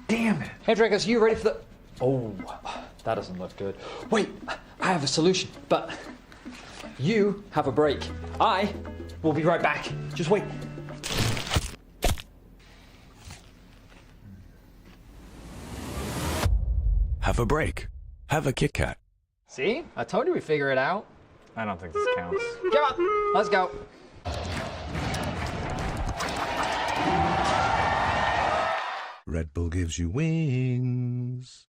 Damn it. Hey, Dragos, you ready for the... Oh, that doesn't look good. Wait, I have a solution, but you have a break. I will be right back. Just wait. Have a break. Have a Kit Kat. See? I told you we'd figure it out. I don't think this counts. Come on, let's go. Red Bull gives you wings.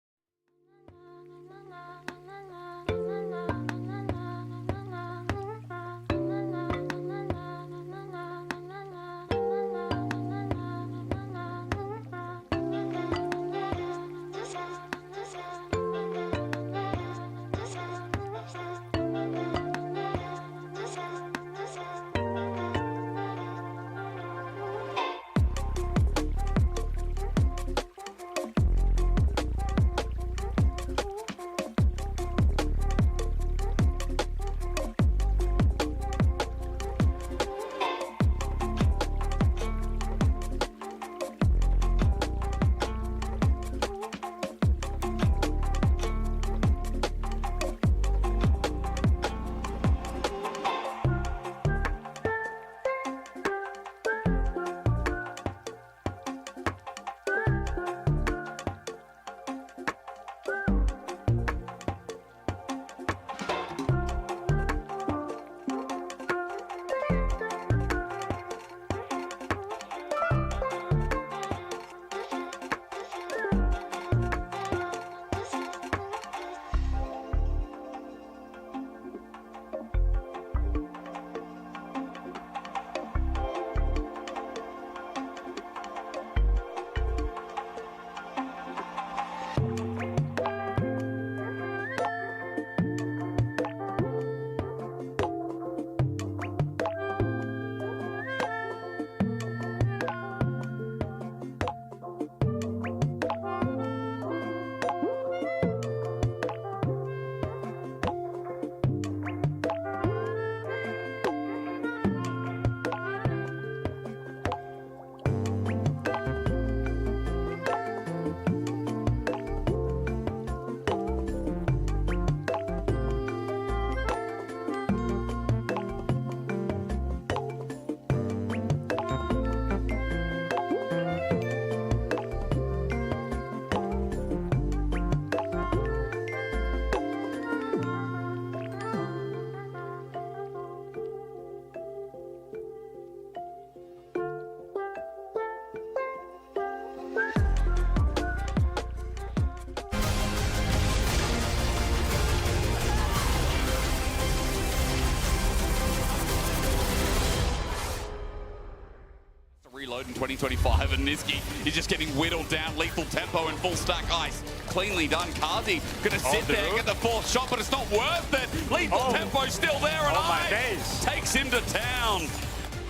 Reload in 2025, and Niski is just getting whittled down. Lethal tempo and full stack ice. Cleanly done. Kazi gonna sit there, get the fourth shot, but it's not worth it. Lethal tempo still there, and ice takes him to town.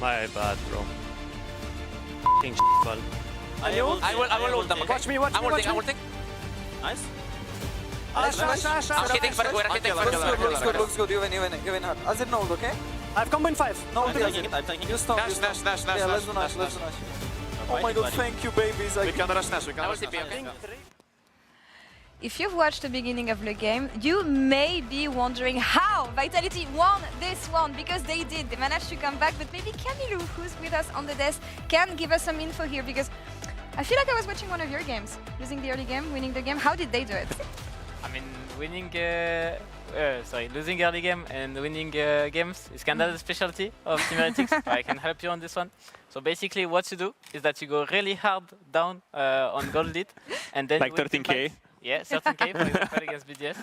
My bad, bro. F***ing ball. I will ult them. Watch me, watch me, watch me. I'm ulting. Nice. Ash. I'm hitting first. We're hitting first. Looks good. You win hard. Azir no ult, okay? I've combined 5. No ult. I'm taking You stop. Nash. Yeah, let's do Nash. Oh my god, thank you, babies. We can rush Nash. If you've watched the beginning of the game, you may be wondering how Vitality won this one, because they did. They managed to come back, but maybe Camilo, who's with us on the desk, can give us some info here, because I feel like I was watching one of your games. Losing the early game, winning the game. How did they do it? I mean, losing early game and winning games is kind of the specialty of Team Heretics. I can help you on this one. So basically what you do is that you go really hard down on gold lead, and then like 13k. Yeah, 13k for the fight against BDS.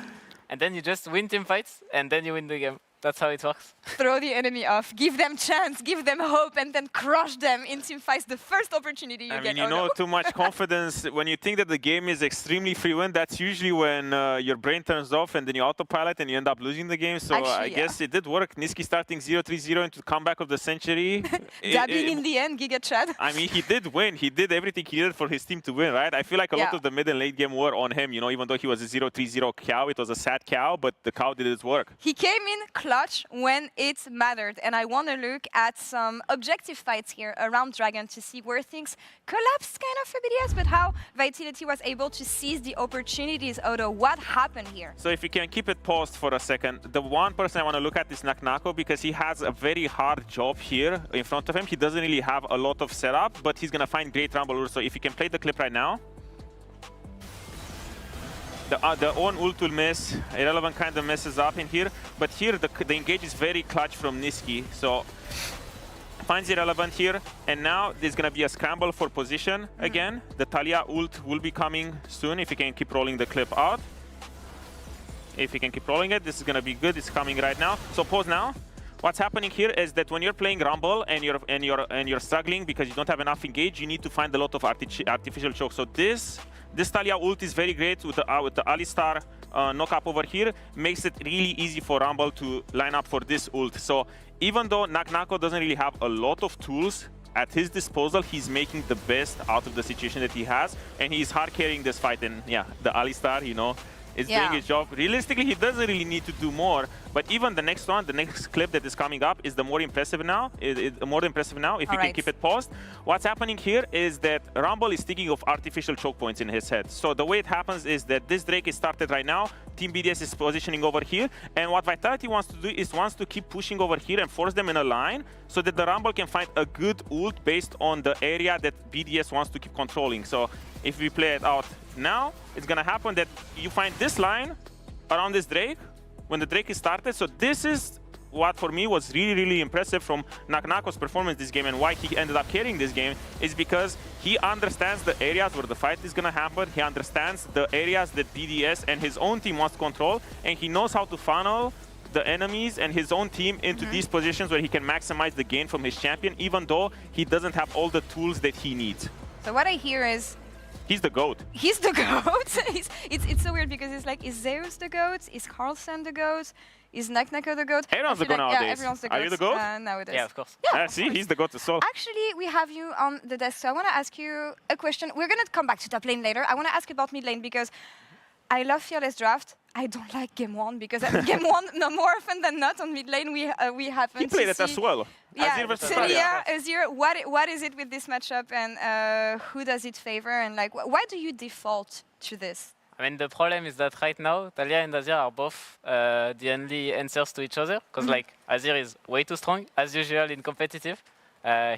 And then you just win team fights, and then you win the game. That's how it works. Throw the enemy off, give them chance, give them hope, and then crush them in team fights the first opportunity you get. I mean, you know, too much confidence. When you think that the game is extremely free win, that's usually when your brain turns off and then you autopilot and you end up losing the game. So I guess it did work. Niski starting 0-3-0 into comeback of the century. Dabbing in the end, Giga Chad. I mean, he did win. He did everything he did for his team to win, right? I feel like a lot of the mid and late game were on him, you know, even though he was a 0-3-0 cow. It was a sad cow, but the cow did its work. He came in clutch when it mattered, and I want to look at some objective fights here around Dragon to see where things collapsed kind of for BDS, but how Vitality was able to seize the opportunities. Odo, what happened here? So if you can keep it paused for a second, the one person I want to look at is Naknako, because he has a very hard job here in front of him. He doesn't really have a lot of setup, but he's going to find great rumble. So if you can play the clip right now. The own ult will miss, Irrelevant kind of messes up in here, but here the engage is very clutch from Niski, so finds Irrelevant here, and now there's gonna be a scramble for position again. The Talia ult will be coming soon if you can keep rolling the clip out. If you can keep rolling it, this is gonna be good, it's coming right now. So pause now. What's happening here is that when you're playing Rumble and you're struggling because you don't have enough engage, you need to find a lot of artificial choke. So this Talia ult is very great with the Alistar knock-up over here, makes it really easy for Rumble to line up for this ult. So even though Naknako doesn't really have a lot of tools at his disposal, he's making the best out of the situation that he has, and he's hard carrying this fight. And yeah, the Alistar, you know, is doing his job. Realistically, he doesn't really need to do more, but even the next one, the next clip that is coming up is the more impressive now. More impressive now, if you can keep it paused. What's happening here is that Rumble is thinking of artificial choke points in his head. So the way it happens is that this Drake is started right now, Team BDS is positioning over here, and what Vitality wants to do is wants to keep pushing over here and force them in a line so that the Rumble can find a good ult based on the area that BDS wants to keep controlling. So if we play it out now, it's gonna happen that you find this line around this Drake when the Drake is started. So this is what for me was really, really impressive from Naknako's performance this game, and why he ended up carrying this game is because he understands the areas where the fight is gonna happen. He understands the areas that BDS and his own team wants to control, and he knows how to funnel the enemies and his own team into these positions where he can maximize the gain from his champion, even though he doesn't have all the tools that he needs. So what I hear is he's the GOAT. He's the GOAT. It's so weird because it's like, is Zeus the GOAT? Is Carlsen the GOAT? Is Naknako the GOAT? Everyone's the GOAT nowadays. Yeah, everyone's the GOAT. Are you the GOAT? Nowadays. Yeah, of course. Yeah, see, he's the GOAT as well. Actually, we have you on the desk, so I want to ask you a question. We're going to come back to top lane later. I want to ask about mid lane because I love Fearless Draft. I don't like game one because game one, no, more often than not on mid lane we happen he played it as well. Yeah, Azir versus Azir, what is it with this matchup, and who does it favor, and like why do you default to this? I mean, the problem is that right now, Talia and Azir are both the only answers to each other, because like Azir is way too strong, as usual in competitive.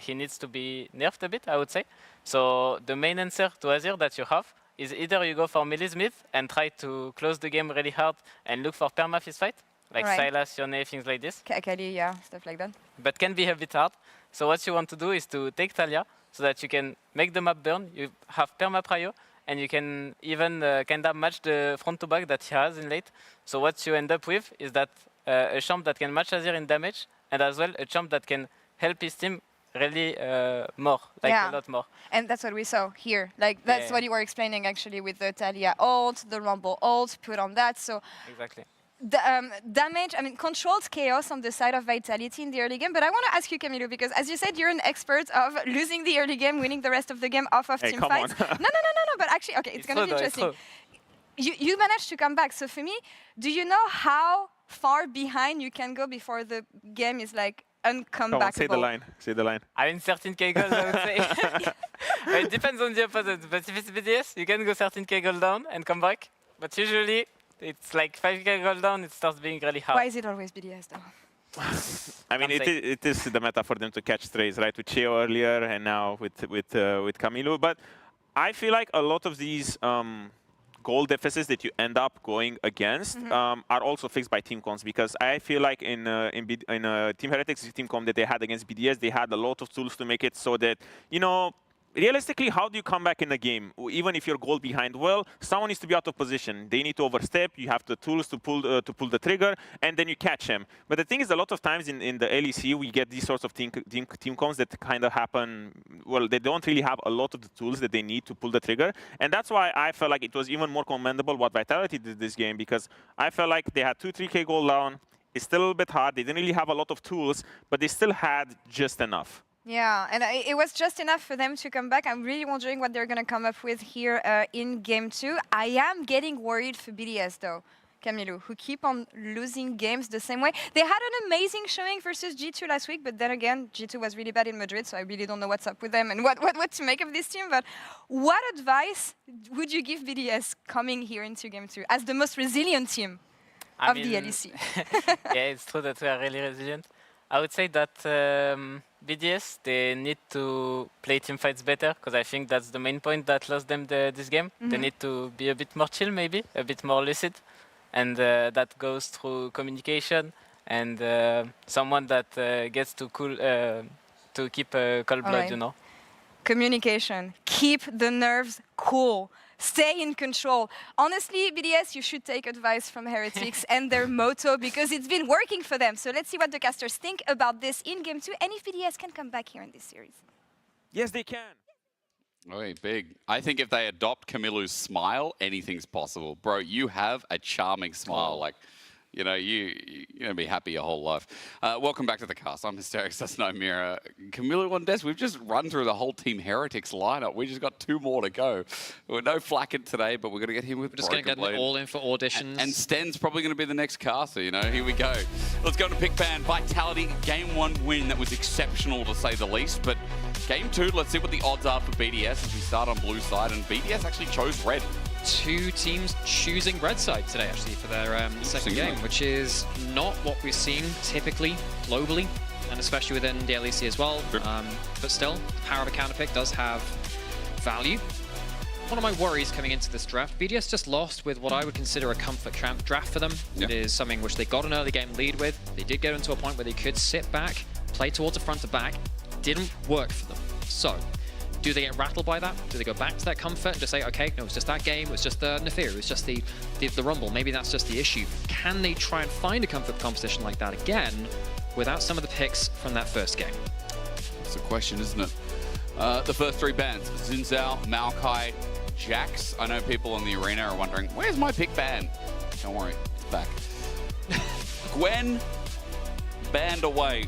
He needs to be nerfed a bit, I would say. So the main answer to Azir that you have is either you go for melee mid and try to close the game really hard and look for perma fist fight, like Sylas, Yone, things like this. Akali, yeah, stuff like that. But can be a bit hard. So what you want to do is to take Talia, so that you can make the map burn. You have perma prio, and you can even kind of match the front to back that he has in late. So what you end up with is that a champ that can match Azir in damage, and as well a champ that can help his team really more, like a lot more. And that's what we saw here. Like that's what you were explaining actually with the Talia ult, the Rumble ult, put on that. So exactly. The damage, I mean, controlled chaos on the side of Vitality in the early game. But I want to ask you, Camilo, because as you said, you're an expert of losing the early game, winning the rest of the game off of team fights. No. But actually, okay, it's going to be interesting. You managed to come back. So for me, do you know how far behind you can go before the game is like uncomebackable? Say the line. Say the line. I mean, 13k gold, I would say. It depends on the opponent. But if it's BDS, you can go 13k gold down and come back. But usually, it's like 5k gold down, it starts being really hard. Why is it always BDS though? I mean, it is the meta for them to catch strays, right? With Cheo earlier and now with Camilo. But I feel like a lot of these goal deficits that you end up going against are also fixed by team comps, because I feel like in Team Heretics team comp that they had against BDS, they had a lot of tools to make it so that, you know, realistically, how do you come back in the game? Even if you're goal behind, well, someone needs to be out of position. They need to overstep. You have the tools to pull the trigger, and then you catch him. But the thing is, a lot of times in the LEC, we get these sorts of team comps that kind of happen. Well, they don't really have a lot of the tools that they need to pull the trigger. And that's why I felt like it was even more commendable what Vitality did this game, because I felt like they had 2-3k goal down. It's still a little bit hard. They didn't really have a lot of tools, but they still had just enough. Yeah, and it was just enough for them to come back. I'm really wondering what they're going to come up with here in Game 2. I am getting worried for BDS, though, Camilo, who keep on losing games the same way. They had an amazing showing versus G2 last week, but then again, G2 was really bad in Madrid, so I really don't know what's up with them and what to make of this team. But what advice would you give BDS coming here into Game 2 as the most resilient team of the LEC? Yeah, it's true that we are really resilient. I would say that BDS, they need to play team fights better, because I think that's the main point that lost them this game. They need to be a bit more chill, maybe, a bit more lucid. And that goes through communication and someone that gets to keep cold blood, you know. Communication. Keep the nerves cool. Stay in control. Honestly, BDS, you should take advice from Heretics and their motto, because it's been working for them. So let's see what the casters think about this in Game 2, and if BDS can come back here in this series. Yes, they can. Okay, big. I think if they adopt Camilo's smile, anything's possible. Bro, you have a charming smile. Like, you know, you're going to be happy your whole life. Welcome back to the cast. I'm Hysterics. That's no Mira. Camilo on Des, we've just run through the whole Team Heretics lineup. We just got 2 more to go. We're no Flackett today, but we're going to get him with just going to get them all in for auditions. And Sten's probably going to be the next caster, you know. Here we go. Let's go to Pick Ban. Vitality, Game 1 win. That was exceptional, to say the least. But Game 2, let's see what the odds are for BDS as we start on blue side. And BDS actually chose red. 2 teams choosing red side today, actually, for their second game, which is not what we've seen typically globally, and especially within the LEC as well. But still, the power of a counter pick does have value. One of my worries coming into this draft, BDS just lost with what I would consider a comfort draft for them. It is something which they got an early game lead with. They did get into a point where they could sit back, play towards the front to back. Didn't work for them. So, do they get rattled by that? Do they go back to that comfort and just say, okay, no, it's just that game, it was just the Nafir, it was just the Rumble, maybe that's just the issue. Can they try and find a comfort competition like that again without some of the picks from that first game? That's the question, isn't it? The first 3 bans, Zinzao, Maokai, Jax. I know people in the arena are wondering, where's my pick ban? Don't worry, it's back. Gwen, banned away.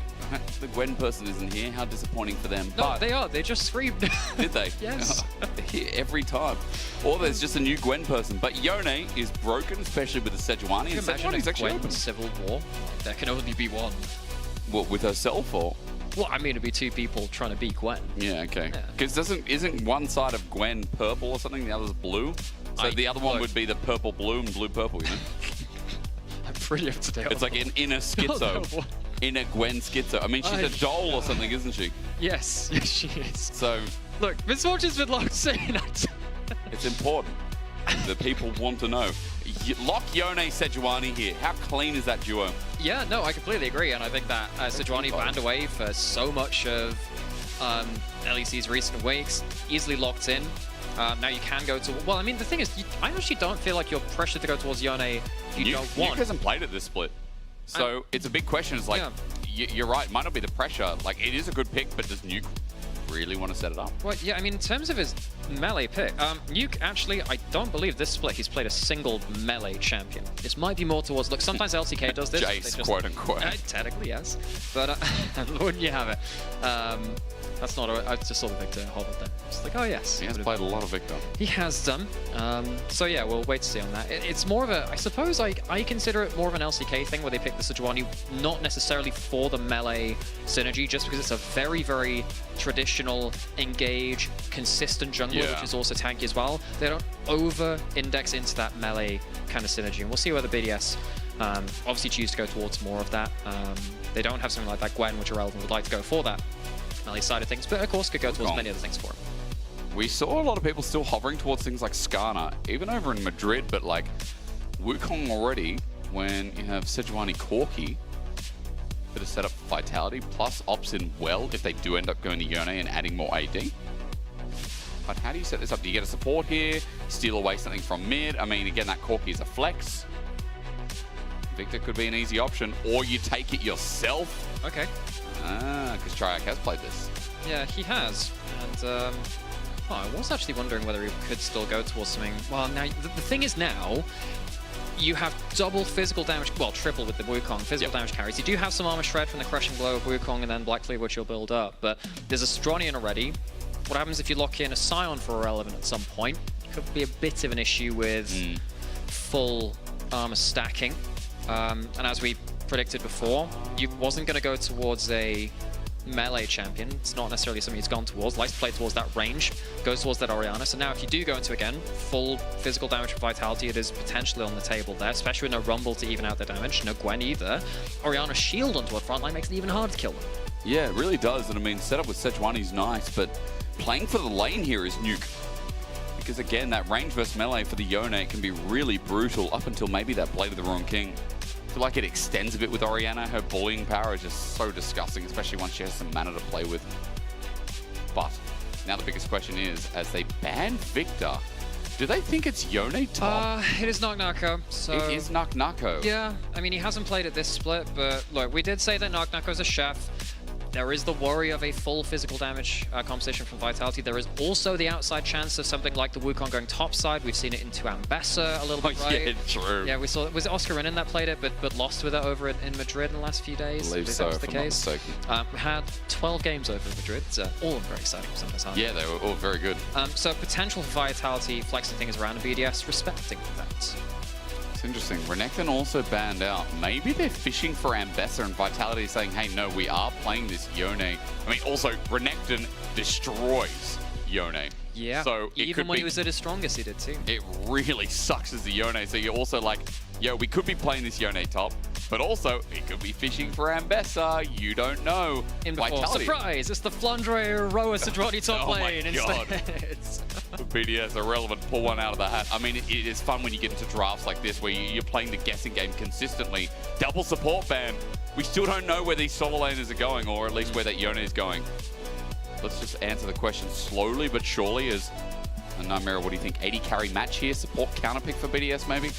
The Gwen person isn't here. How disappointing for them. No, but they are. They just screamed. Did they? Yes. Every time. Or there's just a new Gwen person. But Yone is broken, especially with the Sejuani. Can you imagine a Gwen civil war? There can only be one. What, with herself or? Well, I mean, it'd be 2 people trying to beat Gwen. Yeah, okay. Because isn't one side of Gwen purple or something, the other's blue? So the other one would be the purple-blue and blue-purple, you know? I'm pretty up to date. It's like an inner schizo. Inner Gwen schizo. I mean, she's a doll or something, isn't she? Yes, yes, she is. So, look, Misfortune's been locked saying that. It's important. The people want to know. Lock Yone Sejuani here. How clean is that duo? Yeah, no, I completely agree. And I think that Sejuani banned away for so much of LEC's recent weeks, easily locked in. Now you can go to... Well, I mean, the thing is, I actually don't feel like you're pressured to go towards Yone if you don't want. Nuke hasn't played at this split. So it's a big question. It's like, you're right, it might not be the pressure. Like, it is a good pick, but does Nuke really want to set it up? Well, yeah, I mean, in terms of his melee pick, Nuke, actually, I don't believe this split he's played a single melee champion. This might be more towards... Look, sometimes LCK does this. Jace, quote unquote. Technically, yes. But wouldn't you have it? That's not I just saw the Victor hold it there. It's like, oh yes. He has played a lot of Victor. He has done. So yeah, we'll wait to see on that. It's more of a, I suppose I consider it more of an LCK thing where they pick the Sejuani not necessarily for the melee synergy, just because it's a very, very traditional, engage, consistent jungler, which is also tanky as well. They don't over-index into that melee kind of synergy. And we'll see whether BDS obviously choose to go towards more of that. They don't have something like that Gwen, which Irrelevant would like to go for that melee side of things, but of course could go towards many other things for him. We saw a lot of people still hovering towards things like Skarner, even over in Madrid, but like Wukong already, when you have Sejuani Corki, bit of setup for Vitality, plus opts in well if they do end up going to Yone and adding more AD. But how do you set this up? Do you get a support here, steal away something from mid? I mean, again, that Corki is a flex. Victor could be an easy option, or you take it yourself. Okay. Because Triac has played this. Yeah, he has. And I was actually wondering whether he could still go towards something. Well, now the thing is now, you have double physical damage, well, triple with the Wukong, physical damage carries. You do have some armor shred from the crushing blow of Wukong and then Black Cleave, which you'll build up. But there's a Stronian already. What happens if you lock in a Scion for Irrelevant at some point? Could be a bit of an issue with full armor stacking. And as we predicted before, you wasn't going to go towards a melee champion. It's not necessarily something he's gone towards. Likes to play towards that range, goes towards that Orianna. So now if you do go into, again, full physical damage for Vitality, it is potentially on the table there, especially with no Rumble to even out the damage, no Gwen either. Orianna's shield onto a front line makes it even harder to kill them. Yeah, it really does. And I mean, setup with Sejuani's nice, but playing for the lane here is Nuke. Because again, that range versus melee for the Yone can be really brutal up until maybe that Blade of the Wrong King. I feel like it extends a bit with Orianna. Her bullying power is just so disgusting, especially once she has some mana to play with. But now the biggest question is, as they ban Victor, do they think it's Yone top? It is Knock-Knocko, so... It is Knock-Knocko. Yeah, I mean, he hasn't played it this split, but look, we did say that Knock-Knocko's a chef. There is the worry of a full physical damage composition from Vitality. There is also the outside chance of something like the Wukong going topside. We've seen it into Ambessa a little bit, right? Yeah, true. Yeah, we saw it. Was it Oscar Renan that played it, but lost with it over in Madrid in the last few days? I believe so, that was the case. We had 12 games over in Madrid, all very exciting. Sometimes hard. Yeah, they were all very good. So potential for Vitality flexing things around in BDS, respecting that. It's interesting. Renekton also banned out. Maybe they're fishing for Ambessa and Vitality saying, hey, no, we are playing this Yone. I mean, also, Renekton destroys Yone. Yeah, so even when he was at his strongest, he did too. It really sucks as the Yone. So you're also like, yo, we could be playing this Yone top, but also it could be fishing for Ambessa. You don't know. In before, surprise, it's the Flandre Roa Sejuani top lane God. instead. BDS Irrelevant, pull one out of the hat. I mean, it is fun when you get into drafts like this where you're playing the guessing game consistently. Double support ban. We still don't know where these solo laners are going, or at least where that Yone is going. Let's just answer the question slowly but surely. As Nightmare, what do you think? 80 carry match here, support counter pick for BDS maybe?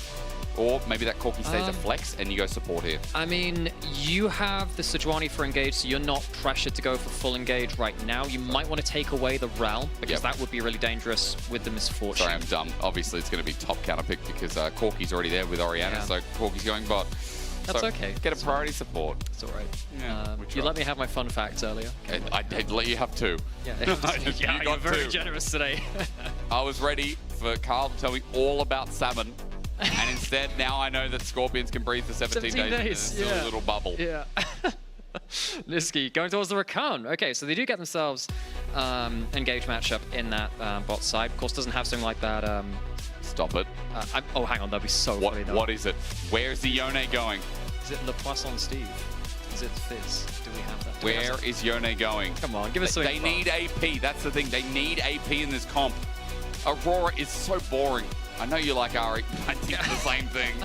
Or maybe that Corki stays a flex and you go support here. I mean, you have the Sejuani for engage, so you're not pressured to go for full engage right now. You might want to take away the Rel, because that would be really dangerous with the Misfortune. Sorry, I'm dumb. Obviously, it's going to be top counter pick because Corki's already there with Orianna, so Corki's going bot. That's okay. Get a priority support. It's all right. Yeah, you let me have my fun facts earlier. Okay. I'd let you have two. Yeah, you're very generous today. I was ready for Carl to tell me all about salmon. And instead, now I know that scorpions can breathe for 17 days in a silly little bubble. Yeah. Niski going towards the Rakan. Okay, so they do get themselves engaged matchup in that bot side. Of course, doesn't have something like that. Stop it. Oh, hang on, that'd be so funny though. What is it? Where's the Yone going? Is it Le Poisson Steve? Is it Fizz? Do we have that? Where is Yone going? Come on, give us something. They need AP. That's the thing. They need AP in this comp. Aurora is so boring. I know you like Ari. I think it's the same thing.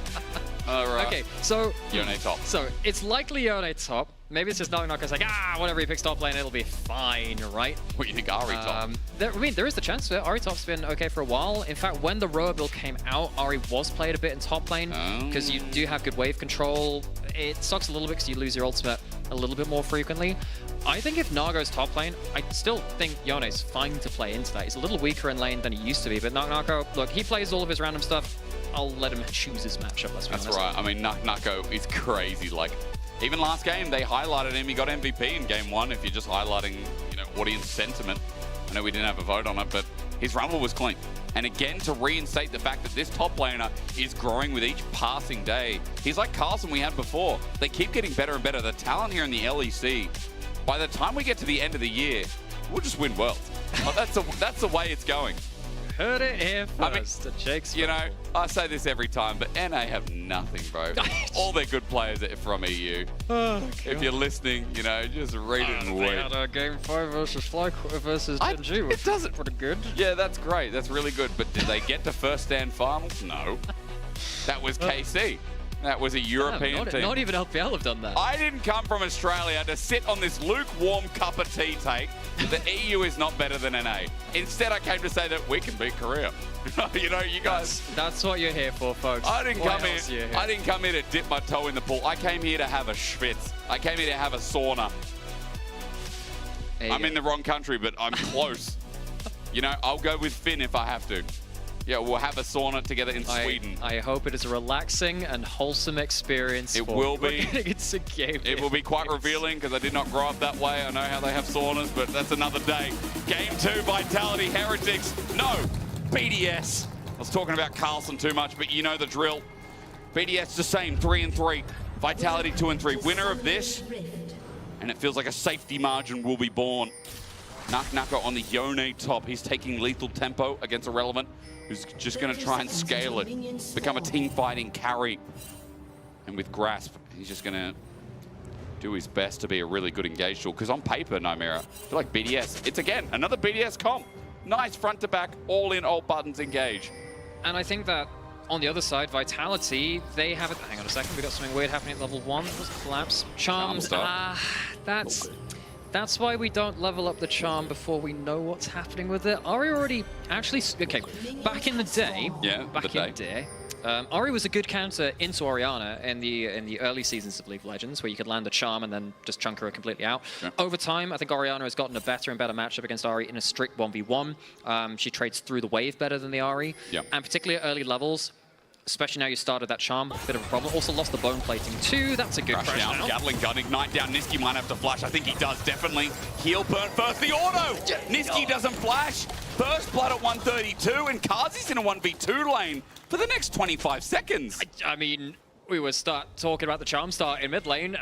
All right. Okay, so Yone top. So it's likely Yone top. maybe it's just Knocker's like, whatever, he picks top lane, it'll be fine, right? What do you think, Ari top? There is the chance for it. Ari top's been okay for a while. In fact, when the Roa build came out, Ari was played a bit in top lane because you do have good wave control. It sucks a little bit because you lose your ultimate a little bit more frequently. I think if Nago's top lane, I still think Yone's fine to play into that. He's a little weaker in lane than he used to be, but Nago, look, he plays all of his random stuff. I'll let him choose his matchup, let's be honest. That's right. I mean, Nako is crazy. Like, even last game, they highlighted him. He got MVP in game 1 if you're just highlighting, you know, audience sentiment. I know we didn't have a vote on it, but his rumble was clean. And again, to reinstate the fact that this top laner is growing with each passing day. He's like Carlson we had before. They keep getting better and better. The talent here in the LEC, by the time we get to the end of the year, we'll just win Worlds. That's the way it's going. Heard it here first. You know, I say this every time, but NA have nothing, bro. All their good players are from EU. If you're listening, you know, just read it and wait. They had a game 5 versus Genji, which is pretty good. Yeah, that's great. That's really good. But did they get to first stand finals? No. That was KC. That was a European team. Not even LPL have done that. I didn't come from Australia to sit on this lukewarm cup of tea take that the EU is not better than NA. Instead, I came to say that we can beat Korea. You know, you guys. That's what you're here for, folks. I didn't come here to dip my toe in the pool. I came here to have a schwitz. I came here to have a sauna. I'm in the wrong country, but I'm close. You know, I'll go with Finn if I have to. Yeah, we'll have a sauna together in Sweden. I hope it is a relaxing and wholesome experience. It will be. It's a game. It will be quite revealing because I did not grow up that way. I know how they have saunas, but that's another day. Game 2, Vitality Heretics. No, BDS. I was talking about Carlson too much, but you know the drill. BDS the same, 3-3. Vitality 2-3. Winner of this, and it feels like a safety margin will be born. Nako on the Yone top. He's taking lethal tempo against Irrelevant, who's just going to try and scale it, become a team-fighting carry. And with Grasp, he's just going to do his best to be a really good engaged tool. Because on paper, Nymera, I feel like BDS, it's again, another BDS comp. Nice front to back, all in, all buttons engage. And I think that on the other side, Vitality, they have it. Hang on a second, we got something weird happening at level 1. Was collapse. Charms. That's why we don't level up the charm before we know what's happening with it. Ari already actually, okay, back in the day, Ari was a good counter into Orianna in the early seasons of League of Legends, where you could land a charm and then just chunk her completely out. Yeah. Over time, I think Orianna has gotten a better and better matchup against Ari in a strict 1v1. She trades through the wave better than the Ari, and particularly at early levels. Especially now you started that charm, a bit of a problem. Also lost the bone plating too. That's a good crash down. Gatling gun, ignite down. Niski might have to flash. I think he does, definitely. Heal burn first, the auto! Niski doesn't flash. First blood at 132, and Kazi's in a 1v2 lane for the next 25 seconds. I mean, we were talking about the charm start in mid lane,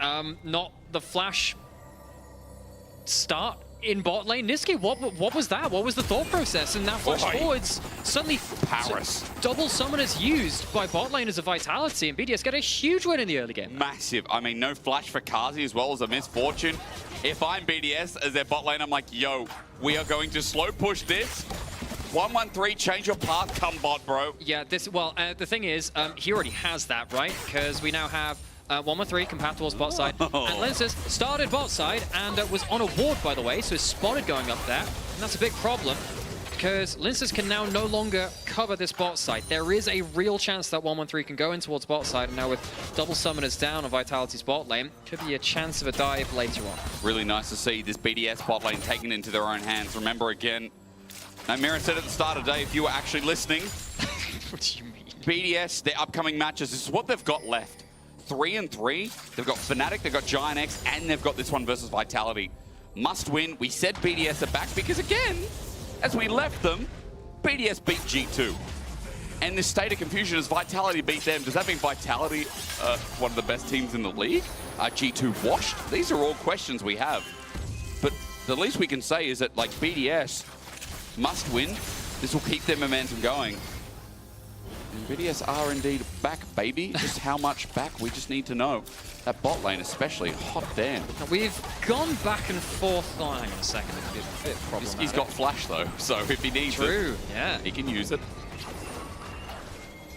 not the flash start in bot lane. Niski, what was that? What was the thought process? And that flash forwards suddenly double summoners used by bot lane as a Vitality, and BDS get a huge win in the early game. Massive. I mean, no flash for Kazi as well as a misfortune. If I'm BDS as their bot lane, I'm like, yo, we are going to slow push this. 1-1-3, change your path, come bot, bro. Yeah, the thing is, he already has that, right? Because we now have 1-1-3 can path towards bot side. And Lenses started bot side and was on a ward, by the way, so is spotted going up there. And that's a big problem because Lenses can now no longer cover this bot side. There is a real chance that 1-1-3 can go in towards bot side, and now with double summoners down on Vitality's bot lane, could be a chance of a dive later on. Really nice to see this BDS bot lane taken into their own hands. Remember again, Mira said at the start of the day, if you were actually listening, what do you mean? BDS, their upcoming matches, this is what they've got left. 3-3. They've got Fnatic, they've got Giant X, and they've got this one versus Vitality. Must win. We said BDS are back because, again, as we left them, BDS beat G2. And this state of confusion as Vitality beat them. Does that mean Vitality one of the best teams in the league? G2 washed? These are all questions we have. But the least we can say is that, like, BDS must win. This will keep their momentum going. And BDS are indeed back, baby. Just how much back, we just need to know. That bot lane especially, hot damn. We've gone back and forth. Oh, hang on a second. A bit problematic. He's got flash though, so if he needs it, yeah, he can use it.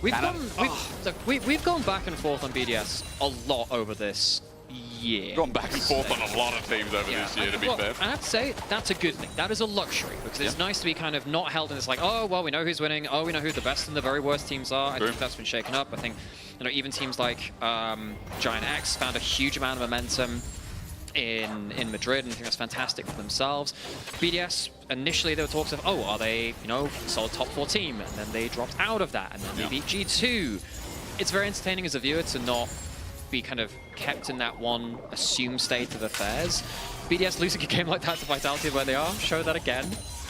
We've gone back and forth on BDS a lot over this Yeah. Gone back and forth on a lot of teams over this year, to be fair. I have to say, that's a good thing. That is a luxury, because it's nice to be kind of not held in this like, oh, well, we know who's winning. Oh, we know who the best and the very worst teams are. I think that's been shaken up. I think, you know, even teams like Giant X found a huge amount of momentum in Madrid, and I think that's fantastic for themselves. BDS, initially there were talks of, oh, are they, you know, solid top 4 team? And then they dropped out of that, and then they beat G2. It's very entertaining as a viewer to not be kind of kept in that one assumed state of affairs. BDS losing a game like that to Vitality where they are, show that again.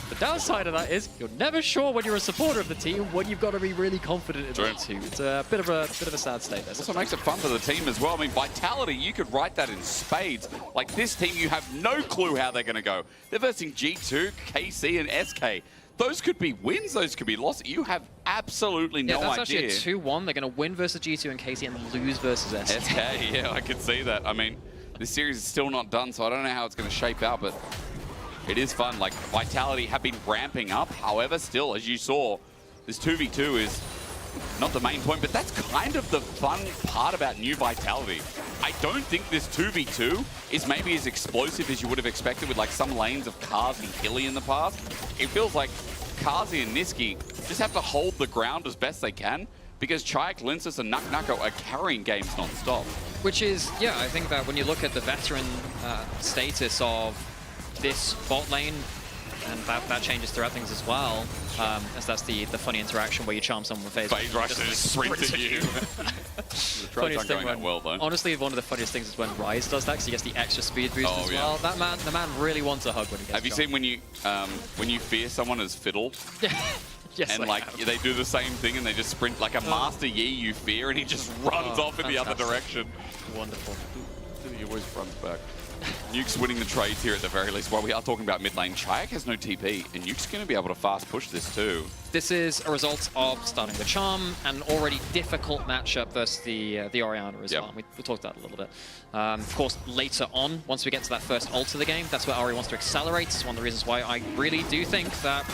The downside of that is you're never sure when you're a supporter of the team when you've got to be really confident in that team. It's a bit of a sad state there. Also makes it fun for the team as well. I mean, Vitality, you could write that in spades. Like this team, you have no clue how they're going to go. They're versing G2, KC, and SK. Those could be wins, those could be losses. You have absolutely no idea. Yeah, that's actually a 2-1. They're going to win versus G2 and KC and lose versus SK. SK, yeah, I could see that. I mean, this series is still not done, so I don't know how it's going to shape out, but it is fun. Like, Vitality have been ramping up. However, still, as you saw, this 2v2 is not the main point, but that's kind of the fun part about new Vitality. I don't think this 2v2 is maybe as explosive as you would have expected with like some lanes of Kaz and Hilly in the past. It feels like Kazi and Niski just have to hold the ground as best they can because Chayak, Linsus, and Naknako are carrying games non-stop. Which is, yeah, I think that when you look at the veteran status of this bot lane, and that changes throughout things as well, as that's the funny interaction where you charm someone with phase rush and just sprint at you. Funniest thing honestly, one of the funniest things is when Ryze does that, because he gets the extra speed boost as well. The man really wants a hug when he gets Have you seen when you fear someone as Fiddle? Yes, and like they do the same thing and they just sprint like a Master Yi you fear and he just runs off in the other direction. Wonderful. He always runs back. Nuke's winning the trades here at the very least. While we are talking about mid lane, Chayak has no TP, and Nuke's going to be able to fast push this too. This is a result of starting the Charm, and already difficult matchup versus the Orianna as well. We talked about it a little bit. Of course, later on, once we get to that first ult of the game, that's where Ahri wants to accelerate. It's one of the reasons why I really do think that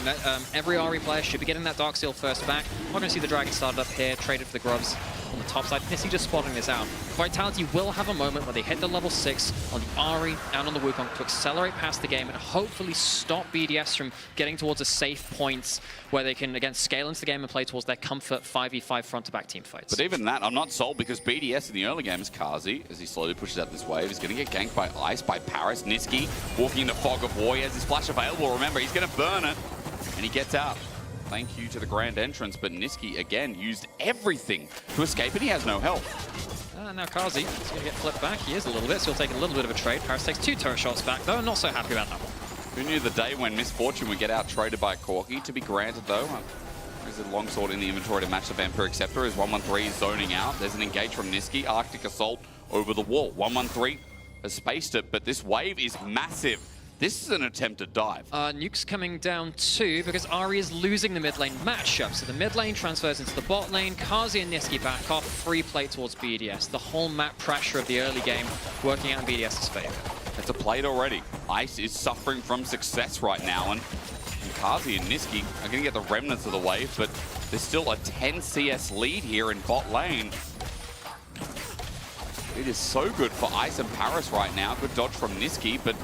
every Ahri player should be getting that Darksteel first back. We're going to see the Dragon started up here, traded for the Grubs on the top side. Nissi just spotting this out. Vitality will have a moment where they hit the level 6 on the Ahri and on the Wukong to accelerate past the game and hopefully stop BDS from getting towards a safe point where they can, again, scale into the game and play towards their comfort 5v5 front-to-back team fights. But even that, I'm not sold because BDS in the early game is Kazi, as he slowly pushes out this wave. He's going to get ganked by Ice, by Paris. Niski walking into Fog of War. He has his flash available. Remember, he's going to burn it, and he gets out. Thank you to the grand entrance, but Niski, again, used everything to escape, and he has no health. Now Kazi is going to get flipped back. He is a little bit, so he'll take a little bit of a trade. Paris takes 2 turret shots back, though. I'm not so happy about that one. Who knew the day when Misfortune would get out-traded by Corki? To be granted, though, there's a longsword in the inventory to match the Vampiric Scepter as 113 is zoning out. There's an engage from Niski. Arctic Assault over the wall. 113 has spaced it, but this wave is massive. This is an attempted dive. Nuke's coming down too because Ahri is losing the mid lane matchup. So the mid lane transfers into the bot lane. Kazi and Niski back off. Free play towards BDS. The whole map pressure of the early game working out in BDS's favor. It's a plate already. Ice is suffering from success right now, and Kazi and Niski are going to get the remnants of the wave, but there's still a 10 CS lead here in bot lane. It is so good for Ice and Paris right now. Good dodge from Niski, but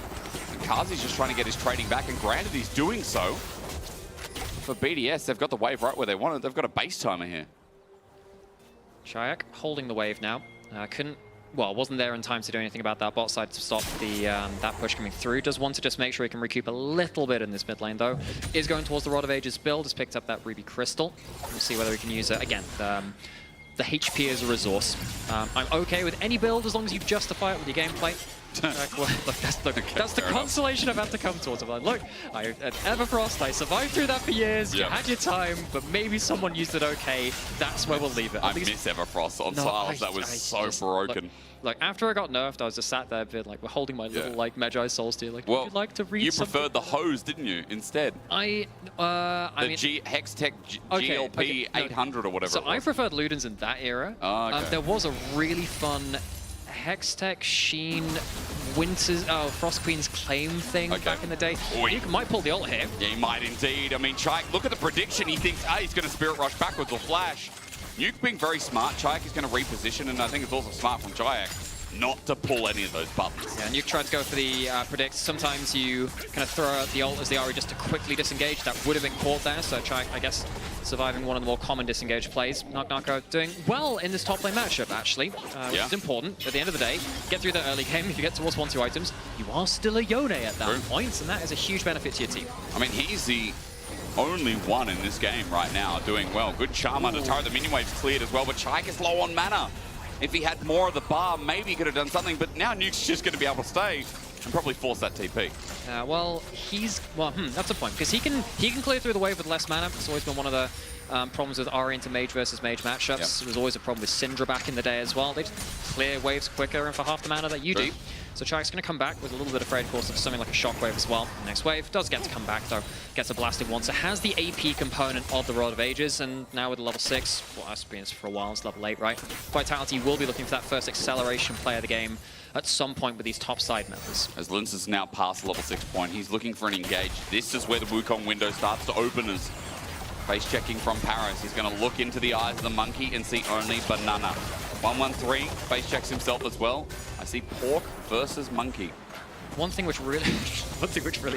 Kazi's just trying to get his trading back, and granted he's doing so. For BDS, they've got the wave right where they want it. They've got a base timer here. Chayak holding the wave now. Wasn't there in time to do anything about that bot side to stop the that push coming through. Does want to just make sure he can recoup a little bit in this mid lane, though. Is going towards the Rod of Ages build. Has picked up that Ruby Crystal. We'll see whether he can use it. Again, the HP as a resource. I'm okay with any build as long as you justify it with your gameplay. That's the consolation I've had to come towards. I'm like, look, at Everfrost, I survived through that for years. You had your time, but maybe someone used it okay. That's where we'll leave it. I miss Everfrost on Silas. That was so broken. Like after I got nerfed, I was just sat there, like, we're holding my little like Magi Soul Steel. Like, would you like to read? You preferred the hose, didn't you? Instead, I mean, Hextech GLP 800 or whatever. So I preferred Ludens in that era. There was a really fun Hextech Sheen Frost Queen's Claim thing back in the day. You might pull the ult here. Yeah, he might indeed. I mean, Chayak, look at the prediction. He thinks, he's going to Spirit Rush backwards or Flash. Nuke being very smart. Chayak is going to reposition, and I think it's also smart from Chayak. not to pull any of those buttons. Yeah, and you tried to go for the predict. Sometimes you kind of throw out the ult as the Ari just to quickly disengage. That would have been caught there, so try, I guess, surviving one of the more common disengage plays. Knock doing well in this top lane matchup, actually, which is important. At the end of the day, get through the early game. If you get towards 1-2 items, you are still a Yone at that point, and that is a huge benefit to your team. I mean, he's the only one in this game right now doing well. Good charm under turret. The minion wave's cleared as well, but Chaik is low on mana. If he had more of the bar, maybe he could have done something, but now Nuke's just going to be able to stay and probably force that TP. Well, that's a point, because he can clear through the wave with less mana. It's always been one of the problems with Ari into mage versus mage matchups. It was always a problem with Syndra back in the day as well. They just clear waves quicker and for half the mana that you do. So Chaik's going to come back with a little bit afraid, of course, of something like a shockwave as well. Next wave does get to come back, though. Gets a blasted once. It has the AP component of the Rod of Ages, and now with level 6, well, that's been for a while, it's level 8, right? Vitality will be looking for that first acceleration play of the game at some point with these top side members. As Lince is now past the level 6 point, he's looking for an engage. This is where the Wukong window starts to open as face checking from Paris. He's going to look into the eyes of the monkey and see only banana. 113 face checks himself as well. I see pork versus monkey. One thing which really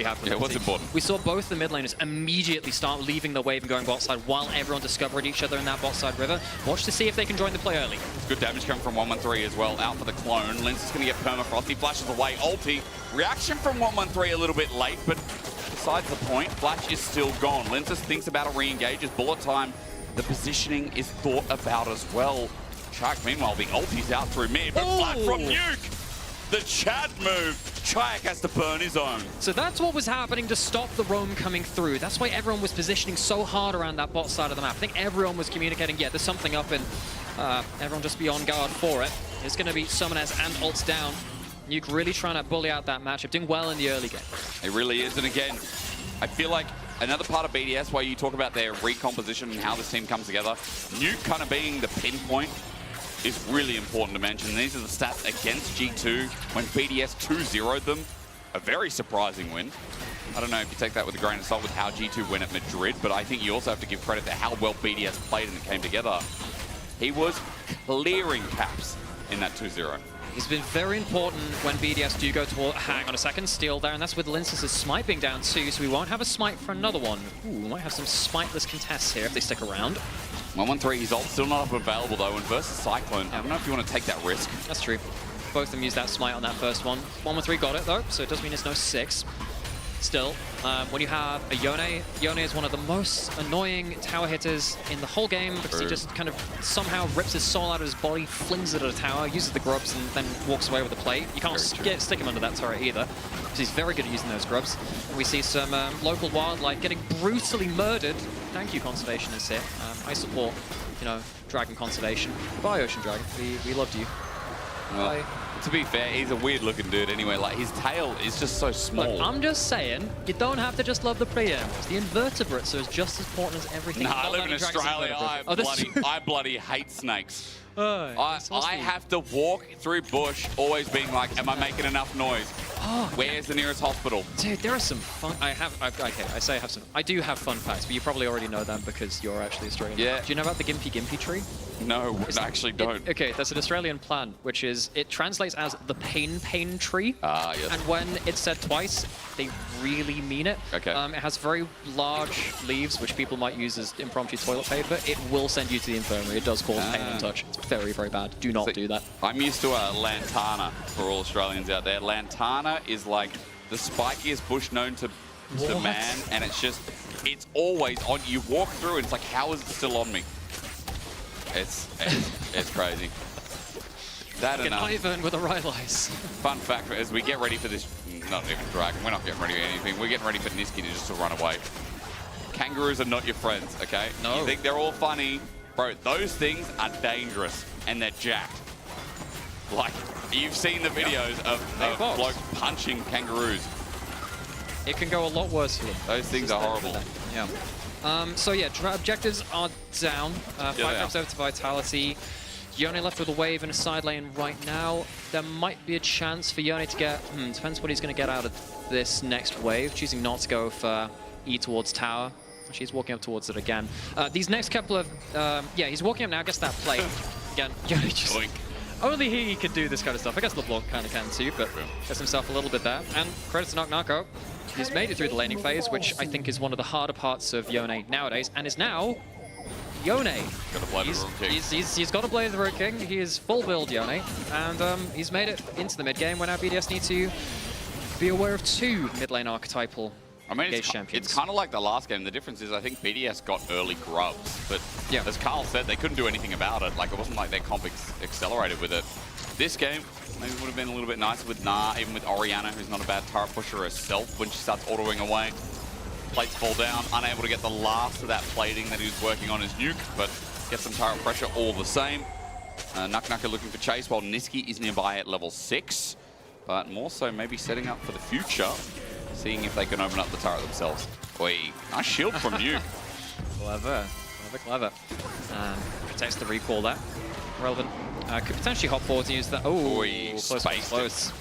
happened. Yeah, what's important? We saw both the mid laners immediately start leaving the wave and going bot side while everyone discovered each other in that bot side river. Watch to see if they can join the play early. Good damage coming from 113 as well. Out for the clone. Lince is going to get permafrost. He flashes away. Ulti. Reaction from 113 a little bit late, but besides the point, Flash is still gone. Lince thinks about a re-engage. His bullet time. The positioning is thought about as well. Chaik, meanwhile, the ulti's out through mid, but flat from Nuke! The Chad move. Chaik has to burn his own. So that's what was happening to stop the roam coming through. That's why everyone was positioning so hard around that bot side of the map. I think everyone was communicating, yeah, there's something up, and everyone just be on guard for it. It's going to be Summoners and ults down. Nuke really trying to bully out that matchup, doing well in the early game. It really is, and again, I feel like another part of BDS where you talk about their recomposition and how this team comes together, Nuke kind of being the pinpoint is really important to mention. These are the stats against G2 when BDS 2-0'd them. A very surprising win. I don't know if you take that with a grain of salt with how G2 went at Madrid, but I think you also have to give credit to how well BDS played and it came together. He was clearing caps in that 2-0. He's been very important when BDS do go toward, hang on a second, steal there, and that's with Lince's smite being down too, so we won't have a smite for another one. Ooh, we might have some smiteless contests here if they stick around. 113, his ult still not up available though, and versus Cyclone, I don't know if you want to take that risk. That's true. Both of them used that smite on that first one. 113 got it though, so it does mean it's no 6. Still, when you have a Yone is one of the most annoying tower hitters in the whole game because he just kind of somehow rips his soul out of his body, flings it at a tower, uses the grubs, and then walks away with the plate. You can't stick him under that turret either, because he's very good at using those grubs. And we see some local wildlife getting brutally murdered. Thank you, Conservationists here. I support, you know, dragon conservation. Goodbye, Ocean Dragon. We loved you. Well, to be fair, he's a weird-looking dude anyway. Like, his tail is just so small. Look, I'm just saying, you don't have to just love the preambles. The invertebrates are just as important as everything. Nah, I live in Australia. I bloody hate snakes. I have to walk through bush, always being like, am I making enough noise? Where's the nearest hospital? Dude, there are some fun... I do have fun facts, but you probably already know them because you're actually Australian. Yeah. Do you know about the Gimpy tree? No, I actually don't. Okay, that's an Australian plant, which is... It translates as the pain tree. Ah, yes. And when it's said twice, they really mean it. Okay. It has very large leaves, which people might use as impromptu toilet paper. It will send you to the infirmary. It does cause pain and touch. It's very, very bad. Do not do that. I'm used to a lantana for all Australians out there. Lantana is like the spikiest bush known to man, and it's always on. You walk through and it's like, how is it still on me? It's crazy. That like an Ivan with a Rylise. Fun fact, as we get ready for this, not even dragon, we're not getting ready for anything. We're getting ready for Niski to just run away. Kangaroos are not your friends, okay? No. You think they're all funny? Bro, those things are dangerous, and they're jacked. Like, you've seen the videos of blokes punching kangaroos. It can go a lot worse for them. Those things are horrible. Yeah. So yeah, objectives are down. 5 drops over to Vitality. Yone left with a wave in a side lane right now. There might be a chance for Yone to get... depends what he's going to get out of this next wave. Choosing not to go for E towards tower. She's walking up towards it again. These next couple of... yeah, he's walking up now. Gets that plate. Again, Yone just... only he can do this kind of stuff. I guess LeBlanc kind of can too, but gets himself a little bit there. And credit to Knock. He's made it through the laning phase, which I think is one of the harder parts of Yone nowadays, and is now Yone. He's got a Blade of the Root King. He is full build Yone, and he's made it into the mid game where now BDS need to be aware of 2 mid lane archetypal champions. It's kind of like the last game. The difference is I think BDS got early grubs, but as Carl said, they couldn't do anything about it. Like, it wasn't like their comp accelerated with it. This game maybe would have been a little bit nicer with Nah, even with Orianna, who's not a bad turret pusher herself when she starts autoing away. Plates fall down, unable to get the last of that plating that he was working on his nuke, but gets some turret pressure all the same. Knock looking for chase while Niski is nearby at level 6, but more so maybe setting up for the future, seeing if they can open up the turret themselves. Oi, nice shield from Nuke. Clever. Protects the recall there. Relevant. Could potentially hop forward and use that. Oh, close.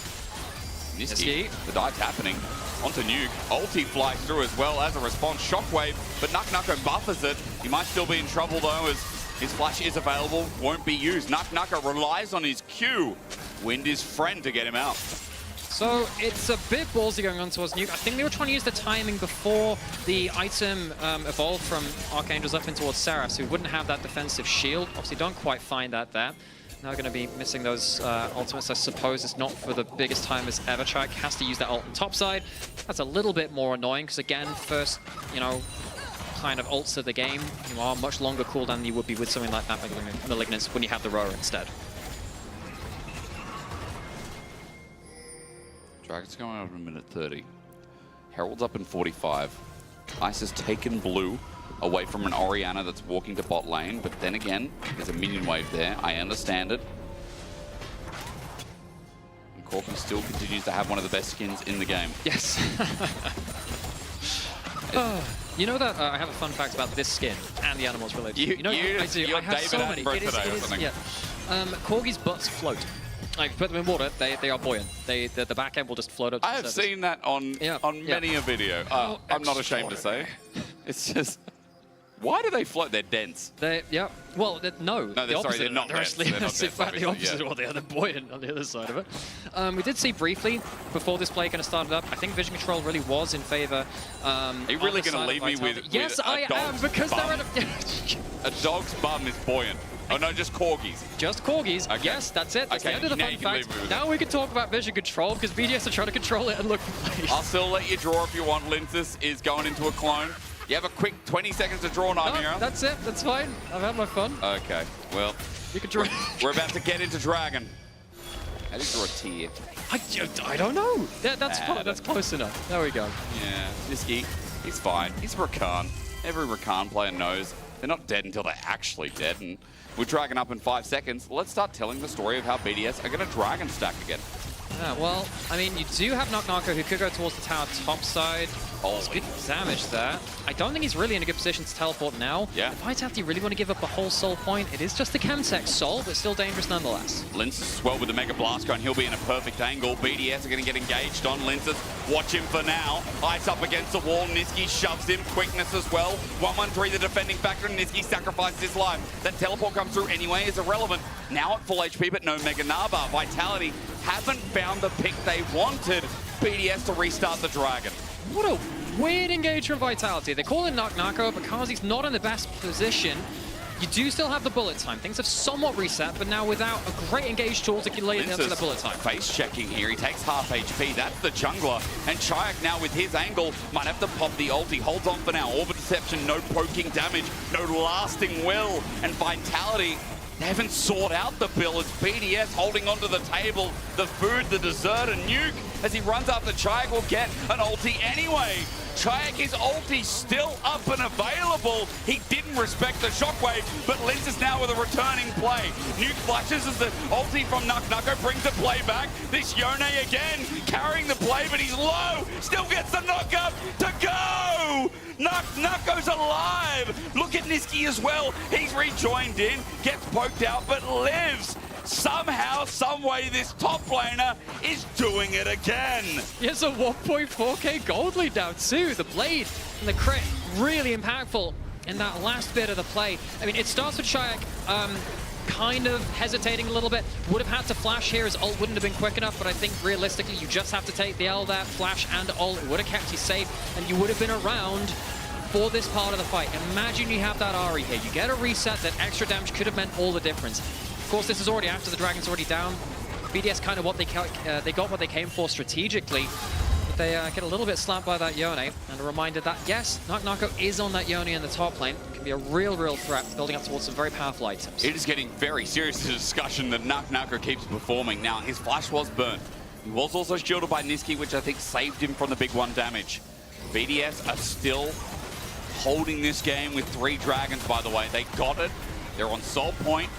Niski, the dive's happening. Onto Nuke. Ulti flies through as well as a response. Shockwave, but Nuck buffers it. He might still be in trouble though, as his flash is available, won't be used. Nuck relies on his Q. Wind his friend to get him out. So it's a bit ballsy going on towards Nuke. I think they were trying to use the timing before the item evolved from Archangel's up in towards Saras, who wouldn't have that defensive shield. Obviously don't quite find that there. Now going to be missing those ultimates. I suppose it's not for the biggest time as ever. Chak has to use that ult on top side. That's a little bit more annoying because, again, first, kind of ults of the game, you are much longer cooldown than you would be with something like that, like Malignance, when you have the rower instead. Dragon's going out in a minute 30. Herald's up in 45. Ice has taken blue away from an Orianna that's walking to bot lane, but then again, there's a minion wave there. I understand it. And Corki still continues to have one of the best skins in the game. Yes. You know that I have a fun fact about this skin and the animals related. I do. I have so many. Corgis' butts float. Like, put them in water, they are buoyant. The back end will just float up to I have seen that on many a video. I'm not ashamed to say. It's just, why do they float? They're dense. Well, no. No, they're not dense. They're not dense, in fact, the opposite. Well, they're buoyant on the other side of it. We did see briefly, before this play kind of started up, I think vision control really was in favor. Are you really going to leave me with Yes, I am, because they're at a dog's bum is buoyant. Oh no, just corgis. Just corgis. Okay. Yes, that's it. That's the end of the fun fact. Now we can talk about vision control because BDS are trying to control it and look for plays. I'll still let you draw if you want. Lintus is going into a clone. You have a quick 20 seconds to draw, Nightmare. That's it. That's fine. I've had my fun. Okay. Well, you can draw. We're about to get into Dragon. How do you draw a tier? I don't know. That's fine. That's close enough. There we go. Yeah. Niski, he's fine. He's Rakan. Every Rakan player knows they're not dead until they're actually dead. And we're Dragon up in 5 seconds. Let's start telling the story of how BDS are going to Dragon stack again. Yeah, well, I mean, you do have Knock who could go towards the tower top side. Good damage there. I don't think he's really in a good position to teleport now. Yeah. If Vitality really want to give up a whole soul point, it is just a Chemtech soul, but still dangerous nonetheless. Linsus as well with the Mega Blast gun. He'll be in a perfect angle. BDS are going to get engaged on Linsus. Watch him for now. Ice up against the wall. Niski shoves him. Quickness as well. 1-1-3, the defending factor, and Niski sacrifices his life. That teleport comes through anyway is irrelevant. Now at full HP, but no Mega Naba. Vitality haven't found the pick they wanted. BDS to restart the Dragon. What a weird engage from Vitality. They call in Knock because he's not in the best position. You do still have the bullet time. Things have somewhat reset, but now without a great engage tool to lay into the bullet time. Face checking here. He takes half HP. That's the jungler. And Chayak now with his angle might have to pop the ult. He holds on for now. Orbit Deception, no poking damage, no lasting will. And Vitality, they haven't sought out the bill. It's BDS holding onto the table, the food, the dessert, and Nuke. As he runs after Chayak will get an ulti anyway. Chayak, his ulti still up and available. He didn't respect the shockwave, but Linsus now with a returning play. Nuke flashes as the ulti from Nucko brings the play back. This Yone again carrying the play, but he's low. Still gets the knock up to go. Nucko's alive. Look at Niski as well. He's rejoined in, gets poked out, but lives. Somehow, someway, this top laner is doing it again. He has a 1.4k gold lead now too. The blade and the crit really impactful in that last bit of the play. I mean, it starts with Chayak kind of hesitating a little bit. Would have had to flash here, his ult wouldn't have been quick enough, but I think realistically you just have to take the L there, flash and ult. It would have kept you safe, and you would have been around for this part of the fight. Imagine you have that Ahri here. You get a reset, that extra damage could have meant all the difference. Of course, this is already after the Dragon's already down. BDS kind of what they got what they came for strategically. But they get a little bit slapped by that Yone, and a reminder that, yes, Knock is on that Yone in the top lane. It can be a real threat, building up towards some very powerful items. It is getting very serious discussion that Knock keeps performing. Now, his flash was burnt. He was also shielded by Niski, which I think saved him from the big one damage. BDS are still holding this game with 3 dragons, by the way. They got it. They're on soul point.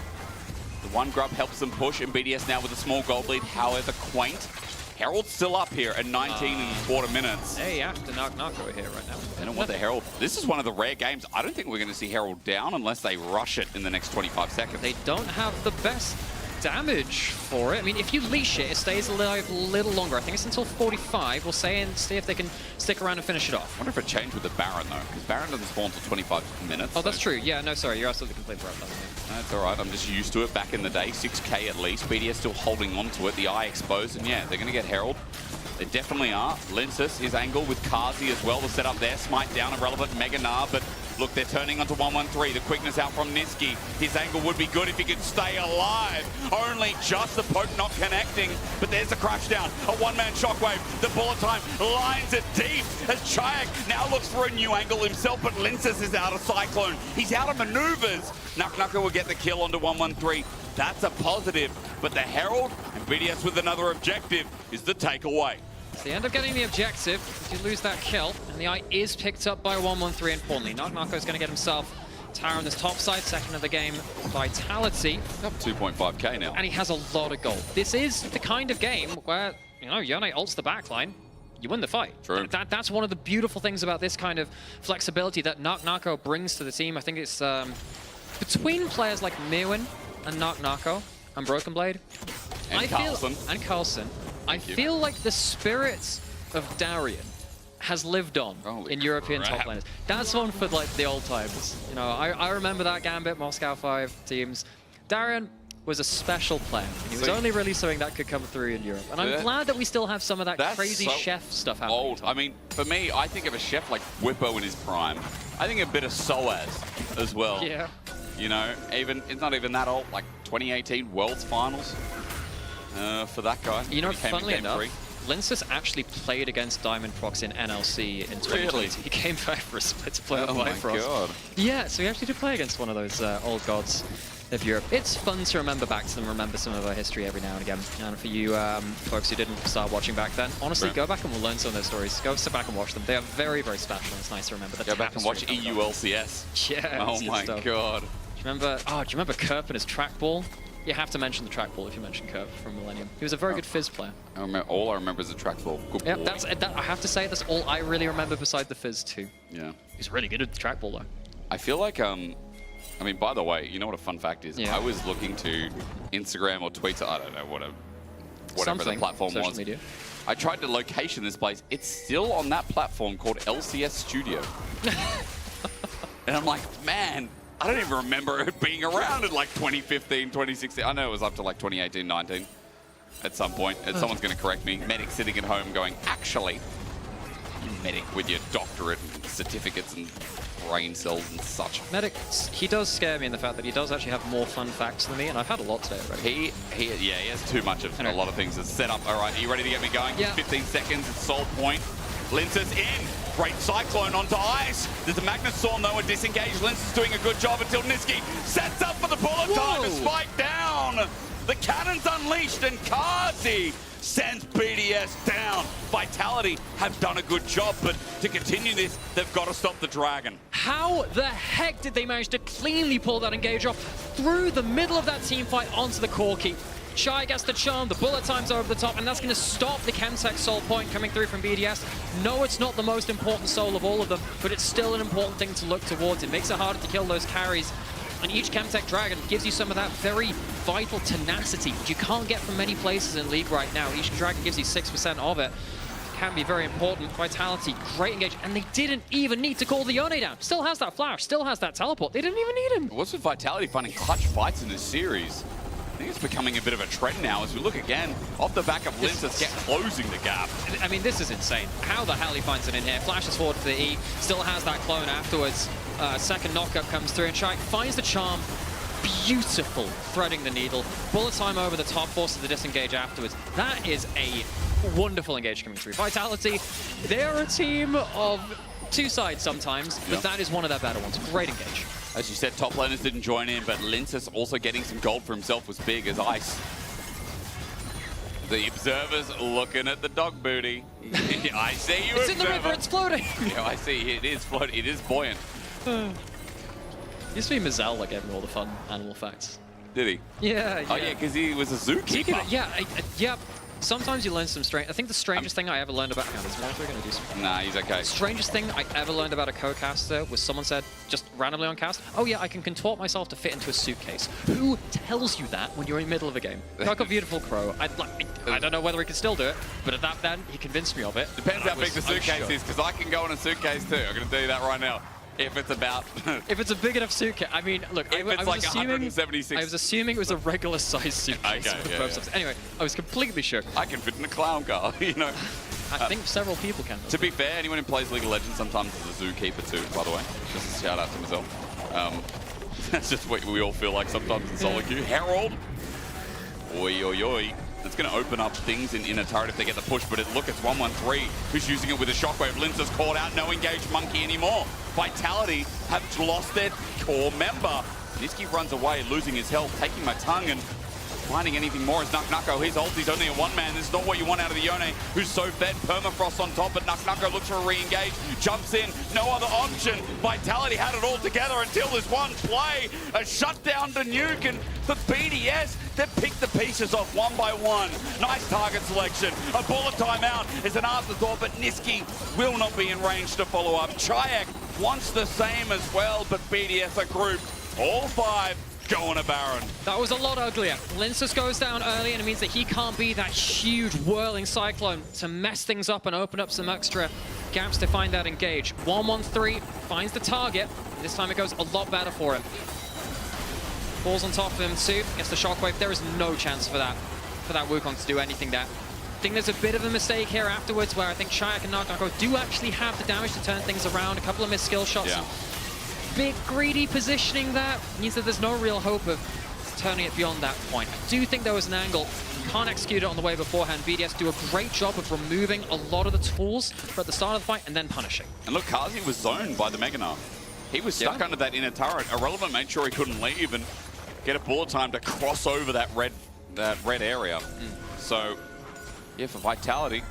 The one grub helps them push, and BDS now with a small gold lead, however quaint. Herald's still up here at 19 and a quarter minutes. Hey, after Knock over here right now. They don't want the Herald. This is one of the rare games. I don't think we're going to see Herald down unless they rush it in the next 25 seconds. They don't have the best damage for it. I mean, if you leash it, it stays alive a little longer. I think it's until 45. We'll say and see if they can stick around and finish it off. I wonder if it changed with the Baron, though, because Baron doesn't spawn until 25 minutes. Oh, that's true. Yeah, no, sorry. You're absolutely completely right. That's all right. I'm just used to it back in the day. 6K at least. BDS still holding on to it. The eye exposed, and yeah, they're going to get Herald. They definitely are. Linsus, his angle with Kazi as well. The setup there. Smite down, irrelevant. Mega Gnar, but look, they're turning onto 113. The quickness out from Niski. His angle would be good if he could stay alive. Only just the poke not connecting, but there's the crash down. A one-man shockwave. The bullet time lines it deep as Chayak now looks for a new angle himself, but Linsus is out of Cyclone. He's out of maneuvers. Knock will get the kill onto 113. That's a positive, but the Herald and BDS with another objective is the takeaway. So they end up getting the objective if you lose that kill, and the eye is picked up by 113 importantly. Knock is going to get himself Tower on this top side, second of the game, Vitality. Up 2.5k now. And he has a lot of gold. This is the kind of game where, you know, Yone ults the backline, you win the fight. True. That's one of the beautiful things about this kind of flexibility that Knock brings to the team. I think it's between players like Mirwin and Knock and Broken Blade. And Carlson. I feel like the spirit of Darian has lived on in European top laners. That's one for like the old times. You know, I remember that Gambit, Moscow 5 teams. Darian was a special player. And he was only really something that could come through in Europe. And I'm glad that we still have some of that crazy chef stuff happening. Old. I mean, for me, I think of a chef like Whippo in his prime. I think a bit of Soaz as well. Yeah. You know, it's not even that old, like 2018 Worlds Finals for that guy. You know, funnily enough, Linsus actually played against Diamond Prox in NLC in 2020. Really? He came back for a split to play on Bifrost. Oh my god. Yeah, so we actually did play against one of those old gods of Europe. It's fun to remember back to them, remember some of our history every now and again. And for you folks who didn't start watching back then, honestly, go back and we'll learn some of those stories. Go sit back and watch them. They are very, very special. It's nice to remember the Go back and watch EULCS. Yeah. Oh my god. Do you remember Kerp and his trackball? You have to mention the trackball if you mention Kerp from Millennium. He was a very good Fizz player. All I remember is the trackball. Good yeah, ball. I have to say, that's all I really remember beside the Fizz too. Yeah. He's really good at the trackball though. I feel like, I mean, by the way, you know what a fun fact is? Yeah. I was looking to Instagram or Twitter, I don't know, whatever the platform was. Media. I tried to location this place. It's still on that platform called LCS Studio. And I'm like, man, I don't even remember it being around in like 2015, 2016. I know it was up to like 2018, 19 at some point. And someone's going to correct me. Medic sitting at home going, actually, you medic with your doctorate and certificates and brain cells and such. Medic, he does scare me in the fact that he does actually have more fun facts than me, and I've had a lot today already. He has too much of a lot of things. It's set up. All right, are you ready to get me going? Yeah. 15 seconds, it's soul point. Linsus in. Great Cyclone onto ice. There's a Magnus Storm, though, a disengaged. Linsus doing a good job until Niski sets up for the bullet time to spike down. The cannon's unleashed, and Kazi sends BDS down. Vitality have done a good job, but to continue this, they've got to stop the Dragon. How the heck did they manage to cleanly pull that engage off through the middle of that team fight onto the Corki? Shy gets the charm, the bullet time's over the top, and that's going to stop the Chemtech soul point coming through from BDS. No, it's not the most important soul of all of them, but it's still an important thing to look towards. It makes it harder to kill those carries, and each Chemtech Dragon gives you some of that very vital tenacity, which you can't get from many places in League right now. Each Dragon gives you 6% of it. can be very important. Vitality, great engage, and they didn't even need to call the Yone down. Still has that flash, still has that teleport. They didn't even need him. What's with Vitality finding clutch fights in this series? I think it's becoming a bit of a trend now as we look again off the back of Linces closing the gap. I mean, this is insane. How the hell he finds it in here? Flashes forward for the E, still has that clone afterwards. Second knockup comes through, and Shike finds the charm. Beautiful, threading the needle. Bullet time over the top, forces the disengage afterwards. That is a wonderful engage coming through. Vitality, they're a team of two sides sometimes, but that is one of their better ones. Great engage. As you said, top laners didn't join in, but Linces also getting some gold for himself was big as Ice. The observers looking at the dog booty. I see you, It's in the river, it's floating. Yeah, I see, it is floating, it is buoyant. Used to be Mazel that gave me all the fun animal facts. Did he? Yeah. Oh yeah, because he was a zookeeper. Yeah. Sometimes you learn some strange. I think the strangest thing I ever learned about. Hang on, is Walter going to do something? Nah, he's okay. Strangest thing I ever learned about a co-caster was someone said, just randomly on cast, oh yeah, I can contort myself to fit into a suitcase. Who tells you that when you're in the middle of a game? Like a beautiful crow. I don't know whether he can still do it, but at that then, he convinced me of it. Depends how big the suitcase is, because I can go in a suitcase too. I'm going to tell you that right now. If it's about... if it's a big enough suitcase, I mean, look, I was like assuming, 176. I was assuming it was a regular size suitcase. Okay, yeah. Anyway, I was completely shook. I can fit in a clown car, you know. I think several people can. To be fair, anyone who plays League of Legends sometimes is a zookeeper too, by the way. Just a shout out to myself. That's just what we all feel like sometimes in solo queue. Herald! Oi, oi, oi. It's going to open up things in inner turret if they get the push, but look, it's 113 who's using it with a shockwave. Linces caught out, no engage monkey anymore. Vitality have lost their core member. Niski runs away, losing his health, taking my tongue and finding anything more as Nucko. His ulti's only a one-man. This is not what you want out of the Yone, who's so fed. Permafrost on top, but Nucko looks for a re-engage. Jumps in, no other option. Vitality had it all together until this one play. A shutdown to Nuke, and for BDS, they've picked the pieces off one by one. Nice target selection. A bullet timeout is an afterthought, but Niski will not be in range to follow up. Chayak wants the same as well, but BDS are grouped. All five going to Baron. That was a lot uglier. Linces goes down early, and it means that he can't be that huge whirling cyclone to mess things up and open up some extra gaps to find that engage. 113 finds the target. This time it goes a lot better for him. Falls on top of him too, gets the shockwave. There is no chance for that Wukong to do anything there. I think there's a bit of a mistake here afterwards where I think Chayak and Nucko do actually have the damage to turn things around. A couple of missed skill shots. Yeah. Big greedy positioning there means that there's no real hope of turning it beyond that point. I do think there was an angle. Can't execute it on the way beforehand. BDS do a great job of removing a lot of the tools at the start of the fight and then punishing. And look, Kazi was zoned by the Meganar. He was stuck under that inner turret. Irrelevant made sure he couldn't leave and get a bullet time to cross over that red area. So, yeah, for Vitality,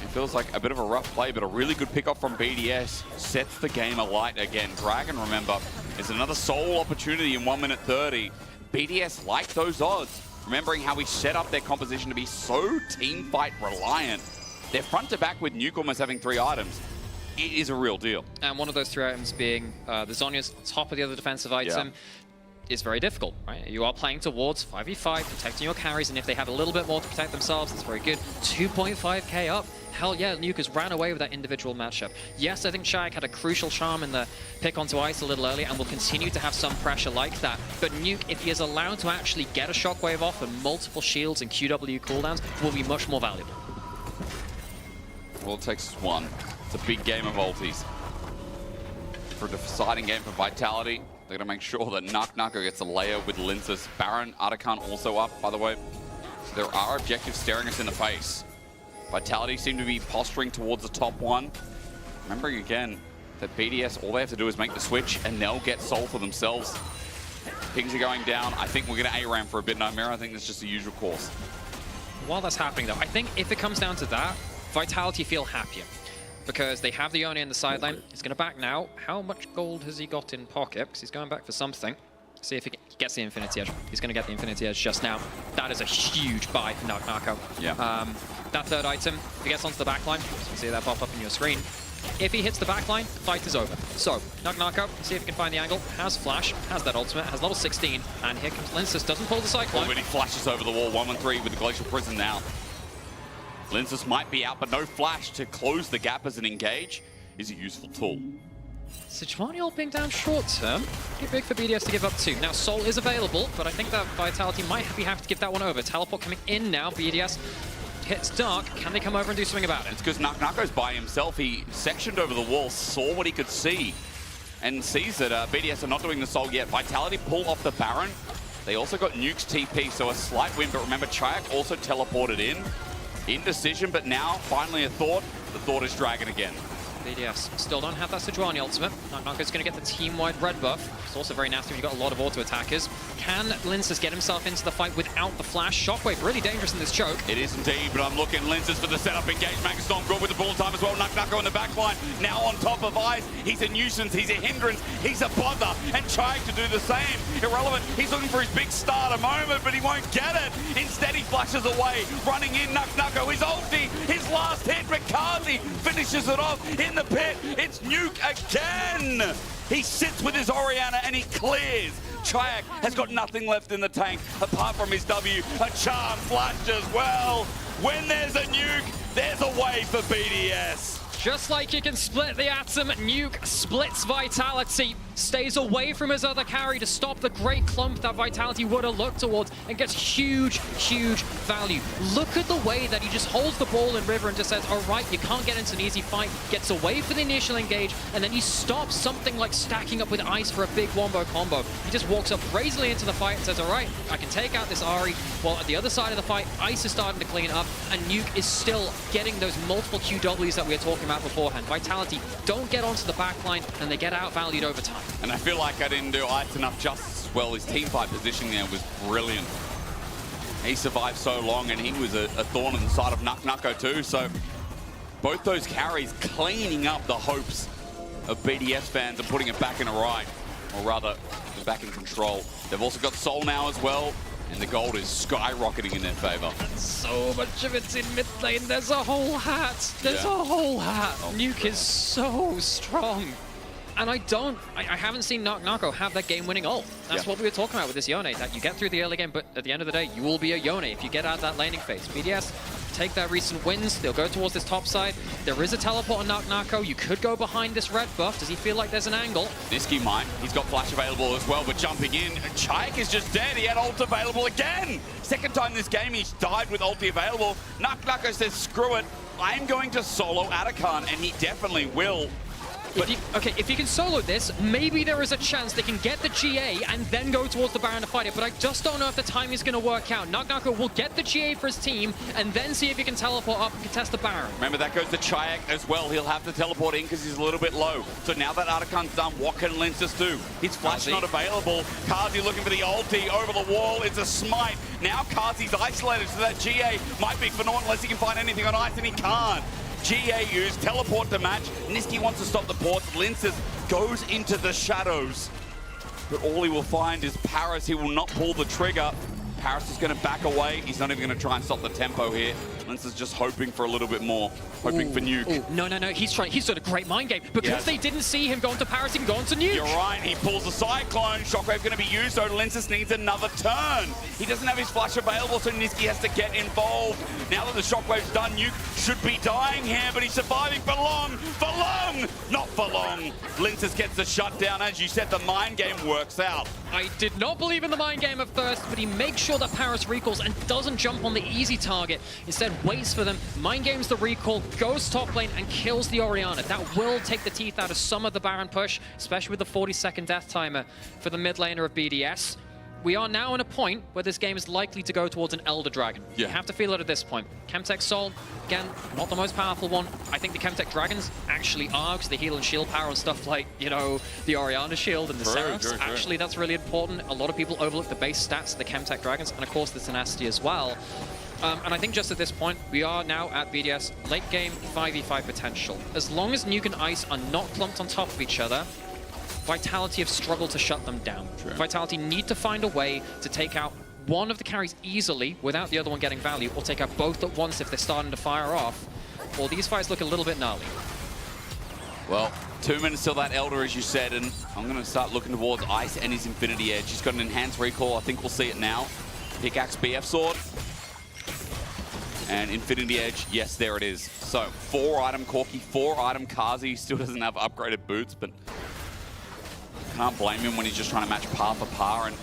it feels like a bit of a rough play, but a really good pickup from BDS sets the game alight again. Dragon, remember, is another sole opportunity in 1 minute 30. BDS like those odds, remembering how we set up their composition to be so team fight reliant. They're front to back with Nuke almost having 3 items. It is a real deal. And one of those 3 items being the Zhonya's on top of the other defensive item. Is very difficult, right? You are playing towards 5v5, protecting your carries, and if they have a little bit more to protect themselves, it's very good. 2.5k up. Hell yeah, Nuke has ran away with that individual matchup. Yes, I think Chayak had a crucial charm in the pick onto Ice a little early and will continue to have some pressure like that. But Nuke, if he is allowed to actually get a shockwave off and multiple shields and QW cooldowns, will be much more valuable. All it takes is one. It's a big game of ultis. For a deciding game for Vitality, they're going to make sure that Nucko gets a layer with Linces. Baron, Artican also up, by the way. There are objectives staring us in the face. Vitality seem to be posturing towards the top one. Remembering again that BDS, all they have to do is make the switch and they'll get Soul for themselves. Pings are going down. I think we're going to A-Ram for a bit, Nightmare. I think that's just the usual course. While that's happening, though, I think if it comes down to that, Vitality feel happier. Because they have the Yone in the sideline. He's going to back now. How much gold has he got in pocket? Because he's going back for something. See if he gets the Infinity Edge. He's going to get the Infinity Edge just now. That is a huge buy for Nucko. Yeah. That 3rd item, if he gets onto the backline, you can see that pop up on your screen. If he hits the backline, the fight is over. So, Nucko, see if he can find the angle. Has Flash, has that ultimate, has level 16. And here comes Linces, doesn't pull the Cyclone. Already flashes over the wall, 1-1-3 with the Glacial Prison now. Linces might be out, but no flash to close the gap as an engage is a useful tool. Sejuani being down short term. Pretty big for BDS to give up to. Now, Soul is available, but I think that Vitality might have to give that one over. Teleport coming in now. BDS hits Dark. Can they come over and do something about it? It's because Nako's by himself. He sectioned over the wall, saw what he could see, and sees that BDS are not doing the Soul yet. Vitality pull off the Baron. They also got Nuke's TP, so a slight win, but remember, Chayak also teleported in. Indecision, but now, finally a thought. The thought is Dragon again. BDS still don't have that Sejuani ultimate. Nako's going to get the team-wide red buff. It's also very nasty when you've got a lot of auto-attackers. Can Linces get himself into the fight without the flash? Shockwave really dangerous in this choke. It is indeed, but I'm looking Linces for the setup engage. Magnustorm good with the bullet time as well. Nako in the back line, now on top of Ice. He's a nuisance, he's a hindrance, he's a bother, and trying to do the same. Irrelevant, he's looking for his big starter moment, but he won't get it. Instead, he flashes away, running in Nako, his ulti, his last hit, Riccardi finishes it off in the pit. It's Nuke again. He sits with his Orianna and he clears. Chayak has got nothing left in the tank apart from his W. A charm flash as well. When there's a nuke, there's a way for BDS. Just like he can split the Atom, Nuke splits Vitality, stays away from his other carry to stop the great clump that Vitality would have looked towards, and gets huge, huge value. Look at the way that he just holds the ball in River and just says, all right, you can't get into an easy fight, gets away for the initial engage, and then he stops something like stacking up with Ice for a big wombo combo. He just walks up brazenly into the fight and says, all right, I can take out this Ahri. While at the other side of the fight, Ice is starting to clean up, and Nuke is still getting those multiple QWs that we were talking about beforehand. Vitality don't get onto the back line, and they get outvalued over time. And I feel like I didn't do Ice enough justice as well. His team fight positioning there was brilliant. He survived so long, and he was a thorn in the side of Nako too. So both those carries cleaning up the hopes of BDS fans and putting it back in a right, or rather, back in control. They've also got Soul now as well, and the gold is skyrocketing in their favor. So much of it's in mid lane. There's a whole hat. There's a whole hat. Nuke is so strong. And I haven't seen Nako have that game-winning ult. That's what we were talking about with this Yone, that you get through the early game, but at the end of the day, you will be a Yone if you get out of that laning phase. BDS take their recent wins. They'll go towards this top side. There is a teleport on Nako. You could go behind this red buff. Does he feel like there's an angle? Niski might. He's got flash available as well, but jumping in. Chayak is just dead. He had ult available again. Second time this game he's died with ulti available. Nako says, screw it. I'm going to solo Atakan, and he definitely will. But if you can solo this, maybe there is a chance they can get the GA and then go towards the Baron to fight it, but I just don't know if the timing is going to work out. Nako will get the GA for his team and then see if he can teleport up and contest the Baron. Remember, that goes to Chayak as well. He'll have to teleport in because he's a little bit low. So now that Atakan's done, what can Linces do? His flash not available. Kazi looking for the ulti over the wall. It's a smite. Now Kazi's isolated, so that GA might be for naught unless he can find anything on Ice, and he can't. GA used, teleport to match. Niski wants to stop the port. Linces goes into the shadows. But all he will find is Paris. He will not pull the trigger. Paris is going to back away. He's not even going to try and stop the tempo here. Linces is just hoping for a little bit more. Hoping for Nuke. No. He's done a great mind game. Because they didn't see him going to Paris, he can go on to Nuke. You're right. He pulls the Cyclone. Shockwave going to be used, so Linces needs another turn. He doesn't have his flash available, so Niski has to get involved. Now that the Shockwave's done, Nuke should be dying here, but he's surviving for long. For long! Not for long. Linces gets the shutdown. As you said, the mind game works out. I did not believe in the mind game at first, but he makes sure that Paris recalls and doesn't jump on the easy target. Instead, waits for them, mind games the recall, goes top lane and kills the Orianna. That will take the teeth out of some of the Baron push, especially with the 40-second death timer for the mid laner of BDS. We are now in a point where this game is likely to go towards an Elder Dragon. You have to feel it at this point. Chemtech Soul, again, not the most powerful one. I think the Chemtech Dragons actually are, because they heal and shield power and stuff like, you know, the Orianna shield and the Seraphs. Actually, that's really important. A lot of people overlook the base stats of the Chemtech Dragons, and of course the tenacity as well. And I think just at this point, we are now at BDS late game 5v5 potential. As long as Nuke and Ice are not clumped on top of each other, Vitality have struggled to shut them down. Vitality need to find a way to take out one of the carries easily without the other one getting value, or take out both at once if they're starting to fire off, or these fights look a little bit gnarly. Well, 2 minutes till that Elder, as you said, and I'm going to start looking towards Ice and his Infinity Edge. He's got an enhanced recall. I think we'll see it now. Pickaxe BF Sword. And Infinity Edge, yes, there it is. So 4-item Corki, 4-item Kazi. Still doesn't have upgraded boots, but can't blame him when he's just trying to match par for par. And,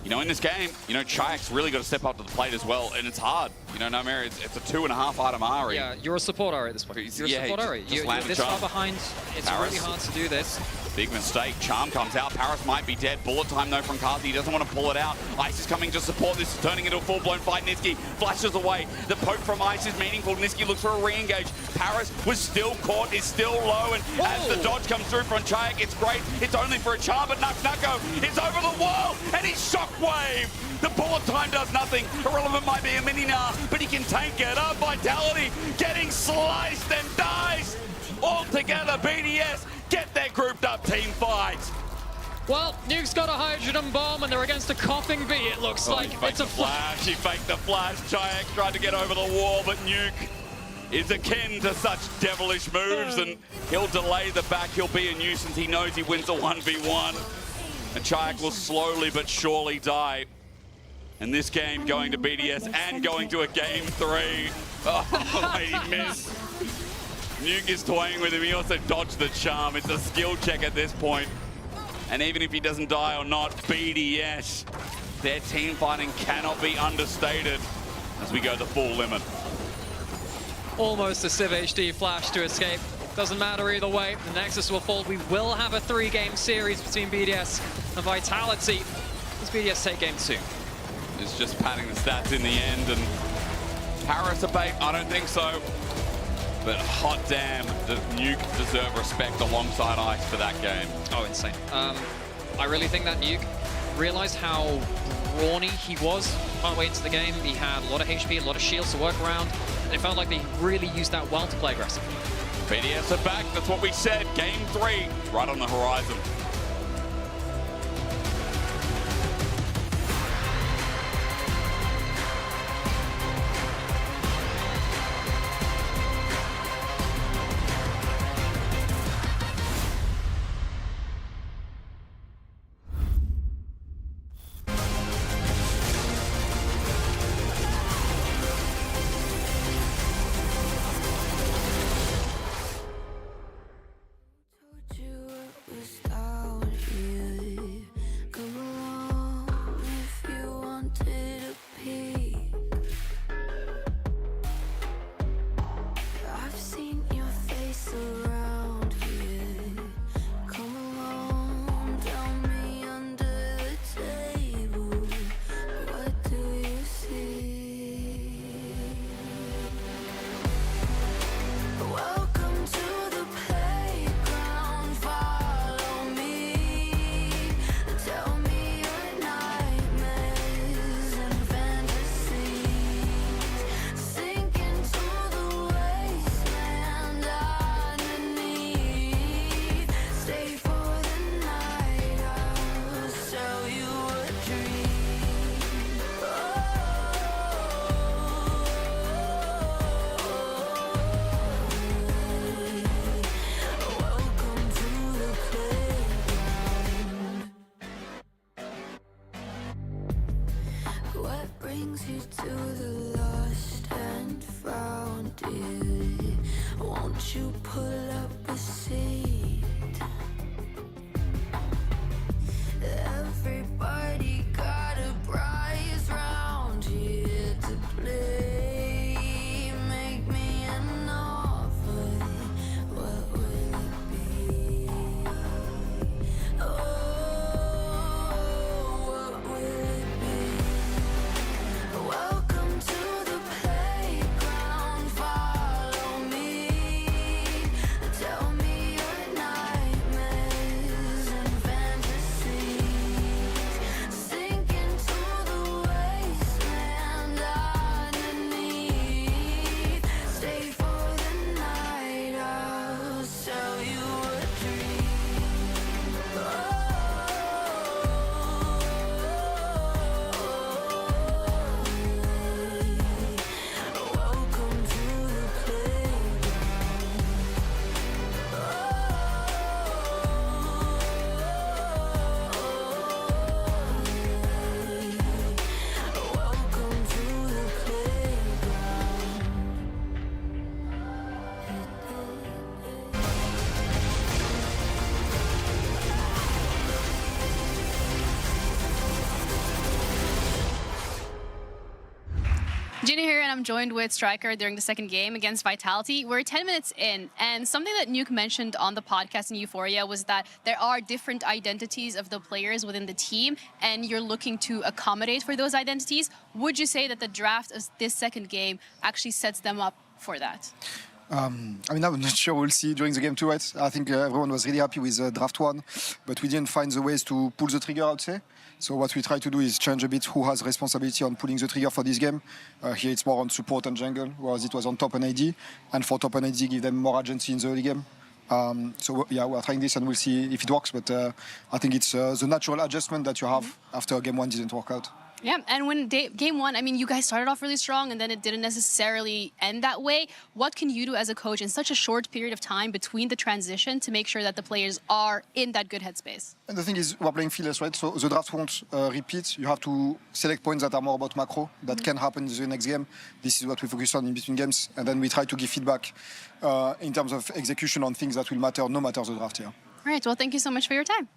you know, in this game, you know, Chayek's really got to step up to the plate as well, and it's hard. You know, Namir, it's a 2.5-item Ari. Yeah, you're a support Ari at this point. You're a support Ari. You're this far behind, it's Paris, really hard to do this. Big mistake. Charm comes out. Paris might be dead. Bullet time, though, from Kazi. He doesn't want to pull it out. Ice is coming to support. This is turning into a full-blown fight. Niski flashes away. The poke from Ice is meaningful. Niski looks for a re-engage. Paris was still caught, is still low, and as the dodge comes through from Chayek, it's great. It's only for a charm, but Nuko is over the wall, and he's shockwave. The bullet time does nothing. Irrelevant might be a mini now, but he can tank it up. Vitality getting sliced and diced. All together, BDS get their grouped up team fight. Well, Nuke's got a hydrogen bomb and they're against a coughing bee, it looks like. It's a flash. He faked the flash. Chayek tried to get over the wall, but Nuke is akin to such devilish moves, and he'll delay the back. He'll be a nuisance. He knows he wins a 1v1, and Chayek will slowly but surely die. And this game going to BDS and going to a game 3. Oh, he missed. Nuke is toying with him. He also dodged the charm. It's a skill check at this point. And even if he doesn't die or not, BDS, their team fighting cannot be understated as we go the full limit. Almost a Civ HD flash to escape. Doesn't matter either way. The Nexus will fall. We will have a 3-game series between BDS and Vitality as BDS take game 2. It's just padding the stats in the end, and Paris a bait? I don't think so. But hot damn, does Nuke deserve respect alongside Ice for that game? Oh, insane. I really think that Nuke realized how brawny he was partway into the game. He had a lot of HP, a lot of shields to work around, and it felt like they really used that well to play aggressive. BDS are back, that's what we said. Game 3, right on the horizon. Ginny here, and I'm joined with Striker during the second game against Vitality. We're 10 minutes in, and something that Nuke mentioned on the podcast in Euphoria was that there are different identities of the players within the team, and you're looking to accommodate for those identities. Would you say that the draft of this second game actually sets them up for that? I mean, I'm not sure we'll see during the game too, right? I think everyone was really happy with draft 1, but we didn't find the ways to pull the trigger, I would say. So what we try to do is change a bit who has responsibility on pulling the trigger for this game. Here it's more on support and jungle, whereas it was on top and AD. And for top and AD, give them more agency in the early game. So yeah, we're trying this and we'll see if it works. But I think it's the natural adjustment that you have after game 1 didn't work out. Yeah, and when game 1, I mean, you guys started off really strong and then it didn't necessarily end that way. What can you do as a coach in such a short period of time between the transition to make sure that the players are in that good headspace? And the thing is, we're playing fearless, right? So the draft won't repeat. You have to select points that are more about macro, that can happen in the next game. This is what we focus on in between games. And then we try to give feedback in terms of execution on things that will matter, no matter the draft here. All right, well, thank you so much for your time.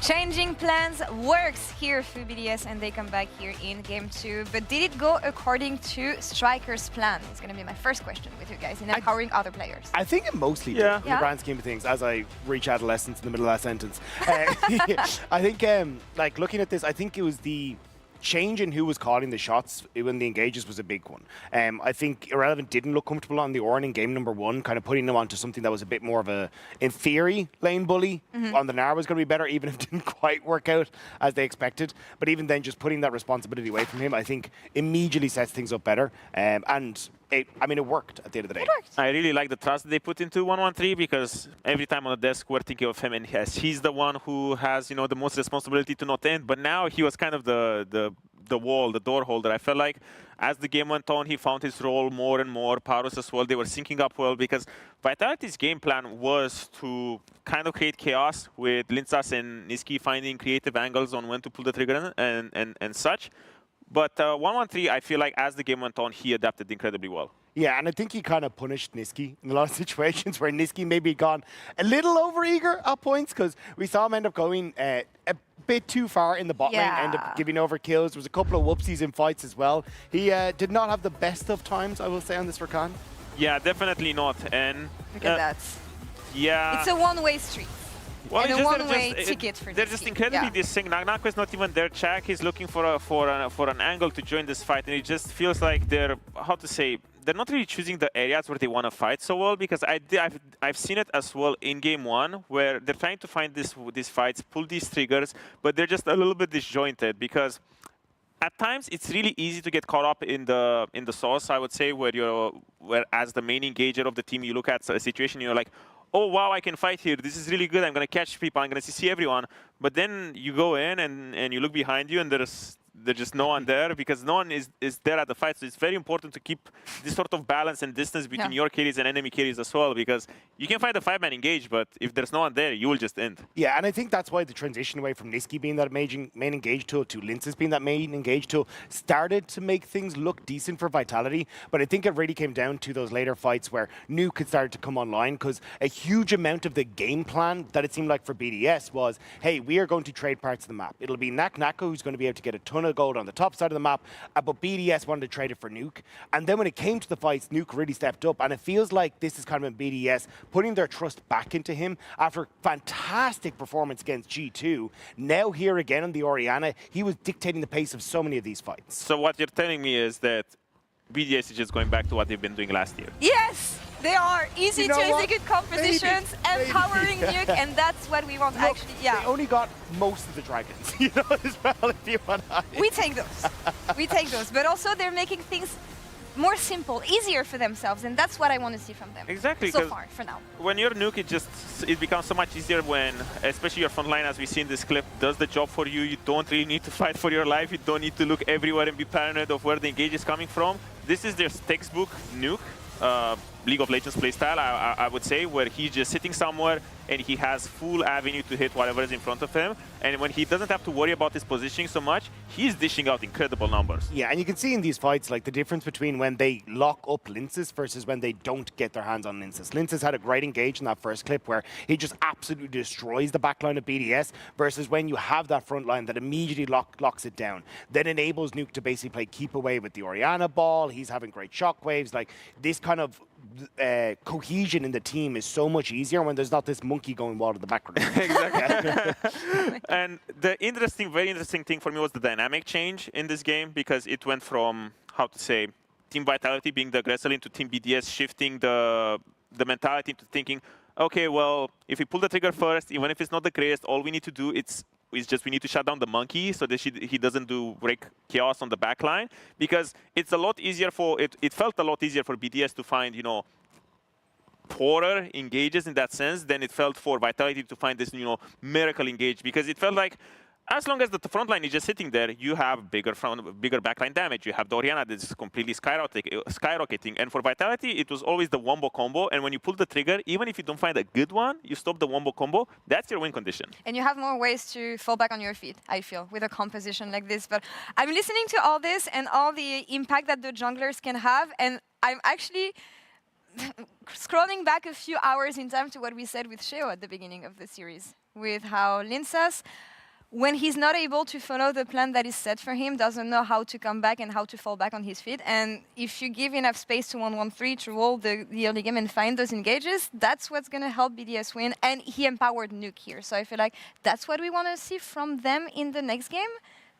Changing plans works here for BDS, and they come back here in game 2. But did it go according to Striker's plan? It's going to be my first question with you guys in empowering other players. I think it mostly did, in the grand scheme of things, as I reach adolescence in the middle of that sentence. I think, like, looking at this, I think it was the change in who was calling the shots when the engages was a big one. I think Irrelevant didn't look comfortable on the Ornn in game number 1, kind of putting them onto something that was a bit more of a, in theory, lane bully. On the Gnar was going to be better, even if it didn't quite work out as they expected. But even then, just putting that responsibility away from him, I think immediately sets things up better. I mean, it worked at the end of the day. It worked. I really like the trust they put into 113 because every time on the desk we're thinking of him, and he's the one who has, you know, the most responsibility to not end. But now he was kind of the wall, the door holder. I felt like as the game went on, he found his role more and more. Paros as well, they were syncing up well because Vitality's game plan was to kind of create chaos with Linsas and Niski finding creative angles on when to pull the trigger and such. But 113, I feel like as the game went on, he adapted incredibly well. Yeah, and I think he kind of punished Niski in a lot of situations where Niski maybe gone a little overeager at points because we saw him end up going a bit too far in the bot lane, end up giving over kills. There was a couple of whoopsies in fights as well. He did not have the best of times, I will say, on this Rakan. Yeah, definitely not. And look at that. Yeah. It's a one-way street. Well, and a one-way ticket for they're just incredibly dissing. Nagnaku is not even there. Chak is looking for an angle to join this fight, and it just feels like they're, how to say, they're not really choosing the areas where they want to fight so well, because I've seen it as well in game 1 where they're trying to find these fights, pull these triggers, but they're just a little bit disjointed because at times it's really easy to get caught up in the sauce, I would say, where as the main engager of the team, you look at a situation, you're like, oh, wow, I can fight here. This is really good. I'm going to catch people. I'm going to CC everyone. But then you go in and you look behind you and there's just no one there because no one is there at the fight. So it's very important to keep this sort of balance and distance between your carries and enemy carries as well, because you can fight a 5-man engage, but if there's no one there, you will just end. Yeah, and I think that's why the transition away from Niski being that main engage tool to Linsas being that main engage tool started to make things look decent for Vitality. But I think it really came down to those later fights where Nuke had started to come online, because a huge amount of the game plan that it seemed like for BDS was, hey, we are going to trade parts of the map. It'll be Nagnaku who's going to be able to get a ton of gold on the top side of the map, but BDS wanted to trade it for Nuke. And then when it came to the fights, Nuke really stepped up, and it feels like this is kind of been BDS putting their trust back into him after fantastic performance against G2. Now here again on the Orianna, he was dictating the pace of so many of these fights. So what you're telling me is that BDS is just going going back to what they've been doing last year. Yes! They are easy to execute compositions, empowering Nuke, and that's what we want. Actually, They only got most of the dragons, you know, as well, if you want to. We take those. We take those. But also, they're making things more simple, easier for themselves, and that's what I want to see from them. Exactly. So far, for now. When you're Nuke, it becomes so much easier when, especially your front line, as we see in this clip, does the job for you. You don't really need to fight for your life. You don't need to look everywhere and be paranoid of where the engage is coming from. This is their textbook Nuke. League of Legends playstyle, I would say, where he's just sitting somewhere and he has full avenue to hit whatever is in front of him. And when he doesn't have to worry about his positioning so much, he's dishing out incredible numbers. Yeah, and you can see in these fights like the difference between when they lock up Linces versus when they don't get their hands on Linces. Linces had a great engage in that first clip where he just absolutely destroys the backline of BDS versus when you have that front line that immediately locks it down. That enables Nuke to basically play keep away with the Orianna ball. He's having great shockwaves. Like this kind of cohesion in the team is so much easier when there's not this monkey going wild in the background. Exactly. And the very interesting thing for me was the dynamic change in this game, because it went from, how to say, Team Vitality being the aggressor into Team BDS shifting the mentality into thinking, okay, well, if we pull the trigger first, even if it's not the greatest, all we need to do is just we need to shut down the monkey so that he doesn't wreak chaos on the backline, because it's a lot easier it felt a lot easier for BDS to find, poorer engages in that sense than it felt for Vitality to find this, miracle engage, because it felt like as long as the front line is just sitting there, you have bigger backline damage. You have the Orianna that's completely skyrocketing. And for Vitality, it was always the wombo combo. And when you pull the trigger, even if you don't find a good one, you stop the wombo combo. That's your win condition. And you have more ways to fall back on your feet, I feel, with a composition like this. But I'm listening to all this and all the impact that the junglers can have. And I'm actually scrolling back a few hours in time to what we said with Sheo at the beginning of the series, with how Linsas, when he's not able to follow the plan that is set for him, doesn't know how to come back and how to fall back on his feet. And if you give enough space to 1-1-3 to roll the early game and find those engages, that's what's going to help BDS win. And he empowered Nuke here. So I feel like that's what we want to see from them in the next game.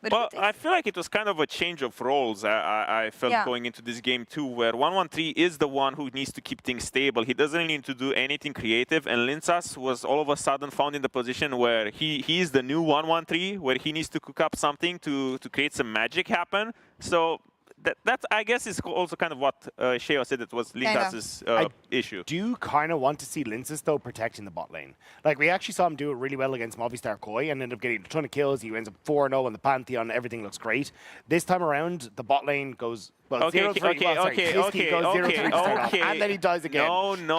But I feel like it was kind of a change of roles. I felt going into this game too, where 1-1-3 is the one who needs to keep things stable. He doesn't need to do anything creative, and Linsas was all of a sudden found in the position where he is the new 1-1-3, where he needs to cook up something to create some magic happen. So that I guess is also kind of what Sheo said it was Linsas' issue. I do kind of want to see Linsas, though, protecting the bot lane. Like, we actually saw him do it really well against Movistar Koi and ended up getting a ton of kills. He ends up 4-0 on the Pantheon. Everything looks great. This time around, the bot lane goes... Well, 0-3, and then he dies again. No.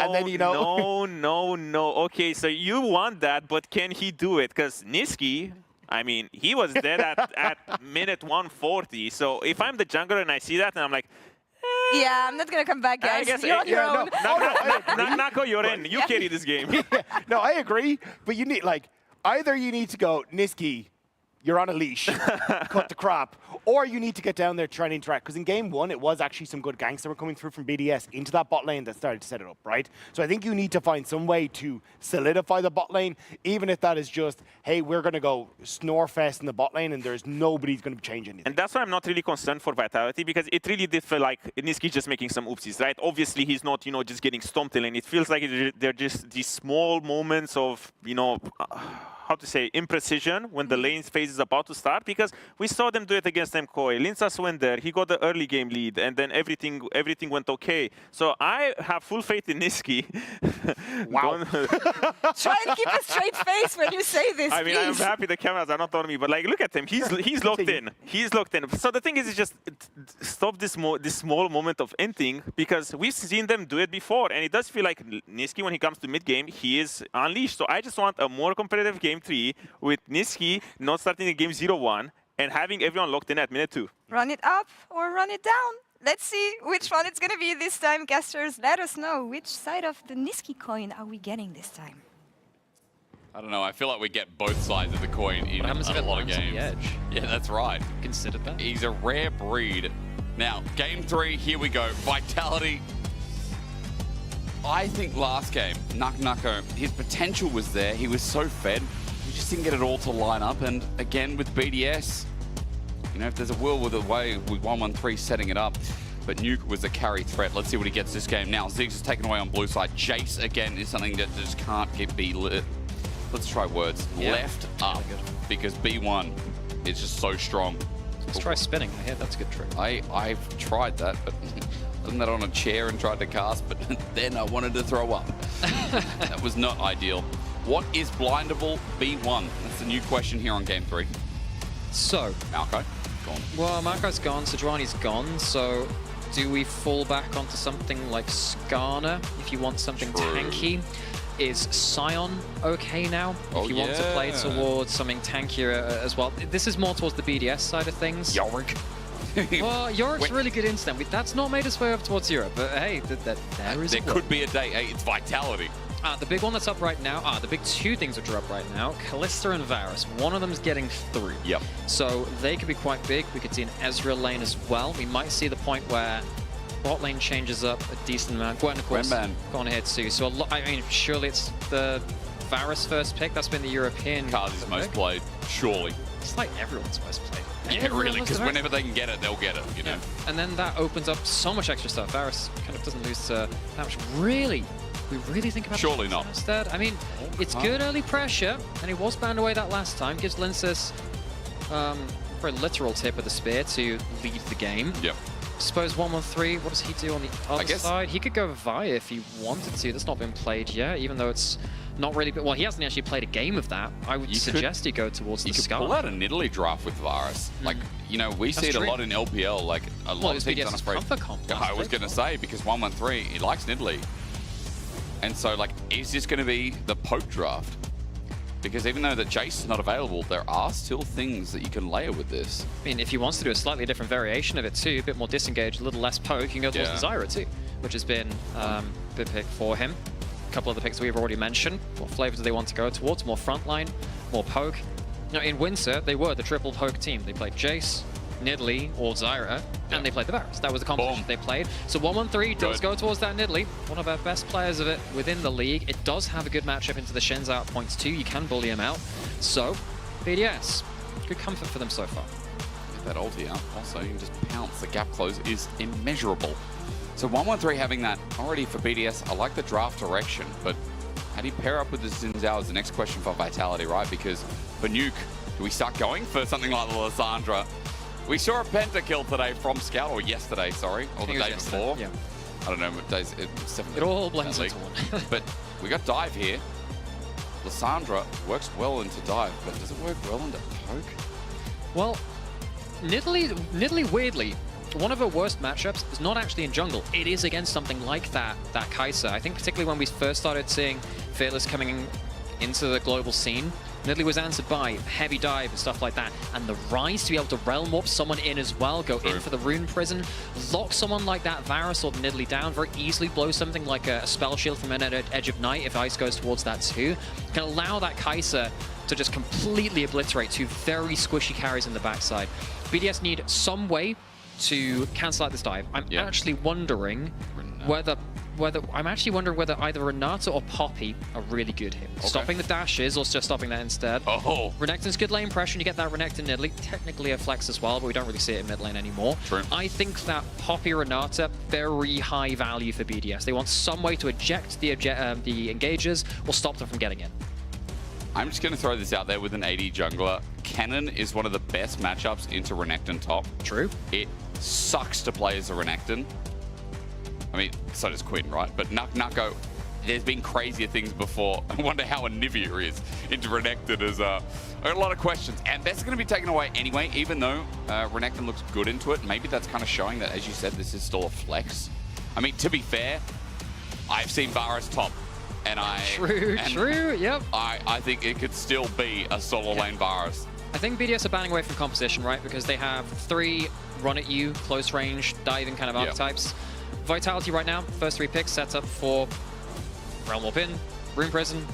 Okay, so you want that, but can he do it? Because Nisqy... I mean, he was dead at minute 140. So if I'm the jungler and I see that, and I'm like, yeah, I'm not going to come back, guys. You're on your own. Nako, you're in. You carry this game. No, I agree. But you need, like, either you need to go, Nisqy, you're on a leash, cut the crap, or you need to get down there trying to interact. Because in game one, it was actually some good ganks that were coming through from BDS into that bot lane that started to set it up, right? So I think you need to find some way to solidify the bot lane, even if that is just, hey, we're going to go snore fest in the bot lane and there's nobody's going to change anything. And that's why I'm not really concerned for Vitality, because it really did feel like Nisqy just making some oopsies, right? Obviously, he's not, just getting stomped in, and it feels like they're just these small moments of, how to say, imprecision when the lane phase is about to start, because we saw them do it against MKOI. Linsas went there, he got the early game lead, and then everything went okay. So I have full faith in Nisqy. Wow. Try and keep a straight face when you say this, I mean, please. I'm happy the cameras are not on me, but like, look at him. He's locked in. He's locked in. So the thing is just stop this small moment of ending, because we've seen them do it before, and it does feel like Nisqy, when he comes to mid game, he is unleashed. So I just want a more competitive game 3 with Nisqy not starting the game 0-1 and having everyone locked in at minute 2. Run it up or run it down. Let's see which one it's going to be this time. Casters, let us know which side of the Nisqy coin are we getting this time. I don't know. I feel like we get both sides of the coin in a lot of games. Yeah, that's right. Consider that. He's a rare breed. Now, game 3, here we go. Vitality. I think last game, Nako, his potential was there. He was so fed. We just didn't get it all to line up. And again, with BDS, if there's a will with a way with 1-1-3 setting it up. But Nuke was a carry threat. Let's see what he gets this game. Now, Ziggs is taken away on blue side. Jace, again, is something that just can't be lit. Let's try words. Yeah. Left up, because B1 is just so strong. Let's try spinning. Yeah, that's a good trick. I've tried that, but done that on a chair and tried to cast, but then I wanted to throw up. That was not ideal. What is blindable B1? That's the new question here on game 3. So, Malco, gone. Well, Marco's gone, Sejuani's gone, so Do we fall back onto something like Skarner if you want something tanky? Is Sion okay now if you want to play towards something tankier as well? This is more towards the BDS side of things. Yorick. Well, Yorik's really good into them. That's not made its way up towards Europe, but hey, there could be a day. Hey, it's Vitality. The big one that's up right now, the big two things which are up right now, Kalista and Varus. One of them's getting through. Yep. So they could be quite big. We could see an Ezreal lane as well. We might see the point where bot lane changes up a decent amount. Gwen, of course, gone ahead too. So I mean, surely it's the Varus first pick. That's been the European. Khazi's most played, surely. It's like everyone's most played. Yeah, really, because whenever they can get it, they'll get it, you know. And then that opens up so much extra stuff. Varus kind of doesn't lose that much. Really? We really think about surely not. Instead? I mean, it's good early pressure, and he was banned away that last time. Gives Linces for a literal tip with the spear to lead the game. Yep. Suppose 113, what does he do on the other side? He could go Vi if he wanted to. That's not been played yet, even though it's not really... Well, he hasn't actually played a game of that. I would suggest he go towards the Scar. You could pull out a Nidalee draft with Varus. Like, you know, we see it a lot in LPL. Like, a lot of teams on a spray. I was going to say, because 113, he likes Nidalee. And so, like, is this going to be the poke draft? Because even though the Jace is not available, there are still things that you can layer with this. I mean, if he wants to do a slightly different variation of it too, a bit more disengaged, a little less poke, you can go towards the Zyra too, which has been a good pick for him. A couple of the picks we've already mentioned. What flavor do they want to go towards? More frontline, more poke. Now, in Windsor, they were the triple poke team. They played Jace, Nidalee, or Zyra, and they played the Varus. That was the composition they played. So 113 does go towards that Nidalee, one of our best players of it within the league. It does have a good matchup into the Shen's out points too. You can bully him out. So, BDS, good comfort for them so far. Get that ulti out. Also, you can just pounce. The gap close is immeasurable. So 113 having that already for BDS. I like the draft direction, but how do you pair up with the Xin Zhao is the next question for Vitality, right? Because for Nuke, do we start going for something like the Lissandra? We saw a Penta kill today from Scout, or yesterday, sorry, or the day before. Yeah. I don't know what days. It all blends into one. But we got dive here. Lissandra works well into dive, but does it work well into poke? Well, Nidalee weirdly, one of her worst matchups is not actually in jungle. It is against something like that Kai'Sa. I think particularly when we first started seeing Fearless coming into the global scene, Nidalee was answered by heavy dive and stuff like that, and the Rise to be able to realm warp someone in as well, go in for the rune prison, lock someone like that Varus or Nidalee down, very easily blow something like a spell shield from an Edge of Night if Ice goes towards that too. Can allow that Kai'Sa to just completely obliterate two very squishy carries in the backside. BDS need some way to cancel out this dive. I'm actually wondering whether either Renata or Poppy are really good here. Stopping the dashes or just stopping that instead. Renekton's good lane pressure, and you get that Renekton Nidalee. Technically a flex as well, but we don't really see it in mid lane anymore. I think that Poppy or Renata, very high value for BDS. They want some way to eject the engagers or stop them from getting in. I'm just going to throw this out there with an AD jungler. Cannon is one of the best matchups into Renekton top. True. It sucks to play as a Renekton. I mean, so does Quinn, right? But Nucko, there's been crazier things before. I wonder how a Nivea is into Renekton. I got a lot of questions. And that's going to be taken away anyway, even though Renekton looks good into it. Maybe that's kind of showing that, as you said, this is still a flex. I mean, to be fair, I've seen Varus top. And True, yep. I think it could still be a solo lane Varus. I think BDS are banning away from composition, right? Because they have 3 run at you, close range, diving kind of archetypes. Vitality right now, first 3 picks set up for Realm Warp in, Rune Prison,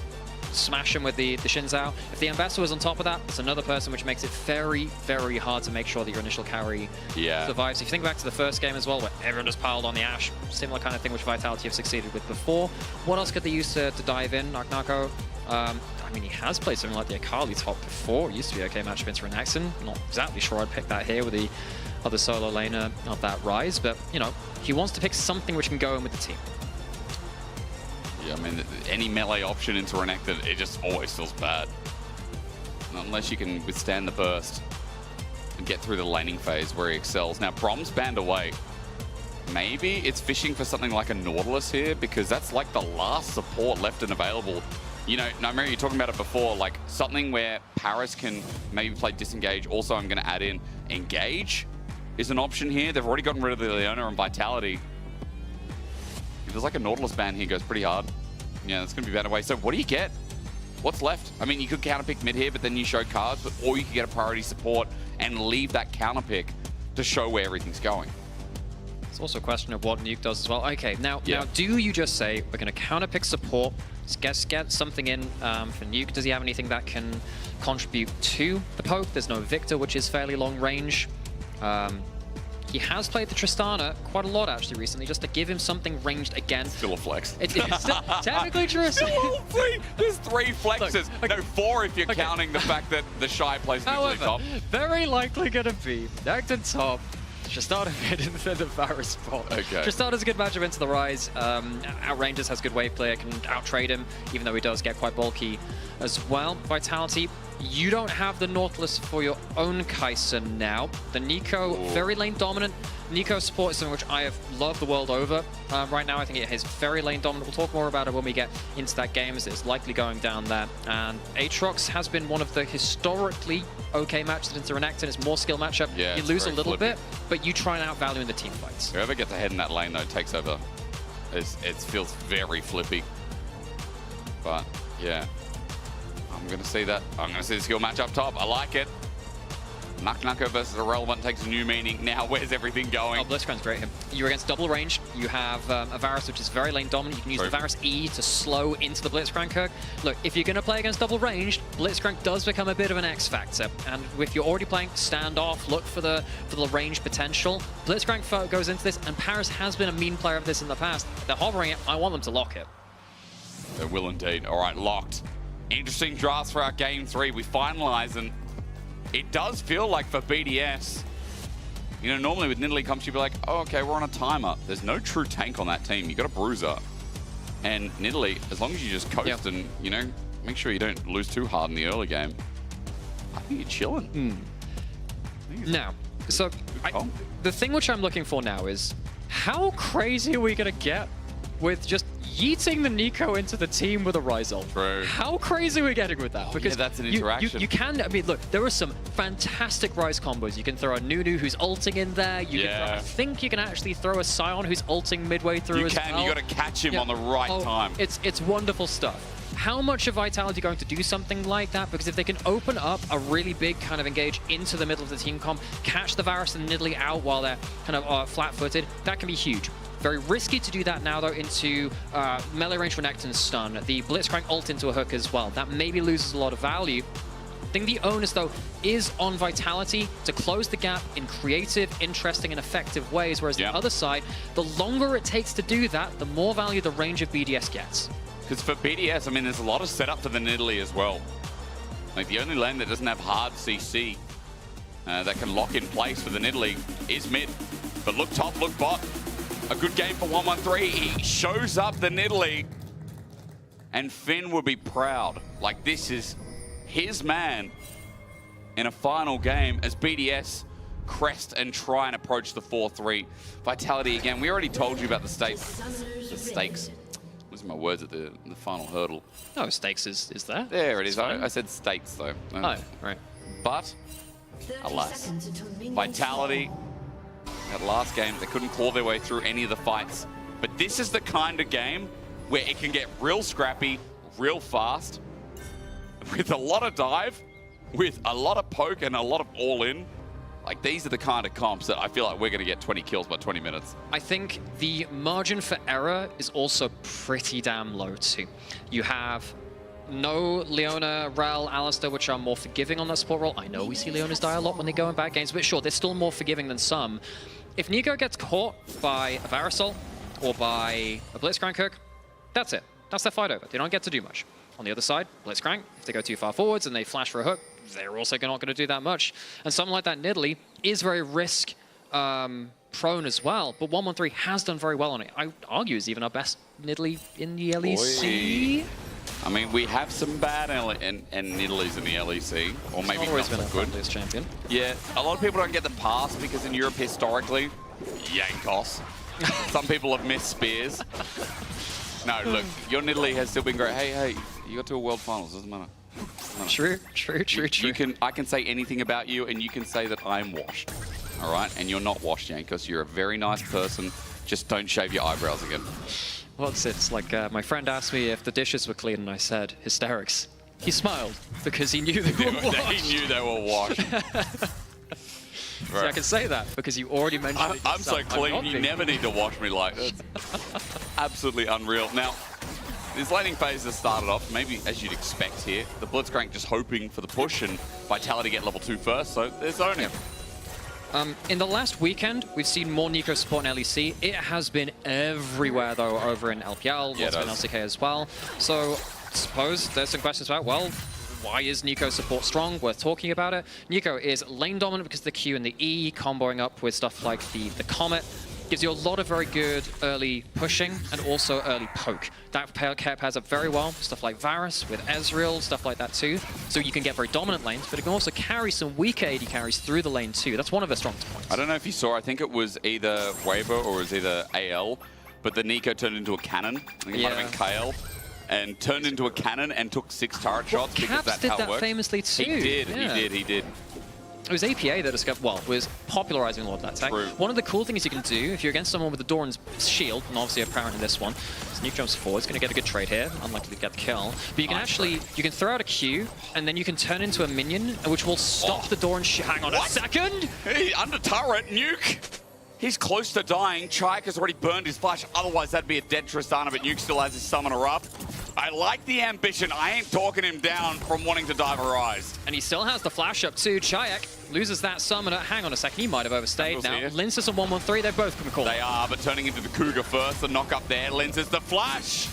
smash him with the Xin Zhao. If the Ambassador was on top of that, it's another person, which makes it very, very hard to make sure that your initial carry survives. If you think back to the first game as well, where everyone just piled on the Ashe, similar kind of thing which Vitality have succeeded with before. What else could they use to dive in? Narco, I mean, he has played something like the Akali top before. It used to be okay matchup into Renaxon. Not exactly sure I'd pick that here with the other solo laner of that Rise, but, you know, he wants to pick something which can go in with the team. Yeah, I mean, any melee option into Renekton, it just always feels bad. Unless you can withstand the burst and get through the laning phase where he excels. Now, Brom's banned away. Maybe it's fishing for something like a Nautilus here, because that's like the last support left and available. You know, I remember you talking about it before, like something where Paris can maybe play disengage. Also, I'm going to add in engage. is an option here. They've already gotten rid of the Leona and Vitality. If there's like a Nautilus ban here, goes pretty hard. Yeah, that's going to be better way. So what do you get? What's left? I mean, you could counterpick mid here, but then you show cards, or you could get a priority support and leave that counterpick to show where everything's going. It's also a question of what Nuke does as well. Okay, now do you just say, we're going to counterpick support, get something in for Nuke? Does he have anything that can contribute to the poke? There's no Victor, which is fairly long range. He has played the Tristana quite a lot, actually, recently, just to give him something ranged again. Still a flex. It's still technically true. There's 3 flexes. Look, no, 4 if you're counting the fact that the Shy plays Nidalee top. Very likely going to be Nectin top, Tristana mid, and then the Varus bot. Okay. Tristana's a good matchup into the Rise. Outrageous has good wave play, can out-trade him, even though he does get quite bulky as well. Vitality. You don't have the Nautilus for your own Kai'Sa now. The Nico, very lane dominant. Nico support is something which I have loved the world over. Right now, I think it is very lane dominant. We'll talk more about it when we get into that game, as it's likely going down there. And Aatrox has been one of the historically okay matches into Renekton. It's more skill matchup. Yeah, you lose a little bit, but you try and outvalue in the team fights. Whoever gets ahead in that lane, though, takes over. It feels very flippy. But, yeah. I'm going to see that. I'm going to see the skill match up top. I like it. Nucko versus Irrelevant takes a new meaning. Now, where's everything going? Oh, Blitzcrank's great here. You're against double range. You have a Varus, which is very lane dominant. You can use the Varus E to slow into the Blitzcrank hook. Look, if you're going to play against double range, Blitzcrank does become a bit of an X factor. And if you're already playing standoff, look for the range potential. Blitzcrank goes into this, and Paris has been a mean player of this in the past. They're hovering it. I want them to lock it. They will indeed. All right, locked. Interesting drafts for our game 3. We finalize, and it does feel like for BDS, you know, normally with Nidalee comps, you'd be like, oh, okay, we're on a timer. There's no true tank on that team. You got a bruiser. And Nidalee, as long as you just coast and, you know, make sure you don't lose too hard in the early game, I think you're chilling. Now, so the thing which I'm looking for now is, how crazy are we going to get with just yeeting the Nico into the team with a Rise ult? True. How crazy are we getting with that? Because that's an interaction. You can, I mean, look, there are some fantastic Rise combos. You can throw a Nunu who's ulting in there. You can throw, I think you can actually throw a Sion who's ulting midway through as well. You got to catch him on the right time. It's wonderful stuff. How much of Vitality going to do something like that? Because if they can open up a really big kind of engage into the middle of the team comp, catch the Varus and Nidalee out while they're kind of flat-footed, that can be huge. Very risky to do that now, though, into melee range Renekton stun. The Blitzcrank ult into a hook as well. That maybe loses a lot of value. I think the onus, though, is on Vitality to close the gap in creative, interesting, and effective ways, whereas the other side, the longer it takes to do that, the more value the range of BDS gets. Because for BDS, I mean, there's a lot of setup for the Nidalee as well. Like, the only lane that doesn't have hard CC that can lock in place for the Nidalee is mid. But look top, look bot. A good game for 113. He shows up the Nidalee, and Finn would be proud. Like, this is his man in a final game as BDS crest and try and approach the 4-3. Vitality again. We already told you about the stakes. The stakes. Losing my words at the final hurdle. No, stakes is that. There it is. I said stakes though. Oh, right. But alas, Vitality. That last game, they couldn't claw their way through any of the fights. But this is the kind of game where it can get real scrappy, real fast, with a lot of dive, with a lot of poke and a lot of all-in. Like, these are the kind of comps that I feel like we're going to get 20 kills by 20 minutes. I think the margin for error is also pretty damn low, too. You have no Leona, Rel, Alistair, which are more forgiving on that support role. I know we see Leonas die a lot when they go in bad games, but sure, they're still more forgiving than some. If Nico gets caught by a Varus ult or by a Blitzcrank hook, that's it. That's their fight over. They don't get to do much. On the other side, Blitzcrank, if they go too far forwards and they flash for a hook, they're also not going to do that much. And something like that Nidalee is very risk prone as well, but 113 has done very well on it. I would argue is even our best Nidalee in the LEC. I mean, we have some bad and Nidalees in the LEC, or maybe not so good. Champion. Yeah, a lot of people don't get the pass because in Europe historically, Yankos. Some people have missed spears. No, look, your Nidalee has still been great. Hey, you got to a World Finals, doesn't matter. True. I can say anything about you, and you can say that I'm washed. all right? And you're not washed, Jankos. You're a very nice person. Just don't shave your eyebrows again. Well, it's like my friend asked me if the dishes were clean, and I said, hysterics. He smiled because he knew they were washed. He knew they were washed. See, I can say that because you already mentioned it. I'm so clean, you never need to wash me like that. Absolutely unreal. Now, this laning phase has started off, maybe as you'd expect here. The Blitzcrank just hoping for the push and Vitality get level 2 first, so there's zoning. In the last weekend, we've seen more Nico support in LEC. It has been everywhere, though, over in LPL, lots of in LCK as well. So, I suppose there's some questions about, well, why is Nico support strong? Worth talking about it. Nico is lane dominant because of the Q and the E, comboing up with stuff like the Comet. Gives you a lot of very good early pushing and also early poke. That pairs up very well. Stuff like Varus with Ezreal, stuff like that too. So you can get very dominant lanes, but it can also carry some weak AD carries through the lane too. That's one of their strongest points. I don't know if you saw, I think it was either Waver or it was either AL, but the Nico turned into a cannon. I think it might have been Kale. And turned into a cannon and took 6 turret shots because that's how it works. Caps did that famously too. He did. It was APA that discovered, well, was popularizing a lot of that tech. One of the cool things you can do, if you're against someone with the Doran's shield, and obviously apparently this one, Nuke jumps forward, he's going to get a good trade here, unlikely to get the kill. But you can you can throw out a Q, and then you can turn into a minion, which will stop the Doran. Hang on a second! Hey, under turret, Nuke! He's close to dying. Chayek has already burned his flash. Otherwise, that'd be a dead Tristana, but Nuke still has his summoner up. I like the ambition. I ain't talking him down from wanting to dive a rise. And he still has the flash up too. Chayek loses that summoner. Hang on a second, he might have overstayed. Now, Linces and 113, they're both going to call. They are, but turning into the Cougar first. The knock up there. Linces the flash.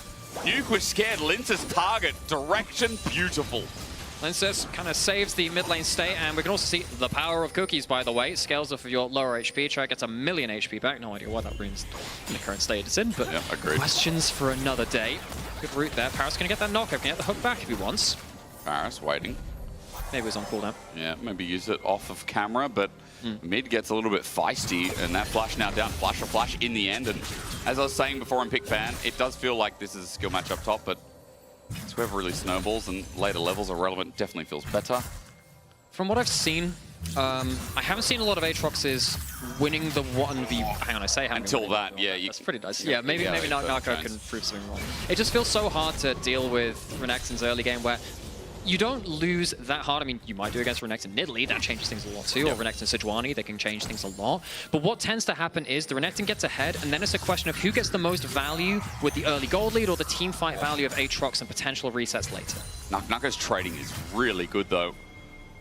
Nuke was scared. Linces target. Direction beautiful. Linces kind of saves the mid lane state, and we can also see the power of cookies, by the way. It scales off of your lower HP. Chayek gets 1,000,000 HP back. No idea what that means in the current state it's in, but questions for another day. Good route there. Paris going to get that knockup. Can get the hook back if he wants. Paris waiting. Maybe it was on cooldown. Yeah, maybe use it off of camera, but mid gets a little bit feisty, and that flash now down. Flash or flash in the end, and as I was saying before in Pick Fan, it does feel like this is a skill match up top, but it's whoever really snowballs, and later levels are relevant. Definitely feels better. From what I've seen, I haven't seen a lot of Aatroxes winning the 1v. Hang on, I say until that, yeah. That's pretty nice. Yeah, maybe Narco can prove something wrong. It just feels so hard to deal with Renekton's early game where you don't lose that hard. I mean, you might do against Renekton Nidalee, that changes things a lot too, or Renekton Sejuani, they can change things a lot. But what tends to happen is the Renekton gets ahead, and then it's a question of who gets the most value with the early gold lead or the team fight value of Aatrox and potential resets later. Nako's trading is really good though.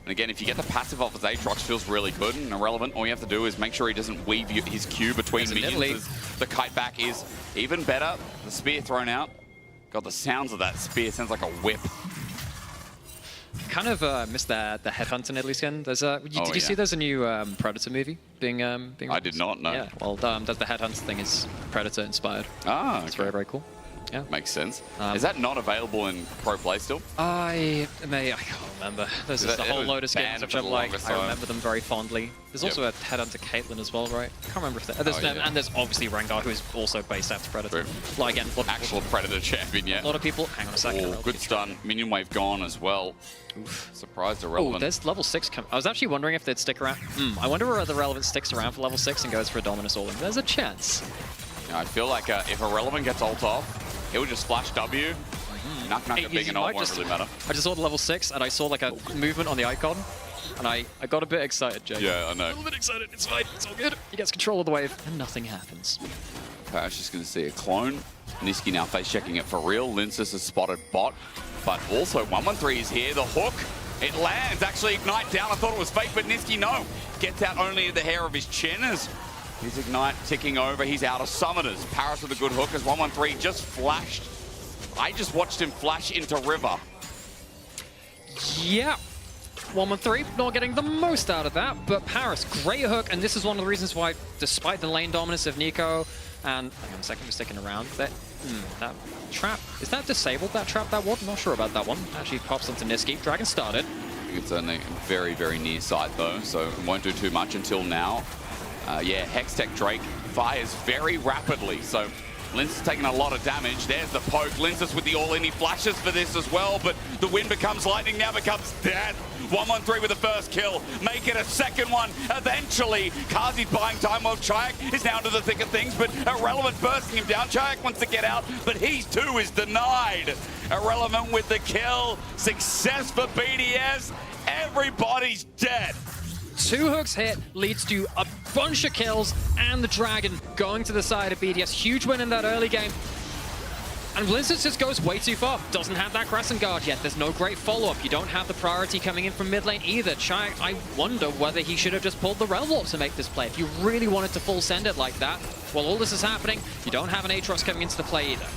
And again, if you get the passive off his Aatrox, feels really good and irrelevant. All you have to do is make sure he doesn't weave his Q between minions. The kite back is even better. The spear thrown out. God, the sounds of that spear sounds like a whip. Kind of missed the headhunter Nidalee skin. There's did you see there's a new Predator movie being I did not know. Yeah, well, the headhunter thing is Predator inspired. Ah, it's very, very cool. Yeah, makes sense. Is that not available in Pro Play still? I can't remember. There's just a whole load of skins which I like. I remember them very fondly. There's also a headhunter Caitlyn as well, right? I can't remember if there's and there's obviously Rengar, who is also based after Predator. Like again, actual Predator champion, yeah. A lot of people. Hang on a second. Oh, good stun. Minion wave gone as well. Oof. Surprised irrelevant. Oh, there's level 6 coming. I was actually wondering if they'd stick around. I wonder whether Irrelevant sticks around for level 6 and goes for a Dominus all-in. There's a chance. Yeah, I feel like if Irrelevant gets ult off, he'll just flash W. Naka being an ult won't really matter. I just saw the level 6 and I saw like a movement on the icon. And I got a bit excited, Jake. Yeah, I know. A little bit excited. It's fine. It's all good. He gets control of the wave and nothing happens. Pash just going to see a clone. Niski now face checking it for real. Linces has spotted bot. But also 113 is here. The hook. It lands. Actually, Ignite down. I thought it was fake, but Niski, no. Gets out only at the hair of his chin as his Ignite ticking over. He's out of summoners. Paris with a good hook as 113 just flashed. I just watched him flash into River. Yeah. 113, not getting the most out of that, but Paris, great hook, and this is one of the reasons why, despite the lane dominance of Nico, and hang on a second, we're sticking around, that trap, is that disabled, that trap, that ward? I'm not sure about that one. Actually pops onto Niski, Dragon started. It's only very, very near sight though, so it won't do too much until now. Yeah, Hextech Drake fires very rapidly, so Lince's taking a lot of damage. There's the poke. Lince's with the all-in. He flashes for this as well, but the wind becomes lightning, now becomes death. 1-1-3 with the first kill. Make it a second one. Eventually, Kazi's buying time while Chayak is now into the thick of things, but Irrelevant bursting him down. Chayak wants to get out, but he too is denied. Irrelevant with the kill. Success for BDS. Everybody's dead. 2 hooks hit leads to a bunch of kills, and the Dragon going to the side of BDS. Huge win in that early game. And Blizzard just goes way too far. Doesn't have that Crescent Guard yet. There's no great follow-up. You don't have the priority coming in from mid lane either. Chayak, I wonder whether he should have just pulled the Realm Warp to make this play. If you really wanted to full send it like that, while all this is happening, you don't have an Aatrox coming into the play either.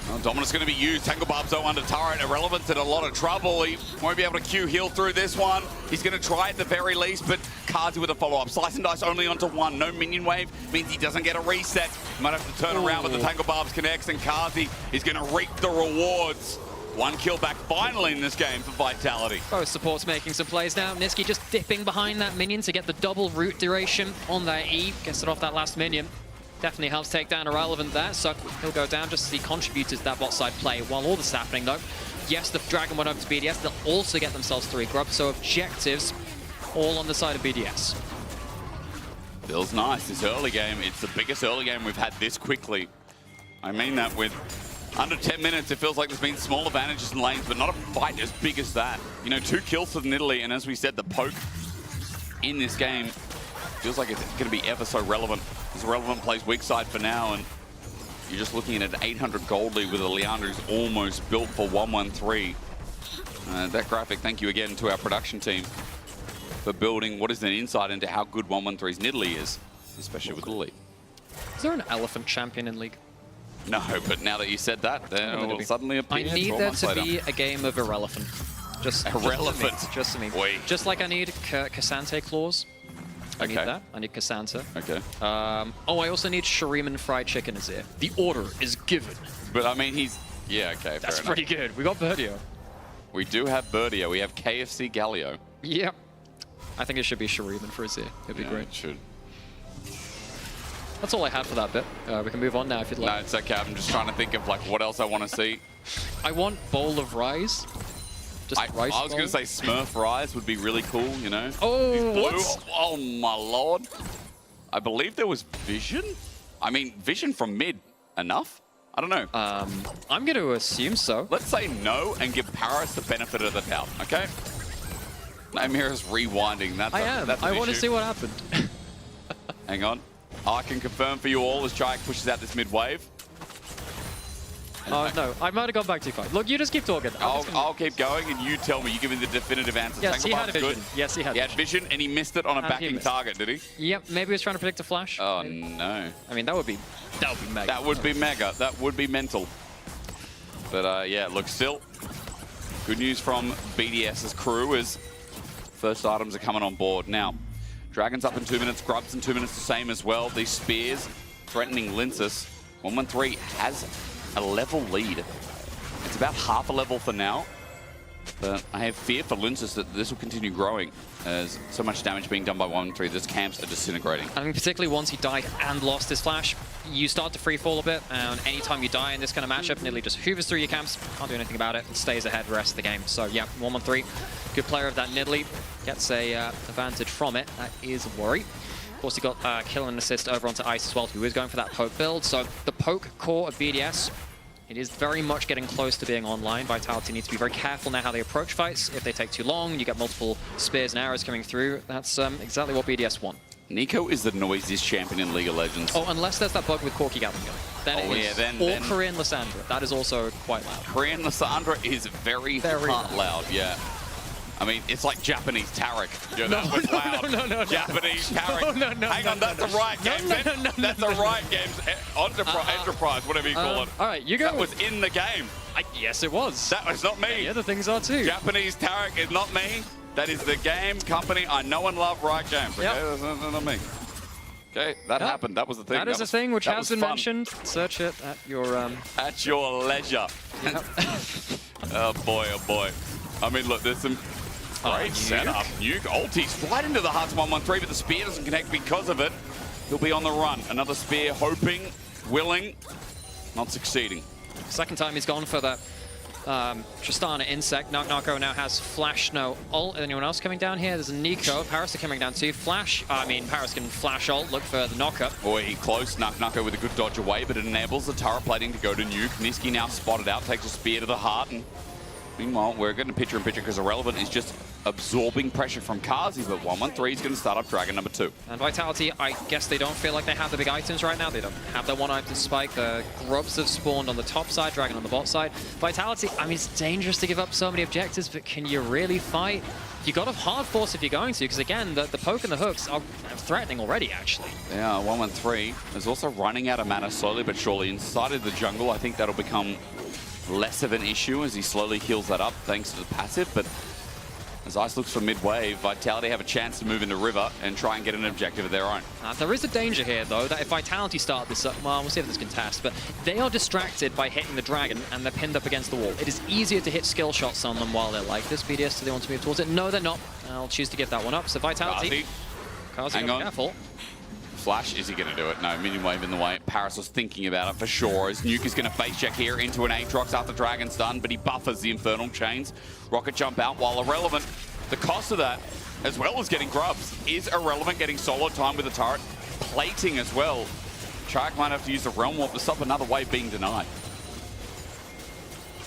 Well, Dominus going to be used. Tangle Barb's though under turret. Irrelevant's in a lot of trouble. He won't be able to Q heal through this one. He's going to try at the very least, but Kazi with a follow-up. Slice and dice only onto one. No minion wave means he doesn't get a reset. He might have to turn around, but the Tangle Barbs connects, and Kazi is going to reap the rewards. 1 kill back finally in this game for Vitality. Both supports making some plays now. Niski just dipping behind that minion to get the double root duration on that E. Gets it off that last minion. Definitely helps take down Irrelevant there, so he'll go down just as he contributed to that bot side play. While all this is happening though, yes, the Dragon went over to BDS, they'll also get themselves 3 grubs, so objectives all on the side of BDS. Feels nice, this early game. It's the biggest early game we've had this quickly. I mean that with under 10 minutes, it feels like there's been small advantages in lanes, but not a fight as big as that. You know, 2 kills for Italy, and as we said, the poke in this game feels like it's going to be ever so relevant. As Irrelevant plays weak side for now, and you're just looking at an 800 gold lead with a Leandro who's almost built for 1-1-3. That graphic, thank you again to our production team for building what is an insight into how good 1-1-3's Nidalee is, especially with the lead. Is there an elephant champion in League? No, but now that you said that, there will suddenly appear. I need there to be a game of Irrelevant. Just Irrelevant. Just to me. Just like I need Cassante claws. I need that. I need Cassanta. Okay. Oh, I also need Shuriman fried chicken Azir. The order is given. But I mean, he's... Yeah, okay, That's pretty good. We got Birdio. We do have Birdio. We have KFC Galio. Yep. I think it should be Shuriman for Azir. It'd be great. It should. That's all I had for that bit. We can move on now if you'd like. No, it's okay. I'm just trying to think of like what else I want to see. I want Bowl of Rice. I was going to say Smurf Rise would be really cool, you know? Oh, what? Oh, my lord. I believe there was Vision? I mean, Vision from mid. Enough? I don't know. I'm going to assume so. Let's say no and give Paris the benefit of the doubt, okay? Amira's rewinding. That's I want to see what happened. Hang on. I can confirm for you all as Chayak pushes out this mid wave. Oh, no. I might have gone back too far. Look, you just keep talking. I'll keep going, and you tell me. You give me the definitive answer. Yes, he had vision. Yes, he had vision. He had vision, and he missed it on a backing target, did he? Yep. Maybe he was trying to predict a flash. Oh, no. I mean, that would be mega. That would be mega. That would be mental. But, yeah, look, still, good news from BDS's crew is first items are coming on board. Now, Dragon's up in 2 minutes. Grub's in 2 minutes the same as well. These spears threatening Linces. 1-1-3 has a level lead. It's about half a level for now, but I have fear for Linces that this will continue growing as so much damage being done by 1-3. This camps are disintegrating. I mean, particularly once he died and lost his flash, you start to free fall a bit, and anytime you die in this kind of matchup, Nidalee just hoovers through your camps, can't do anything about it, and stays ahead the rest of the game. So yeah, 1-1-3, good player of that Nidalee, gets a advantage from it. That is a worry. Of course, he got kill and assist over onto Ice as well, who is going for that poke build. So the poke core of BDS, it is very much getting close to being online. Vitality needs to be very careful now how they approach fights. If they take too long, you get multiple spears and arrows coming through. That's exactly what BDS want. Nico is the noisiest champion in League of Legends. Oh, unless there's that bug with Corki Gatling going. Then it is. Or Korean Lysandra. That is also quite loud. Korean Lysandra is very loud, yeah. I mean, it's like Japanese Tarek. Yeah, that was loud. No. Japanese Tarek. Hang on, that's a right game. That's a right game. Enterprise, whatever you call it. All right, you go. That was in the game. Yes, it was. That was not me. The other things are too. Japanese Tarek is not me. That is the game company I know and love, Right Games. Okay, that's not me. Okay, that happened. That was the thing. That is a thing which has been mentioned. Search it at your at your leisure. Oh boy. I mean, look, there's some great setup. Nuke ultis right into the hearts of 1-1-3, but the spear doesn't connect because of it. He'll be on the run. Another spear, hoping, willing. not succeeding. Second time he's gone for the Tristana Insect. Nako now has Flash, no ult. Anyone else coming down here? There's a Nico. Paris are coming down too. Paris can Flash ult, look for the knockup. Boy, close. Nako with a good dodge away, but it enables the turret plating to go to Nuke. Niski now spotted out, takes a spear to the heart, and meanwhile, we're getting a picture-in-picture because Irrelevant is just absorbing pressure from Kazi, but 113 is going to start up Dragon number 2. And Vitality, I guess they don't feel like they have the big items right now. They don't have their one item spike. The Grubs have spawned on the top side, Dragon on the bot side. Vitality, I mean, it's dangerous to give up so many objectives, but can you really fight? You got to hard force if you're going to, because again, the poke and the hooks are threatening already, actually. Yeah, 113 is also running out of mana slowly but surely inside of the jungle. I think that'll become less of an issue as he slowly heals that up thanks to the passive, but as Ice looks for mid-wave, Vitality have a chance to move into River and try and get an objective of their own. There is a danger here, though, that if Vitality start this up, well, we'll see if this can test, but they are distracted by hitting the Dragon and they're pinned up against the wall. It is easier to hit skill shots on them while they're like this. BDS, do they want to move towards it? No, they're not. I'll choose to give that one up. So Vitality. Kazi, hang on. Careful. Flash, is he going to do it? No, minion wave in the way. Paris was thinking about it for sure, as Nuke is going to face check here into an Aatrox after Dragon's done, but he buffers the Infernal Chains. Rocket jump out while Irrelevant. The cost of that, as well as getting Grubs, is Irrelevant getting solo time with the turret, plating as well. Shark might have to use the Realm Warp to stop another wave being denied.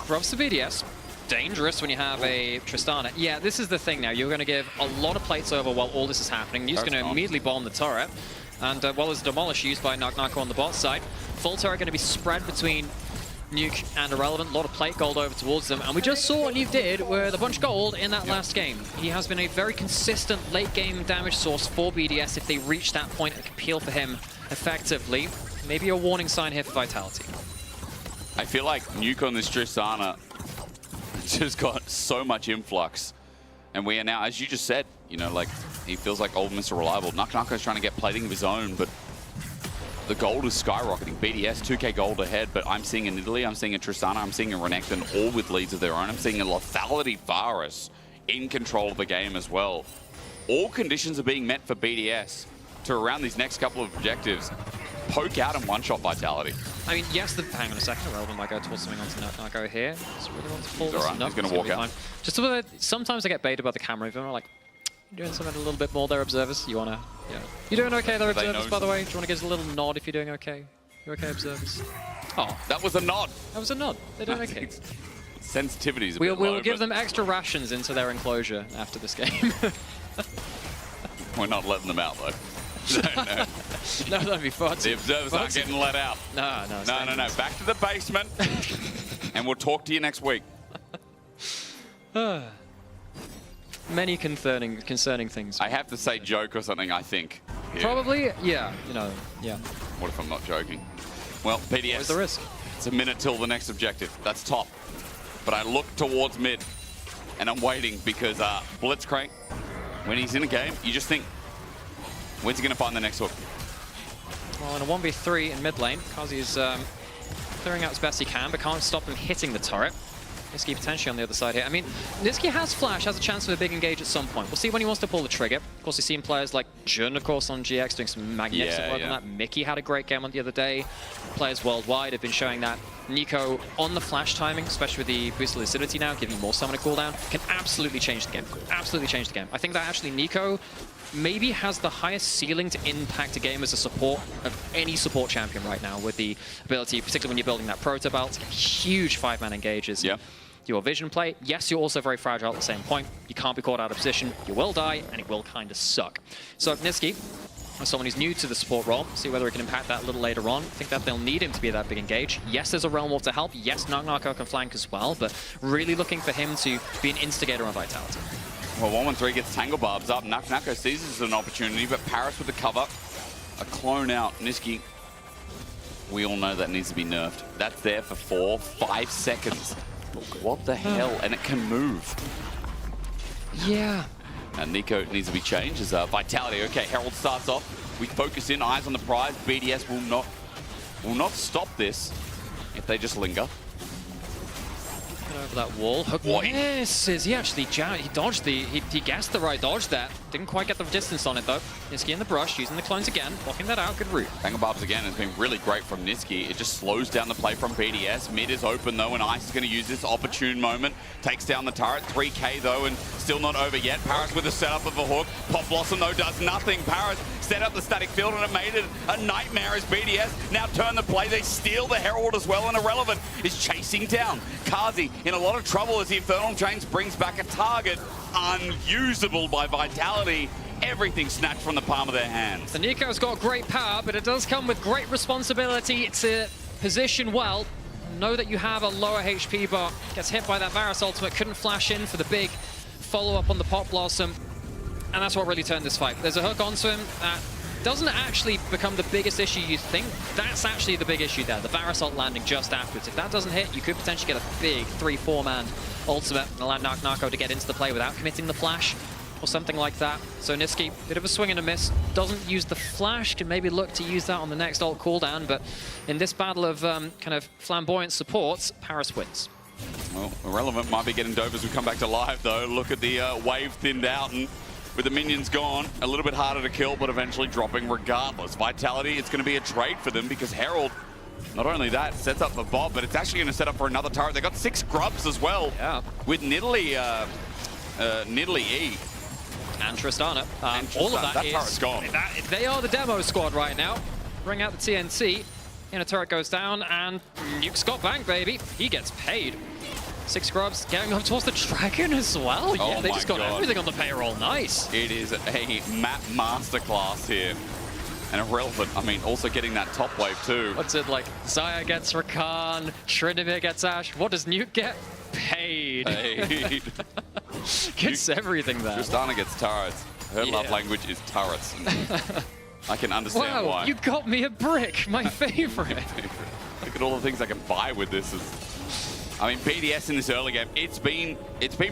Grubs to BDS. Dangerous when you have a Tristana. Yeah, this is the thing now. You're going to give a lot of plates over while all this is happening. You're just going to immediately bomb the turret. And while there's a Demolish used by Nako on the bot side, full turret going to be spread between Nuke and Irrelevant. A lot of plate gold over towards them. And we just saw what Nuke did with a bunch of gold in that last game. He has been a very consistent late game damage source for BDS. If they reach that point, it can peel for him effectively. Maybe a warning sign here for Vitality. I feel like Nuke on this Tristana just got so much influx. And we are now, as you just said, you know, like, he feels like old Mr. Reliable. Nako's trying to get plating of his own, but the gold is skyrocketing. BDS, 2k gold ahead, but I'm seeing an Italy, I'm seeing a Tristana, I'm seeing a Renekton, all with leads of their own. I'm seeing a Lethality Varus in control of the game as well. All conditions are being met for BDS to, around these next couple of objectives, poke out and one-shot Vitality. I mean, yes, hang on a second. Irrelevant might go towards something onto Nako here. Just really want to pull this. He's going to walk out. Just a bit, sometimes I get baited by the camera. Even like, you're doing something a little bit more there, observers. You want to, yeah. You're doing okay there, observers, by the way. Do you want to give us a little nod if you're doing okay? You're okay, observers? Oh. That was a nod. That was a nod. They're doing okay. Sensitivity's a bit low, We'll give them extra rations into their enclosure after this game. We're not letting them out, though. No. No, that'd be fun. The observers aren't getting let out. No. No. Back to the basement, and we'll talk to you next week. Many concerning things. I have to say joke or something, I think. Yeah. Probably, yeah. You know, yeah. What if I'm not joking? Well, PDS. Where's the risk? It's a minute till the next objective. That's top. But I look towards mid, and I'm waiting because Blitzcrank, when he's in a game, you just think, when's he going to find the next hook? Well, in a 1v3 in mid lane, Kazi's clearing out as best he can, but can't stop him hitting the turret. Niski potentially on the other side here. I mean, Niski has Flash, has a chance for a big engage at some point. We'll see when he wants to pull the trigger. Of course, we've seen players like Jun, of course, on GX doing some magnificent work on that. Mickey had a great game on the other day. Players worldwide have been showing that Nico on the Flash timing, especially with the boosted lucidity now, giving more stamina cooldown, can absolutely change the game. Absolutely change the game. I think that actually Nico maybe has the highest ceiling to impact a game as a support of any support champion right now, with the ability, particularly when you're building that proto belt, huge 5-man engages. Yeah. Your vision play, yes, you're also very fragile at the same point. You can't be caught out of position, you will die, and it will kind of suck. So Niski, as someone who's new to the support role, see whether it can impact that a little later on. I think that they'll need him to be that big engage. Yes, there's a Realm Warp to help. Yes, Nako can flank as well, but really looking for him to be an instigator on Vitality. Well, 113 gets Tangle Barbs up. Nako sees this as an opportunity, but Paris with the cover. A clone out. Niski, we all know that needs to be nerfed. That's there for 5 seconds. What the hell? And it can move. Yeah. And Nico needs to be changed as Vitality. Okay, Herald starts off. We focus in, eyes on the prize. BDS will not stop this if they just linger. Get over that wall. Hook misses. He actually he dodged he guessed the right dodge there. Didn't quite get the distance on it though. Niski in the brush, using the clones again, blocking that out. Good route. Banger Barbs again has been really great from Niski. It just slows down the play from BDS. Mid is open though, and Ice is going to use this opportune moment. Takes down the turret. 3K though, and still not over yet. Paris with the setup of a hook. Pop Blossom though does nothing. Paris set up the static field, and it made it a nightmare as BDS now turn the play. They steal the Herald as well, and Irrelevant is chasing down Kazi in a lot of trouble as the Infernal Chains brings back a target unusable by Vitality. Everything snatched from the palm of their hands. The Nico's got great power, but it does come with great responsibility to position well. Know that you have a lower HP bar. Gets hit by that Varus ultimate, couldn't flash in for the big follow-up on the Pop Blossom. And that's what really turned this fight. There's a hook onto him that doesn't actually become the biggest issue you think. That's actually the big issue there. The Varus ult landing just afterwards. If that doesn't hit, you could potentially get a big 3-4 man ultimate and allow Narco to get into the play without committing the flash or something like that. So Niski, bit of a swing and a miss. Doesn't use the flash, can maybe look to use that on the next ult cooldown, but in this battle of kind of flamboyant supports, Paris wins. Well, Irrelevant might be getting dove as we come back to live though. Look at the wave thinned out, and with the minions gone, a little bit harder to kill, but eventually dropping regardless. Vitality, it's going to be a trade for them because Herald, not only that, sets up the Bob, but it's actually going to set up for another turret. They got 6 grubs as well. Yeah. With Nidalee E. And Tristana. All of that turret's gone. They are the demo squad right now. Bring out the TNT. Inner turret goes down, and Nuke's got bank, baby. He gets paid. 6 grubs getting up towards the dragon as well. Yeah, Oh they my just got God. everything on the payroll. Nice. It is a map masterclass here. And Irrelevant, I mean, also getting that top wave too. What's it like? Zaya gets Rakan, Trinivir gets Ashe. What does Nuke get? Paid. Paid. Gets everything there. Tristana gets turrets. Her love language is turrets. I can understand Wow, why. you got me a brick, my favorite. Look at all the things I can buy with this. I mean, BDS in this early game, it's been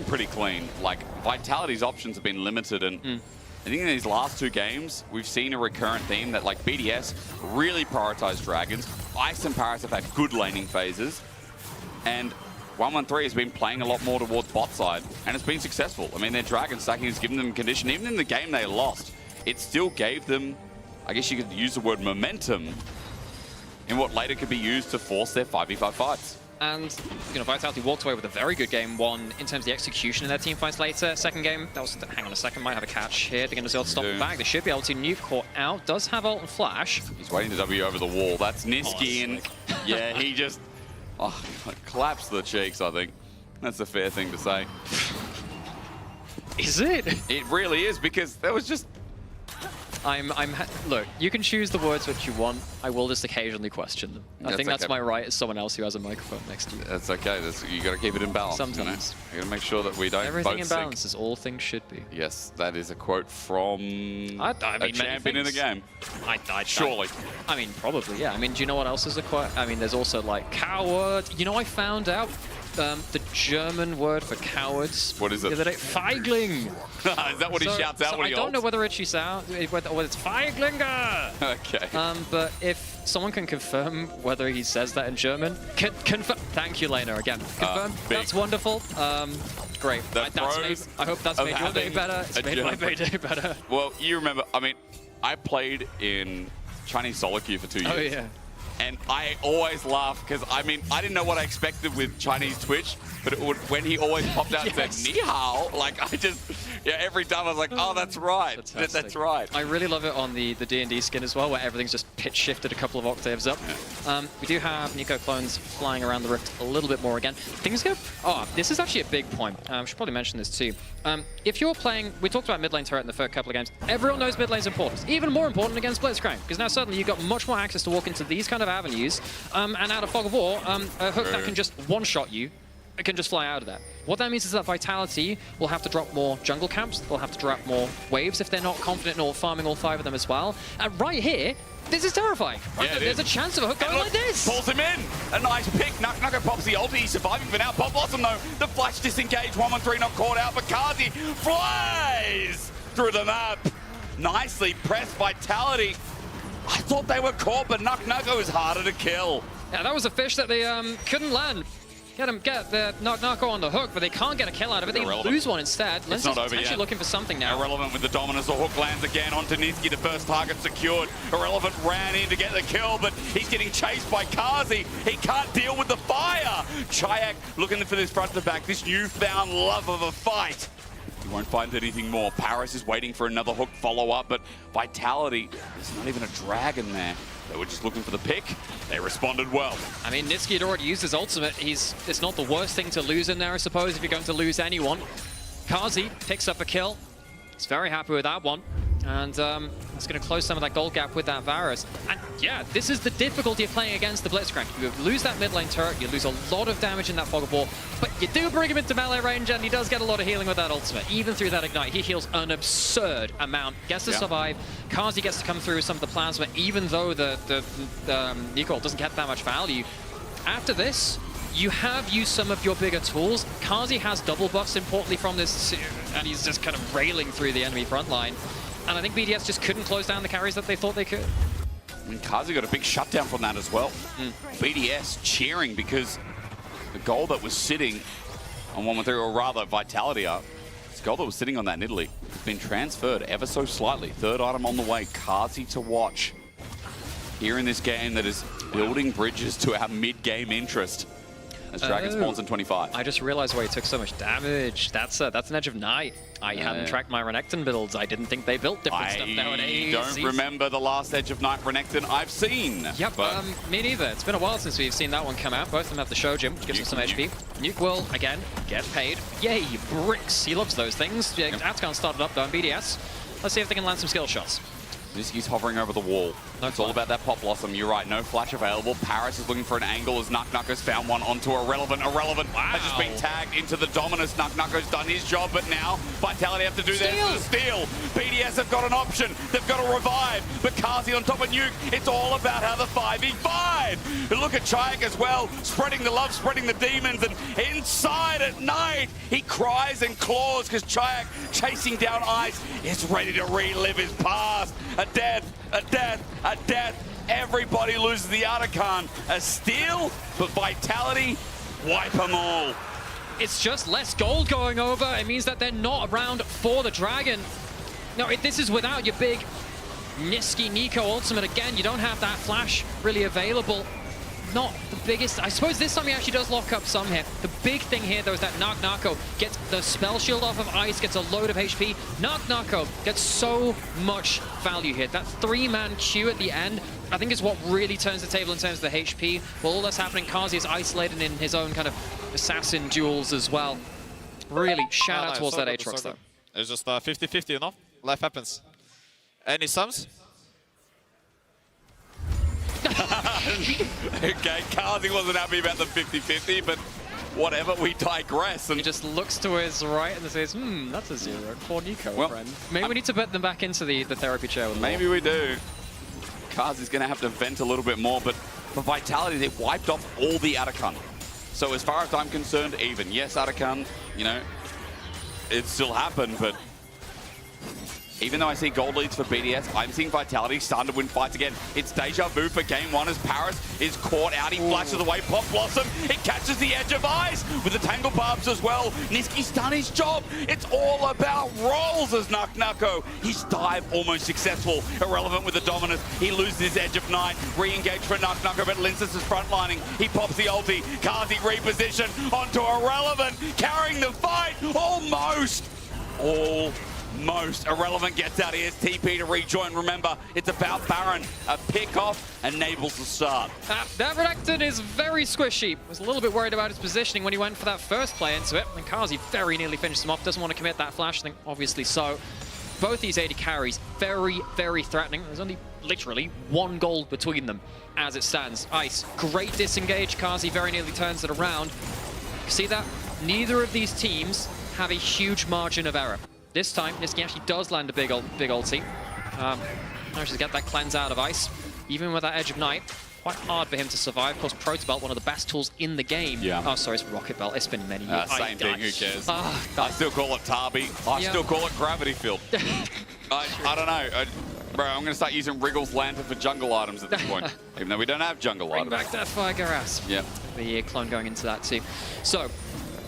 pretty clean. Like, Vitality's options have been limited, and I think in these last 2 games, we've seen a recurrent theme that, like, BDS really prioritized Dragons. Ice and Paris have had good laning phases, and 113 has been playing a lot more towards bot side, and it's been successful. I mean, their Dragon stacking has given them condition. Even in the game they lost, it still gave them, I guess you could use the word momentum, in what later could be used to force their 5v5 fights. And, you know, Vitality walked away with a very good game one in terms of the execution in their team fights later. Second game, that was, hang on a second, might have a catch here. They're going to be able to stop the back. They should be able to. Nuke caught out, does have ult and flash. He's waiting to W over the wall. That's Niski, and yeah, he just collapsed the cheeks, I think. That's a fair thing to say. Is it? It really is, because there was just... Look, you can choose the words which you want. I will just occasionally question them. I think that's my right as someone else who has a microphone next to you. That's okay. You got to keep it in balance. Sometimes. You got to make sure that we don't Everything both in balance is all things should be. Yes, that is a quote from a champion in the game. Surely. I mean, probably, yeah. I mean, do you know what else is a quote? I mean, there's also, like, coward. You know, I found out the German word for cowards. What is it? The other day, Feigling. Is that what he shouts out when he I don't know whether it's whether it's Feiglinger. Okay. But if someone can confirm whether he says that in German, confirm. Thank you, Lena, again. Confirm. That's wonderful. Great. I hope that's made your day better. It's made my day better. Well, you remember, I mean, I played in Chinese solo queue for 2 years. Oh, yeah. And I always laugh because, I mean, I didn't know what I expected with Chinese Twitch, but it would, when he always popped out and said, Ni hao, like, I just, every time I was like, oh, that's right. That's right. I really love it on the D&D skin as well, where everything's just pitch shifted a couple of octaves up. We do have Nico clones flying around the Rift a little bit more again. Things go... Oh, this is actually a big point. I should probably mention this too. If you're playing... We talked about mid lane turret in the first couple of games. Everyone knows mid lane's important. Even more important against Blitzcrank, because now suddenly you've got much more access to walk into these kind of avenues, and out of Fog of War, a hook that can just one-shot you, it can just fly out of that. What that means is that Vitality will have to drop more jungle camps, they'll have to drop more waves if they're not confident in farming all 5 of them as well. And right here, this is terrifying. Yeah, There's a chance of a hook going like this. Pulls him in. A nice pick. Nugget pops the ulti. He's surviving for now. Pop Blossom, though. The flash disengaged. 113 not caught out, but Kazi flies through the map. Nicely pressed Vitality. I thought they were caught, but Nugget is harder to kill. Yeah, that was a fish that they couldn't land. get the Knock on the hook, but they can't get a kill out of it. They lose one instead. It's not over yet. Looking for something now. Irrelevant with the dominance. The hook lands again onto Niski. The first target secured. Irrelevant ran in to get the kill, but he's getting chased by Kazi. He can't deal with the fire. Chayak looking for this front to back, this newfound love of a fight. He won't find anything more. Paris is waiting for another hook follow-up, but Vitality, there's not even a dragon there. They were just looking for the pick. They responded well. I mean, Niski had already used his ultimate. It's not the worst thing to lose in there, I suppose, if you're going to lose anyone. Kazi picks up a kill. He's very happy with that one. And it's going to close some of that gold gap with that Varus. And yeah, this is the difficulty of playing against the Blitzcrank. You lose that mid lane turret, you lose a lot of damage in that fog of war, but you do bring him into melee range, and he does get a lot of healing with that ultimate. Even through that ignite, he heals an absurd amount, gets to survive. Kazi gets to come through with some of the plasma, even though the Nicole doesn't get that much value. After this, you have used some of your bigger tools. Kazi has double buffs, importantly, from this, and he's just kind of railing through the enemy front line. And I think BDS just couldn't close down the carries that they thought they could. I mean, Kazi got a big shutdown from that as well. BDS cheering because the goal that was sitting on 1-1-3, or rather Vitality up, this goal that was sitting on that Nidalee has been transferred ever so slightly. Third item on the way. Kazi to watch here in this game that is building bridges to our mid-game interest. As Dragon spawns in 25. I just realized why he took so much damage. That's an Edge of Night. I hadn't tracked my Renekton builds. I didn't think they built different stuff nowadays. I don't remember the last Edge of Night Renekton I've seen. Yep, but me neither. It's been a while since we've seen that one come out. Both of them have the Shojin, which gives us some HP. Nuke will, again, get paid. Yay, bricks. He loves those things. Atkan started up, though, on BDS. Let's see if they can land some skill shots. Niski's hovering over the wall. It's all about that Pop Blossom. You're right, no flash available. Paris is looking for an angle as Knock-Knock has found one onto Irrelevant. Irrelevant has just been tagged into the Dominus. Knock-Knock done his job, but now Vitality have to do theirs to the steal. BDS have got an option. They've got to revive. But Kazi on top of Nuke, it's all about how the 5v5. Look at Chayak as well, spreading the love, spreading the demons, and inside at night, he cries and claws because Chayak, chasing down Ice, is ready to relive his past. A death, a death, a death. Everybody loses the Artican. A steal, but Vitality wipe them all. It's just less gold going over. It means that they're not around for the Dragon. No, this is without your big Niski Nico ultimate. Again, you don't have that flash really available. Not the biggest. I suppose this time he actually does lock up some here. The big thing here, though, is that Knock-Knocko gets the spell shield off of Ice, gets a load of HP. Knock-Knocko gets so much value here. That 3-man queue at the end, I think, is what really turns the table in terms of the HP. While all that's happening, Kazi is isolated in his own kind of assassin duels as well. Really, shout out towards that Aatrox, though. It's just 50-50, you know? Life happens. Any sums? Okay, Kazi wasn't happy about the 50-50, but whatever, we digress. And he just looks to his right and says, that's a 0 for Nico, friend. Maybe we need to put them back into the therapy chair with maybe we do. Kazi's going to have to vent a little bit more, but for Vitality, they've wiped off all the Artican. So as far as I'm concerned, even. Yes, Artican, you know, it still happened, but even though I see gold leads for BDS, I'm seeing Vitality starting to win fights again. It's deja vu for game one as Paris is caught out. He flashes away Pop Blossom. It catches the Edge of Ice with the Tangle Barbs as well. Niski's done his job. It's all about rolls as Knock-Knocko. His dive almost successful. Irrelevant with the Dominus. He loses his Edge of Night. Re-engage for Knock-Knocko, but Linsis is frontlining. He pops the ulti. Kazi reposition onto Irrelevant, carrying the fight almost. Most Irrelevant gets out here. TP to rejoin. Remember, it's about Baron. A pick-off enables the start. That Renekton is very squishy. Was a little bit worried about his positioning when he went for that first play into it. And Kazi very nearly finished him off. Doesn't want to commit that flash thing, obviously so. Both these AD carries, very, very threatening. There's only literally 1 gold between them as it stands. Ice, great disengage. Kazi very nearly turns it around. See that? Neither of these teams have a huge margin of error. This time, Niski actually does land a big ulti. Manages to get that cleanse out of Ice. Even with that Edge of Night, quite hard for him to survive. Of course, Proto Belt, one of the best tools in the game. Yeah. Oh, sorry, it's Rocket Belt. It's been many years. Same thing, who cares? I still call it Tarby. I still call it Gravity Field. I don't know. Bro, I'm going to start using Wriggle's Lantern for jungle items at this point, even though we don't have jungle Bring items. back Deathfire Garas. Yep. The clone going into that too. So,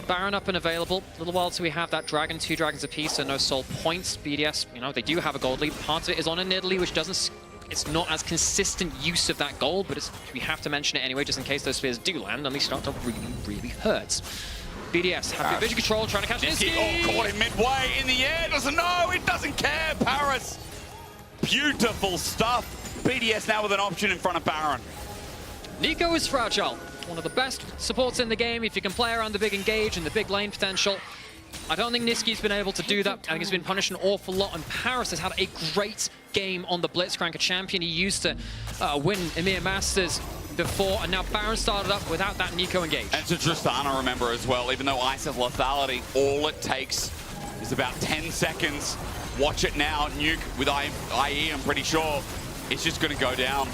Baron up and available. A little while till we have that dragon, 2 dragons apiece, so no soul points. BDS, you know, they do have a gold lead. Part of it is on a Nidalee, which doesn't... It's not as consistent use of that gold, but we have to mention it anyway, just in case those spears do land, and they start to really, really hurt. BDS, have vision control, trying to catch Niski. Oh, caught him midway in the air. Doesn't know. It doesn't care. Paris. Beautiful stuff. BDS now with an option in front of Baron. Nico is fragile. One of the best supports in the game. If you can play around the big engage and the big lane potential. I don't think Niski's been able to do that. I think he's been punished an awful lot, and Paris has had a great game on the Blitzcrank, a champion he used to win Emir Masters before, and now Baron started up without that Nico engage. And to Tristana, remember as well, even though Ice has lethality, all it takes is about 10 seconds. Watch it now, Nuke with IE, I'm pretty sure, it's just going to go down.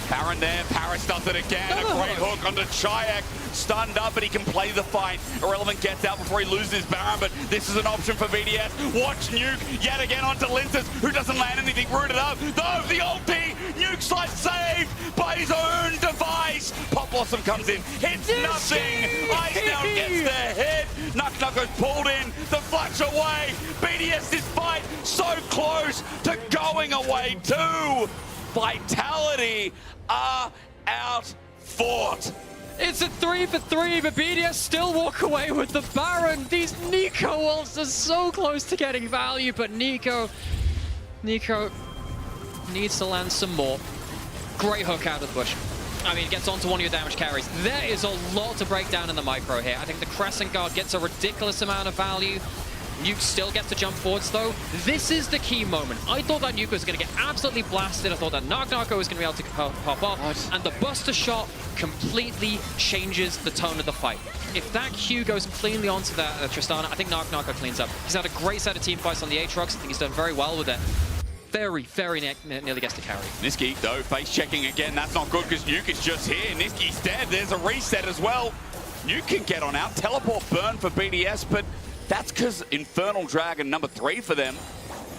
Baron there, Paris does it again, a great hook onto Chayak, stunned up, but he can play the fight. Irrelevant gets out before he loses Baron, but this is an option for BDS. Watch Nuke yet again onto Linces, who doesn't land anything, rooted up. Though the ulti, Nuke slice saved by his own device. Pop Blossom comes in, hits nothing. Ice now gets the hit. Nuck goes pulled in, the flash away. BDS's fight so close to going away too. Vitality are outfought. It's a 3 for 3, but BDS still walk away with the Baron. These Nico ults are so close to getting value, but Nico needs to land some more. Great hook out of the bush. I mean, it gets onto one of your damage carries. There is a lot to break down in the micro here. I think the Crescent Guard gets a ridiculous amount of value. Nuke still gets to jump forwards though. This is the key moment. I thought that Nuke was going to get absolutely blasted. I thought that Narco was going to be able to pop off. And the Buster Shot completely changes the tone of the fight. If that Q goes cleanly onto that Tristana, I think Narco cleans up. He's had a great set of team fights on the Aatrox. I think he's done very well with it. Very, very nearly gets to carry. Niski, though, face checking again. That's not good because Nuke is just here. Niski's dead. There's a reset as well. Nuke can get on out. Teleport burn for BDS, but that's because Infernal Dragon number 3 for them,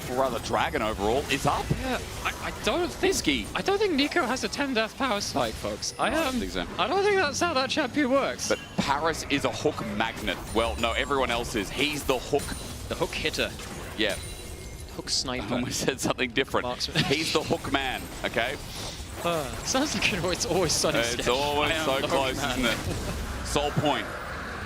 or rather Dragon overall, is up. Yeah, I don't think Nico has a 10 death power spike, folks. I don't think so. I don't think that's how that champion works. But Paris is a hook magnet. Well, no, everyone else is. He's the hook. The hook hitter. Yeah. Hook sniper. I almost said something different. He's the hook man, okay? Sounds like it's always so It's always so close, isn't it? Soul point.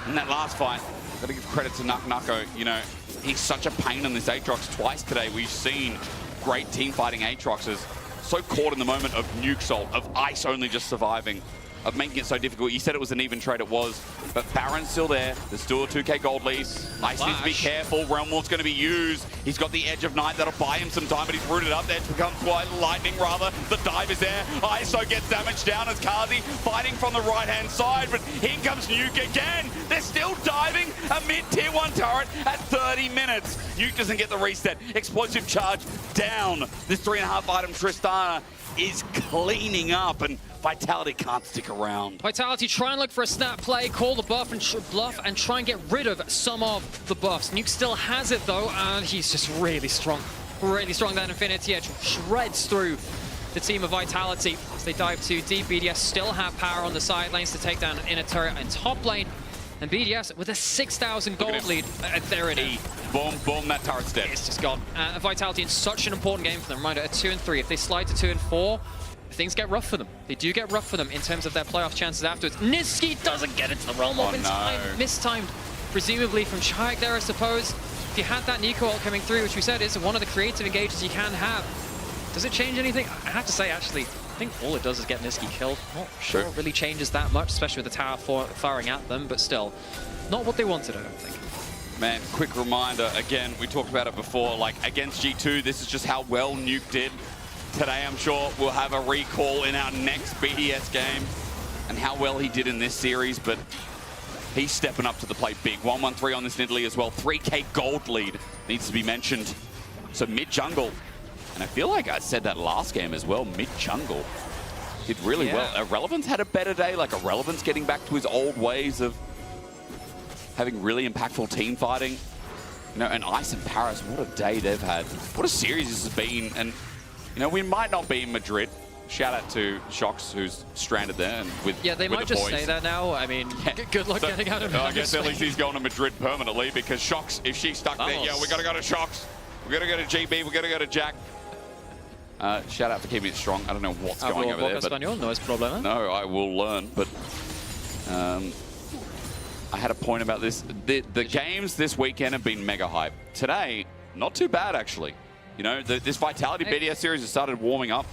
In that last fight, gotta give credit to Nucko. You know, he's such a pain on this Aatrox. Twice today we've seen great team fighting Aatroxes so caught in the moment of Nuke Soul, of Ice only just surviving, of making it so difficult. You said it was an even trade, it was, but Baron's still there. There's still a 2k gold lead. Ice needs to be careful. Realm Ward's going to be used. He's got the Edge of Night that'll buy him some time, but he's rooted up. The Edge becomes quite lightning, rather. The dive is there. ISO gets damaged down as Kazi fighting from the right-hand side, but here comes Nuke again. They're still diving a mid-tier 1 turret at 30 minutes. Nuke doesn't get the reset. Explosive charge down. This 3.5 item Tristana is cleaning up, and Vitality can't stick around. Vitality try and look for a snap play, call the buff and try and get rid of some of the buffs. Nuke still has it though, and he's just really strong. Really strong. That Infinity Edge shreds through the team of Vitality as they dive too deep. BDS still have power on the side lanes to take down inner turret and top lane. And BDS with a 6,000 gold lead. There it is. Boom, boom, that turret's dead. It's just gone. Vitality in such an important game for them. Reminder, at 2 and 3. If they slide to 2 and 4, things get rough for them. They do get rough for them in terms of their playoff chances afterwards. Niski doesn't get into the realm of in time. Mistimed, presumably from Chayak there, I suppose. If you had that Nico ult coming through, which we said is one of the creative engages you can have, does it change anything? I have to say, actually, I think all it does is get Niski killed. Not sure it really changes that much, especially with the tower firing at them, but still, not what they wanted, I don't think. Man, quick reminder, again, we talked about it before, like against G2, this is just how well Nuke did. Today, I'm sure we'll have a recall in our next BDS game and how well he did in this series, but he's stepping up to the plate big. 1-1-3 on this Nidalee as well. 3k gold lead needs to be mentioned. So mid-jungle, and I feel like I said that last game as well, mid-jungle did really well. Irrelevance had a better day, like Irrelevance getting back to his old ways of having really impactful team fighting. You know, and Ice and Paris, what a day they've had. What a series this has been, and You know, we might not be in Madrid. Shout out to Shox, who's stranded there and with Yeah, they with might the just boys. say that now. I mean, good luck getting out of it. I guess LEC's going to Madrid permanently because Shox, if she's stuck there, yeah, we got to go to Shox. We got to go to GB. We got to go to Jack. Shout out for keeping it strong. I don't know what's going over there. But no es problema. No, I will learn. But I had a point about this. The games this weekend have been mega hype. Today, not too bad actually. You know, this Vitality BDS series has started warming up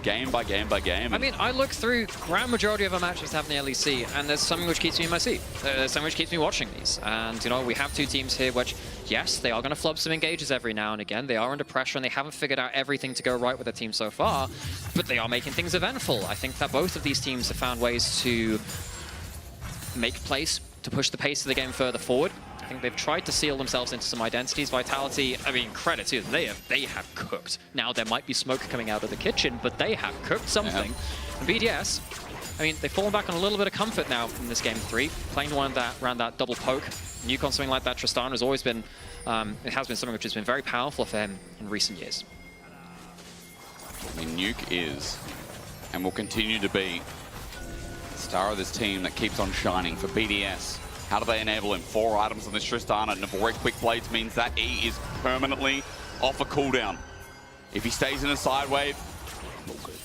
game by game by game. I mean, I look through grand majority of our matches happening in the LEC, and there's something which keeps me in my seat. There's something which keeps me watching these. And, you know, we have two teams here which, yes, they are going to flub some engages every now and again. They are under pressure, and they haven't figured out everything to go right with their team so far, but they are making things eventful. I think that both of these teams have found ways to make plays, to push the pace of the game further forward. I think they've tried to seal themselves into some identities. Vitality, I mean, credit to them, they have cooked. Now, there might be smoke coming out of the kitchen, but they have cooked something. Yeah. And BDS, I mean, they've fallen back on a little bit of comfort now in this game 3, playing around that double poke. Nuke on something like that, Tristan has always been, it has been something which has been very powerful for him in recent years. I mean, Nuke is, and will continue to be, the star of this team that keeps on shining for BDS. How do they enable him? 4 items on this Tristan, and avoid quick blades means that E is permanently off a cooldown. If he stays in a side wave,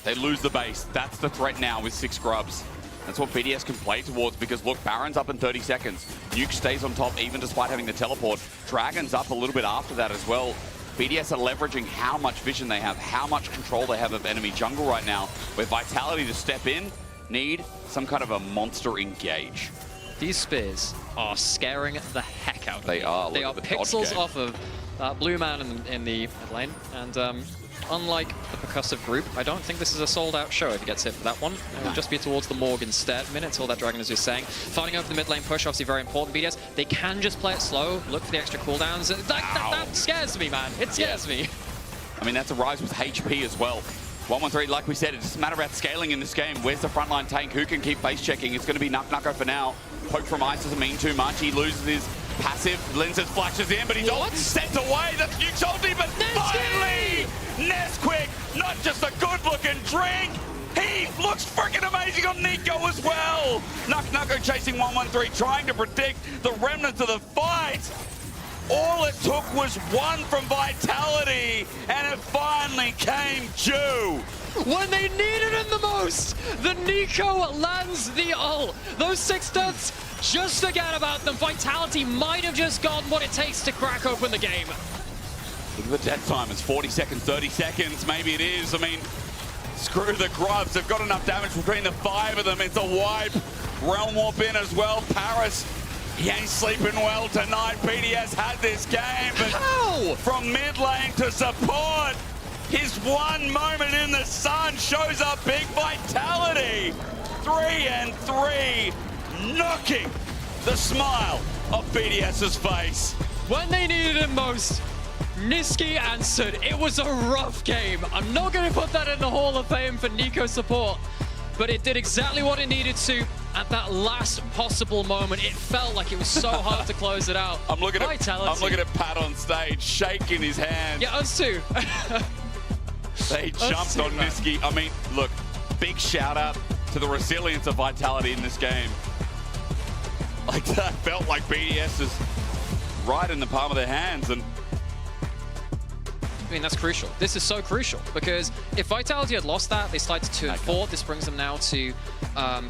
they lose the base. That's the threat now with 6 grubs. That's what BDS can play towards because, look, Baron's up in 30 seconds. Nuke stays on top even despite having the teleport. Dragon's up a little bit after that as well. BDS are leveraging how much vision they have, how much control they have of enemy jungle right now, where Vitality to step in need some kind of a monster engage. These spears are scaring the heck out of me. They are. They are pixels off of Blue Man in the mid lane. And unlike the percussive group, I don't think this is a sold-out show if he gets hit for that one. It will just be towards the Morg instead. Minute till that Dragon, as you're saying. Fighting over the mid lane push, obviously very important. BDS, they can just play it slow, look for the extra cooldowns. That scares me, man. It scares me. I mean, that's a rise with HP as well. 1-1-3, like we said, it's just a matter about scaling in this game. Where's the frontline tank? Who can keep face checking? It's going to be Nucko for now. Poke from Ice doesn't mean too much. He loses his passive. Linzes flashes in, but he's all sent away. That's Nuke's ulti, but finally, Nesquik, not just a good-looking drink. He looks freaking amazing on Nico as well. Nucko chasing 1-1-3, trying to predict the remnants of the fight. All it took was one from Vitality, and it finally came due. When they needed him the most, the Nico lands the ult. Those 6 deaths, just forget about them. Vitality might have just gotten what it takes to crack open the game. Look at the death time. It's 40 seconds, 30 seconds. Maybe it is. I mean, screw the grubs. They've got enough damage between the 5 of them. It's a wipe. Realm Warp in as well. Paris, he ain't sleeping well tonight. BDS had this game, but from mid lane to support, his one moment in the sun shows up big. Vitality. 3-3, knocking the smile off BDS's face. When they needed him most, Niski answered. It was a rough game. I'm not going to put that in the Hall of Fame for Nico support, but it did exactly what it needed to at that last possible moment. It felt like it was so hard to close it out. I'm looking at Pat on stage, shaking his hands. Yeah, us too. They jumped on Niski. I mean, look, big shout out to the resilience of Vitality in this game. Like, that felt like BDS is right in the palm of their hands, and I mean, that's crucial. This is so crucial because if Vitality had lost that, they slide to 2-4. This brings them now to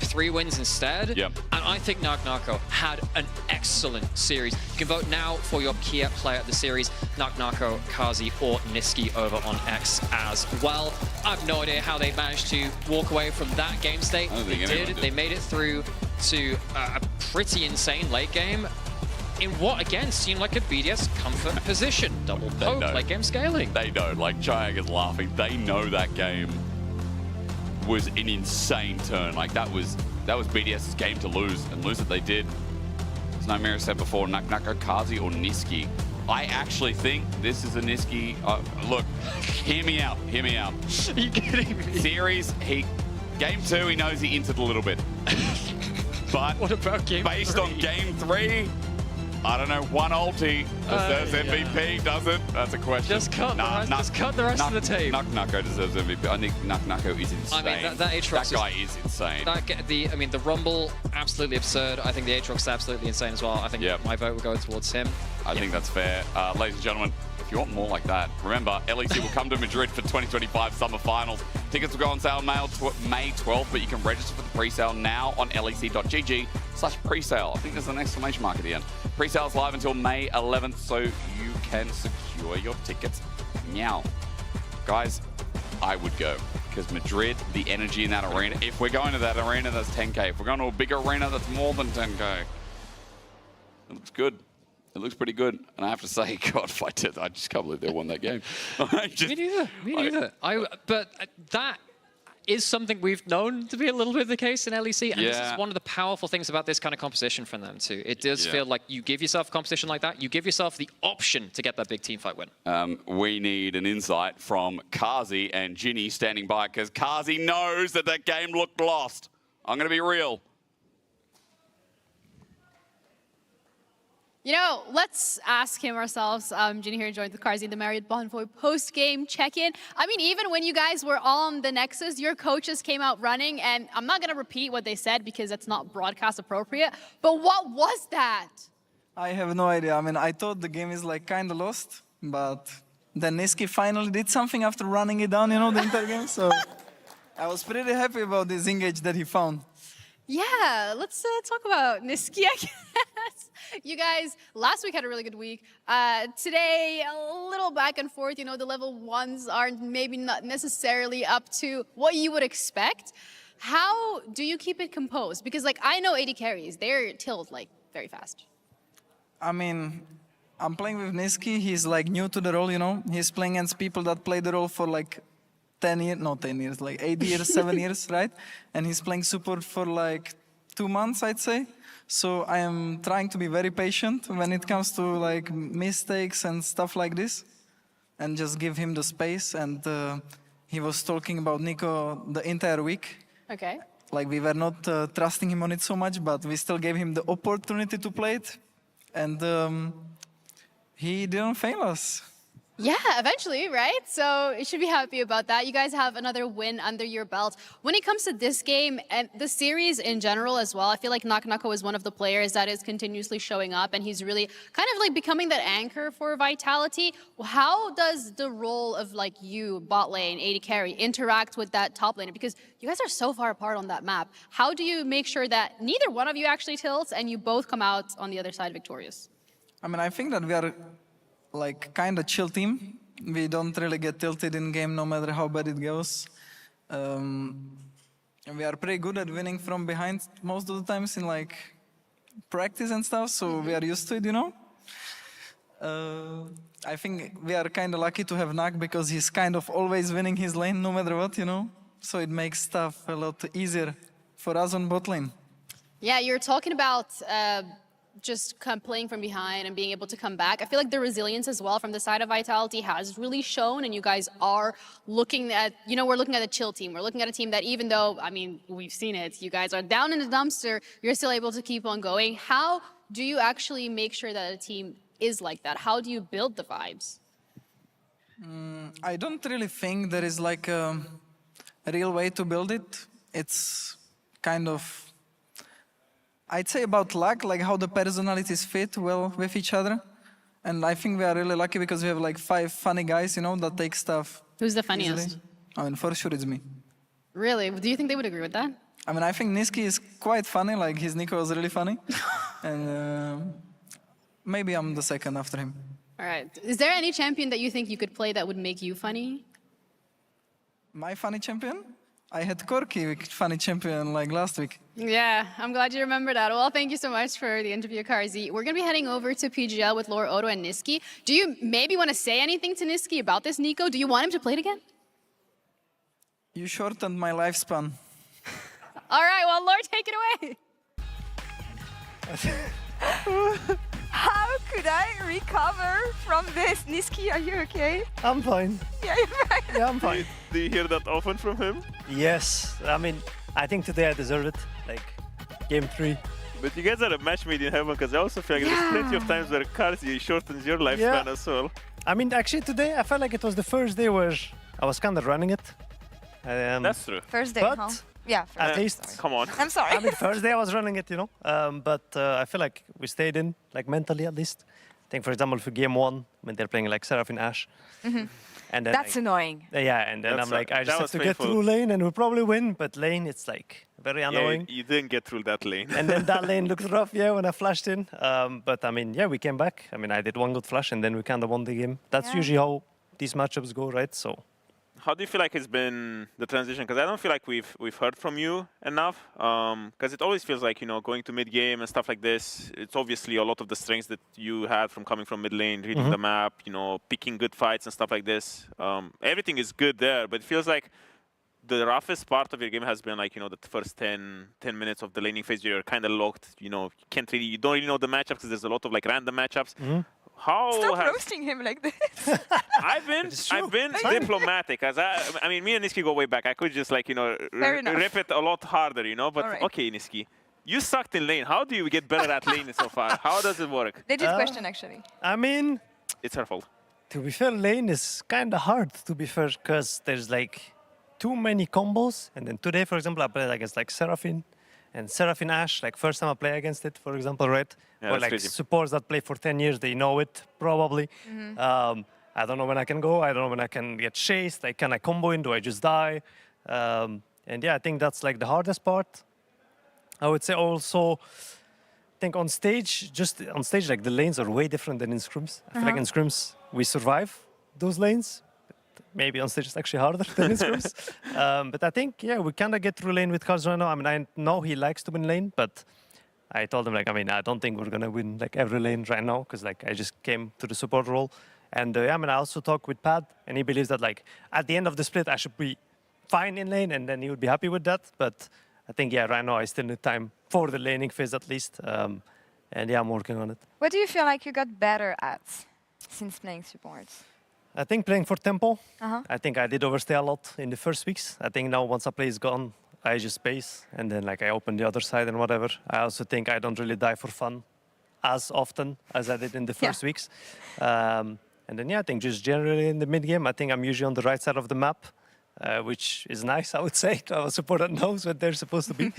3 wins instead. Yep. And I think Nucko had an excellent series. You can vote now for your key player of the series, Nucko, Kazi, or Niski over on X as well. I have no idea how they managed to walk away from that game state. They did. They made it through to a pretty insane late game in what, again, seemed like a BDS comfort position. Double poke, late game scaling. They know, like Chiag is laughing, they know that game was an insane turn. Like, that was BDS's game to lose, and lose it they did. As Naimira said before, Nucko, Kazi, or Niski. I actually think this is a Niski. Look, hear me out. Are you kidding me? Series, game 2, he knows he entered a little bit. But what about game based 3? on game 3, I don't know, one ulti deserves MVP, does it? That's a question. Just cut the rest of the team. Nucko deserves MVP. I think Nucko is insane. I mean, that Aatrox that guy is insane. The Rumble, absolutely absurd. I think the Aatrox is absolutely insane as well. I think my vote will go towards him. I think that's fair. Ladies and gentlemen, if you want more like that, remember, LEC will come to Madrid for 2025 Summer Finals. Tickets will go on sale May 12th, but you can register for the pre-sale now on lec.gg/pre-sale. I think there's an exclamation mark at the end. Pre-sale is live until May 11th, so you can secure your tickets now. Guys, I would go, because Madrid, the energy in that arena, if we're going to that arena, that's 10K. If we're going to a bigger arena, that's more than 10K. It looks good. It looks pretty good, and I have to say, God, I just can't believe they won that game. Me neither. But that is something we've known to be a little bit the case in LEC, and this is one of the powerful things about this kind of competition from them too. It does feel like you give yourself a competition like that, you give yourself the option to get that big team fight win. We need an insight from Kazi and Ginny standing by, because Kazi knows that game looked lost. I'm going to be real. You know, let's ask him ourselves. Ginny here joined the Karzi and the Marriott Bonvoy post-game check-in. I mean, even when you guys were all on the Nexus, your coaches came out running, and I'm not going to repeat what they said because that's not broadcast appropriate, but what was that? I have no idea. I mean, I thought the game is like kind of lost, but then Niski finally did something after running it down, you know, the entire game, so I was pretty happy about this engage that he found. Yeah, let's talk about Niski, I guess. You guys, last week had a really good week. Today, a little back and forth. You know, the level 1s aren't maybe not necessarily up to what you would expect. How do you keep it composed? Because, like, I know AD carries. They're tilled, like, very fast. I mean, I'm playing with Niski. He's, like, new to the role, you know. He's playing against people that play the role for, like, 10 years, not 10 years, like 8 years, 7 years, right? And he's playing support for like 2 months, I'd say. So I am trying to be very patient when it comes to like mistakes and stuff like this, and just give him the space. And he was talking about Nico the entire week. Okay. Like we were not trusting him on it so much, but we still gave him the opportunity to play it. And he didn't fail us. Yeah, eventually, right? So you should be happy about that. You guys have another win under your belt. When it comes to this game and the series in general as well, I feel like Nucko is one of the players that is continuously showing up, and he's really kind of like becoming that anchor for Vitality. How does the role of like you, bot lane, AD carry, interact with that top laner? Because you guys are so far apart on that map. How do you make sure that neither one of you actually tilts and you both come out on the other side victorious? I mean, I think that we are like kind of chill team. We don't really get tilted in game no matter how bad it goes. And we are pretty good at winning from behind most of the times in like practice and stuff, so we are used to it, you know. I think we are kind of lucky to have Nak because he's kind of always winning his lane no matter what, you know. So it makes stuff a lot easier for us on bot lane. Yeah, you're talking about just playing from behind and being able to come back. I feel like the resilience as well from the side of Vitality has really shown, and you guys are looking at, you know, we're looking at a chill team. We're looking at a team that even though, I mean, we've seen it, you guys are down in the dumpster, you're still able to keep on going. How do you actually make sure that a team is like that? How do you build the vibes? I don't really think there is like a real way to build it. It's kind of, I'd say about luck, like how the personalities fit well with each other. And I think we are really lucky because we have like 5 funny guys, you know, that take stuff. Who's the funniest? Easily. I mean, for sure it's me. Really? Do you think they would agree with that? I mean, I think Niski is quite funny, like his Nico was really funny. And maybe I'm the second after him. All right. Is there any champion that you think you could play that would make you funny? My funny champion? I had Corki, funny champion, like last week. Yeah, I'm glad you remember that. Well, thank you so much for the interview, Karzi. We're going to be heading over to PGL with Lord Odo and Niski. Do you maybe want to say anything to Niski about this, Nico? Do you want him to play it again? You shortened my lifespan. All right, well, Lord, take it away. How could I recover from this? Niski, are you okay? I'm fine. Yeah, you're fine. Yeah, I'm fine. Do you hear that often from him? Yes. I mean, I think today I deserved it. Like, game 3. But you guys are a match made in heaven, because I also feel like there's plenty of times where Karzi shortens your lifespan as well. I mean, actually today I felt like it was the first day where I was kind of running it. That's true. First day, but huh? Yeah. First at day, least. sorry. Come on. I'm sorry. I mean, first day I was running it, you know. But I feel like we stayed in, like mentally at least. I think, for example, for game 1, when they're playing like Seraphine Ashe. And then, That's annoying. Yeah, and then That's I'm like, I just have to painful. get through lane and we'll probably win. But lane, it's like very annoying. Yeah, you didn't get through that lane. And then that lane looked rough, when I flashed in. But I mean, we came back. I mean, I did one good flash and then we kind of won the game. That's usually how these matchups go, right? So. How do you feel like it's been the transition? Because I don't feel like we've heard from you enough. Because it always feels like, you know, going to mid game and stuff like this, it's obviously a lot of the strengths that you had from coming from mid lane, reading the map, you know, picking good fights and stuff like this. Everything is good there, but it feels like the roughest part of your game has been like, you know, the first 10 minutes of the laning phase. You're kind of locked, you know, you don't really know the matchups because there's a lot of like random matchups. Stop roasting him like this. I've been diplomatic. As I mean, me and Niski go way back. I could just like, you know, rip it a lot harder, you know. But okay, Niski, you sucked in lane. How do you get better at lane so far? How does it work? Legit question, actually. I mean, it's her fault. To be fair, lane is kind of hard, to be fair, because there's like too many combos. And then today, for example, I played against like Seraphine and Seraphine Ashe. Like first time I play against it, for example, right? Yeah, or like crazy. supports that play for 10 years, they know it probably. I don't know when I can go. I don't know when I can get chased. Like, can I combo in? Do I just die? And yeah, I think that's like the hardest part. I would say also, I think on stage, like the lanes are way different than in scrims. I feel like in scrims we survive those lanes. Maybe on stage it's actually harder than in scrims. But I think, we kind of get through lane with Karz right now. I mean, I know he likes to win lane, but I told him, like, I mean, I don't think we're going to win like every lane right now because like I just came to the support role. And I mean, I also talked with Pad and he believes that like at the end of the split, I should be fine in lane and then he would be happy with that. But I think, right now I still need time for the laning phase at least. And I'm working on it. What do you feel like you got better at since playing supports? I think playing for tempo. I think I did overstay a lot in the first weeks. I think now once a play is gone, I just space and then like I open the other side and whatever. I also think I don't really die for fun as often as I did in the first weeks. And then I think just generally in the mid game, I think I'm usually on the right side of the map, which is nice, I would say, to have a support that knows what they're supposed to be.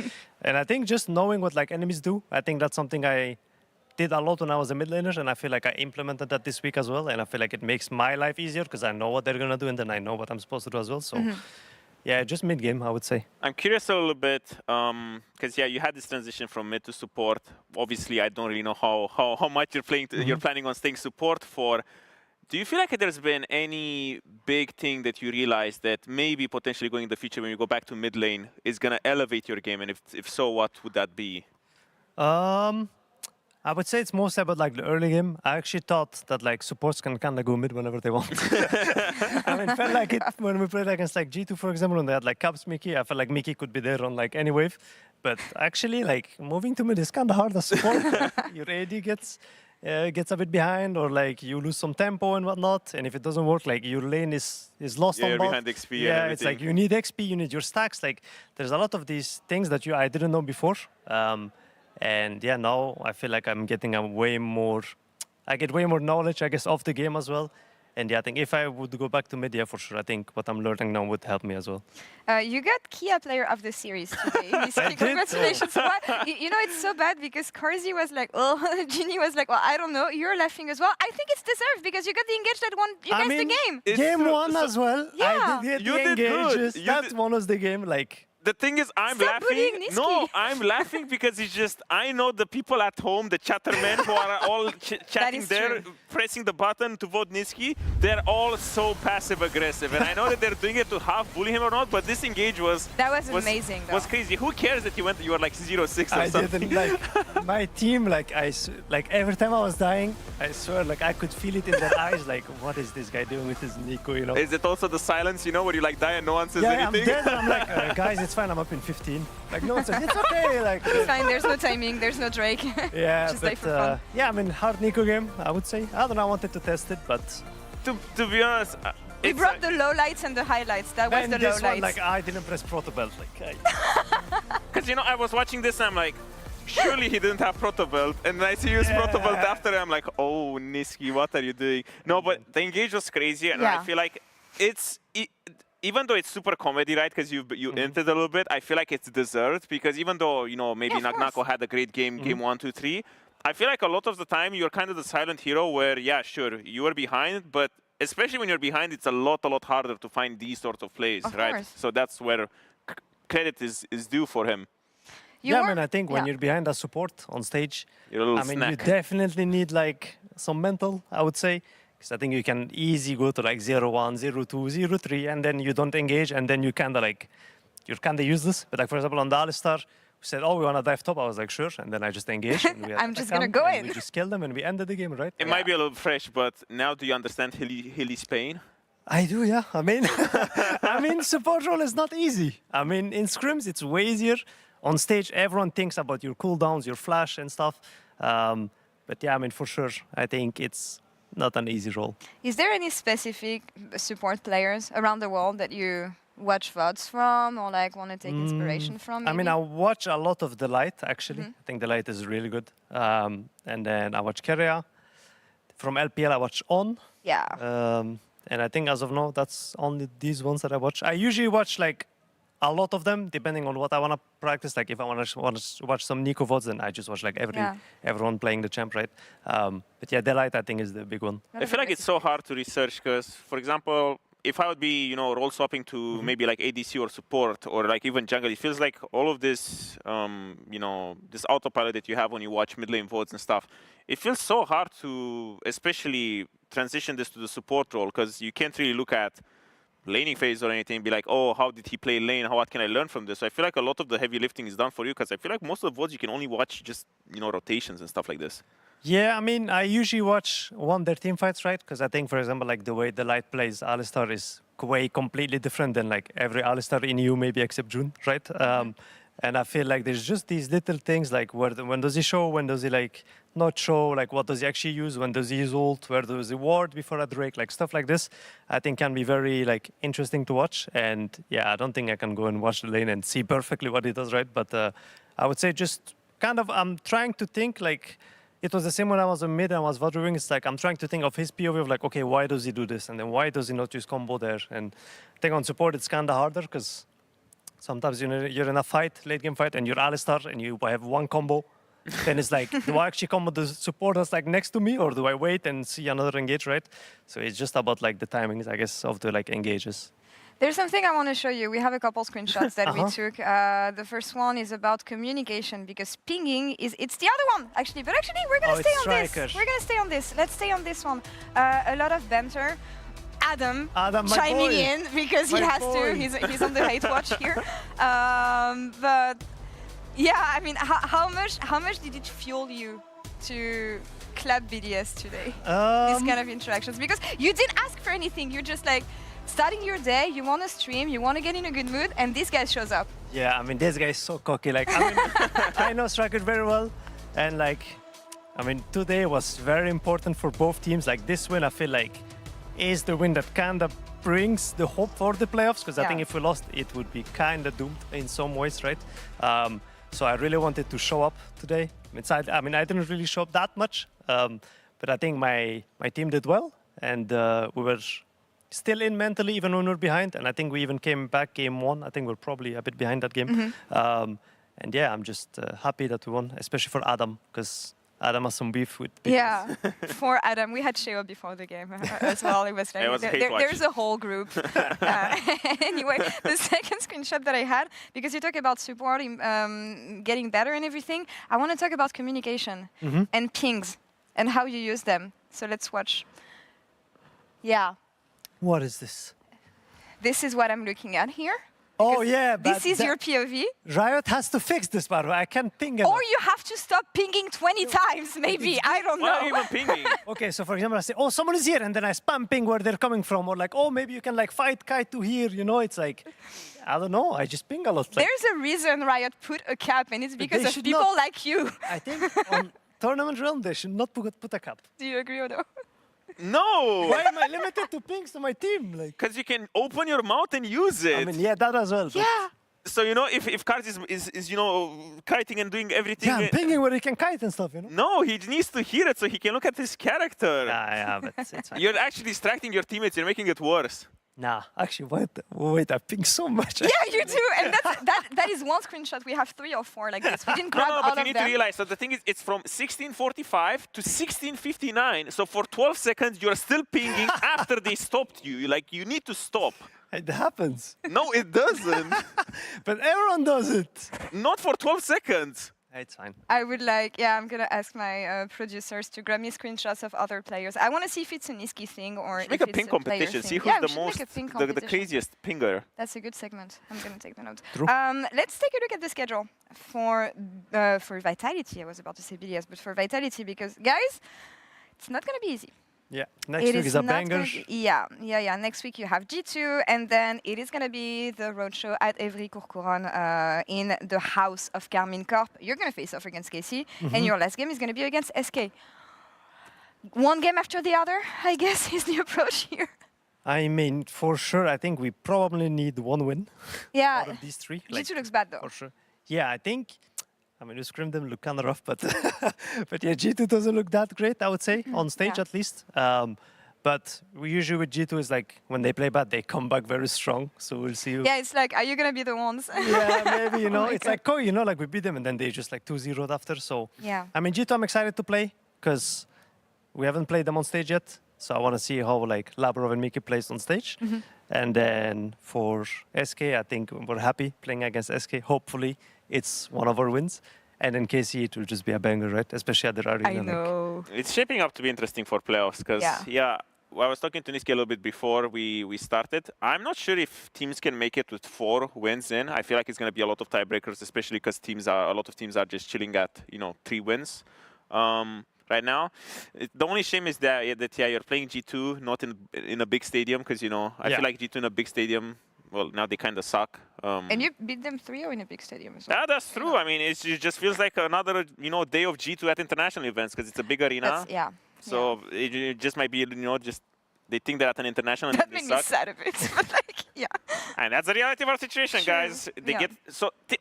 And I think just knowing what like enemies do, I think that's something I did a lot when I was a mid laner, and I feel like I implemented that this week as well. And I feel like it makes my life easier because I know what they're gonna do, and then I know what I'm supposed to do as well. So. Yeah, just mid game, I would say. I'm curious a little bit, because you had this transition from mid to support. Obviously, I don't really know how much you're playing. You're planning on staying support for. Do you feel like there's been any big thing that you realize that maybe potentially going in the future when you go back to mid lane is gonna elevate your game? And if so, what would that be? I would say it's mostly about like the early game. I actually thought that like supports can kind of go mid whenever they want. I mean, felt like it when we played against like G2, for example, when they had like Caps Mickey. I felt like Mickey could be there on like any wave. But actually, like moving to mid is kind of hard as support. Your AD gets a bit behind, or like you lose some tempo and whatnot. And if it doesn't work, like your lane is lost on bot. Behind XP and yeah, everything. it's like you need XP, you need your stacks. Like there's a lot of these things that I didn't know before. And now I feel like I'm getting way more knowledge, I guess, of the game as well. And I think if I would go back to mid, for sure, I think what I'm learning now would help me as well. You got Kia Player of the Series today. Congratulations. You know, it's so bad because Karzi was like, oh, Ginny was like, well, I don't know. You're laughing as well. I think it's deserved because you got the engage that won you guys the game. Game one as well. Yeah. I did You get the did good. engages. That one was the game, like... The thing is, I'm laughing. No, I'm laughing because it's just, I know the people at home, the chattermen who are all chatting there, pressing the button to vote Niski, they're all so passive-aggressive. And I know that they're doing it to half bully him or not, but this engage was... That was amazing, though. Was crazy. Who cares that you were like 0-6 or something? I didn't, like, my team, like every time I was dying, I swear, like, I could feel it in their eyes, like, what is this guy doing with his Nico, you know? Is it also the silence, you know, where you like die and no one says anything? Yeah, I'm dead, and I'm like, guys, it's fine, I'm up in 15. Like, no one says, it's okay. Like, it's fine, there's no timing, there's no Drake. Yeah, just like for fun. Yeah, I mean, hard Nico game, I would say. I don't know, I wanted to test it, but... To be honest... We brought the lowlights and the highlights. That was the lowlights. Like, I didn't press proto belt. Like, because, you know, I was watching this and I'm like, surely he didn't have Proto Belt. And then I see you use Proto Belt after, and I'm like, oh, Nisqy, what are you doing? No, but the engage was crazy, and I feel like it's... even though it's super comedy, right, because you entered a little bit, I feel like it's deserved, because even though, you know, maybe Nagnako had a great game, game 1, 2, 3, I feel like a lot of the time you're kind of the silent hero where, yeah, sure, you are behind, but especially when you're behind, it's a lot harder to find these sorts of plays, right? So that's where credit is due for him. I think when you're behind a support on stage, you're a little snack. You definitely need like some mental, I would say. Because I think you can easily go to like 0-1, 0-2, 0-3, and then you don't engage, and then you kind of like, you're kind of useless. But like, for example, on the Alistar, we said, oh, we want to dive top. I was like, sure. And then I just engaged. And we I'm just going to go in. We just killed them and we ended the game, right? It might be a little fresh, but now do you understand Hilly's pain? I do, yeah. I mean, support role is not easy. I mean, in scrims, it's way easier. On stage, everyone thinks about your cooldowns, your flash and stuff. But yeah, I mean, for sure, I think it's not an easy role. Is there any specific support players around the world that you watch VODs from or like want to take inspiration from? Maybe? I mean, I watch a lot of The Light, actually. I think The Light is really good. And then I watch Keria. From LPL, I watch On. Yeah. And I think as of now, that's only these ones that I watch. I usually watch like a lot of them, depending on what I want to practice. Like if I want to watch some Nico VODs, then I just watch like everyone playing the champ, right? But yeah, Delight, I think, is the big one. I feel like it's so hard to research because, for example, if I would be, you know, role swapping to maybe like ADC or support or like even jungle, it feels like all of this, you know, this autopilot that you have when you watch mid lane VODs and stuff, it feels so hard to especially transition this to the support role because you can't really look at laning phase or anything and be like, oh, how did he play lane? What can I learn from this? So I feel like a lot of the heavy lifting is done for you because I feel like most of the VODs you can only watch just, you know, rotations and stuff like this. Yeah, I mean, I usually watch their team fights, right? Because I think, for example, like the way the Light plays Alistar is way completely different than like every Alistar in EU, maybe except June, right? And I feel like there's just these little things like when does he show, when does he like not show, like what does he actually use, when does he use ult, where does he ward before a Drake, like stuff like this, I think can be very like interesting to watch. And yeah, I don't think I can go and watch the lane and see perfectly what he does, right? But I would say just kind of I'm trying to think like, it was the same when I was a mid and I was VODing. It's like I'm trying to think of his POV of like, okay, why does he do this? And then why does he not use combo there? And I think on support it's kind of harder because sometimes you're in a fight, late game fight, and you're Alistar and you have one combo. Then it's like, do I actually combo the support that's like next to me or do I wait and see another engage, right? So it's just about like the timings, I guess, of the like engages. There's something I want to show you. We have a couple screenshots that we took. The first one is about communication because pinging it's the other one actually. But actually, we're gonna stay on this. We're gonna stay on this. Let's stay on this one. A lot of banter. Adam chiming in because he has to. He's on the hate watch here. But yeah, I mean, how much did it fuel you to clap BDS today? These kind of interactions because you didn't ask for anything. You're just like. Starting your day, you want to stream, you want to get in a good mood, and this guy shows up. Yeah, I mean, this guy is so cocky. Like, I mean, I know Striker very well, and like, I mean, today was very important for both teams. Like, this win, I feel like, is the win that kind of brings the hope for the playoffs, because I think if we lost, it would be kind of doomed in some ways, right? So I really wanted to show up today. I mean, I didn't really show up that much, but I think my team did well, and we were still in mentally even when we're behind, and I think we even came back game 1. I think we're probably a bit behind that game. And yeah, I'm just happy that we won, especially for Adam, because Adam has some beef with BDS. Yeah, for Adam. We had Sheo before the game as well. It was like, there's a whole group. Anyway, the second screenshot that I had, because you talk about support, getting better and everything, I want to talk about communication and pings and how you use them. So let's watch. Yeah. What is this? This is what I'm looking at here. Oh, yeah. This is your POV. Riot has to fix this, by the way. I can't ping it. Or you have to stop pinging 20 times, maybe. I don't know. Why even pinging? Okay, so for example, I say, oh, someone is here, and then I spam ping where they're coming from. Or like, oh, maybe you can like fight Kai to here. You know, it's like, I don't know. I just ping a lot. Like, there's a reason Riot put a cap, and it's because of people like you. I think on Tournament Realm, they should not put a cap. Do you agree or no? No! Why am I limited to pings to my team? Because you can open your mouth and use it. I mean, yeah, that as well. Yeah. So, you know, if Cards is you know, kiting and doing everything... Yeah, I'm pinging where he can kite and stuff, you know? No, he needs to hear it so he can look at his character. Yeah, but it's fine. You're actually distracting your teammates. You're making it worse. Nah, actually, wait, I ping so much. Yeah, you do, and that is one screenshot. We have 3 or 4 like this. We didn't grab all but of you need them. to realize, so the thing is, it's from 1645 to 1659. So for 12 seconds, you're still pinging after they stopped you. Like, you need to stop. It happens. No, it doesn't. But everyone does it. Not for 12 seconds. It's fine. I would like, I'm gonna ask my producers to grab me screenshots of other players. I want to see if it's a Niski thing or if Make a it's ping a player competition. thing. See who's Yeah, we the should make most, a ping the competition. craziest pinger. That's a good segment. I'm gonna take the notes. True. Let's take a look at the schedule for Vitality. I was about to say BDS, but for Vitality, because guys, it's not gonna be easy. Yeah, next week is a banger. Yeah. Next week you have G2, and then it is going to be the roadshow at Evry-Courcouronnes in the house of Carmine Corp. You're going to face off against KC, and your last game is going to be against SK. One game after the other, I guess, is the approach here. I mean, for sure, I think we probably need 1 win. Yeah. Out of these 3. G2 looks bad, though. For sure. Yeah, I think... I mean, we scrim them look kind of rough, but but yeah, G2 doesn't look that great, I would say, on stage at least. But we usually with G2 is like, when they play bad, they come back very strong. So we'll see. Yeah, it's like, are you going to be the ones? Yeah, maybe, you know. Oh It's like Koi, you know, like we beat them and then they just like 2-0'd after. So, yeah. I mean, G2 I'm excited to play because we haven't played them on stage yet. So I want to see how like Labrov and Miki plays on stage. And then for SK, I think we're happy playing against SK. Hopefully it's one of our wins. And in KC, it will just be a banger, right? Especially at the arena. I know. It's shaping up to be interesting for playoffs because, well, I was talking to Niski a little bit before we started. I'm not sure if teams can make it with 4 wins in. I feel like it's going to be a lot of tiebreakers, especially because a lot of teams are just chilling at, 3 wins. Right now, the only shame is that you're playing G2 not in a big stadium because I feel like G2 in a big stadium. Well, now they kind of suck. And you beat them 3-0 in a big stadium as well. Yeah, that's true. I mean, it just feels like another day of G2 at international events because it's a big arena. So it just might be just they think they're at an international. That and made they me suck. sad a bit, but like, yeah. And that's the reality of our situation, True. guys. They get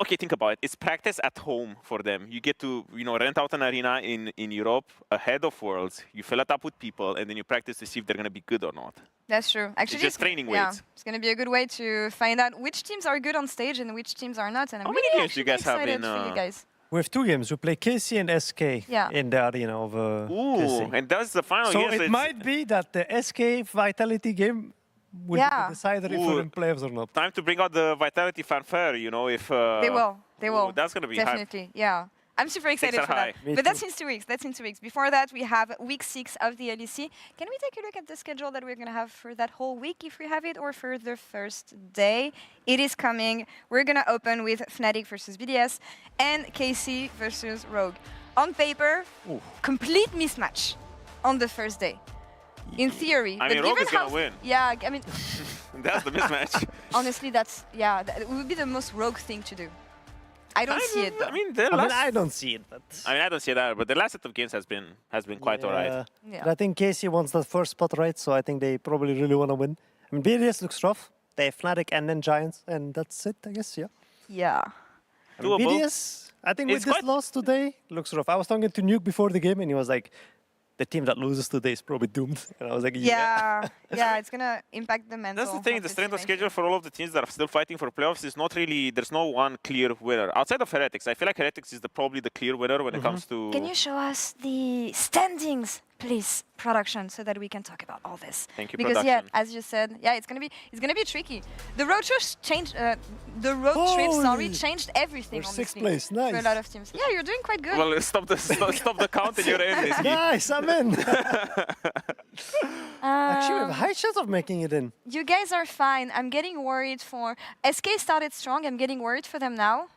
okay. Think about it. It's practice at home for them. You get to rent out an arena in Europe ahead of Worlds. You fill it up with people, and then you practice to see if they're going to be good or not. That's true. Actually, it's just training weights. It's going to be a good way to find out which teams are good on stage and which teams are not. And I'm How many games do you guys have excited in? for you guys. We have 2 games. We play KC and SK in the arena of KC. And that's the final. So yes, it might be that the SK Vitality game will be the decider if we're in playoffs or not. Time to bring out the Vitality fanfare, if... They will. They will. That's going to be definitely, hype. yeah. I'm super excited for that. But that's in 2 weeks. That's in 2 weeks. Before that, we have week 6 of the LEC. Can we take a look at the schedule that we're going to have for that whole week, if we have it, or for the first day? It is coming. We're going to open with Fnatic versus BDS and KC versus Rogue. On paper, complete mismatch on the first day. In theory. I mean, Rogue is going to win. Yeah, I mean... That's the mismatch. Honestly, it would be the most Rogue thing to do. I don't see it, though. I don't see it, but... I don't see that, but the last set of games has been quite all right. Yeah. But I think KC wants the first spot, right? So I think they probably really want to win. I mean, BDS looks rough. They have Fnatic and then Giants, and that's it, I guess, Yeah. I mean, BDS, I think with this loss today, looks rough. I was talking to Nuke before the game, and he was like, the team that loses today is probably doomed. And I was like, yeah, it's going to impact the mental. That's the thing, the strength of schedule for all of the teams that are still fighting for playoffs is not really, there's no one clear winner. Outside of Heretics, I feel like Heretics is probably the clear winner when it comes to... Can you show us the standings, please, production, so that we can talk about all this? Thank you, because production. as you said, it's gonna be tricky. The road trip changed. The road trip, changed everything. We're 6th honestly, place, nice. for a lot of teams. Yeah, you're doing quite good. Well, stop the count and you're in this game. Nice, I'm in. Actually, we have a high chance of making it in. You guys are fine. I'm getting worried for SK started strong. I'm getting worried for them now,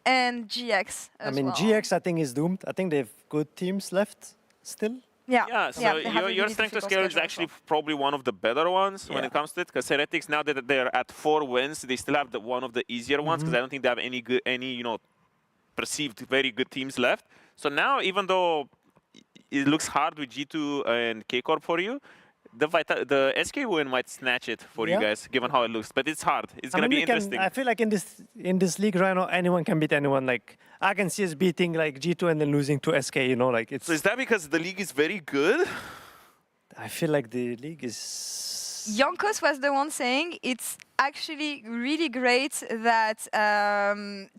and GX. GX I think is doomed. I think they have good teams left still. Yeah, so your strength of schedule is actually probably one of the better ones when it comes to it, because Heretics, now that they're at 4 wins, they still have one of the easier ones, because I don't think they have any perceived very good teams left. So now, even though it looks hard with G2 and K-Corp for you, the SK win might snatch it for you guys, given how it looks. But it's hard. It's going to be interesting. I feel like in this league right now, anyone can beat anyone. Like I can see us beating like G2 and then losing to SK. You know, like it's. So is that because the league is very good? I feel like the league is. Yonkos was the one saying it's actually really great that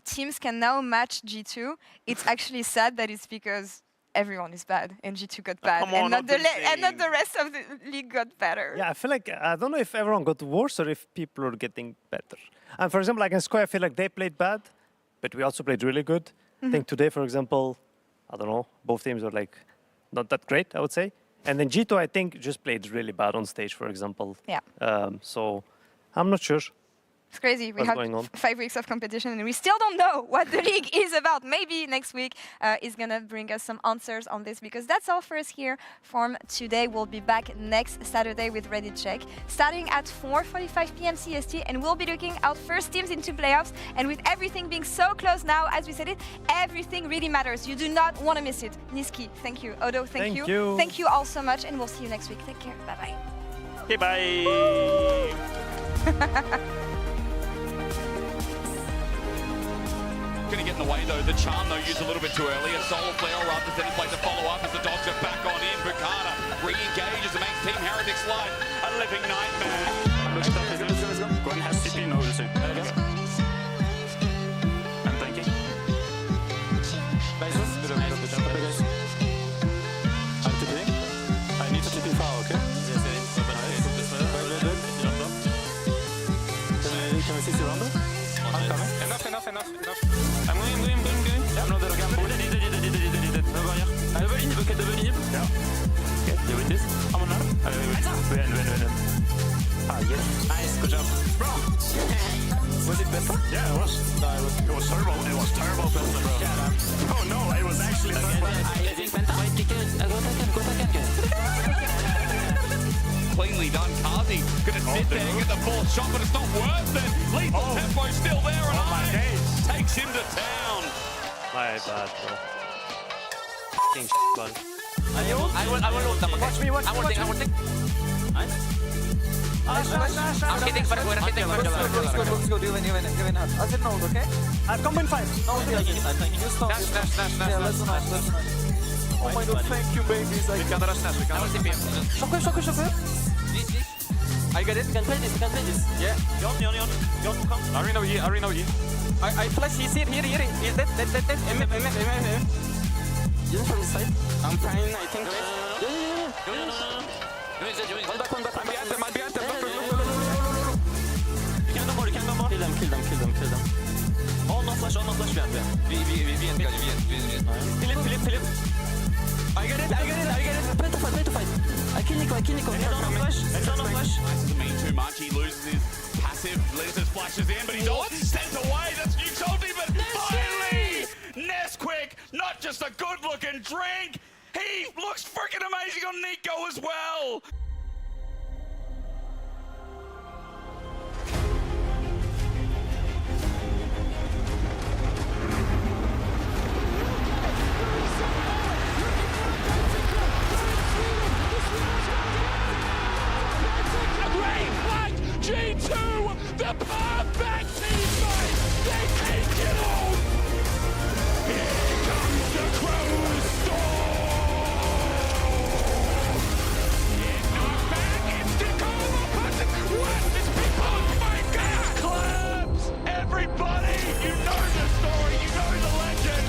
teams can now match G2. It's actually sad that it's because everyone is bad and G2 got bad and not the rest of the league got better. Yeah, I feel like I don't know if everyone got worse or if people are getting better. And for example, like in Square, I feel like they played bad, but we also played really good. I think today, for example, I don't know, both teams are like not that great, I would say. And then G2, I think, just played really bad on stage, for example. Yeah. So I'm not sure. It's crazy. We have 5 weeks of competition and we still don't know what the league is about. Maybe next week is going to bring us some answers on this, because that's all for us here from today. We'll be back next Saturday with Reddit Check, starting at 4:45 p.m. CST, and we'll be looking out first teams into playoffs. And with everything being so close now, as we said it, everything really matters. You do not want to miss it. Niski, thank you. Odo, thank you. Thank you all so much, and we'll see you next week. Take care. Bye-bye. Okay, bye. Going to get in the way though. The charm though used a little bit too early. A solar flare rather than play to follow up as the dogs are back on in. Bukata re-engages and makes Team Heretics life a living nightmare. Let's go. Gwen has CP, no ulti. I'm tanking. Nice. I'm TPing. I need to TP far, okay? Can we see the rumble? I'm coming. Enough. I'm going. I'm not the gamble. Did. No go here. I double in, okay, double in. Yeah. Okay, you win this. I'm on now. Win. Ah, yes. Nice, good job. Bro! Was it better? Yeah, it was. No, it was terrible. It was terrible better, bro. Yeah, oh no, it was actually terrible. I think Penta. Go again. Cleanly done. Kazi gonna sit there and get the fourth shot, but it's not worth it. Lethal tempo still there, and takes him to town. My bad, bro. King ball. I will loot them. Watch me. I will take. Nice. I'm hitting for it. Let's go. You win. I said no, okay? I've combined 5. No, you stop. Yeah, let's nice. Oh my god, thank you, babies. We can rush Nash. Shockwave. I get it. You can play this. Yeah. Yon, come. Arena here. I flash. He's here. He's dead. Use from this side. I'm trying, I think. One back. I'm behind them. You can go more. Kill them. Oh, no flash. We Philip. I get it. Play to fight. I kill Nico. Head on flash. Doesn't mean too much. He loses his passive. Lenses flashes in, but he's all sent away. That's Nuke's ulti, but finally, Nesquik, not just a good-looking drink. He looks freaking amazing on Nico as well. G2, the perfect teammate! They take it all! Here comes the Crow Storm! It's not back, it's Tacoma, what is people? Oh my god! Claps! Everybody! You know the story, you know the legend!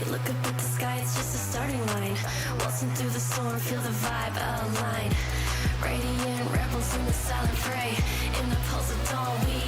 Look up at the sky, it's just a starting line. Waltzing through the storm, feel the vibe align. Radiant rebels in the silent fray. In the pulse of dawn, we